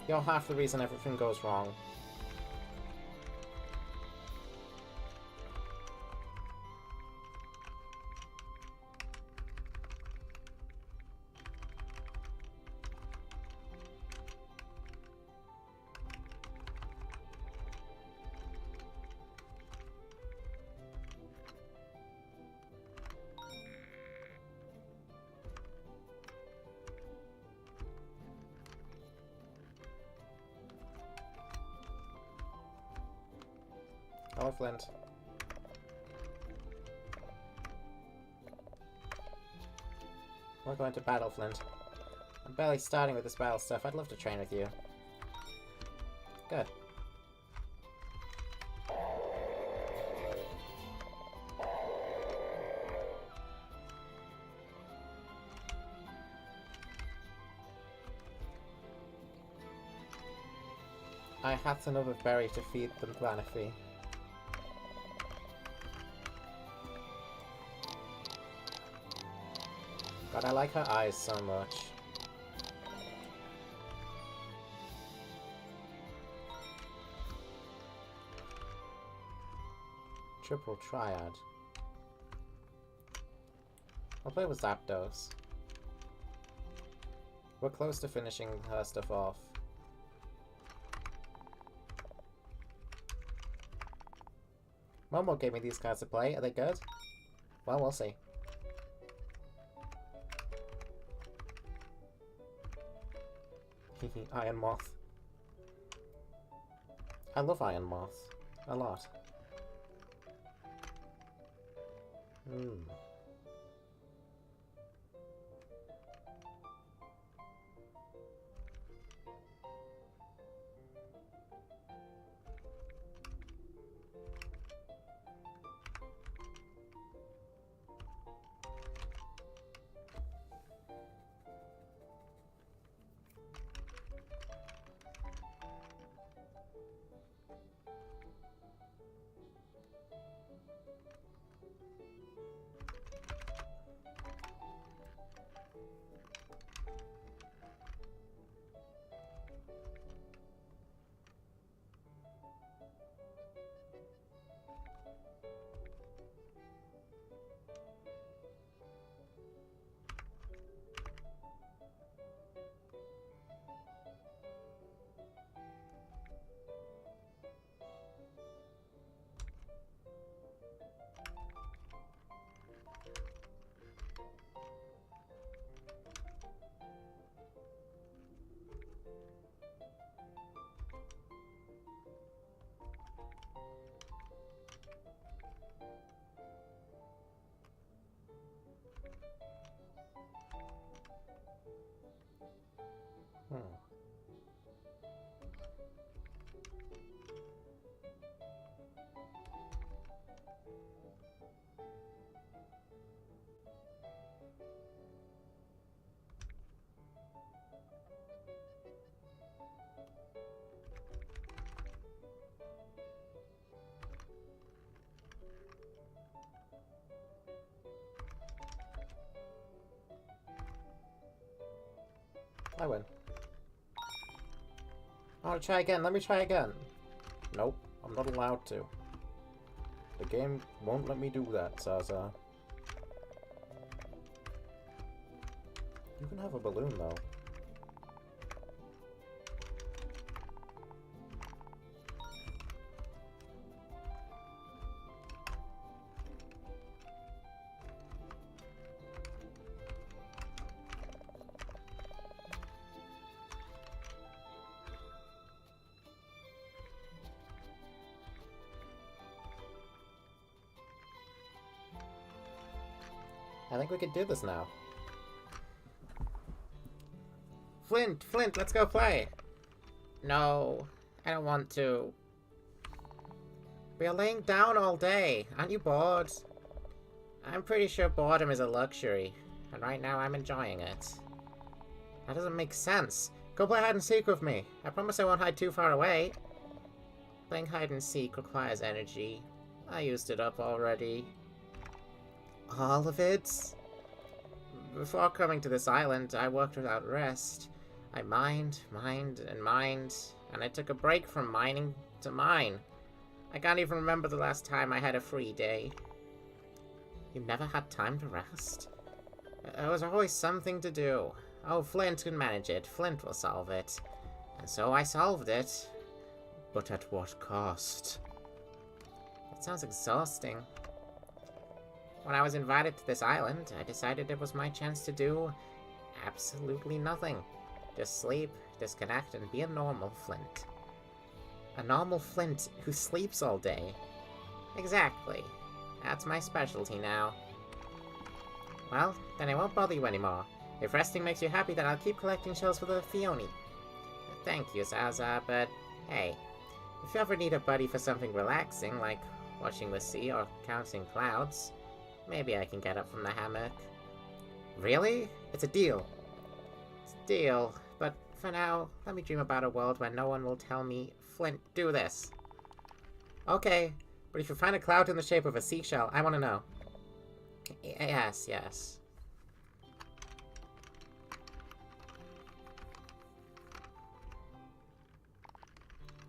You're half the reason everything goes wrong. Hello, Flint. We're going to battle, Flint. I'm barely starting with this battle stuff. I'd love to train with you. Good. I had another berry to feed the Manaphy. God, I like her eyes so much. Triple Triad. I'll play with Zapdos. We're close to finishing her stuff off. Momo gave me these cards to play. Are they good? Well, we'll see. Iron Moth. I love Iron Moth. A lot. I win. I want to try again. Let me try again. Nope. I'm not allowed to. The game won't let me do that, Zaza. You can have a balloon, though. I think we could do this now. Flint, let's go play! No, I don't want to. We are laying down all day. Aren't you bored? I'm pretty sure boredom is a luxury, and right now I'm enjoying it. That doesn't make sense. Go play hide and seek with me. I promise I won't hide too far away. Playing hide and seek requires energy. I used it up already. All of it? Before coming to this island, I worked without rest. I mined, and I took a break from mining to mine. I can't even remember the last time I had a free day. You never had time to rest? There was always something to do. Oh, Flint can manage it. Flint will solve it. And so I solved it. But at what cost? That sounds exhausting. When I was invited to this island, I decided it was my chance to do absolutely nothing. Just sleep, disconnect, and be a normal Flint. A normal Flint who sleeps all day. Exactly. That's my specialty now. Well, then I won't bother you anymore. If resting makes you happy, then I'll keep collecting shells for the Fioni. Thank you, Zaza, but hey, if you ever need a buddy for something relaxing, like watching the sea or counting clouds, maybe I can get up from the hammock. Really? It's a deal. It's a deal, but for now, let me dream about a world where no one will tell me, Flint, do this. Okay, but if you find a cloud in the shape of a seashell, I want to know. Yes, yes.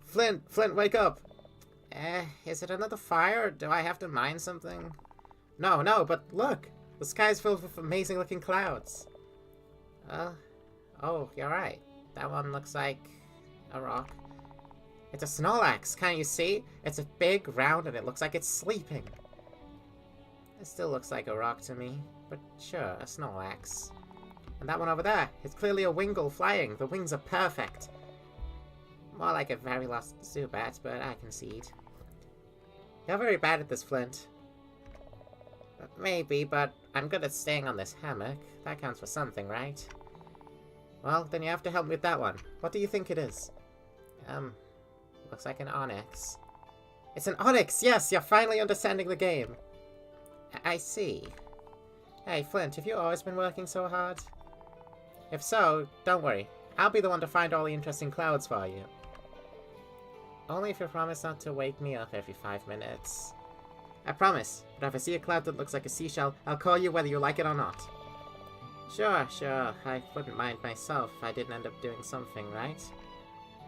Flint, wake up! Is it another fire? Do I have to mine something? No, but look! The sky's filled with amazing-looking clouds. Oh, you're right. That one looks like a rock. It's a Snorlax, can't you see? It's a big, round, and it looks like it's sleeping. It still looks like a rock to me, but sure, a Snorlax. And that one over there, it's clearly a Wingull flying. The wings are perfect. More like a very lost Zubat, but I concede. You're very bad at this, Flint. Maybe, but I'm good at staying on this hammock. That counts for something, right? Well, then you have to help me with that one. What do you think it is? Looks like an onyx. It's an onyx! Yes, you're finally understanding the game. I see. Hey, Flint, have you always been working so hard? If so, don't worry. I'll be the one to find all the interesting clouds for you. Only if you promise not to wake me up every 5 minutes. I promise, but if I see a cloud that looks like a seashell, I'll call you whether you like it or not. Sure, I wouldn't mind myself if I didn't end up doing something, right?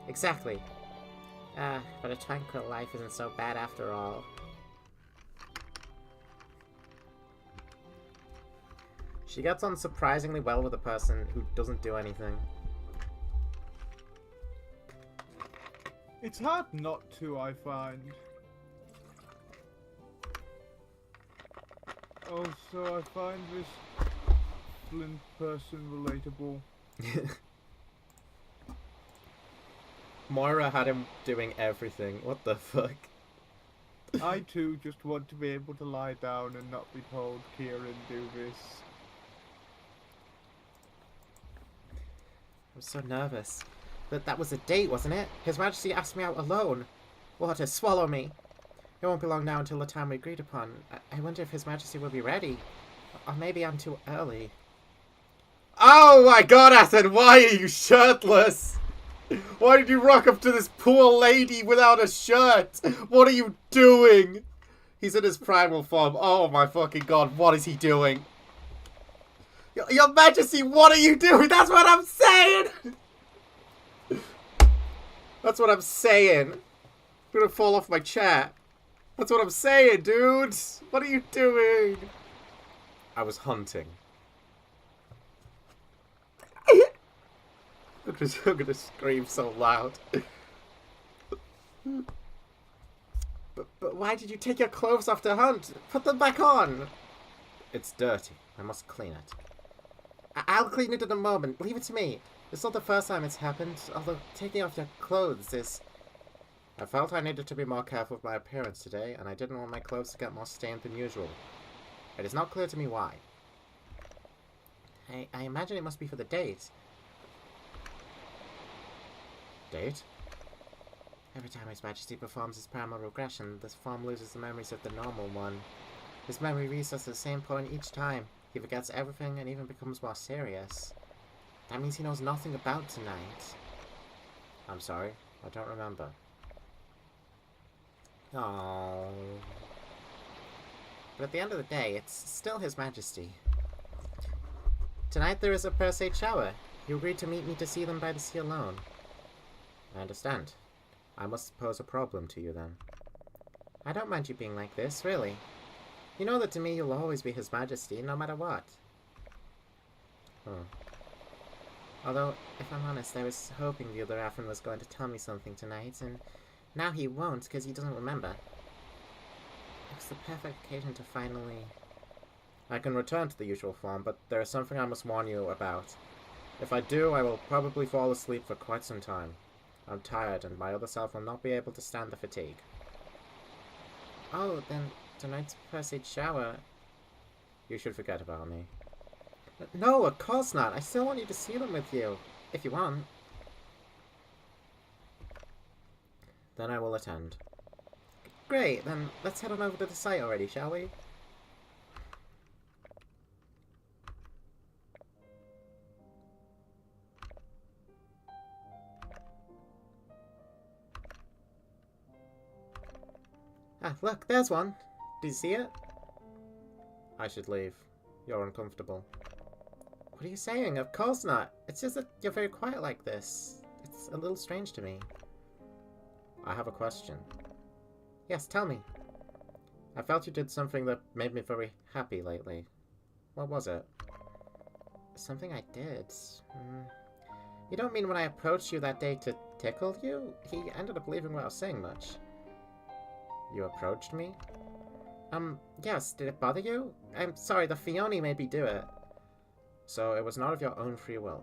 Exactly. But a tranquil life isn't so bad after all. She gets on surprisingly well with a person who doesn't do anything. It's hard not to, I find. Also, I find this Flint person relatable. Moira had him doing everything. What the fuck? I too just want to be able to lie down and not be told, Kieran, do this. I'm so nervous. That was a date, wasn't it? His Majesty asked me out alone. Water, swallow me. It won't be long now until the time we agreed upon. I wonder if His Majesty will be ready. Or maybe I'm too early. Oh my god, Ethan, why are you shirtless? Why did you rock up to this poor lady without a shirt? What are you doing? He's in his primal form. Oh my fucking god, what is he doing? Your Majesty, what are you doing? That's what I'm saying! That's what I'm saying. I'm gonna fall off my chair. That's what I'm saying, dude. What are you doing? I was hunting. I'm gonna scream so loud. But why did you take your clothes off to hunt? Put them back on. It's dirty. I must clean it. I'll clean it in a moment. Leave it to me. It's not the first time it's happened, although taking off your clothes is... I felt I needed to be more careful with my appearance today, and I didn't want my clothes to get more stained than usual. It is not clear to me why. I imagine it must be for the date. Date? Every time His Majesty performs his primal regression, this form loses the memories of the normal one. His memory resets at the same point each time. He forgets everything and even becomes more serious. That means he knows nothing about tonight. I'm sorry, I don't remember. Oh. But at the end of the day, it's still His Majesty. Tonight there is a per se shower. You agreed to meet me to see them by the sea alone. I understand. I must pose a problem to you then. I don't mind you being like this, really. You know that to me you'll always be His Majesty, no matter what. Although, if I'm honest, I was hoping the other Affin was going to tell me something tonight, and now he won't because he doesn't remember. It's the perfect occasion to finally... I can return to the usual form, but there is something I must warn you about. If I do, I will probably fall asleep for quite some time. I'm tired, and my other self will not be able to stand the fatigue. Oh, then tonight's passage shower. You should forget about me. No, of course not. I still want you to see them with you. If you want. Then I will attend. Great, then let's head on over to the site already, shall we? Ah, look, there's one. Did you see it? I should leave. You're uncomfortable. What are you saying? Of course not. It's just that you're very quiet like this. It's a little strange to me. I have a question. Yes, tell me. I felt you did something that made me very happy lately. What was it? Something I did? You don't mean when I approached you that day to tickle you? He ended up leaving without saying much. You approached me? Yes, did it bother you? I'm sorry, the Fioni made me do it. So it was not of your own free will.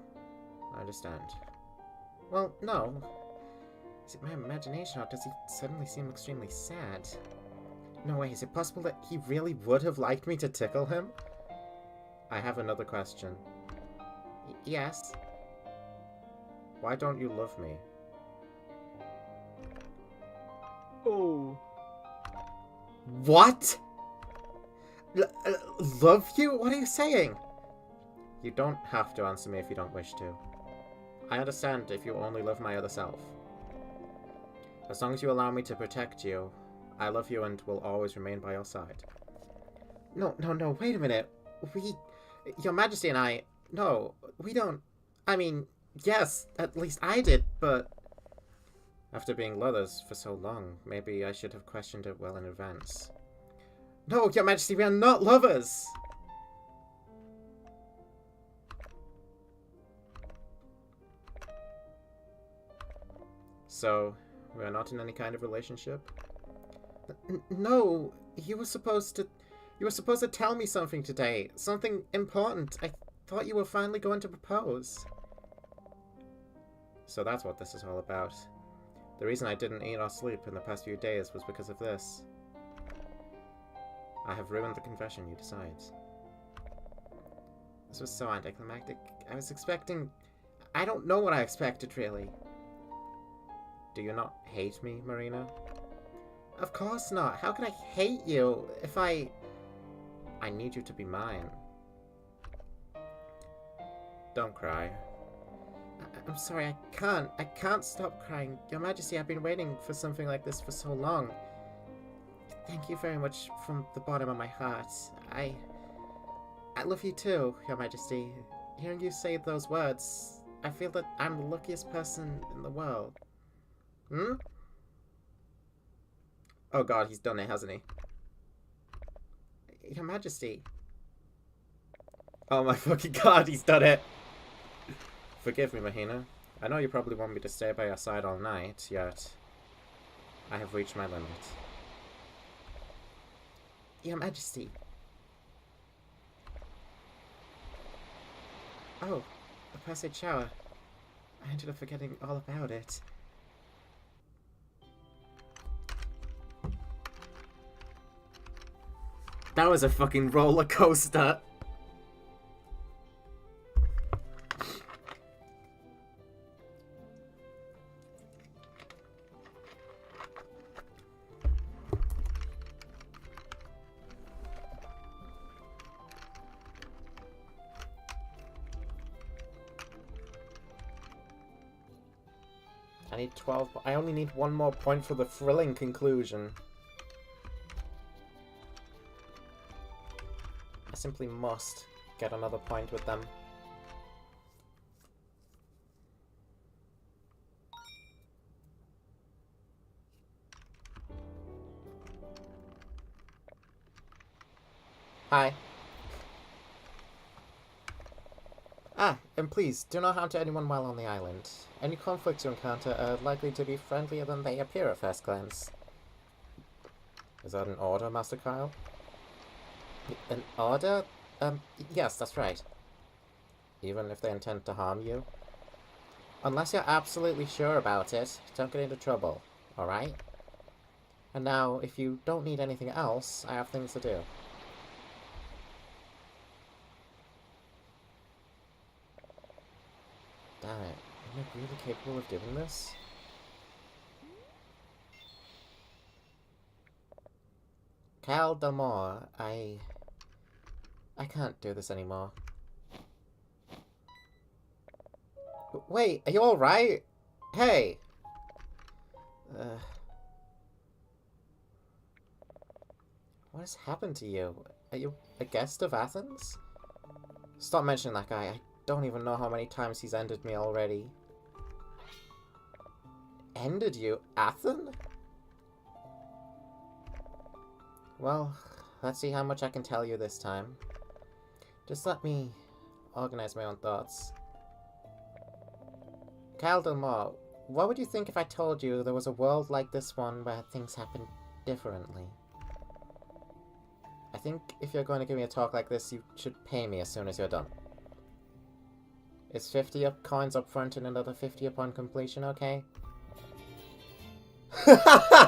I understand. Well, no. Is it my imagination, or does he suddenly seem extremely sad? No way, is it possible that he really would have liked me to tickle him? I have another question. Yes? Why don't you love me? Oh. What? Love you? What are you saying? You don't have to answer me if you don't wish to. I understand if you only love my other self. As long as you allow me to protect you, I love you and will always remain by your side. No, wait a minute. Your Majesty and I, no, we don't, I mean, yes, at least I did, but after being lovers for so long, maybe I should have questioned it well in advance. No, Your Majesty, we are not lovers! So, we are not in any kind of relationship? No, you were supposed to tell me something today. Something important. I thought you were finally going to propose. So that's what this is all about. The reason I didn't eat or sleep in the past few days was because of this. I have ruined the confession, you decide. This was so anticlimactic. I was expecting... I don't know what I expected, really. Do you not hate me, Marina? Of course not. How could I hate you if I need you to be mine. Don't cry. I'm sorry, I can't stop crying. Your Majesty, I've been waiting for something like this for so long. Thank you very much from the bottom of my heart. I love you too, Your Majesty. Hearing you say those words, I feel that I'm the luckiest person in the world. Hmm? Oh god, he's done it, hasn't he? Your Majesty. Oh my fucking god, he's done it! Forgive me, Mahina. I know you probably want me to stay by your side all night, yet I have reached my limit. Your Majesty. Oh, the passage shower. I ended up forgetting all about it. That was a fucking roller coaster. I need 12. I only need one more point for the thrilling conclusion. I simply must get another point with them. Hi. Ah, and please, do not harm to anyone while on the island. Any conflicts you encounter are likely to be friendlier than they appear at first glance. Is that an order, Master Kyle? An order? Yes, that's right. Even if they intend to harm you? Unless you're absolutely sure about it, don't get into trouble, alright? And now, if you don't need anything else, I have things to do. Damn it. Am I really capable of doing this? Cal Delmore, I can't do this anymore. Wait, are you alright? Hey! What has happened to you? Are you a guest of Athens? Stop mentioning that guy. I don't even know how many times he's ended me already. Ended you? Athen? Well, let's see how much I can tell you this time. Just let me organize my own thoughts. Cal Delmore, what would you think if I told you there was a world like this one where things happen differently? I think if you're going to give me a talk like this, you should pay me as soon as you're done. It's 50 coins up front and another 50 upon completion, okay?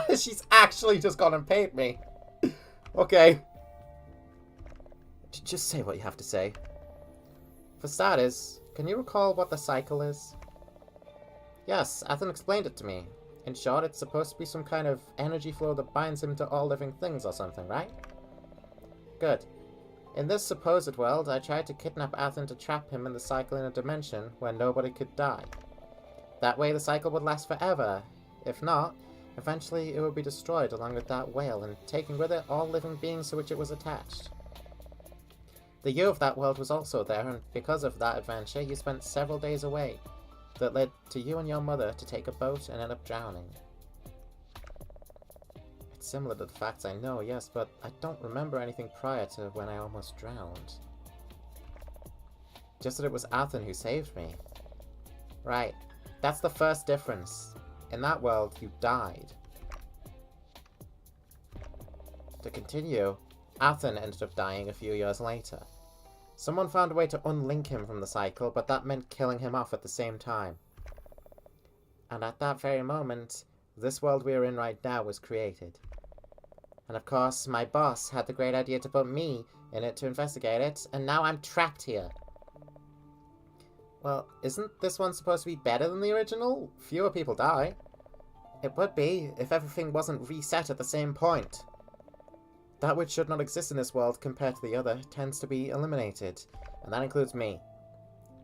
She's actually just gone and paid me. Okay. Just say what you have to say. For starters, can you recall what the cycle is? Yes, Athen explained it to me. In short, it's supposed to be some kind of energy flow that binds him to all living things or something, right? Good. In this supposed world, I tried to kidnap Athen to trap him in the cycle in a dimension where nobody could die. That way the cycle would last forever. If not, eventually it would be destroyed along with that whale and taking with it all living beings to which it was attached. The you of that world was also there, and because of that adventure, you spent several days away. That led to you and your mother to take a boat and end up drowning. It's similar to the facts I know, yes, but I don't remember anything prior to when I almost drowned. Just that it was Athen who saved me. Right, that's the first difference. In that world, you died. To continue, Athen ended up dying a few years later. Someone found a way to unlink him from the cycle, but that meant killing him off at the same time. And at that very moment, this world we are in right now was created. And of course, my boss had the great idea to put me in it to investigate it, and now I'm trapped here. Well, isn't this one supposed to be better than the original? Fewer people die. It would be, if everything wasn't reset at the same point. That which should not exist in this world compared to the other tends to be eliminated, and that includes me.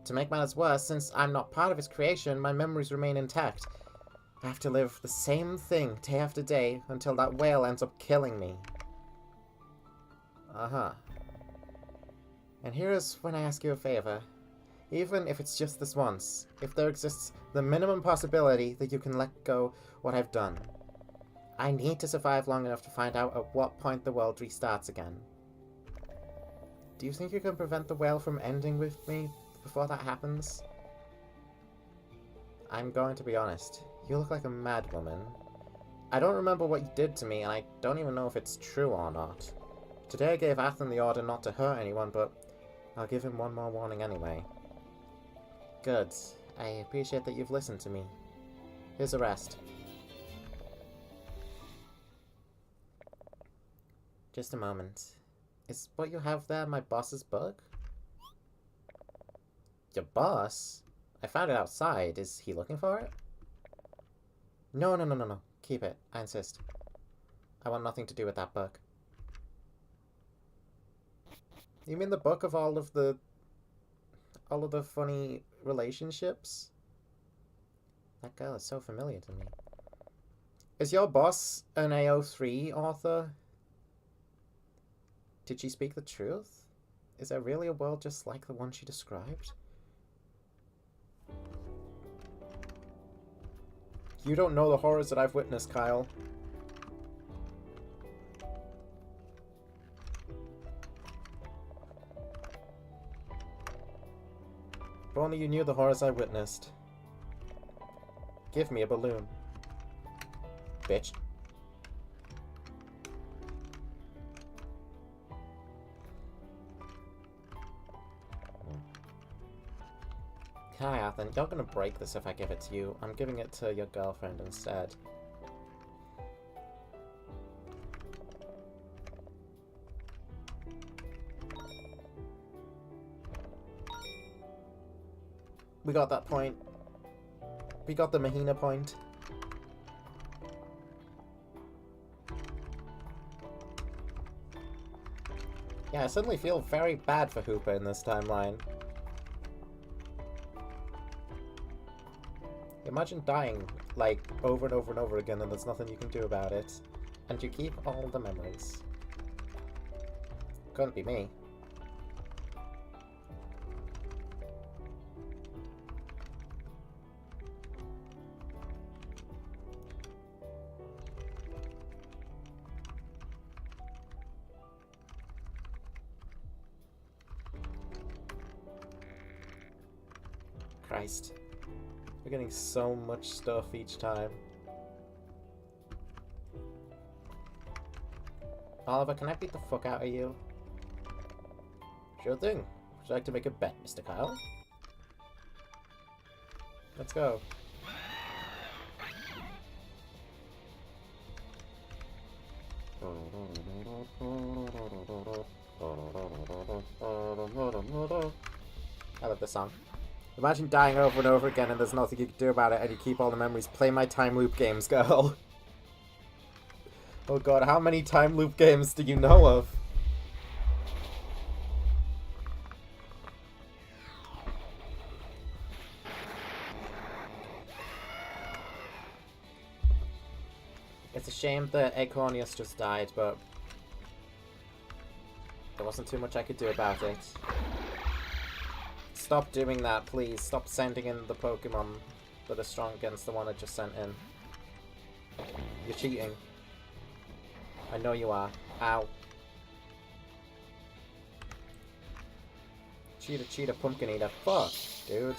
To make matters worse, since I'm not part of its creation, my memories remain intact. I have to live the same thing day after day until that whale ends up killing me. Uh-huh. And here is when I ask you a favor. Even if it's just this once, if there exists the minimum possibility that you can let go what I've done. I need to survive long enough to find out at what point the world restarts again. Do you think you can prevent the whale from ending with me before that happens? I'm going to be honest. You look like a mad woman. I don't remember what you did to me, and I don't even know if it's true or not. Today I gave Athen the order not to hurt anyone, but I'll give him one more warning anyway. Good. I appreciate that you've listened to me. Here's a rest. Just a moment. Is what you have there my boss's book? Your boss? I found it outside. Is he looking for it? No. Keep it. I insist. I want nothing to do with that book. You mean the book of all of the funny relationships? That girl is so familiar to me. Is your boss an AO3 author? Did she speak the truth? Is there really a world just like the one she described? You don't know the horrors that I've witnessed, Kyle. If only you knew the horrors I witnessed. Give me a balloon. Bitch. Hi, Athen. You're gonna break this if I give it to you. I'm giving it to your girlfriend instead. We got that point. We got the Mahina point. Yeah, I suddenly feel very bad for Hooper in this timeline. Imagine dying, like, over and over and over again and there's nothing you can do about it. And you keep all the memories. Couldn't be me. Christ. We're getting so much stuff each time. Oliver, can I beat the fuck out of you? Sure thing. Would you like to make a bet, Mr. Kyle? Let's go. I love this song. Imagine dying over and over again and there's nothing you can do about it and you keep all the memories. Play my time loop games, girl. Oh god, how many time loop games do you know of? It's a shame that Acornius just died, but there wasn't too much I could do about it. Stop doing that, please. Stop sending in the Pokemon that are strong against the one I just sent in. You're cheating. I know you are. Ow. Cheater, cheater, pumpkin eater. Fuck, dude.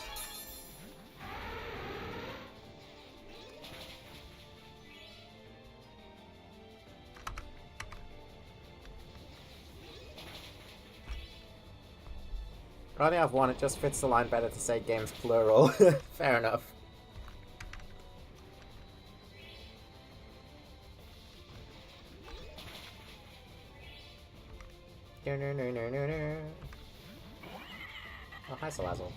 I only have one, it just fits the line better to say games plural. Fair enough. Oh, hi, Salazzle.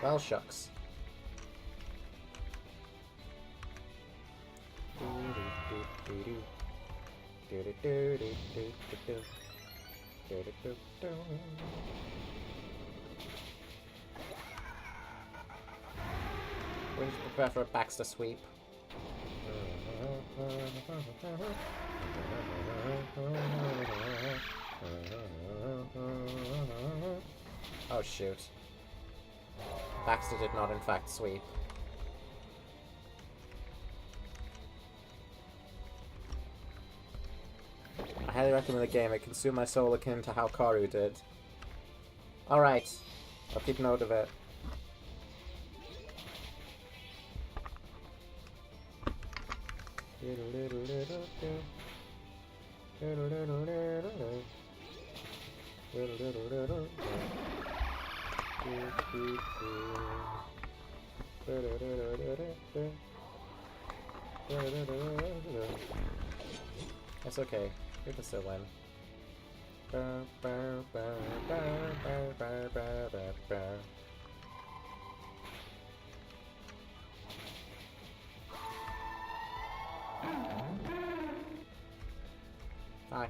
Well, shucks. Would you prepare for a Baxter sweep? Oh shoot. Baxter did not in fact sweep. I highly recommend the game. It consumed my soul akin to how Karu did. Alright. I'll keep note of it. That's okay. We can still win. Hi.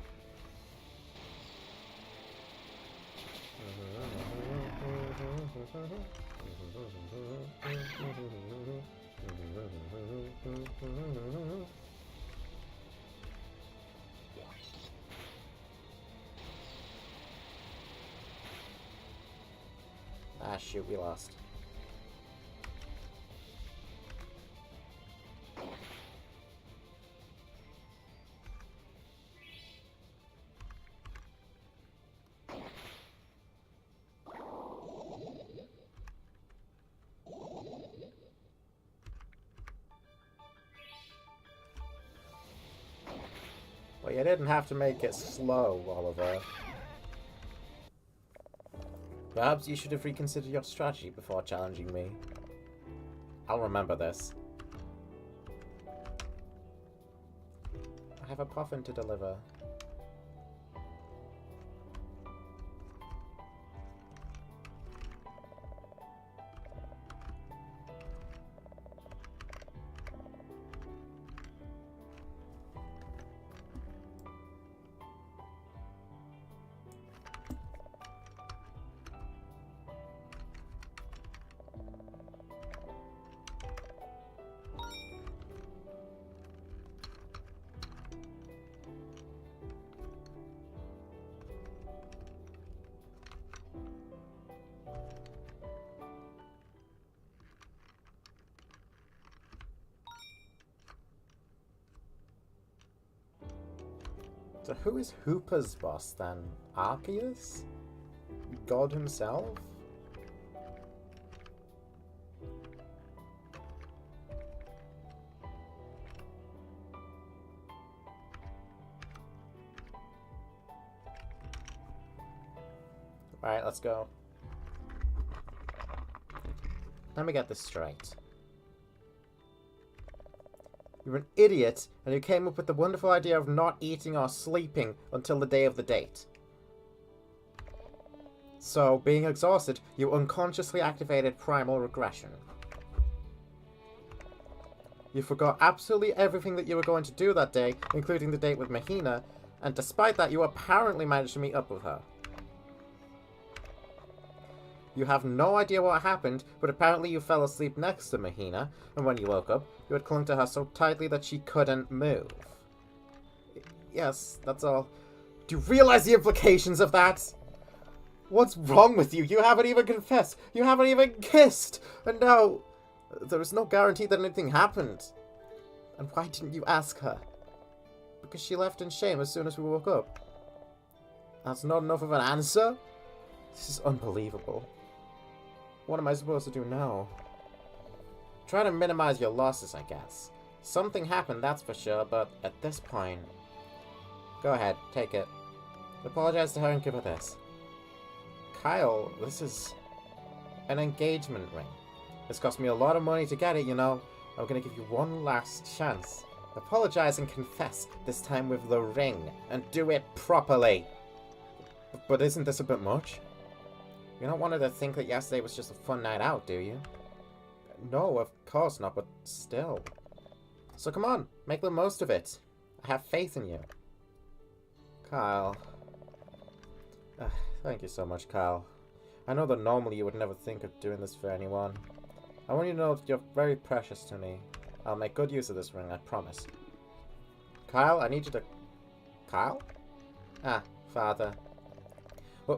Ah, shoot, we lost. Well, you didn't have to make it slow, Oliver. Perhaps you should have reconsidered your strategy before challenging me. I'll remember this. I have a coffin to deliver. So who is Hooper's boss then? Arceus? God himself? Alright, let's go. Let me get this straight. You're an idiot, and you came up with the wonderful idea of not eating or sleeping until the day of the date. So, being exhausted, you unconsciously activated primal regression. You forgot absolutely everything that you were going to do that day, including the date with Mahina, and despite that, you apparently managed to meet up with her. You have no idea what happened, but apparently you fell asleep next to Mahina, and when you woke up, you had clung to her so tightly that she couldn't move. Yes, that's all. Do you realize the implications of that? What's wrong with you? You haven't even confessed. You haven't even kissed. And now, there is no guarantee that anything happened. And why didn't you ask her? Because she left in shame as soon as we woke up. That's not enough of an answer? This is unbelievable. What am I supposed to do now? Try to minimize your losses, I guess. Something happened, that's for sure, but at this point... Go ahead, take it. Apologize to her and give her this. Kyle, this is an engagement ring. It's cost me a lot of money to get it, you know. I'm gonna give you one last chance. Apologize and confess, this time with the ring, and do it properly. But isn't this a bit much? You don't want her to think that yesterday was just a fun night out, do you? No, of course not, but still. So come on, make the most of it. I have faith in you. Kyle. Thank you so much, Kyle. I know that normally you would never think of doing this for anyone. I want you to know that you're very precious to me. I'll make good use of this ring, I promise. Kyle, I need you to... Kyle? Ah, father.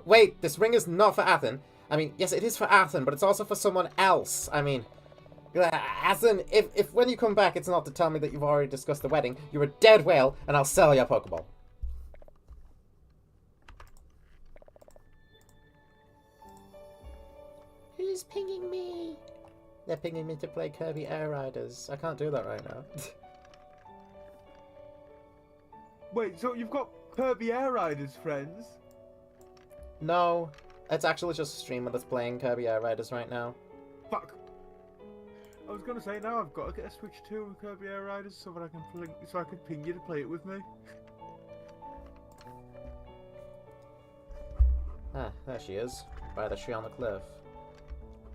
Wait, this ring is not for Athen. I mean, yes, it is for Athen, but it's also for someone else. I mean, Athen, if when you come back it's not to tell me that you've already discussed the wedding, you're a dead whale, and I'll sell your Pokeball. Who's pinging me? They're pinging me to play Kirby Air Riders. I can't do that right now. Wait, so you've got Kirby Air Riders friends? No, it's actually just a streamer that's playing Kirby Air Riders right now. Fuck. I was gonna say now I've got to get a Switch 2 with Kirby Air Riders so that I can ping you to play it with me. Ah, there she is, by the tree on the cliff.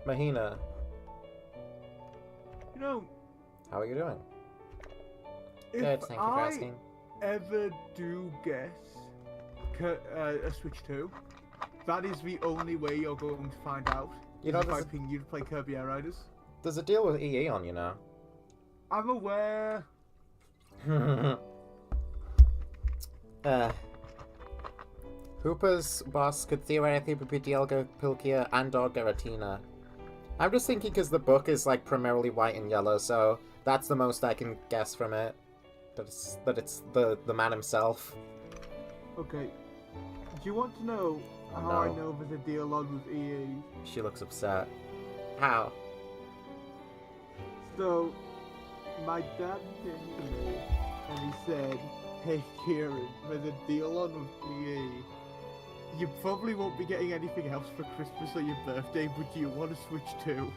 Mahina. You know, how are you doing? If Good, thank you for asking. Ever do guess a Switch 2, that is the only way you're going to find out. You know, if I ping you to play Kirby Air Riders. There's a deal with EE on, you know. I'm aware. Hooper's boss could theoretically be Dialga, Pilkia, and or Giratina. I'm just thinking because the book is like primarily white and yellow, so that's the most I can guess from it. That it's the man himself. Okay. Do you want to know how I know there's a deal on with EE? She looks upset. How? So, my dad came to me and he said, "Hey Kieran, there's a deal on with EE. You probably won't be getting anything else for Christmas or your birthday, but you want a Switch 2.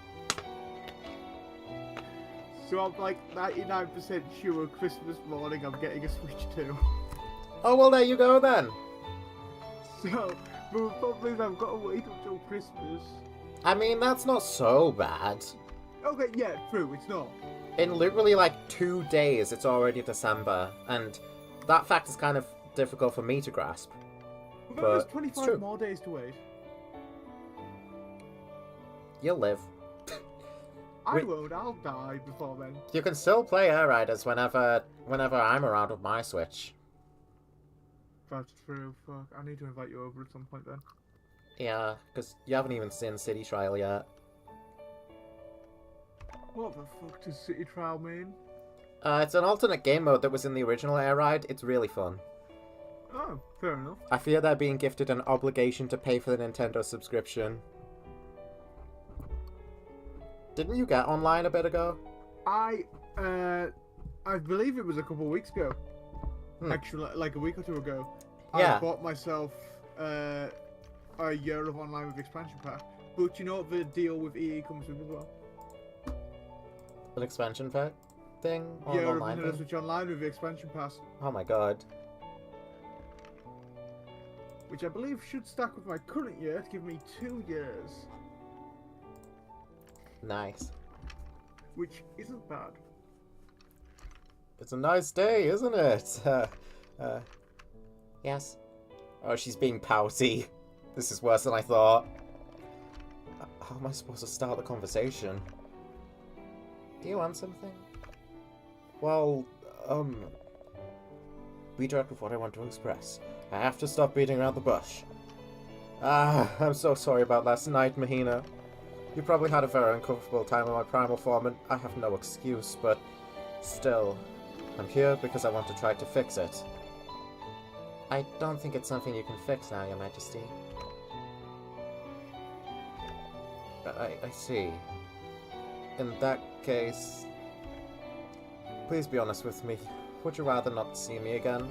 So I'm like 99% sure Christmas morning I'm getting a Switch 2. Oh, well, there you go then. So, but the problem is I've got to wait until Christmas. I mean, that's not so bad. Okay, yeah, true, it's not. In literally like 2 days, it's already December, and that fact is kind of difficult for me to grasp. But But there's it's 25 true. more days to wait. You'll live. I won't, I'll die before then. You can still play Air Riders whenever I'm around with my Switch. That's true, fuck. I need to invite you over at some point then. Yeah, because you haven't even seen City Trial yet. What the fuck does City Trial mean? It's an alternate game mode that was in the original Air Ride. It's really fun. Oh, fair enough. I fear they're being gifted an obligation to pay for the Nintendo subscription. Didn't you get online a bit ago? I believe it was a couple of weeks ago. Hmm. Actually, like a week or two ago. Yeah. I bought myself a year of online with expansion pack. But you know what the deal with EA comes with as well? An expansion pack thing? Or an Year of online Nintendo thing? Switch Online with the expansion pass. Oh my god. Which I believe should stack with my current year to give me 2 years. Nice. Which isn't bad. It's a nice day, isn't it? Yes. Oh, she's being pouty. This is worse than I thought. How am I supposed to start the conversation? Do you want something? Well, be direct with what I want to express. I have to stop beating around the bush. I'm so sorry about last night, Mahina. You probably had a very uncomfortable time in my primal form, and I have no excuse, but still, I'm here because I want to try to fix it. I don't think it's something you can fix now, Your Majesty. I see. In that case, please be honest with me. Would you rather not see me again?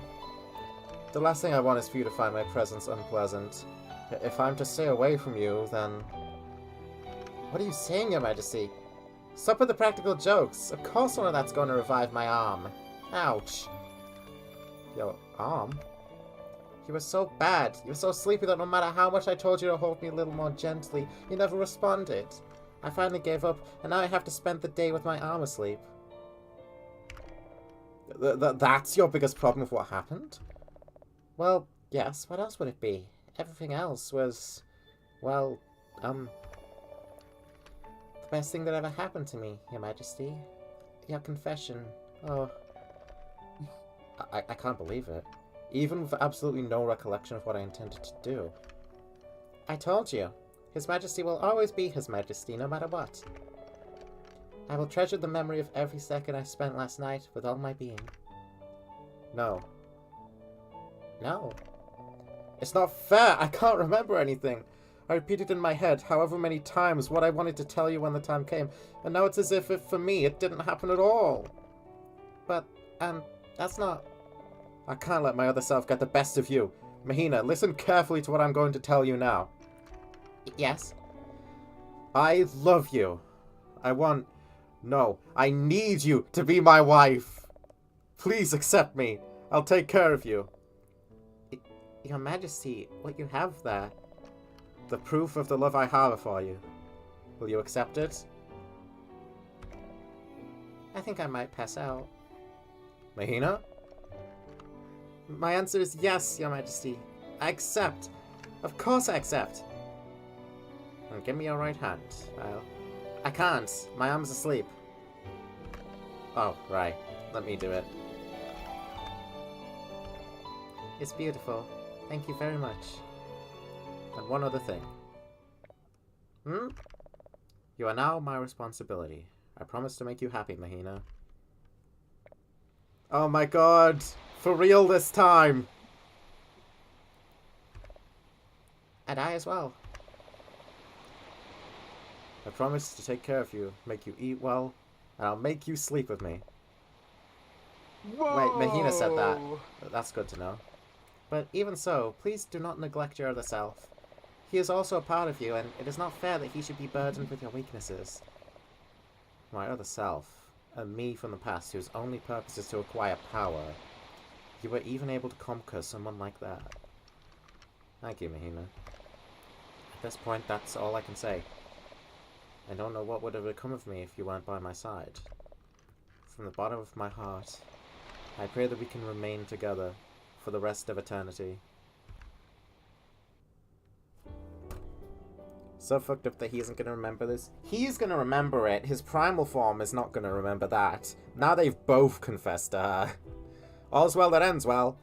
The last thing I want is for you to find my presence unpleasant. If I'm to stay away from you, then... What are you saying, Your Majesty? Stop with the practical jokes. Of course none of that's going to revive my arm. Ouch. Your arm? You were so bad. You were so sleepy that no matter how much I told you to hold me a little more gently, you never responded. I finally gave up, and now I have to spend the day with my arm asleep. That's your biggest problem with what happened? Well, yes. What else would it be? Everything else was, well, the best thing that ever happened to me, Your Majesty. Your confession. Oh. I can't believe it. Even with absolutely no recollection of what I intended to do. I told you. His Majesty will always be His Majesty, no matter what. I will treasure the memory of every second I spent last night with all my being. No. No. It's not fair! I can't remember anything! I repeated in my head however many times what I wanted to tell you when the time came, and now it's as if for me it didn't happen at all. But, that's not... I can't let my other self get the best of you. Mahina, listen carefully to what I'm going to tell you now. Yes? I love you. No, I need you to be my wife. Please accept me. I'll take care of you. Your Majesty, what you have there. The proof of the love I harbor for you. Will you accept it? I think I might pass out. Mahina? My answer is yes, Your Majesty. I accept. Of course I accept. And give me your right hand. Well, I can't. My arm's asleep. Oh, right. Let me do it. It's beautiful. Thank you very much. And one other thing. You are now my responsibility. I promise to make you happy, Mahina. Oh my god! For real this time! And I as well. I promise to take care of you, make you eat well, and I'll make you sleep with me. Whoa! Wait, Mahina said that. That's good to know. But even so, please do not neglect your other self. He is also a part of you, and it is not fair that he should be burdened with your weaknesses. My other self, a me from the past whose only purpose is to acquire power. You were even able to conquer someone like that. Thank you, Mahina. At this point, that's all I can say. I don't know what would have become of me if you weren't by my side. From the bottom of my heart, I pray that we can remain together for the rest of eternity. So fucked up that he isn't going to remember this. He's going to remember it. His primal form is not going to remember that. Now they've both confessed to her. All's well that ends well.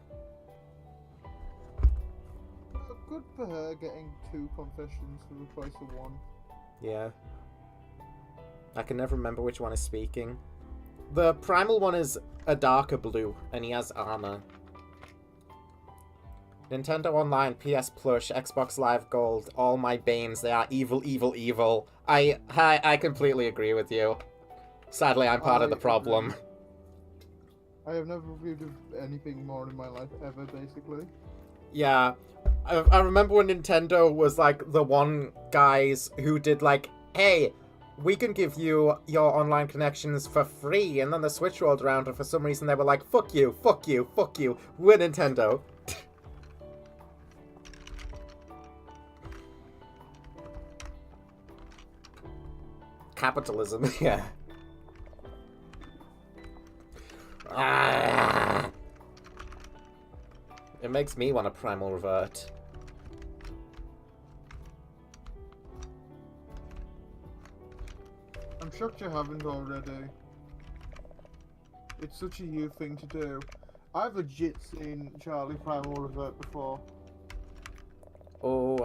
Good for her getting 2 confessions for the price of 1. Yeah. I can never remember which one is speaking. The primal one is a darker blue, and he has armor. Nintendo Online, PS Plus, Xbox Live Gold, all my banes, they are evil, evil, evil. I completely agree with you. Sadly, I'm part of the problem. I have never reviewed anything more in my life ever, basically. Yeah. I remember when Nintendo was, like, the one guys who did, like, hey, we can give you your online connections for free, and then the Switch rolled around, and for some reason they were like, fuck you, fuck you, fuck you, we're Nintendo. Capitalism, yeah. It makes me want to primal revert. I'm shocked you haven't already. It's such a you thing to do. I've legit seen Charlie primal revert before. Oh,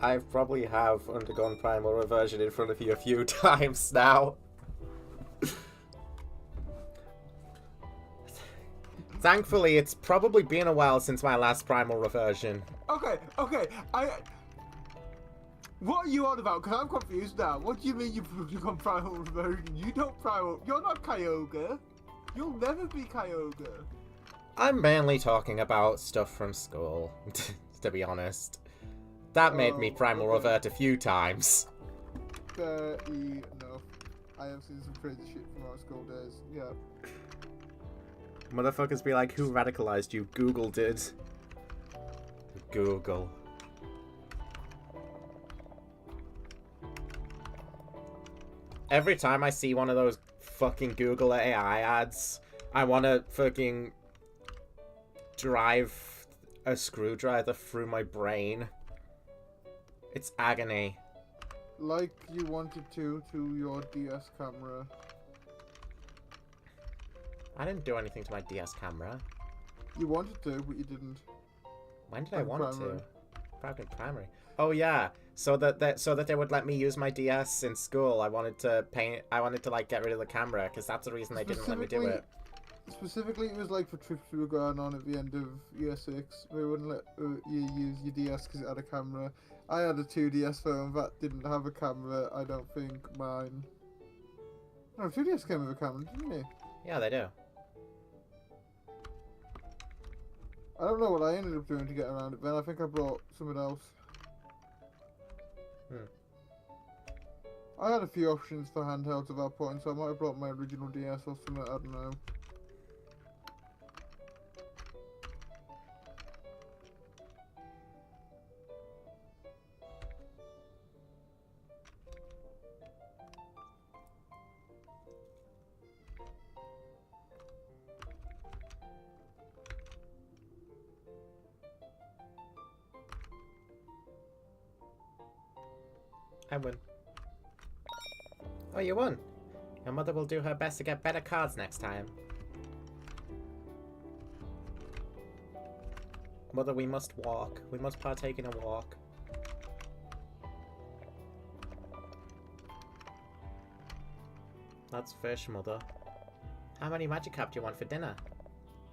I've probably have undergone primal reversion in front of you a few times now. Thankfully, it's probably been a while since my last primal reversion. Okay, what are you on about? Because I'm confused now. What do you mean you've become primal reversion? You don't primal. You're not Kyogre. You'll never be Kyogre. I'm mainly talking about stuff from school, to be honest. That made me primal revert a few times. Fair enough. I have seen some crazy shit from our school days. Yeah. Motherfuckers be like, who radicalized you? Google did. Google. Every time I see one of those fucking Google AI ads, I want to fucking drive a screwdriver through my brain. It's agony. Like you wanted to your DS camera. I didn't do anything to my DS camera. You wanted to, but you didn't. When did I want to? Probably primary. Oh yeah, so that they would let me use my DS in school. I wanted to like get rid of the camera because that's the reason they didn't let me do it. Specifically, it was like for trips we were going on at the end of year 6. We wouldn't let you use your DS because it had a camera. I had a 2DS phone that didn't have a camera. I don't think mine. No, 2DS came with a camera, didn't it? Yeah, they do. I don't know what I ended up doing to get around it, Ben. I think I brought something else. I had a few options for handhelds at that point, so I might have brought my original DS or something, I don't know. I win. Oh, you won. Your mother will do her best to get better cards next time. Mother, we must walk. We must partake in a walk. That's fish, Mother. How many Magikarp do you want for dinner?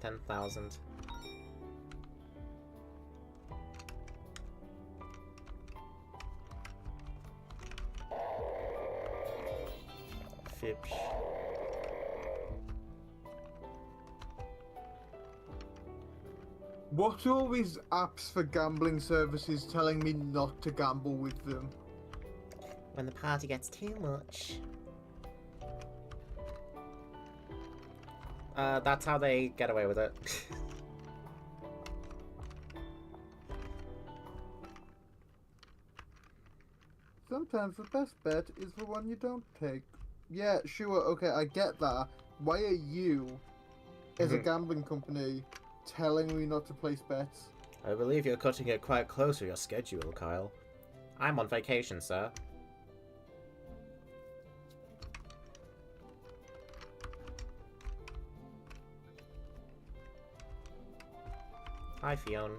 10,000. Fibs. What are all these apps for gambling services telling me not to gamble with them? When the party gets too much. That's how they get away with it. Sometimes the best bet is the one you don't take. Yeah, sure, okay, I get that. Why are you, as a gambling company, telling me not to place bets? I believe you're cutting it quite close to your schedule, Kyle. I'm on vacation, sir. Hi, Fiona.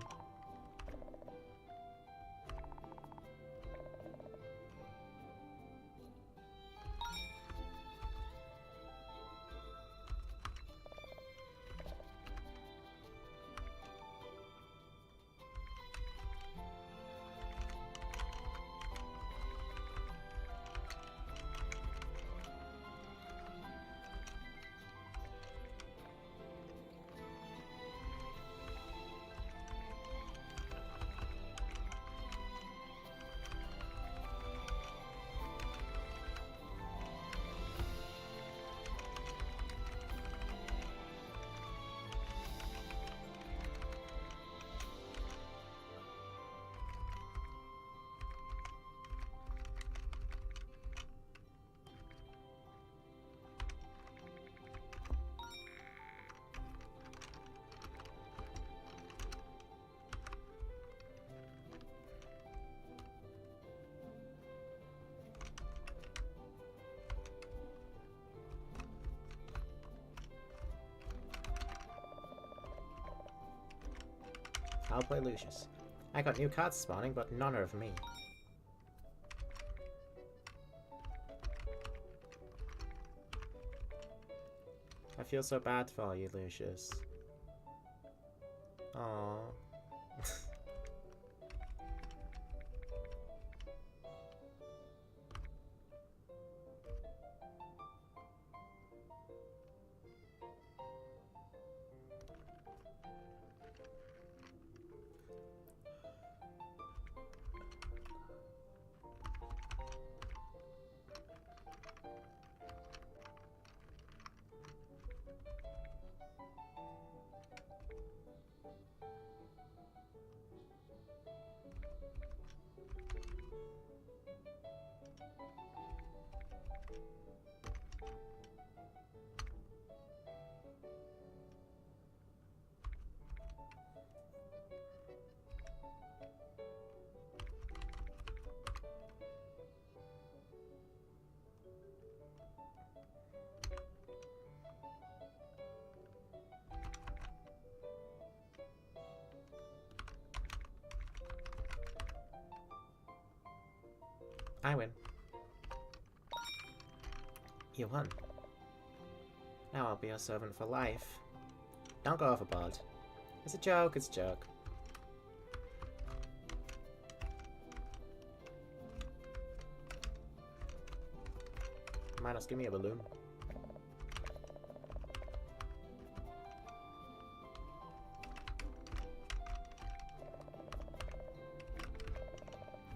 I'll play Lucius. I got new cards spawning, but none are of me. I feel so bad for you, Lucius. Aww. I win. You won. Now I'll be your servant for life. Don't go overboard. It's a joke, it's a joke. Minus, give me a balloon.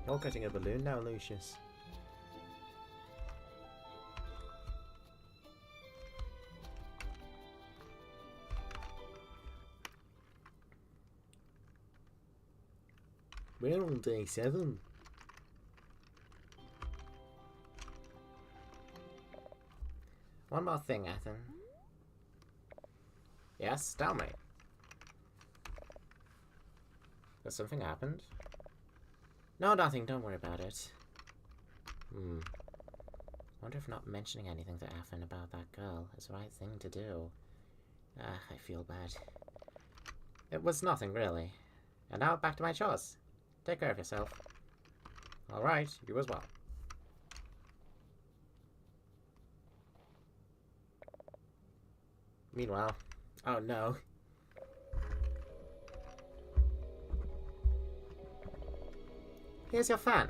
You're getting a balloon now, Lucius. We're on day 7. One more thing, Ethan. Yes, tell me. Has something happened? No, nothing. Don't worry about it. Wonder if not mentioning anything to Ethan about that girl is the right thing to do. I feel bad. It was nothing, really. And now back to my chores. Take care of yourself. Alright, you as well. Meanwhile... Oh no. Here's your fan.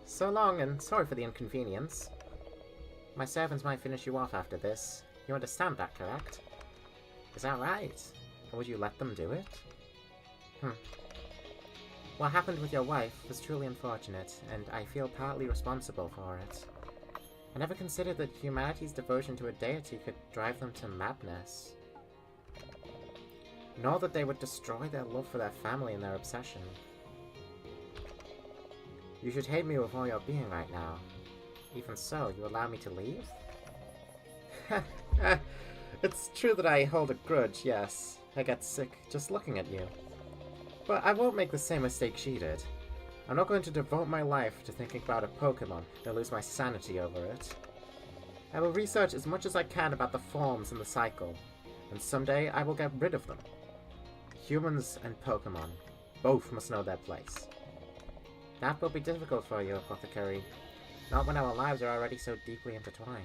So long and sorry for the inconvenience. My servants might finish you off after this. You understand that, correct? Is that right? Or would you let them do it? What happened with your wife was truly unfortunate, and I feel partly responsible for it. I never considered that humanity's devotion to a deity could drive them to madness. Nor that they would destroy their love for their family and their obsession. You should hate me with all your being right now. Even so, you allow me to leave? It's true that I hold a grudge, yes. I get sick just looking at you. But I won't make the same mistake she did. I'm not going to devote my life to thinking about a Pokemon and lose my sanity over it. I will research as much as I can about the forms in the cycle, and someday I will get rid of them. Humans and Pokemon, both must know their place. That will be difficult for you, Apothecary. Not when our lives are already so deeply intertwined.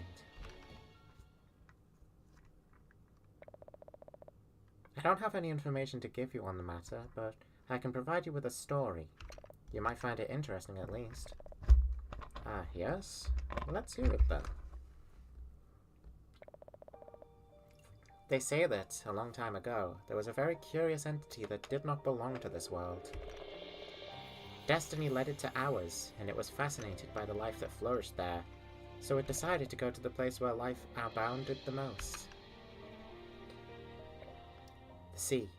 I don't have any information to give you on the matter, but I can provide you with a story. You might find it interesting, at least. Ah, yes? Let's hear it, then. They say that, a long time ago, there was a very curious entity that did not belong to this world. Destiny led it to ours, and it was fascinated by the life that flourished there, so it decided to go to the place where life abounded the most. The sea.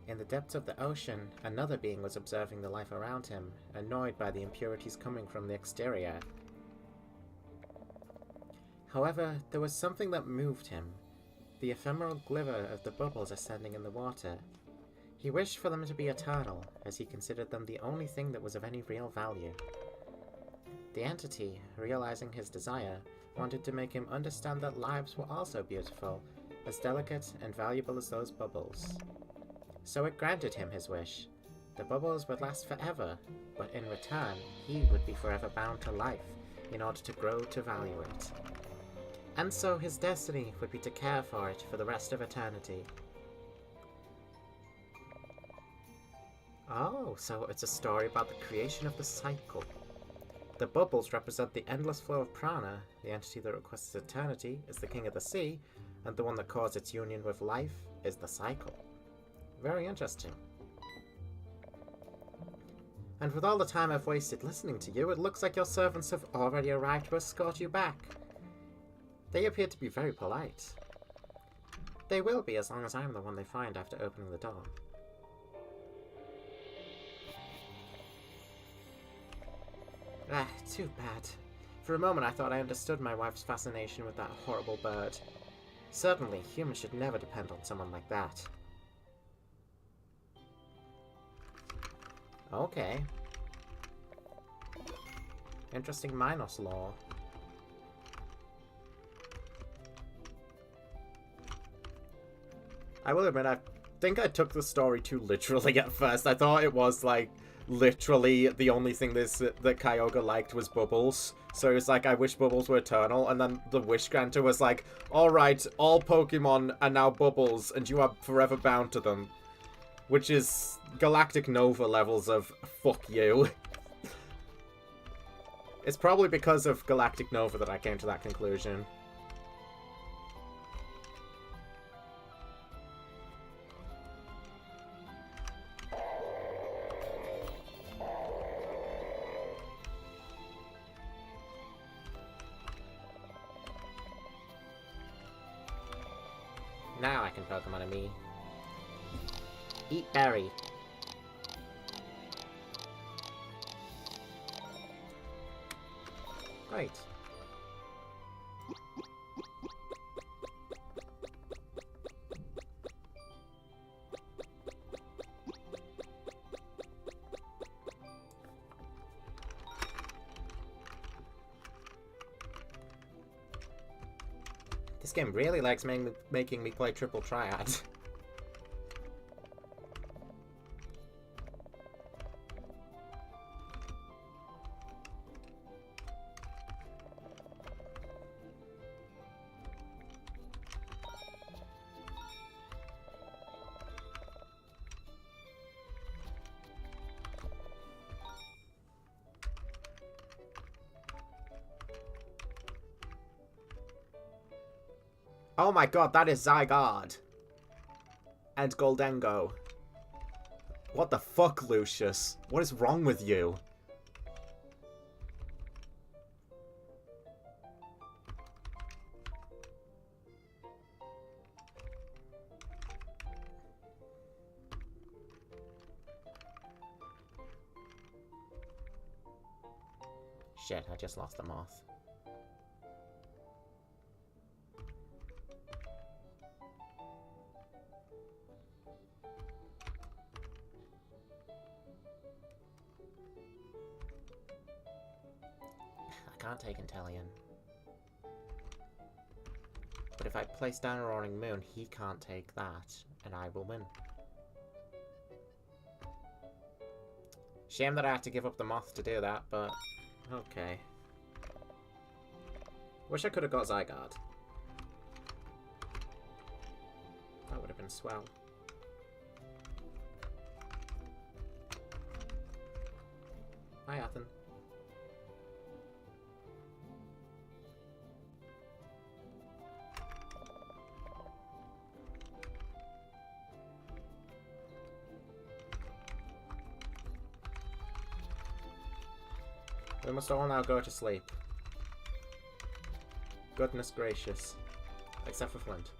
In the depths of the ocean, another being was observing the life around him, annoyed by the impurities coming from the exterior. However, there was something that moved him, the ephemeral glimmer of the bubbles ascending in the water. He wished for them to be eternal, as he considered them the only thing that was of any real value. The entity, realizing his desire, wanted to make him understand that lives were also beautiful, as delicate and valuable as those bubbles. So it granted him his wish. The bubbles would last forever, but in return, he would be forever bound to life, in order to grow to value it. And so his destiny would be to care for it for the rest of eternity. Oh, so it's a story about the creation of the cycle. The bubbles represent the endless flow of prana, the entity that requests eternity is the king of the sea, and the one that caused its union with life is the cycle. Very interesting. And with all the time I've wasted listening to you, it looks like your servants have already arrived to escort you back. They appear to be very polite. They will be as long as I'm the one they find after opening the door. Ah, too bad. For a moment I thought I understood my wife's fascination with that horrible bird. Certainly, humans should never depend on someone like that. Okay. Interesting Minos lore. I will admit, I think I took the story too literally at first. I thought it was, like, literally the only thing that Kyogre liked was bubbles. So it was like, I wish bubbles were eternal, and then the wish granter was like, alright, all Pokemon are now bubbles, and you are forever bound to them. Which is Galactic Nova levels of fuck you. It's probably because of Galactic Nova that I came to that conclusion. Now I can Pokemon a me. Eat berry. Great. This game really likes making me play Triple Triad. Oh my god, that is Zygarde. And Goldengo. What the fuck, Lucius? What is wrong with you? Shit, I just lost the moth. I can't take Inteleon. But if I place down a Roaring Moon, he can't take that, and I will win. Shame that I had to give up the moth to do that, but okay. Wish I could have got Zygarde. That would have been swell. Hi, Athen. We must all now go to sleep. Goodness gracious. Except for Flint.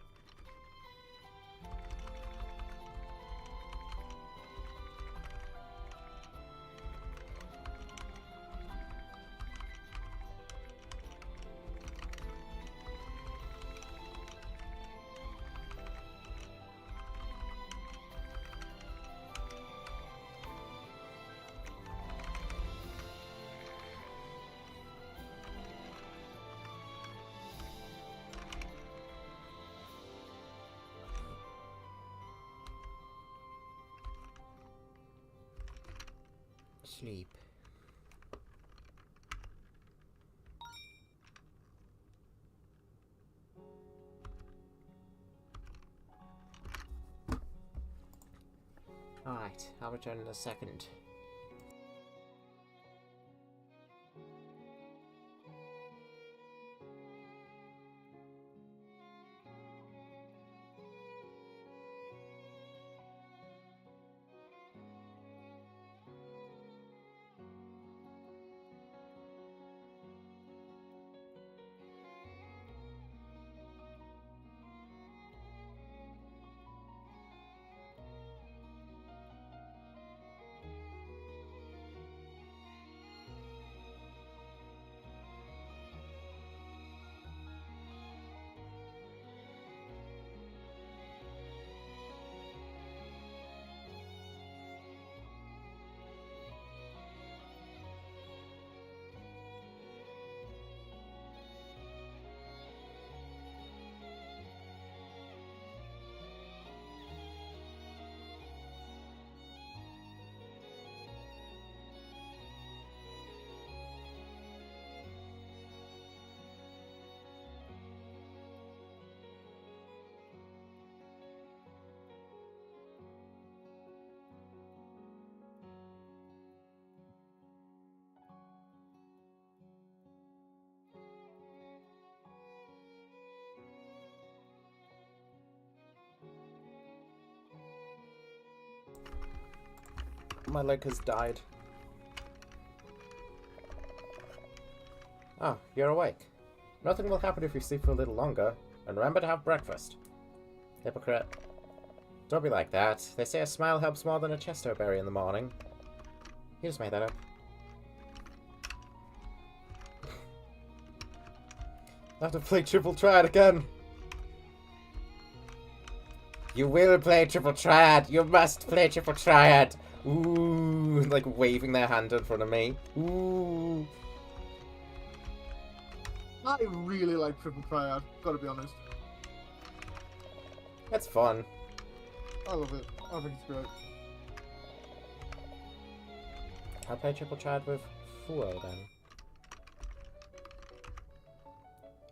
Sleep. Alright, I'll return in a second. My leg has died. Ah, you're awake. Nothing will happen if you sleep for a little longer. And remember to have breakfast. Hypocrite. Don't be like that. They say a smile helps more than a chesto berry in the morning. You just made that up. I have to play Triple Triad again. You will play Triple Triad. You must play Triple Triad. Ooh, like waving their hand in front of me. Ooh. I really like Triple Triad, gotta be honest. That's fun. I love it. I think it's great. I'll play Triple Triad with Fuo then.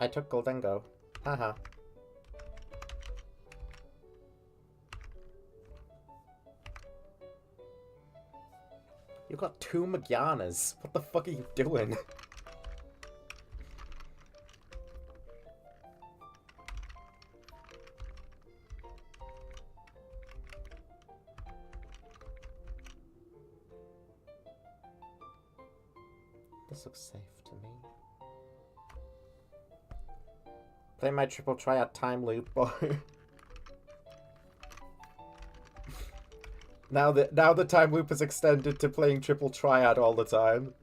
I took Goldengo. Haha. You got 2 Magianas. What the fuck are you doing? This looks safe to me. Play my triple triad time loop, boy. Now the time loop is extended to playing triple triad all the time.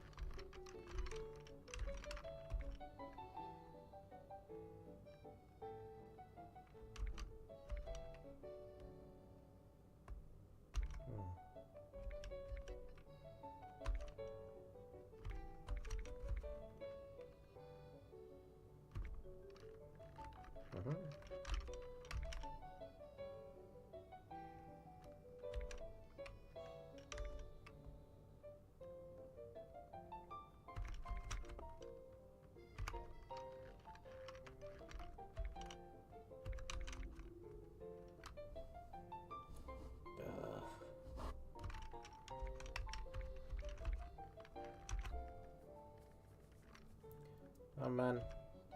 Oh man,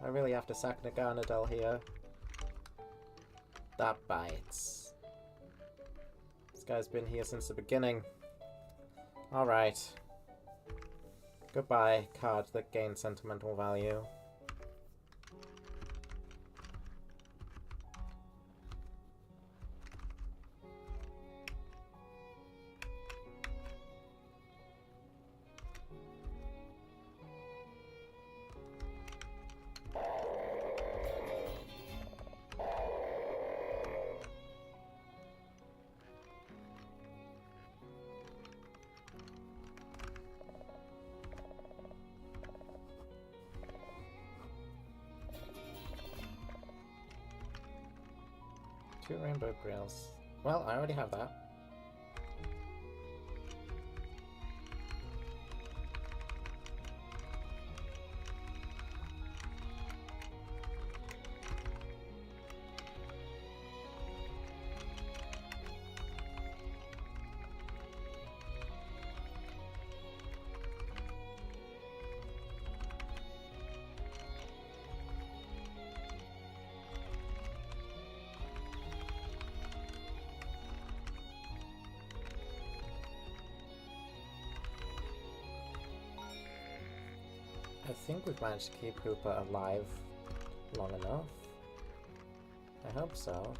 I really have to sack Naganadel here. That bites. This guy's been here since the beginning. Alright. Goodbye, card that gains sentimental value. Two rainbow grills. Well, I already have that. I think we've managed to keep Hooper alive long enough. I hope so.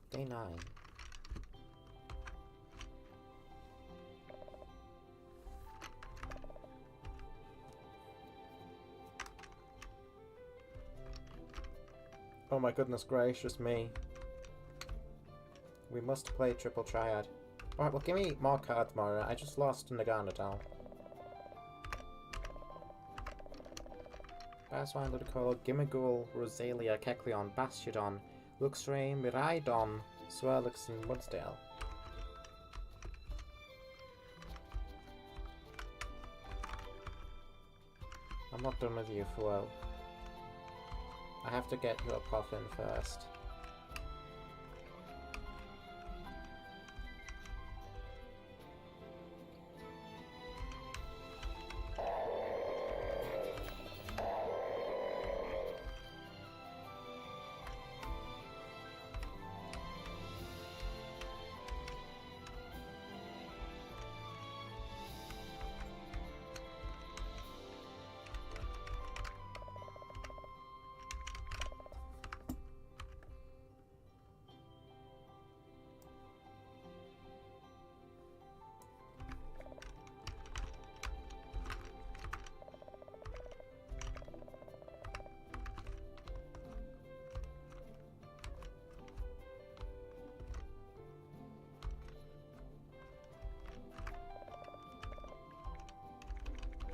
Day 9. Oh my goodness gracious me. We must play triple triad. Alright, well give me more cards, Mara. I just lost Naganadel. Baswine, Ludicolo, Gimmighoul, Rosalia, Kecleon, Bastiodon, Luxray, Miraidon, Swirlix, and Woodsdale. I'm not done with you, Fuo. I have to get your coffin first.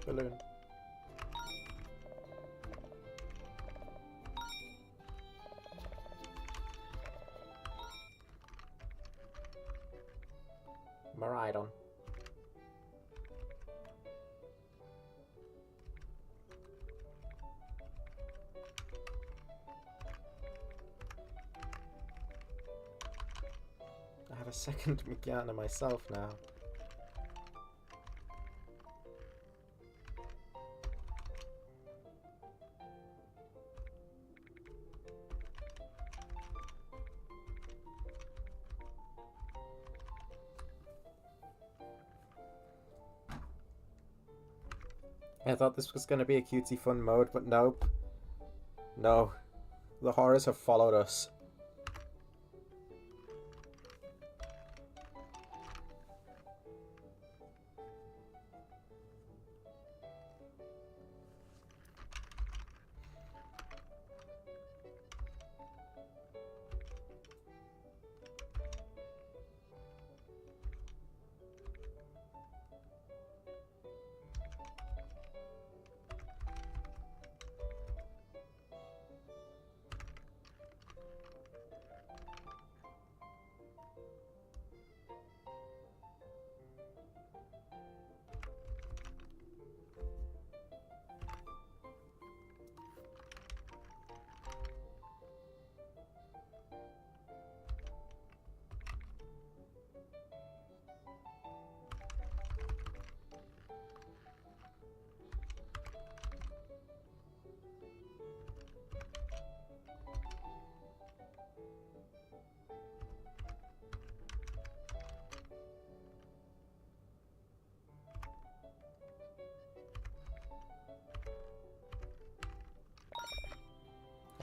Balloon. Miraidon. I have a second Mikiana myself now. I thought this was going to be a cutesy fun mode, but nope. No. The horrors have followed us.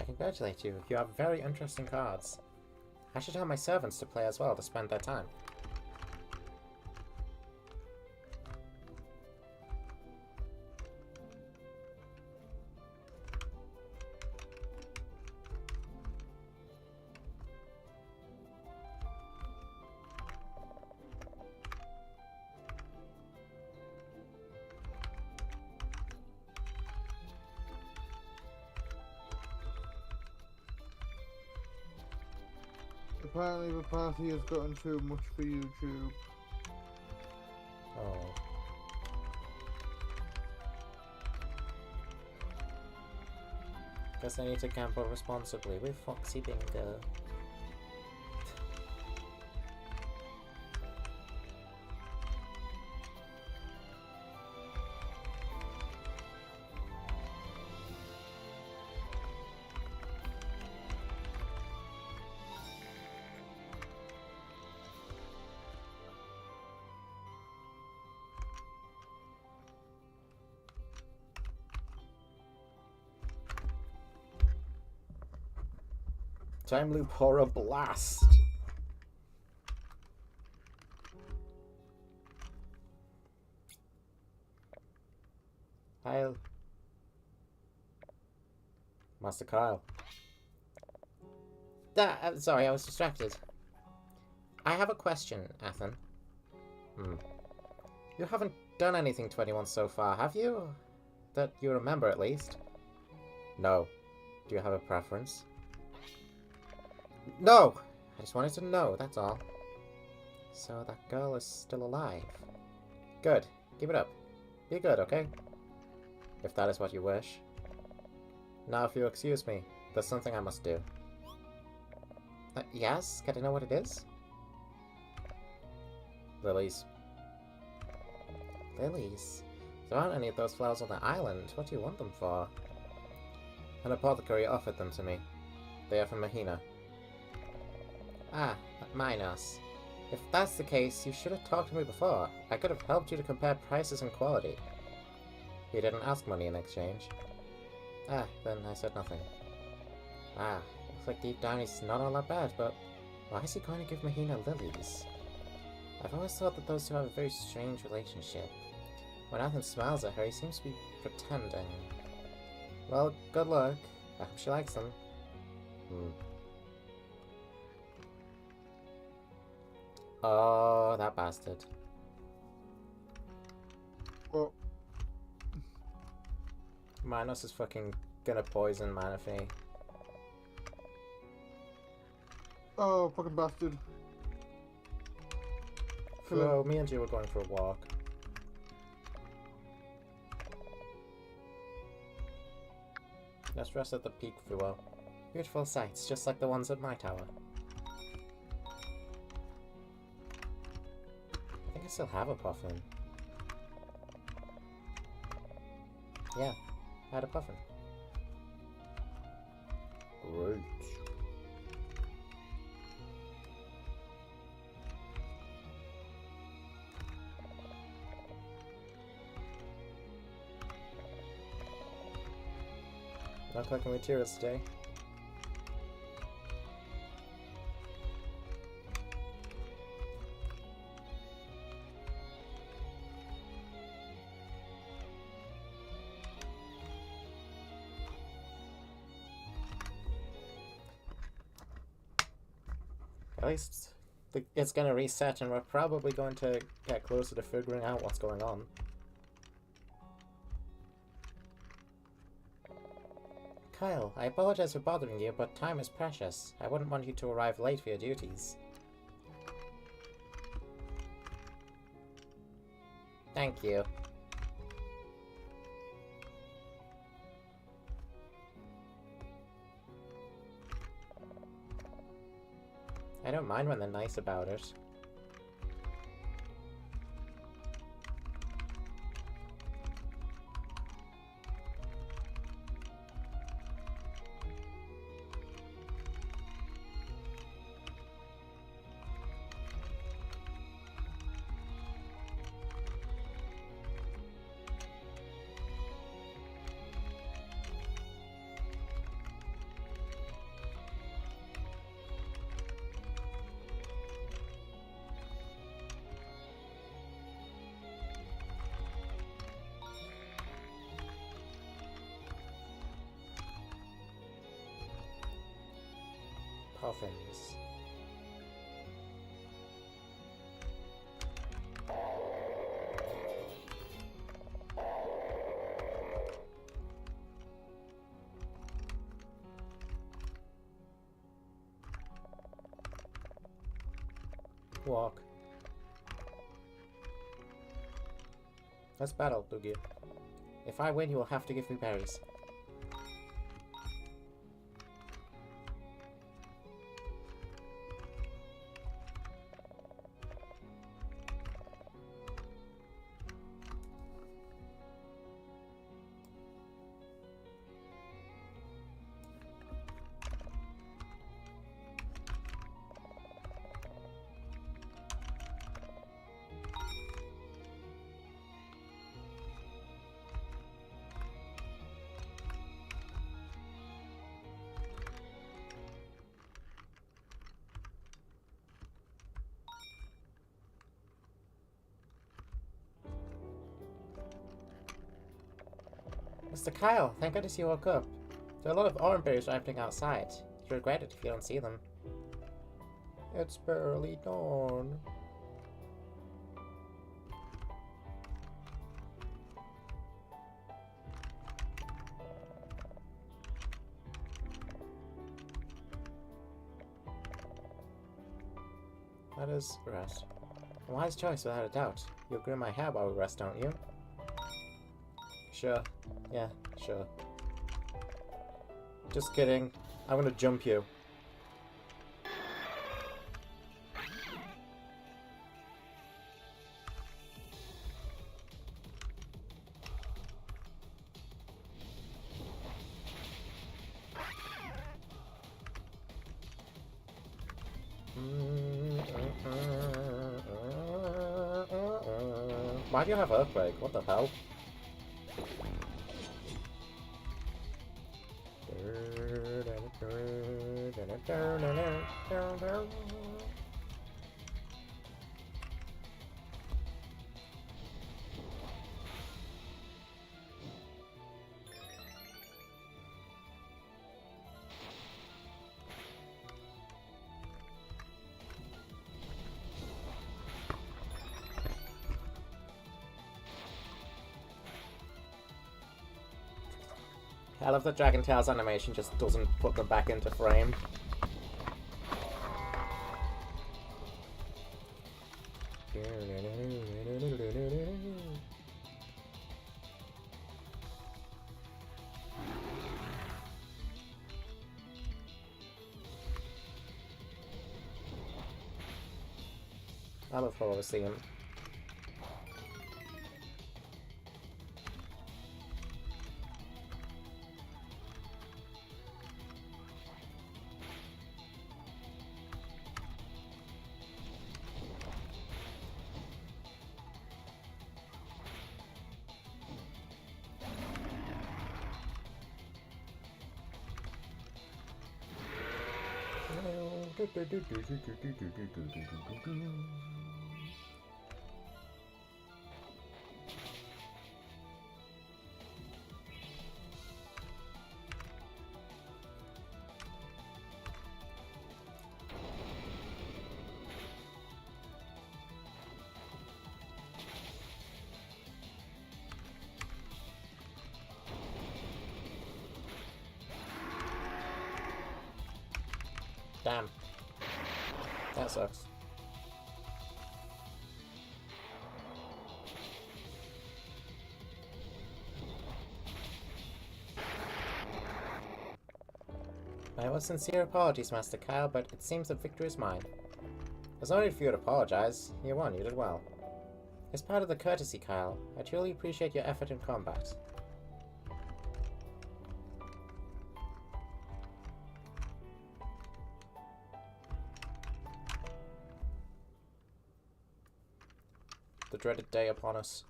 I congratulate you. You have very interesting cards. I should tell my servants to play as well to spend their time. Apparently the party has gotten too much for YouTube. Oh. Guess I need to gamble responsibly with Foxy Bingo. Time loop horror blast. Kyle. Master Kyle. Sorry, I was distracted. I have a question, Athen. You haven't done anything to anyone so far, have you? That you remember, at least. No. Do you have a preference? No! I just wanted to know, that's all. So that girl is still alive. Good. Keep it up. Be good, okay? If that is what you wish. Now, if you excuse me, there's something I must do. Yes? Can I know what it is? Lilies. Lilies? There aren't any of those flowers on the island. What do you want them for? An apothecary offered them to me. They are from Mahina. Ah, Minos. If that's the case, you should have talked to me before. I could have helped you to compare prices and quality. You didn't ask money in exchange. Ah, then I said nothing. Ah, looks like deep down he's not all that bad, but why is he going to give Mahina lilies? I've always thought that those two have a very strange relationship. When Athen smiles at her, he seems to be pretending. Well, good luck. I hope she likes them. Oh, that bastard. Well, Minos is fucking gonna poison Manaphy. oh, fucking bastard. So, me and you were going for a walk. Let's rest at the peak, Fuo. Beautiful sights, just like the ones at my tower. I think I still have a puffin. Yeah, I had a puffin. Great. Not collecting materials today. At least it's gonna reset and we're probably going to get closer to figuring out what's going on. Kyle, I apologize for bothering you, but time is precious. I wouldn't want you to arrive late for your duties. Thank you. I don't mind when they're nice about it. Puffins. Walk. Let's battle, Lugia. If I win, you will have to give me berries. Mr. Kyle, thank goodness you woke up. There are a lot of orange berries ripening outside. You regret it if you don't see them. It's barely dawn. That is rest. A wise choice without a doubt. You'll groom my hair while we rest, don't you? Sure. Yeah, sure. Just kidding. I'm gonna jump you. Why do you have Earthquake? What the hell? I love that Dragon Tail's animation just doesn't put them back into frame. I love how I see him. Damn. That sucks. My most sincere apologies, Master Kyle, but it seems that victory is mine. There's no need for you to apologize. You won, you did well. As part of the courtesy, Kyle, I truly appreciate your effort in combat. The dreaded day upon us.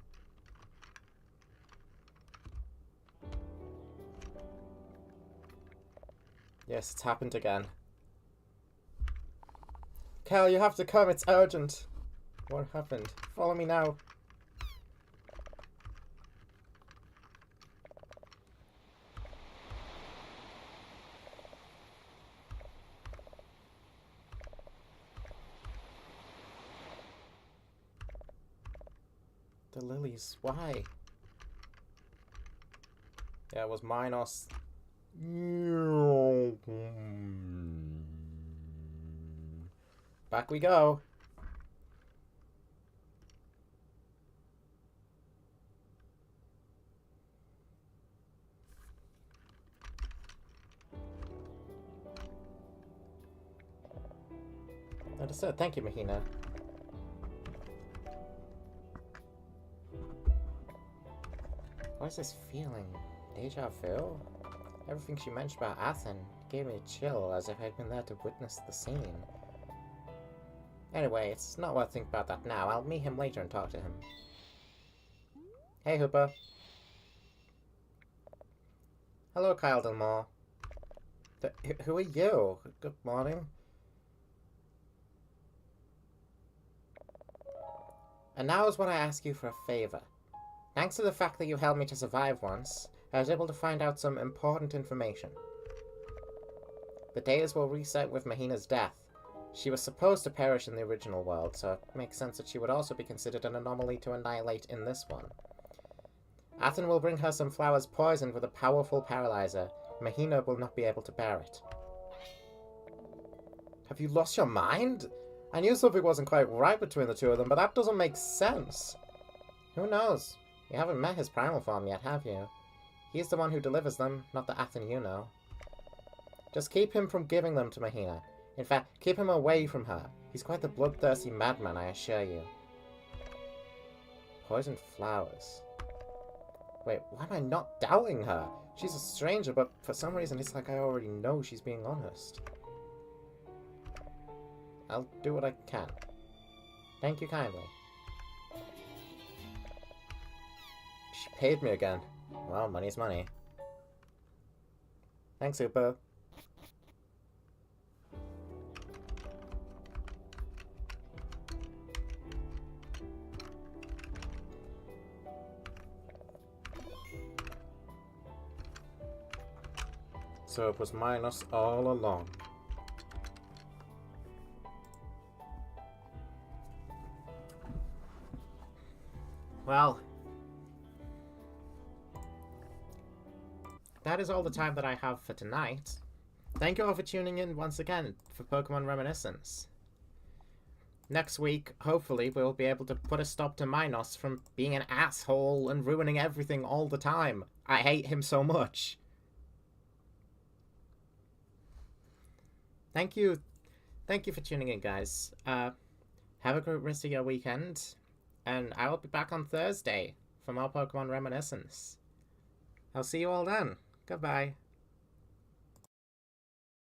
Yes, it's happened again. Cal, you have to come, it's urgent. What happened? Follow me now. The lilies, why? Yeah, it was Minos. Back we go. Understood. Thank you, Mahina. What is this feeling? Deja vu? Everything she mentioned about Athen gave me a chill, as if I'd been there to witness the scene. Anyway, it's not worth thinking about that now. I'll meet him later and talk to him. Hey, Hooper. Hello, Kyle Delmore. Who are you? Good morning. And now is when I ask you for a favor. Thanks to the fact that you helped me to survive once, I was able to find out some important information. The days will reset with Mahina's death. She was supposed to perish in the original world, so it makes sense that she would also be considered an anomaly to annihilate in this one. Athen will bring her some flowers poisoned with a powerful paralyzer. Mahina will not be able to bear it. Have you lost your mind? I knew something wasn't quite right between the two of them, but that doesn't make sense. Who knows? You haven't met his primal form yet, have you? He's the one who delivers them, not the Athen you know. Just keep him from giving them to Mahina. In fact, keep him away from her. He's quite the bloodthirsty madman, I assure you. Poisoned flowers. Wait, why am I not doubting her? She's a stranger, but for some reason it's like I already know she's being honest. I'll do what I can. Thank you kindly. She paid me again. Well, money's money. Thanks, Upo. So it was Minos all along. Well, that is all the time that I have for tonight. Thank you all for tuning in once again for Pokemon Reminiscence. Next week, hopefully, we'll be able to put a stop to Minos from being an asshole and ruining everything all the time. I hate him so much. Thank you for tuning in, guys. Have a great rest of your weekend. And I will be back on Thursday for more Pokemon Reminiscence. I'll see you all then. Goodbye.